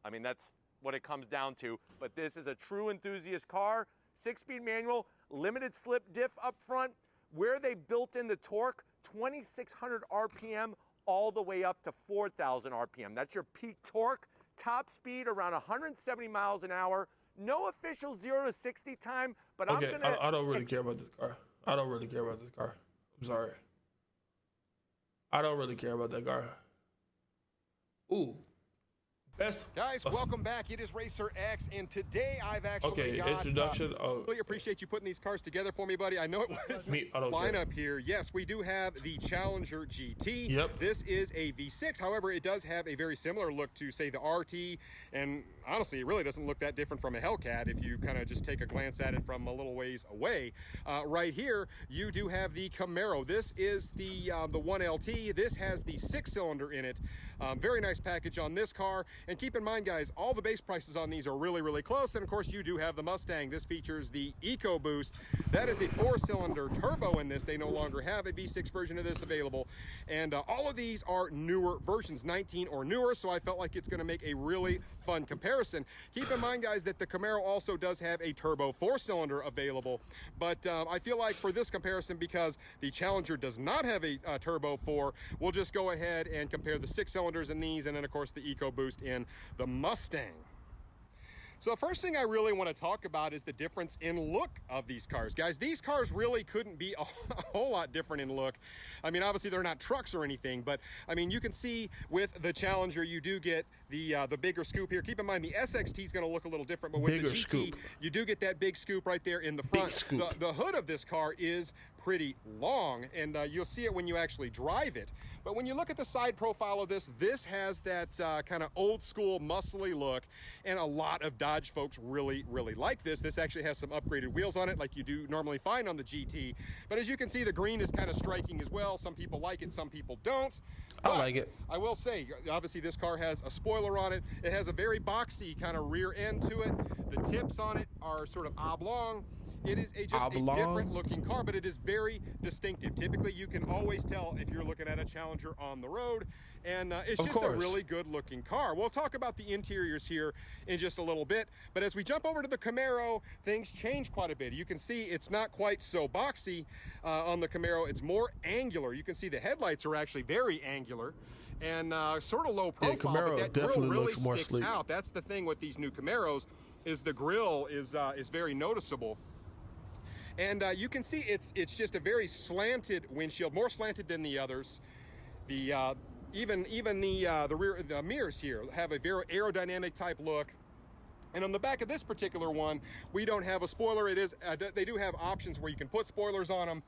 I mean, that's what it comes down to. But this is a true enthusiast car. 6-speed manual, limited slip diff up front. Where they built in the torque, 2,600 RPM all the way up to 4,000 RPM. That's your peak torque. Top speed around 170 miles an hour. No official 0 to 60 time, but okay, I'm gonna. I don't really care about this car. I don't really care about this car. I'm sorry. I don't really care about that car. Ooh. Best. Guys, welcome back. It is Racer X, and today I've actually got... introduction. Really appreciate you putting these cars together for me, buddy. I know it was lineup here. Yes, we do have the Challenger GT. Yep. This is a V6. However, it does have a very similar look to, say, the RT, and honestly, it really doesn't look that different from a Hellcat if you kind of just take a glance at it from a little ways away. Right here, you do have the Camaro. This is the 1LT. This has the 6-cylinder in it. Very nice package on this car. And keep in mind, guys, all the base prices on these are really, really close. And of course, you do have the Mustang. This features the EcoBoost. That is a 4-cylinder turbo in this. They no longer have a V6 version of this available. And all of these are newer versions, 19 or newer. So I felt like it's going to make a really fun comparison. Keep in mind, guys, that the Camaro also does have a turbo 4-cylinder available. But I feel like for this comparison, because the Challenger does not have a turbo 4, we'll just go ahead and compare the 6-cylinders in these, and then of course the EcoBoost in the Mustang. So the first thing I really want to talk about is the difference in look of these cars. Guys, these cars really couldn't be a whole lot different in look. I mean, obviously they're not trucks or anything, but I mean, you can see with the Challenger, you do get the bigger scoop here. Keep in mind, the SXT is going to look a little different, but with bigger the GT, scoop. You do get that big scoop right there in the front. Big scoop. The hood of this car is pretty long, and you'll see it when you actually drive it. But when you look at the side profile of this, this has that kind of old school muscly look, and a lot of Dodge folks really, really like this. This actually has some upgraded wheels on it like you do normally find on the GT. But as you can see, the green is kind of striking as well. Some people like it, some people don't. But I like it. I will say, obviously this car has a spoiler on it. It has a very boxy kind of rear end to it. The tips on it are sort of oblong. It is just a different looking car, but it is very distinctive. Typically, you can always tell if you're looking at a Challenger on the road, and it's just a really good looking car. We'll talk about the interiors here in just a little bit, but as we jump over to the Camaro, things change quite a bit. You can see it's not quite so boxy on the Camaro. It's more angular. You can see the headlights are actually very angular and sort of low profile. Yeah, Camaro but that definitely grill really looks more sticks sleek. out. That's the thing with these new Camaros, is the grill is very noticeable. And you can see it's just a very slanted windshield, more slanted than the others. The even the mirrors here have a very aerodynamic type look. And on the back of this particular one, we don't have a spoiler. It is they do have options where you can put spoilers on them.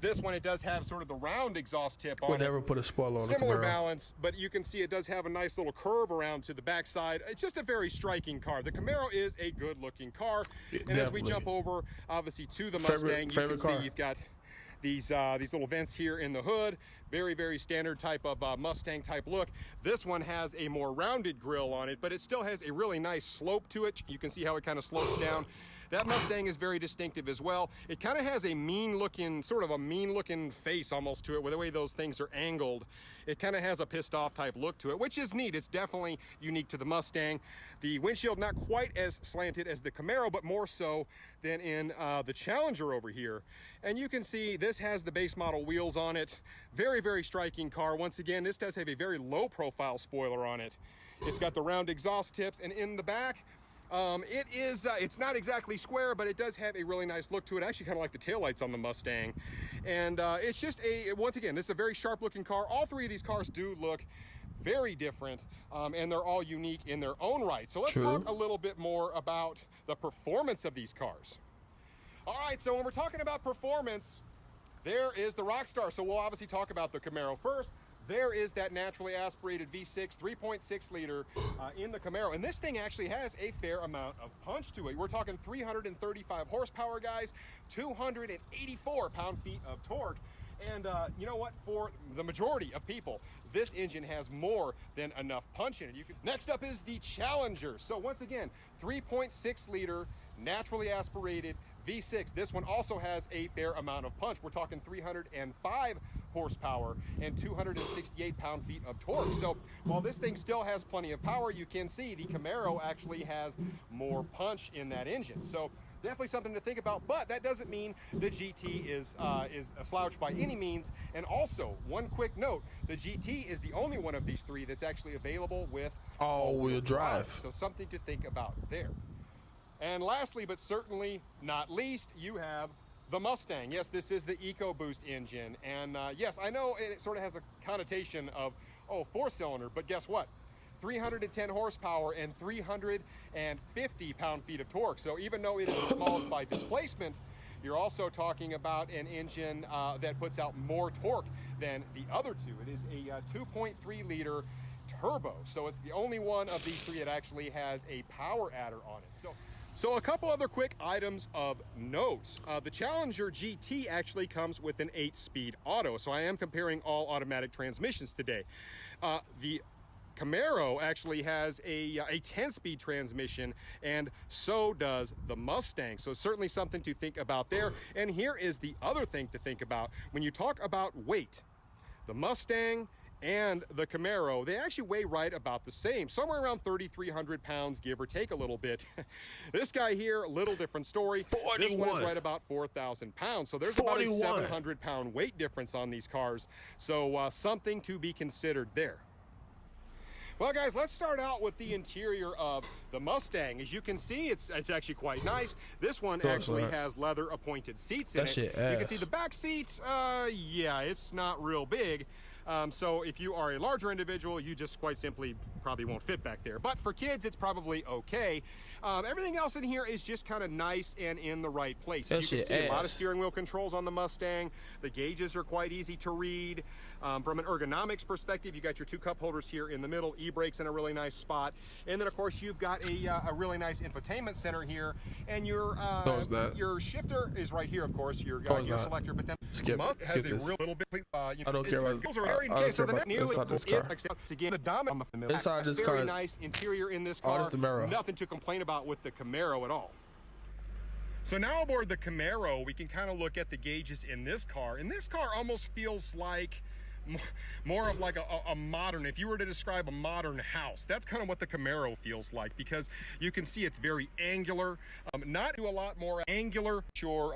This one, it does have sort of the round exhaust tip on it. Would never put a spoiler on a Similar Camaro. balance, but you can see it does have a nice little curve around to the backside. It's just a very striking car. The Camaro is a good-looking car. And as we jump over, obviously, to the Mustang, you can see you've got these little vents here in the hood. Very, very standard type of Mustang type look. This one has a more rounded grille on it, but it still has a really nice slope to it. You can see how it kind of slopes down. That Mustang is very distinctive as well. It kind of has a mean-looking, sort of a mean-looking face almost to it with the way those things are angled. It kind of has a pissed-off type look to it, which is neat. It's definitely unique to the Mustang. The windshield not quite as slanted as the Camaro, but more so than in the Challenger over here. And you can see this has the base model wheels on it. Very, very striking car. Once again, this does have a very low-profile spoiler on it. It's got the round exhaust tips, and in the back, it's not exactly square, but it does have a really nice look to it. I actually kind of like the taillights on the Mustang. And it's just once again, this is a very sharp looking car. All three of these cars do look very different, and they're all unique in their own right. So let's talk a little bit more about the performance of these cars. All right, so when we're talking about performance, there is the Rockstar. So we'll obviously talk about the Camaro first. there is that naturally aspirated V6 3.6 liter in the Camaro. And this thing actually has a fair amount of punch to it. We're talking 335 horsepower, guys, 284 pound-feet of torque. And you know what? For the majority of people, this engine has more than enough punch in it. Next up is the Challenger. So once again, 3.6 liter, naturally aspirated V6. This one also has a fair amount of punch. We're talking 305 horsepower and 268 pound-feet of torque. So while this thing still has plenty of power, you can see the Camaro actually has more punch in that engine. So definitely something to think about, but that doesn't mean the GT is a slouch by any means. And also, one quick note, the GT is the only one of these three that's actually available with all-wheel drive. So something to think about there. And lastly, but certainly not least, you have the Mustang. Yes, this is the EcoBoost engine. And yes, I know it sort of has a connotation of, oh, four-cylinder, but guess what? 310 horsepower and 350 pound-feet of torque. So even though it is the smallest by displacement, you're also talking about an engine that puts out more torque than the other two. It is a 2.3 liter turbo. So it's the only one of these three that actually has a power adder on it. So a couple other quick items of note. The Challenger GT actually comes with an 8-speed auto. So I am comparing all automatic transmissions today. The Camaro actually has a 10-speed transmission, and so does the Mustang. So certainly something to think about there. And here is the other thing to think about. When you talk about weight, the Mustang and the Camaro, they actually weigh right about the same, somewhere around 3,300 pounds, give or take a little bit. This guy here, a little different story. 41. This one is right about 4,000 pounds. So there's 41. About a 700-pound weight difference on these cars. So something to be considered there. Well, guys, let's start out with the interior of the Mustang. As you can see, it's actually quite nice. This one actually has leather appointed seats in it. You can see the back seat, yeah, it's not real big. So if you are a larger individual, you just quite simply probably won't fit back there. But for kids, it's probably okay. Everything else in here is just kind of nice and in the right place. You can see a lot of steering wheel controls on the Mustang. The gauges are quite easy to read. From an ergonomics perspective, you got your two cup holders here in the middle, e-brakes in a really nice spot. And then, of course, you've got a really nice infotainment center here. And your shifter is right here, of course, your gear selector. But then has a real little bit, I don't care about this car. Inside this car, very nice interior in this car. Nothing to complain about with the Camaro at all. So now aboard the Camaro, we can kind of look at the gauges in this car. And this car almost feels like more of like a modern, if you were to describe a modern house, that's kind of what the Camaro feels like, because you can see it's very angular, not do a lot more angular, sure,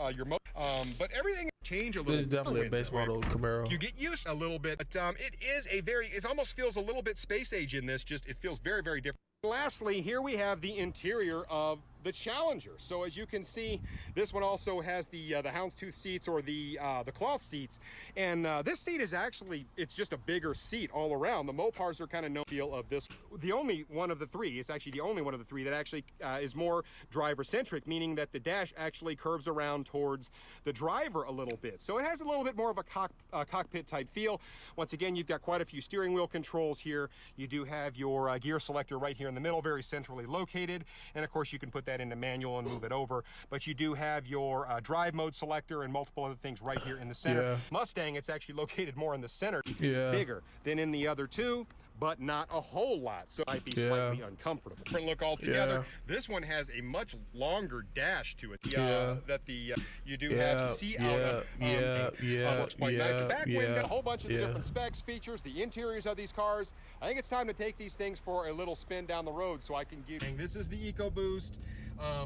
but everything change a little. This is definitely a base model Camaro. You get used a little bit, but it is it almost feels a little bit space age in this, just it feels very, very different. Lastly, here we have the interior of the Challenger. So as you can see, this one also has the houndstooth seats, or the cloth seats, and this seat is actually, it's just a bigger seat all around. The Mopars are kind of no feel of this. The only one of the three, it's actually the only one of the three that actually is more driver-centric, meaning that the dash actually curves around towards the driver a little bit. So it has a little bit more of a cockpit type feel. Once again, you've got quite a few steering wheel controls here. You do have your gear selector right here in the middle, very centrally located, and of course you can put that into manual and move it over, but you do have your drive mode selector and multiple other things right here in the center. Mustang, it's actually located more in the center, bigger than in the other two, but not a whole lot, so it might be slightly uncomfortable. Different look altogether. This one has a much longer dash to it. You do have to see out. Looks quite nice. The back window, a whole bunch of different specs, features, the interiors of these cars. I think it's time to take these things for a little spin down the road, so I can give. This is the EcoBoost.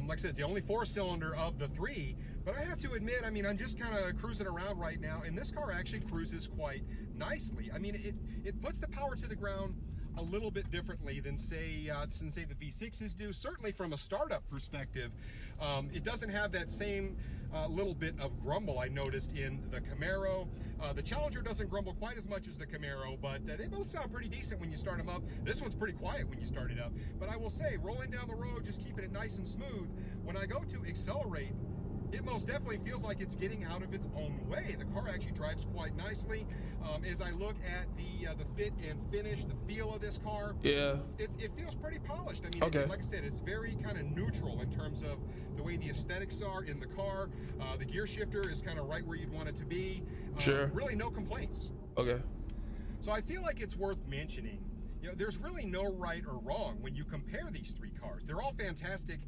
Like I said, it's the only four-cylinder of the three, but I have to admit, I mean, I'm just kind of cruising around right now, and this car actually cruises quite nicely. I mean, it puts the power to the ground a little bit differently than say the V6s do. Certainly from a startup perspective, it doesn't have that same little bit of grumble I noticed in the Camaro. The Challenger doesn't grumble quite as much as the Camaro, but they both sound pretty decent when you start them up. This one's pretty quiet when you start it up, but I will say, rolling down the road, just keeping it nice and smooth. When I go to accelerate, it most definitely feels like it's getting out of its own way. The car actually drives quite nicely. As I look at the fit and finish, the feel of this car, yeah, it feels pretty polished. I mean, like I said, it's very kind of neutral in terms of the way the aesthetics are in the car. The gear shifter is kind of right where you'd want it to be. Sure. Really no complaints. Okay. So I feel like it's worth mentioning, you know, there's really no right or wrong when you compare these three cars. They're all fantastic,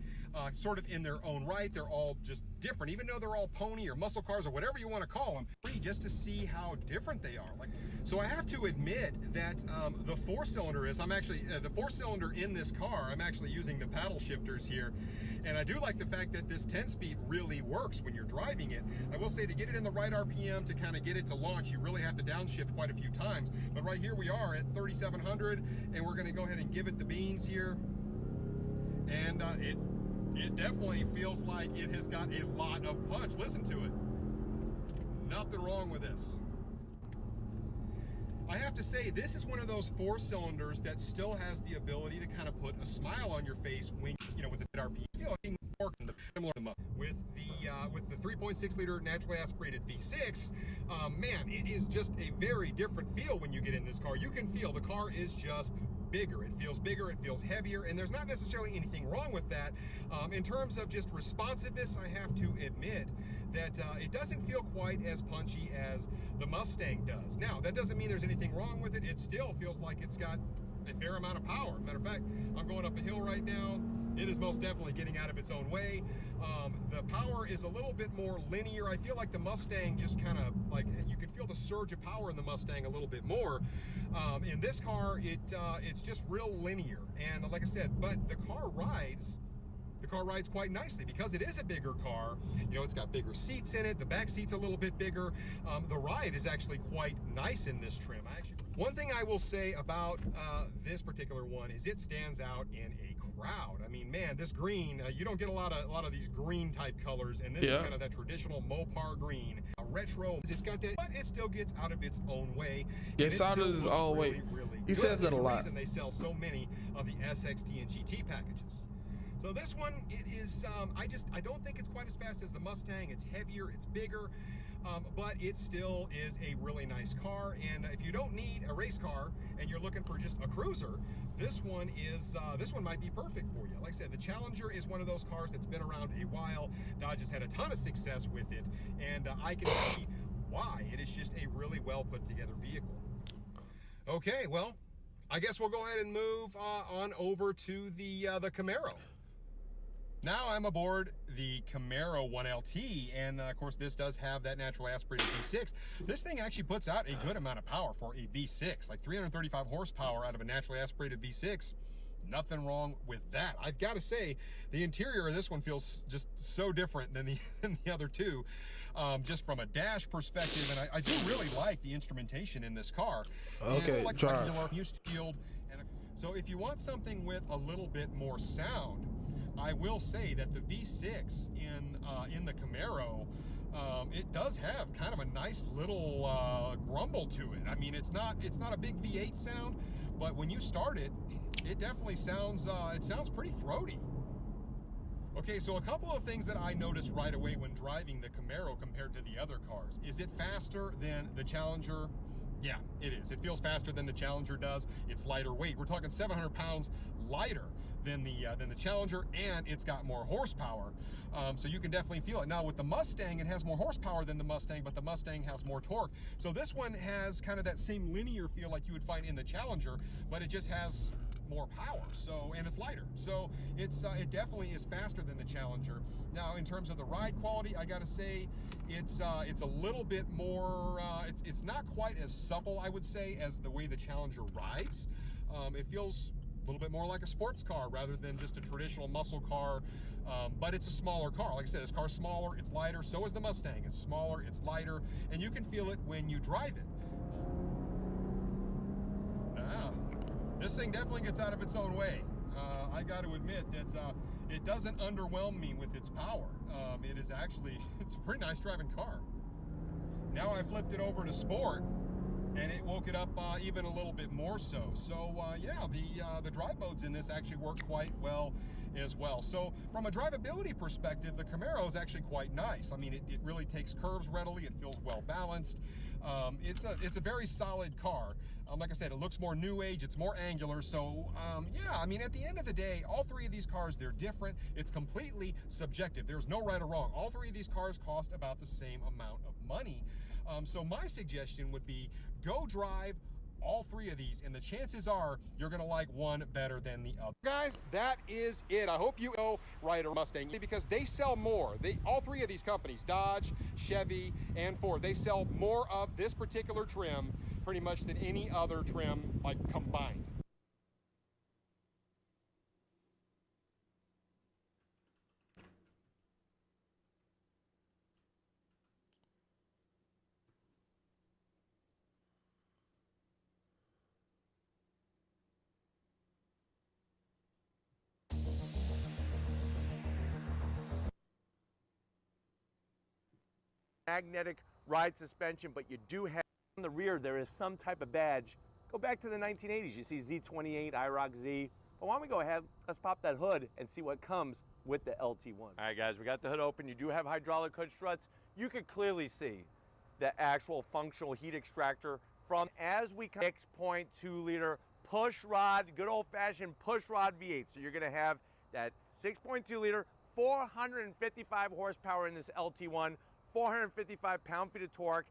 sort of in their own right. They're all just different, even though they're all pony or muscle cars or whatever you want to call them, just to see how different they are. So I have to admit that the four-cylinder is, I'm actually, the four-cylinder in this car, I'm actually using the paddle shifters here. And I do like the fact that this 10-speed really works when you're driving it. I will say, to get it in the right RPM, to kind of get it to launch, you really have to downshift quite a few times. But right here we are at 3,700, and we're going to go ahead and give it the beans here. And it definitely feels like it has got a lot of punch. Listen to it. Nothing wrong with this. I have to say, this is one of those four cylinders that still has the ability to kind of put a smile on your face when, you know, with the RPM. With the 3.6 liter naturally aspirated V6, man, it is just a very different feel when you get in this car. You can feel the car is just bigger. It feels bigger, it feels heavier, and there's not necessarily anything wrong with that. In terms of just responsiveness, I have to admit that it doesn't feel quite as punchy as the Mustang does. Now, that doesn't mean there's anything wrong with it. It still feels like it's got a fair amount of power. Matter of fact, I'm going up a hill right now. It is most definitely getting out of its own way. The power is a little bit more linear. I feel like the Mustang just kind of, like, you can feel the surge of power in the Mustang a little bit more. In this car, it's just real linear. And like I said, but the car rides quite nicely because it is a bigger car. You know, it's got bigger seats in it. The back seat's a little bit bigger. The ride is actually quite nice in this trim. One thing I will say about this particular one is it stands out in a crowd. I mean, man, this green, you don't get a lot of these green type colors, and this is kind of that traditional Mopar green. Retro, it's got that, but it still gets out of its own way. It's out of its own way. He says that a lot. There's a reason they sell so many of the SXT and GT packages. So this one, it is, I don't think it's quite as fast as the Mustang. It's heavier, it's bigger, but it still is a really nice car. And if you don't need a race car and you're looking for just a cruiser, this one might be perfect for you. Like I said, the Challenger is one of those cars that's been around a while. Dodge has had a ton of success with it, and I can see why. It is just a really well put together vehicle. Okay, well, I guess we'll go ahead and move on over to the Camaro. Now I'm aboard the Camaro 1LT, and of course this does have that naturally aspirated V6. This thing actually puts out a good amount of power for a V6, like 335 horsepower out of a naturally aspirated V6. Nothing wrong with that. I've got to say, the interior of this one feels just so different than the other two, just from a dash perspective, and I do really like the instrumentation in this car. Okay, so if you want something with a little bit more sound, I will say that the V6 in the Camaro, it does have kind of a nice little grumble to it. I mean, it's not a big V8 sound, but when you start it, it definitely sounds pretty throaty. Okay, so a couple of things that I noticed right away when driving the Camaro compared to the other cars. Is it faster than the Challenger? Yeah, it is. It feels faster than the Challenger does. It's lighter weight. We're talking 700 pounds lighter than the Challenger, and it's got more horsepower. So you can definitely feel it. Now with the Mustang, it has more horsepower than the Mustang, but the Mustang has more torque. So this one has kind of that same linear feel like you would find in the Challenger, but it just has more power, and it's lighter. So it definitely is faster than the Challenger. Now in terms of the ride quality, I gotta say it's a little bit more, it's not quite as supple, I would say, as the way the Challenger rides. It feels a little bit more like a sports car rather than just a traditional muscle car, but it's a smaller car. Like I said, this car's smaller, it's lighter, so is the Mustang. It's smaller, it's lighter, and you can feel it when you drive it. This thing definitely gets out of its own way. I got to admit that it doesn't underwhelm me with its power. It is actually, it's a pretty nice driving car. Now I flipped it over to Sport, and it woke it up even a little bit more so. So yeah, the drive modes in this actually work quite well as well. So from a drivability perspective, the Camaro is actually quite nice. I mean, it really takes curves readily. It feels well balanced. It's a very solid car. Like I said, it looks more new age, it's more angular. So yeah, I mean, at the end of the day, all three of these cars, they're different. It's completely subjective. There's no right or wrong. All three of these cars cost about the same amount of money. So my suggestion would be go drive all three of these, and the chances are you're gonna like one better than the other. Guys, that is it. I hope you know right or Mustang, because they sell more. All three of these companies, Dodge, Chevy, and Ford, they sell more of this particular trim pretty much than any other trim, like, combined. Magnetic ride suspension, but you do have on the rear, there is some type of badge. Go back to the 1980s. You see Z28, IROC Z. But why don't we go ahead, let's pop that hood and see what comes with the LT1. All right, guys, we got the hood open. You do have hydraulic hood struts. You could clearly see the actual functional heat extractor from as we come 6.2 liter push rod, good old fashioned push rod V8. So you're gonna have that 6.2 liter, 455 horsepower in this LT1, 455 pound-feet of torque.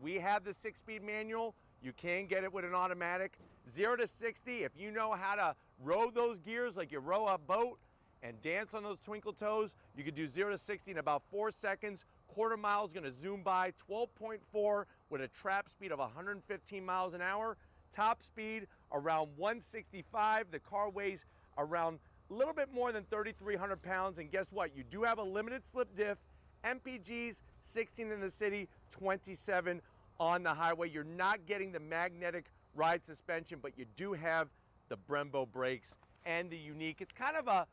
We have the 6-speed manual. You can get it with an automatic. 0 to 60, if you know how to row those gears like you row a boat and dance on those twinkle toes, you could do 0 to 60 in about 4 seconds. Quarter mile is gonna zoom by, 12.4 with a trap speed of 115 miles an hour. Top speed around 165. The car weighs around a little bit more than 3,300 pounds. And guess what? You do have a limited slip diff. MPGs, 16 in the city, 27 on the highway. You're not getting the magnetic ride suspension, but you do have the Brembo brakes and the unique. It's kind of a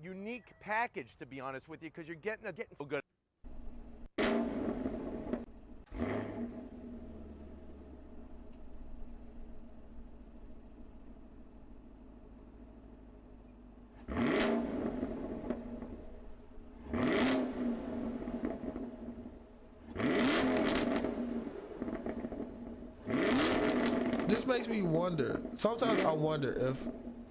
unique package, to be honest with you, because you're getting so good. This makes me wonder. Sometimes I wonder if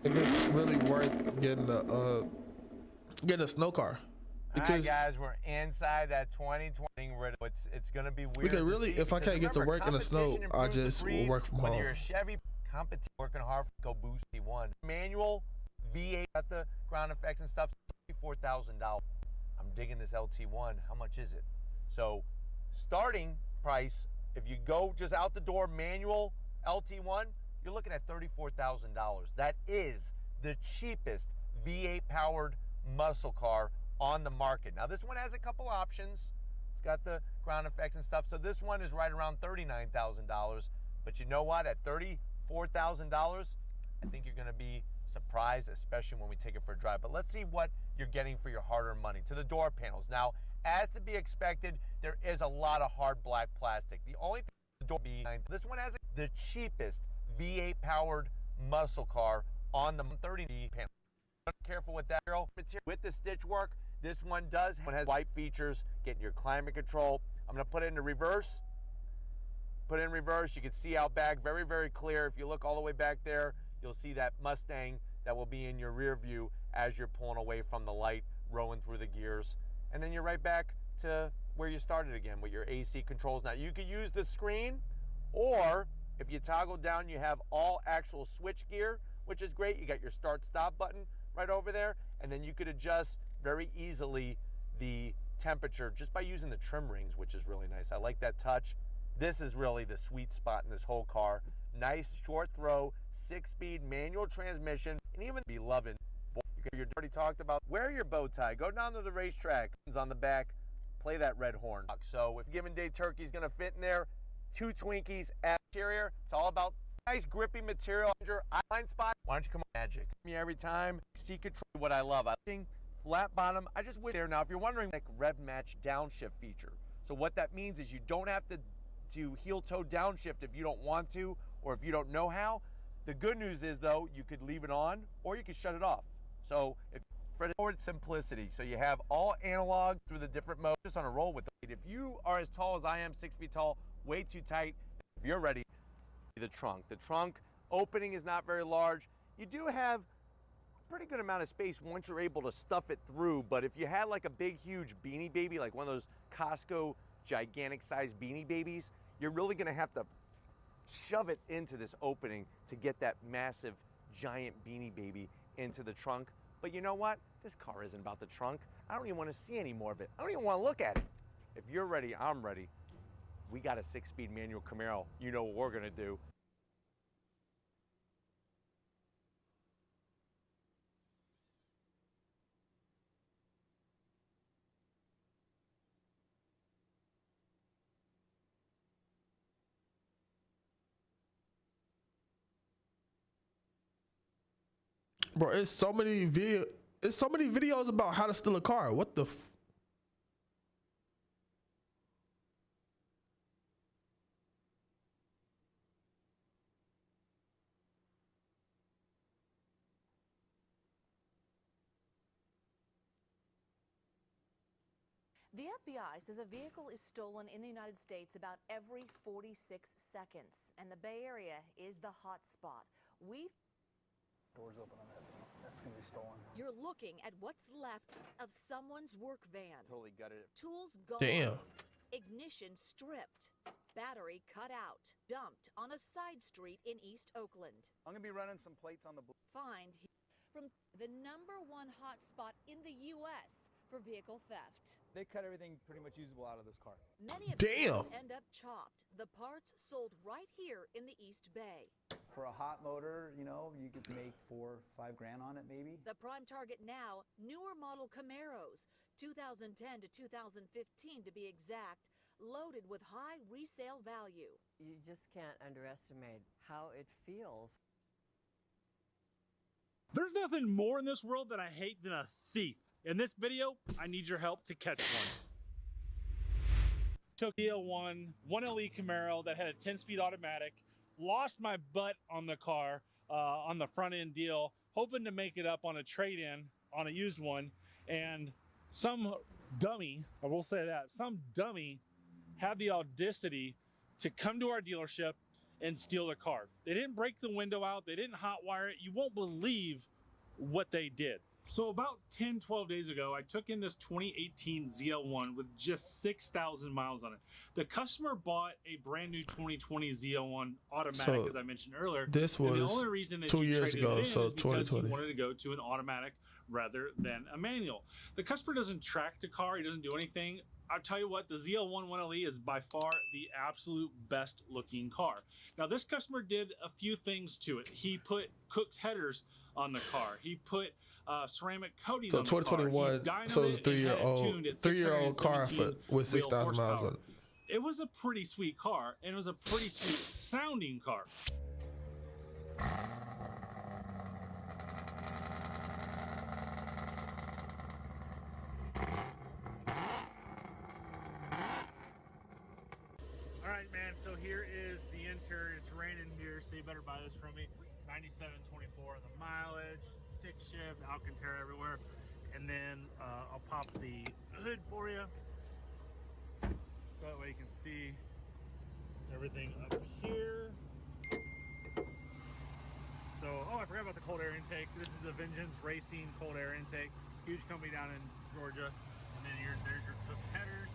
it's really worth getting a snow car. Because, all right, guys, we're inside that 2020 rid. It's gonna be weird. Because really, if I can't get to work in the snow, I just will work from home. Whether you're a Chevy competition, working hard, go boost one manual V8 at the ground effects and stuff, $4,000. I'm digging this LT1. How much is it? So, starting price, if you go just out the door manual LT1, you're looking at $34,000. That is the cheapest V8 powered muscle car on the market. Now this one has a couple options. It's got the ground effects and stuff. So this one is right around $39,000. But you know what? At $34,000, I think you're gonna be surprised, especially when we take it for a drive. But let's see what you're getting for your hard-earned money. To the door panels. Now, as to be expected, there is a lot of hard black plastic. The only thing the door behind this one has the cheapest V8 powered muscle car on the 30D panel. Careful with that material. With the stitch work, this one has white features, getting your climate control. I'm gonna put it into reverse. Put it in reverse, you can see out back very, very clear. If you look all the way back there, you'll see that Mustang that will be in your rear view as you're pulling away from the light, rowing through the gears. And then you're right back to where you started again with your AC controls. Now you could use the screen, or if you toggle down, you have all actual switch gear, which is great. You got your start stop button right over there, and then you could adjust very easily the temperature just by using the trim rings, which is really nice. I like that touch. This is really the sweet spot in this whole car. Nice short throw, 6-speed manual transmission, and even be loving. You're already talked about. Wear your bow tie. Go down to the racetrack. On the back, play that red horn. So if Given Day Turkey's gonna fit in there, 2 Twinkies at interior. It's all about nice grippy material. Your eyeline spot. Why don't you come on magic? Me every time. See control. What I love. I think flat bottom. I just wish there. Now, if you're wondering, like rev match downshift feature. So what that means is you don't have to heel toe downshift if you don't want to or if you don't know how. The good news is though, you could leave it on or you could shut it off. So if forward simplicity, so you have all analog through the different modes, just on a roll with it. If you are as tall as I am, 6 feet tall, way too tight, if you're ready, the trunk. The trunk opening is not very large. You do have a pretty good amount of space once you're able to stuff it through, but if you had like a big, huge Beanie Baby, like one of those Costco gigantic sized Beanie Babies, you're really gonna have to shove it into this opening to get that massive, giant Beanie Baby into the trunk. But you know what? This car isn't about the trunk. I don't even want to see any more of it. I don't even want to look at it. If you're ready, I'm ready. We got a 6-speed manual Camaro. You know what we're gonna do. Bro, it's so many videos about how to steal a car. What the The FBI says a vehicle is stolen in the United States about every 46 seconds, and the Bay Area is the hot spot. Doors open on that thing. That's gonna be stolen. You're looking at what's left of someone's work van. Totally gutted it. Tools gone. Damn. Ignition stripped. Battery cut out. Dumped on a side street in East Oakland. I'm gonna be running some plates on the Find from the #1 hotspot in the U.S. for vehicle theft. They cut everything pretty much usable out of this car. Many of Damn. these end up chopped. The parts sold right here in the East Bay. For a hot motor, you know, you could make $4 or $5 grand on it maybe. The prime target now, newer model Camaros, 2010 to 2015 to be exact, loaded with high resale value. You just can't underestimate how it feels. There's nothing more in this world that I hate than a thief. In this video, I need your help to catch one. Took DL1 1LE Camaro that had a 10-speed automatic, lost my butt on the car on the front end deal, hoping to make it up on a trade-in on a used one, and some dummy, I will say that, some dummy had the audacity to come to our dealership and steal the car. They didn't break the window out, they didn't hotwire it. You won't believe what they did. So about 10, 12 days ago, I took in this 2018 ZL1 with just 6,000 miles on it. The customer bought a brand new 2020 ZL1 automatic, as I mentioned earlier. This was the only reason that 2 he years traded ago, it in so is because 2020. he wanted to go to an automatic rather than a manual. The customer doesn't track the car, he doesn't do anything. I'll tell you what, the ZL1 1LE is by far the absolute best looking car. Now this customer did a few things to it. He put Cook's headers on the car. He put ceramic coating So on the car. 2021, so it's a 3-year-old car with 6,000 miles on it. It was a pretty sweet car, and it was a pretty sweet sounding car. All right, man, so here is the interior. It's raining here, so you better buy this from me. 97.24 the mileage, stick shift, Alcantara everywhere. And then I'll pop the hood for you, so that way you can see everything up here. So, oh, I forgot about the cold air intake. This is a Vengeance Racing cold air intake. Huge company down in Georgia. And then there's your Cook's headers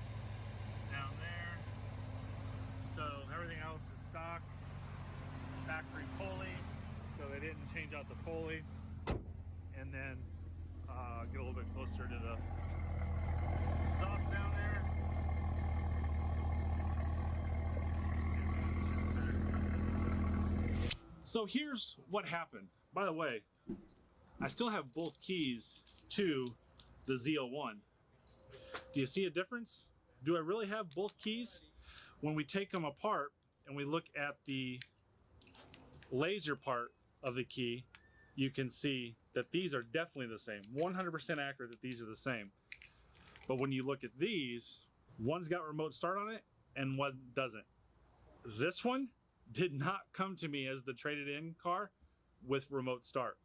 down there. So everything else is stock. Factory pulley. So they didn't change out the pulley. And then get a little bit closer to the exhaust down there. So here's what happened. By the way, I still have both keys to the ZL1. Do you see a difference? Do I really have both keys? When we take them apart and we look at the laser part of the key, you can see that these are definitely the same. 100% accurate that these are the same. But when you look at these, one's got remote start on it and one doesn't. This one did not come to me as the traded in car with remote start.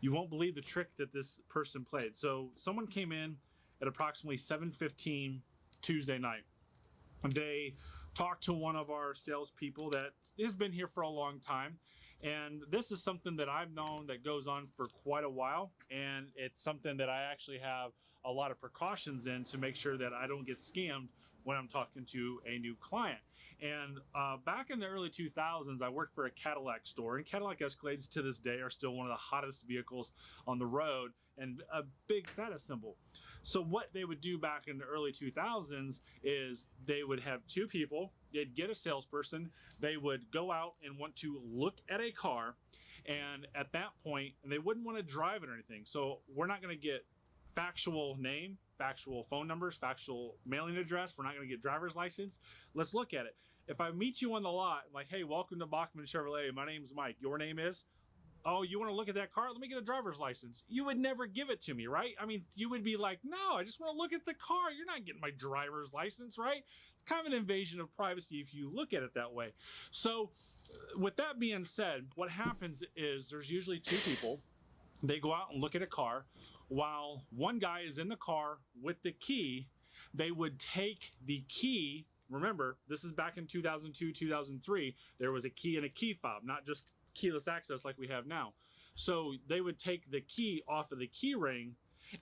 You won't believe the trick that this person played. So someone came in at approximately 7:15 Tuesday night. They talked to one of our salespeople that has been here for a long time. And this is something that I've known that goes on for quite a while. And it's something that I actually have a lot of precautions in to make sure that I don't get scammed when I'm talking to a new client. And back in the early 2000s, I worked for a Cadillac store, and Cadillac Escalades to this day are still one of the hottest vehicles on the road and a big status symbol. So what they would do back in the early 2000s is they would have two people, they'd get a salesperson, they would go out and want to look at a car, and at that point, they wouldn't want to drive it or anything. So we're not going to get factual name, factual phone numbers, factual mailing address. We're not going to get driver's license. Let's look at it. If I meet you on the lot, like, hey, welcome to Bachman Chevrolet. My name's Mike. Your name is? Oh, you want to look at that car? Let me get a driver's license. You would never give it to me, right? I mean, you would be like, no, I just want to look at the car. You're not getting my driver's license, right? It's kind of an invasion of privacy if you look at it that way. So with that being said, what happens is there's usually two people. They go out and look at a car. While one guy is in the car with the key, they would take the key. Remember, this is back in 2002, 2003. There was a key and a key fob, not just keyless access like we have now. So they would take the key off of the key ring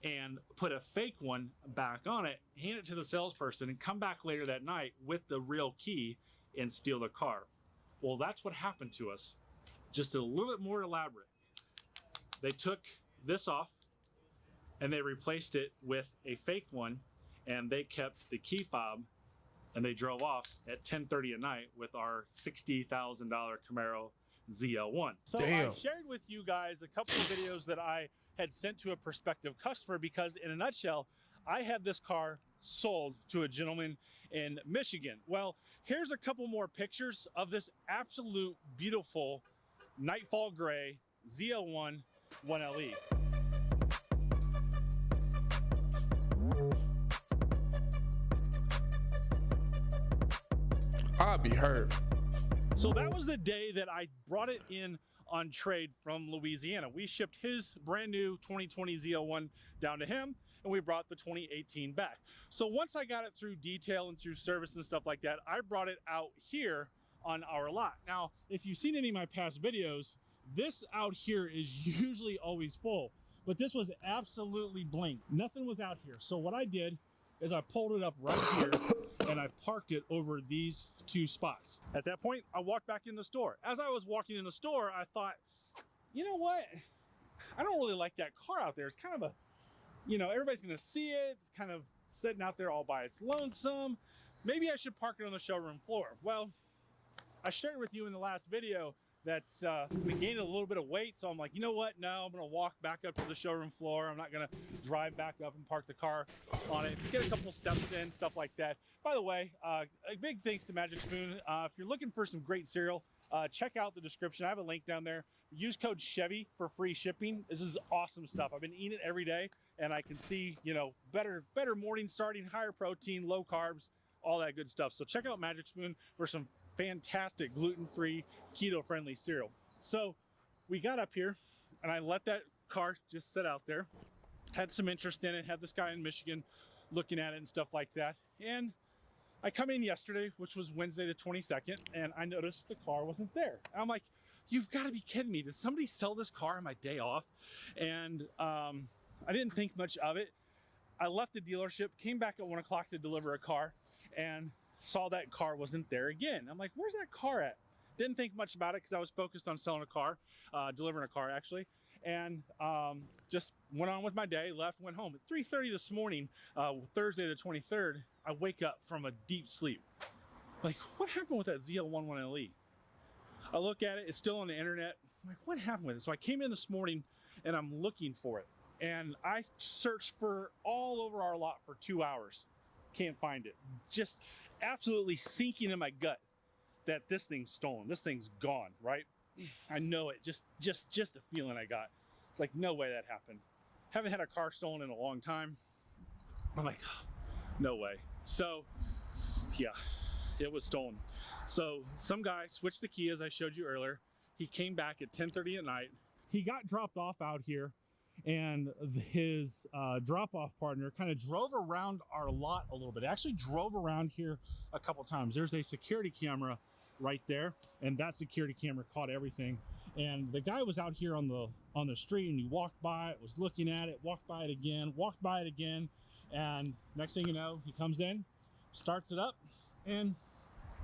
and put a fake one back on it, hand it to the salesperson, and come back later that night with the real key and steal the car. Well, that's what happened to us. Just a little bit more elaborate. They took this off and they replaced it with a fake one, and they kept the key fob, and they drove off at 10:30 at night with our $60,000 Camaro ZL1. So Damn. I shared with you guys a couple of videos that I had sent to a prospective customer because, in a nutshell, I had this car sold to a gentleman in Michigan. Well, here's a couple more pictures of this absolute beautiful Nightfall Gray ZL1 1LE. I'll be hurt. So that was the day that I brought it in on trade from Louisiana. We shipped his brand new 2020 ZL1 down to him, and we brought the 2018 back. So once I got it through detail and through service and stuff like that, I brought it out here on our lot. Now, if you've seen any of my past videos, this out here is usually always full, but this was absolutely blank. Nothing was out here. So what I did is I pulled it up right here and I parked it over these two spots. At that point, I walked back in the store. As I was walking in the store, I thought, you know what? I don't really like that car out there. It's kind of a, you know, everybody's gonna see it. It's kind of sitting out there all by its lonesome. Maybe I should park it on the showroom floor. Well, I shared with you in the last video that we gained a little bit of weight, so I'm like, you know what? No, I'm gonna walk back up to the showroom floor. I'm not gonna drive back up and park the car on it. Get a couple steps in, stuff like that. By the way, a big thanks to Magic Spoon. If you're looking for some great cereal, check out the description. I have a link down there. Use code Chevy for free shipping. This is awesome stuff. I've been eating it every day, and I can see, you know, better morning starting, higher protein, low carbs, all that good stuff. So check out Magic Spoon for some fantastic gluten-free, keto-friendly cereal. So we got up here and I let that car just sit out there. Had some interest in it, had this guy in Michigan looking at it and stuff like that. And I come in yesterday, which was Wednesday the 22nd, and I noticed the car wasn't there. I'm like, you've got to be kidding me. Did somebody sell this car on my day off? And I didn't think much of it. I left the dealership, came back at 1 o'clock to deliver a car, and saw that car wasn't there again. I'm like, where's that car at? Didn't think much about it because I was focused on selling a car, delivering a car actually, and just went on with my day, left, went home. At 3:30 this morning, Thursday the 23rd, I wake up from a deep sleep. Like, what happened with that ZL1 1LE? I look at it, it's still on the internet. I'm like, what happened with it? So I came in this morning and I'm looking for it. And I searched for all over our lot for 2 hours. Can't find it. Just absolutely sinking in my gut that this thing's stolen. This thing's gone, right? I know it. Just a feeling I got. It's like, no way that happened. Haven't had a car stolen in a long time. I'm like, no way. So, yeah, it was stolen. So some guy switched the key, as I showed you earlier. He came back at 10:30 at night, he got dropped off out here, and his drop-off partner kind of drove around our lot a little bit. Actually drove around here a couple times. There's a security camera right there, and that security camera caught everything. And the guy was out here on the street, and he walked by it, was looking at it, walked by it again, and next thing you know, he comes in, starts it up, and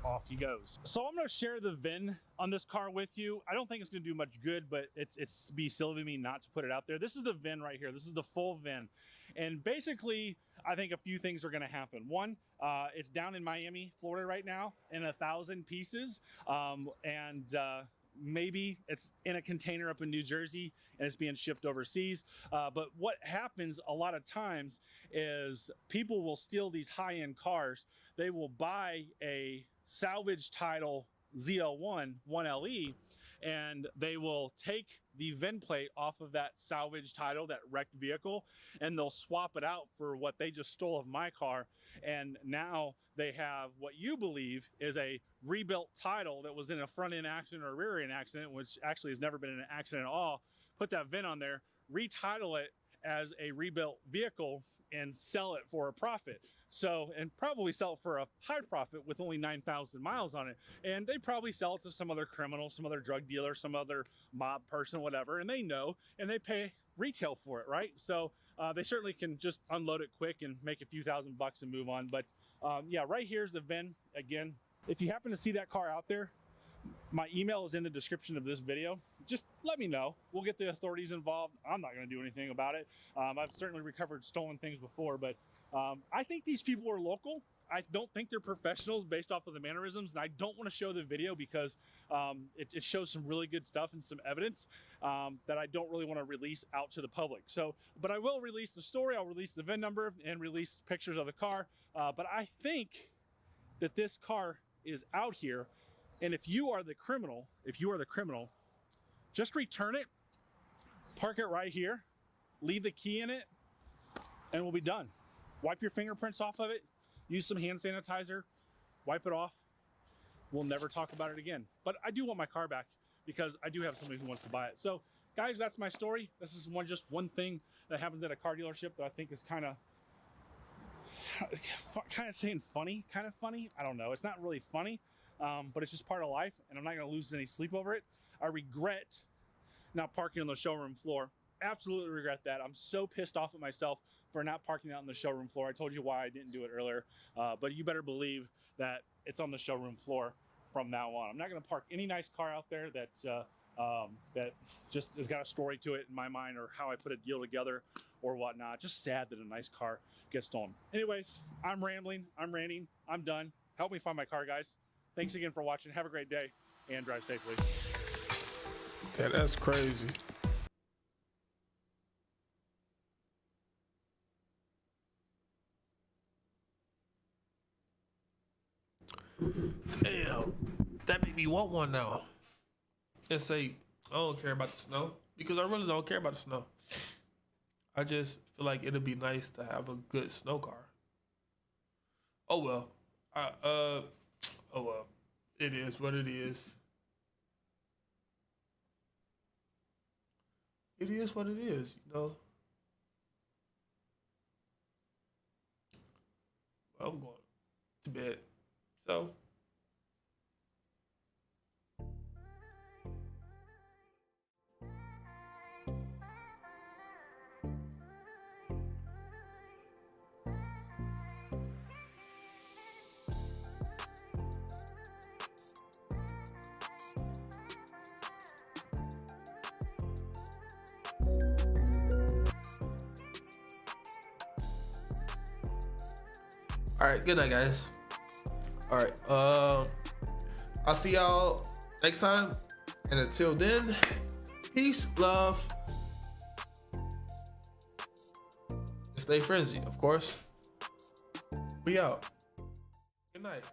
off he goes. So I'm gonna share the VIN on this car with you. I don't think it's gonna do much good, but it's be silly of me not to put it out there. This is the VIN right here. This is the full VIN. And basically, I think a few things are gonna happen. One, it's down in Miami, Florida right now in 1,000 pieces. Maybe it's in a container up in New Jersey and it's being shipped overseas. But what happens a lot of times is people will steal these high-end cars. They will buy a salvage title ZL1 1LE, and they will take the VIN plate off of that salvage title, that wrecked vehicle, and they'll swap it out for what they just stole of my car. And now they have what you believe is a rebuilt title that was in a front end accident or a rear end accident, which actually has never been in an accident at all. Put that VIN on there, retitle it as a rebuilt vehicle, and sell it for a profit. So, and probably sell it for a high profit with only 9,000 miles on it. And they probably sell it to some other criminal, some other drug dealer, some other mob person, whatever, and they know, and they pay retail for it, right? So they certainly can just unload it quick and make a few $1,000 bucks and move on. But yeah, right here's the VIN. Again, if you happen to see that car out there, my email is in the description of this video. Just let me know. We'll get the authorities involved. I'm not going to do anything about it. I've certainly recovered stolen things before, but I think these people are local. I don't think they're professionals based off of the mannerisms, and I don't want to show the video because it shows some really good stuff and some evidence that I don't really want to release out to the public. So, but I will release the story. I'll release the VIN number and release pictures of the car. But I think that this car is out here. And if you are the criminal, just return it, park it right here, leave the key in it, and we'll be done. Wipe your fingerprints off of it, use some hand sanitizer, wipe it off. We'll never talk about it again. But I do want my car back because I do have somebody who wants to buy it. So guys, that's my story. This is just one thing that happens at a car dealership that I think is kind of saying funny, kind of funny. I don't know. It's not really funny. But it's just part of life, and I'm not going to lose any sleep over it. I regret not parking on the showroom floor. Absolutely regret that. I'm so pissed off at myself for not parking out on the showroom floor. I told you why I didn't do it earlier, but you better believe that it's on the showroom floor from now on. I'm not going to park any nice car out there that's that just has got a story to it in my mind, or how I put a deal together or whatnot. Just sad that a nice car gets stolen. Anyways, I'm rambling, I'm ranting, I'm done. Help me find my car, guys. Thanks again for watching. Have a great day and drive safely. Yeah, that's crazy. Damn, that made me want one now. And say, I don't care about the snow, because I really don't care about the snow. I just feel like it'd be nice to have a good snow car. Oh well. Oh well, it is what it is. It is what it is, you know. Well, I'm going to bed, so. All right, good night, guys. All right, I'll see y'all next time, and until then, peace, love, stay frenzy, of course. We out. Good night.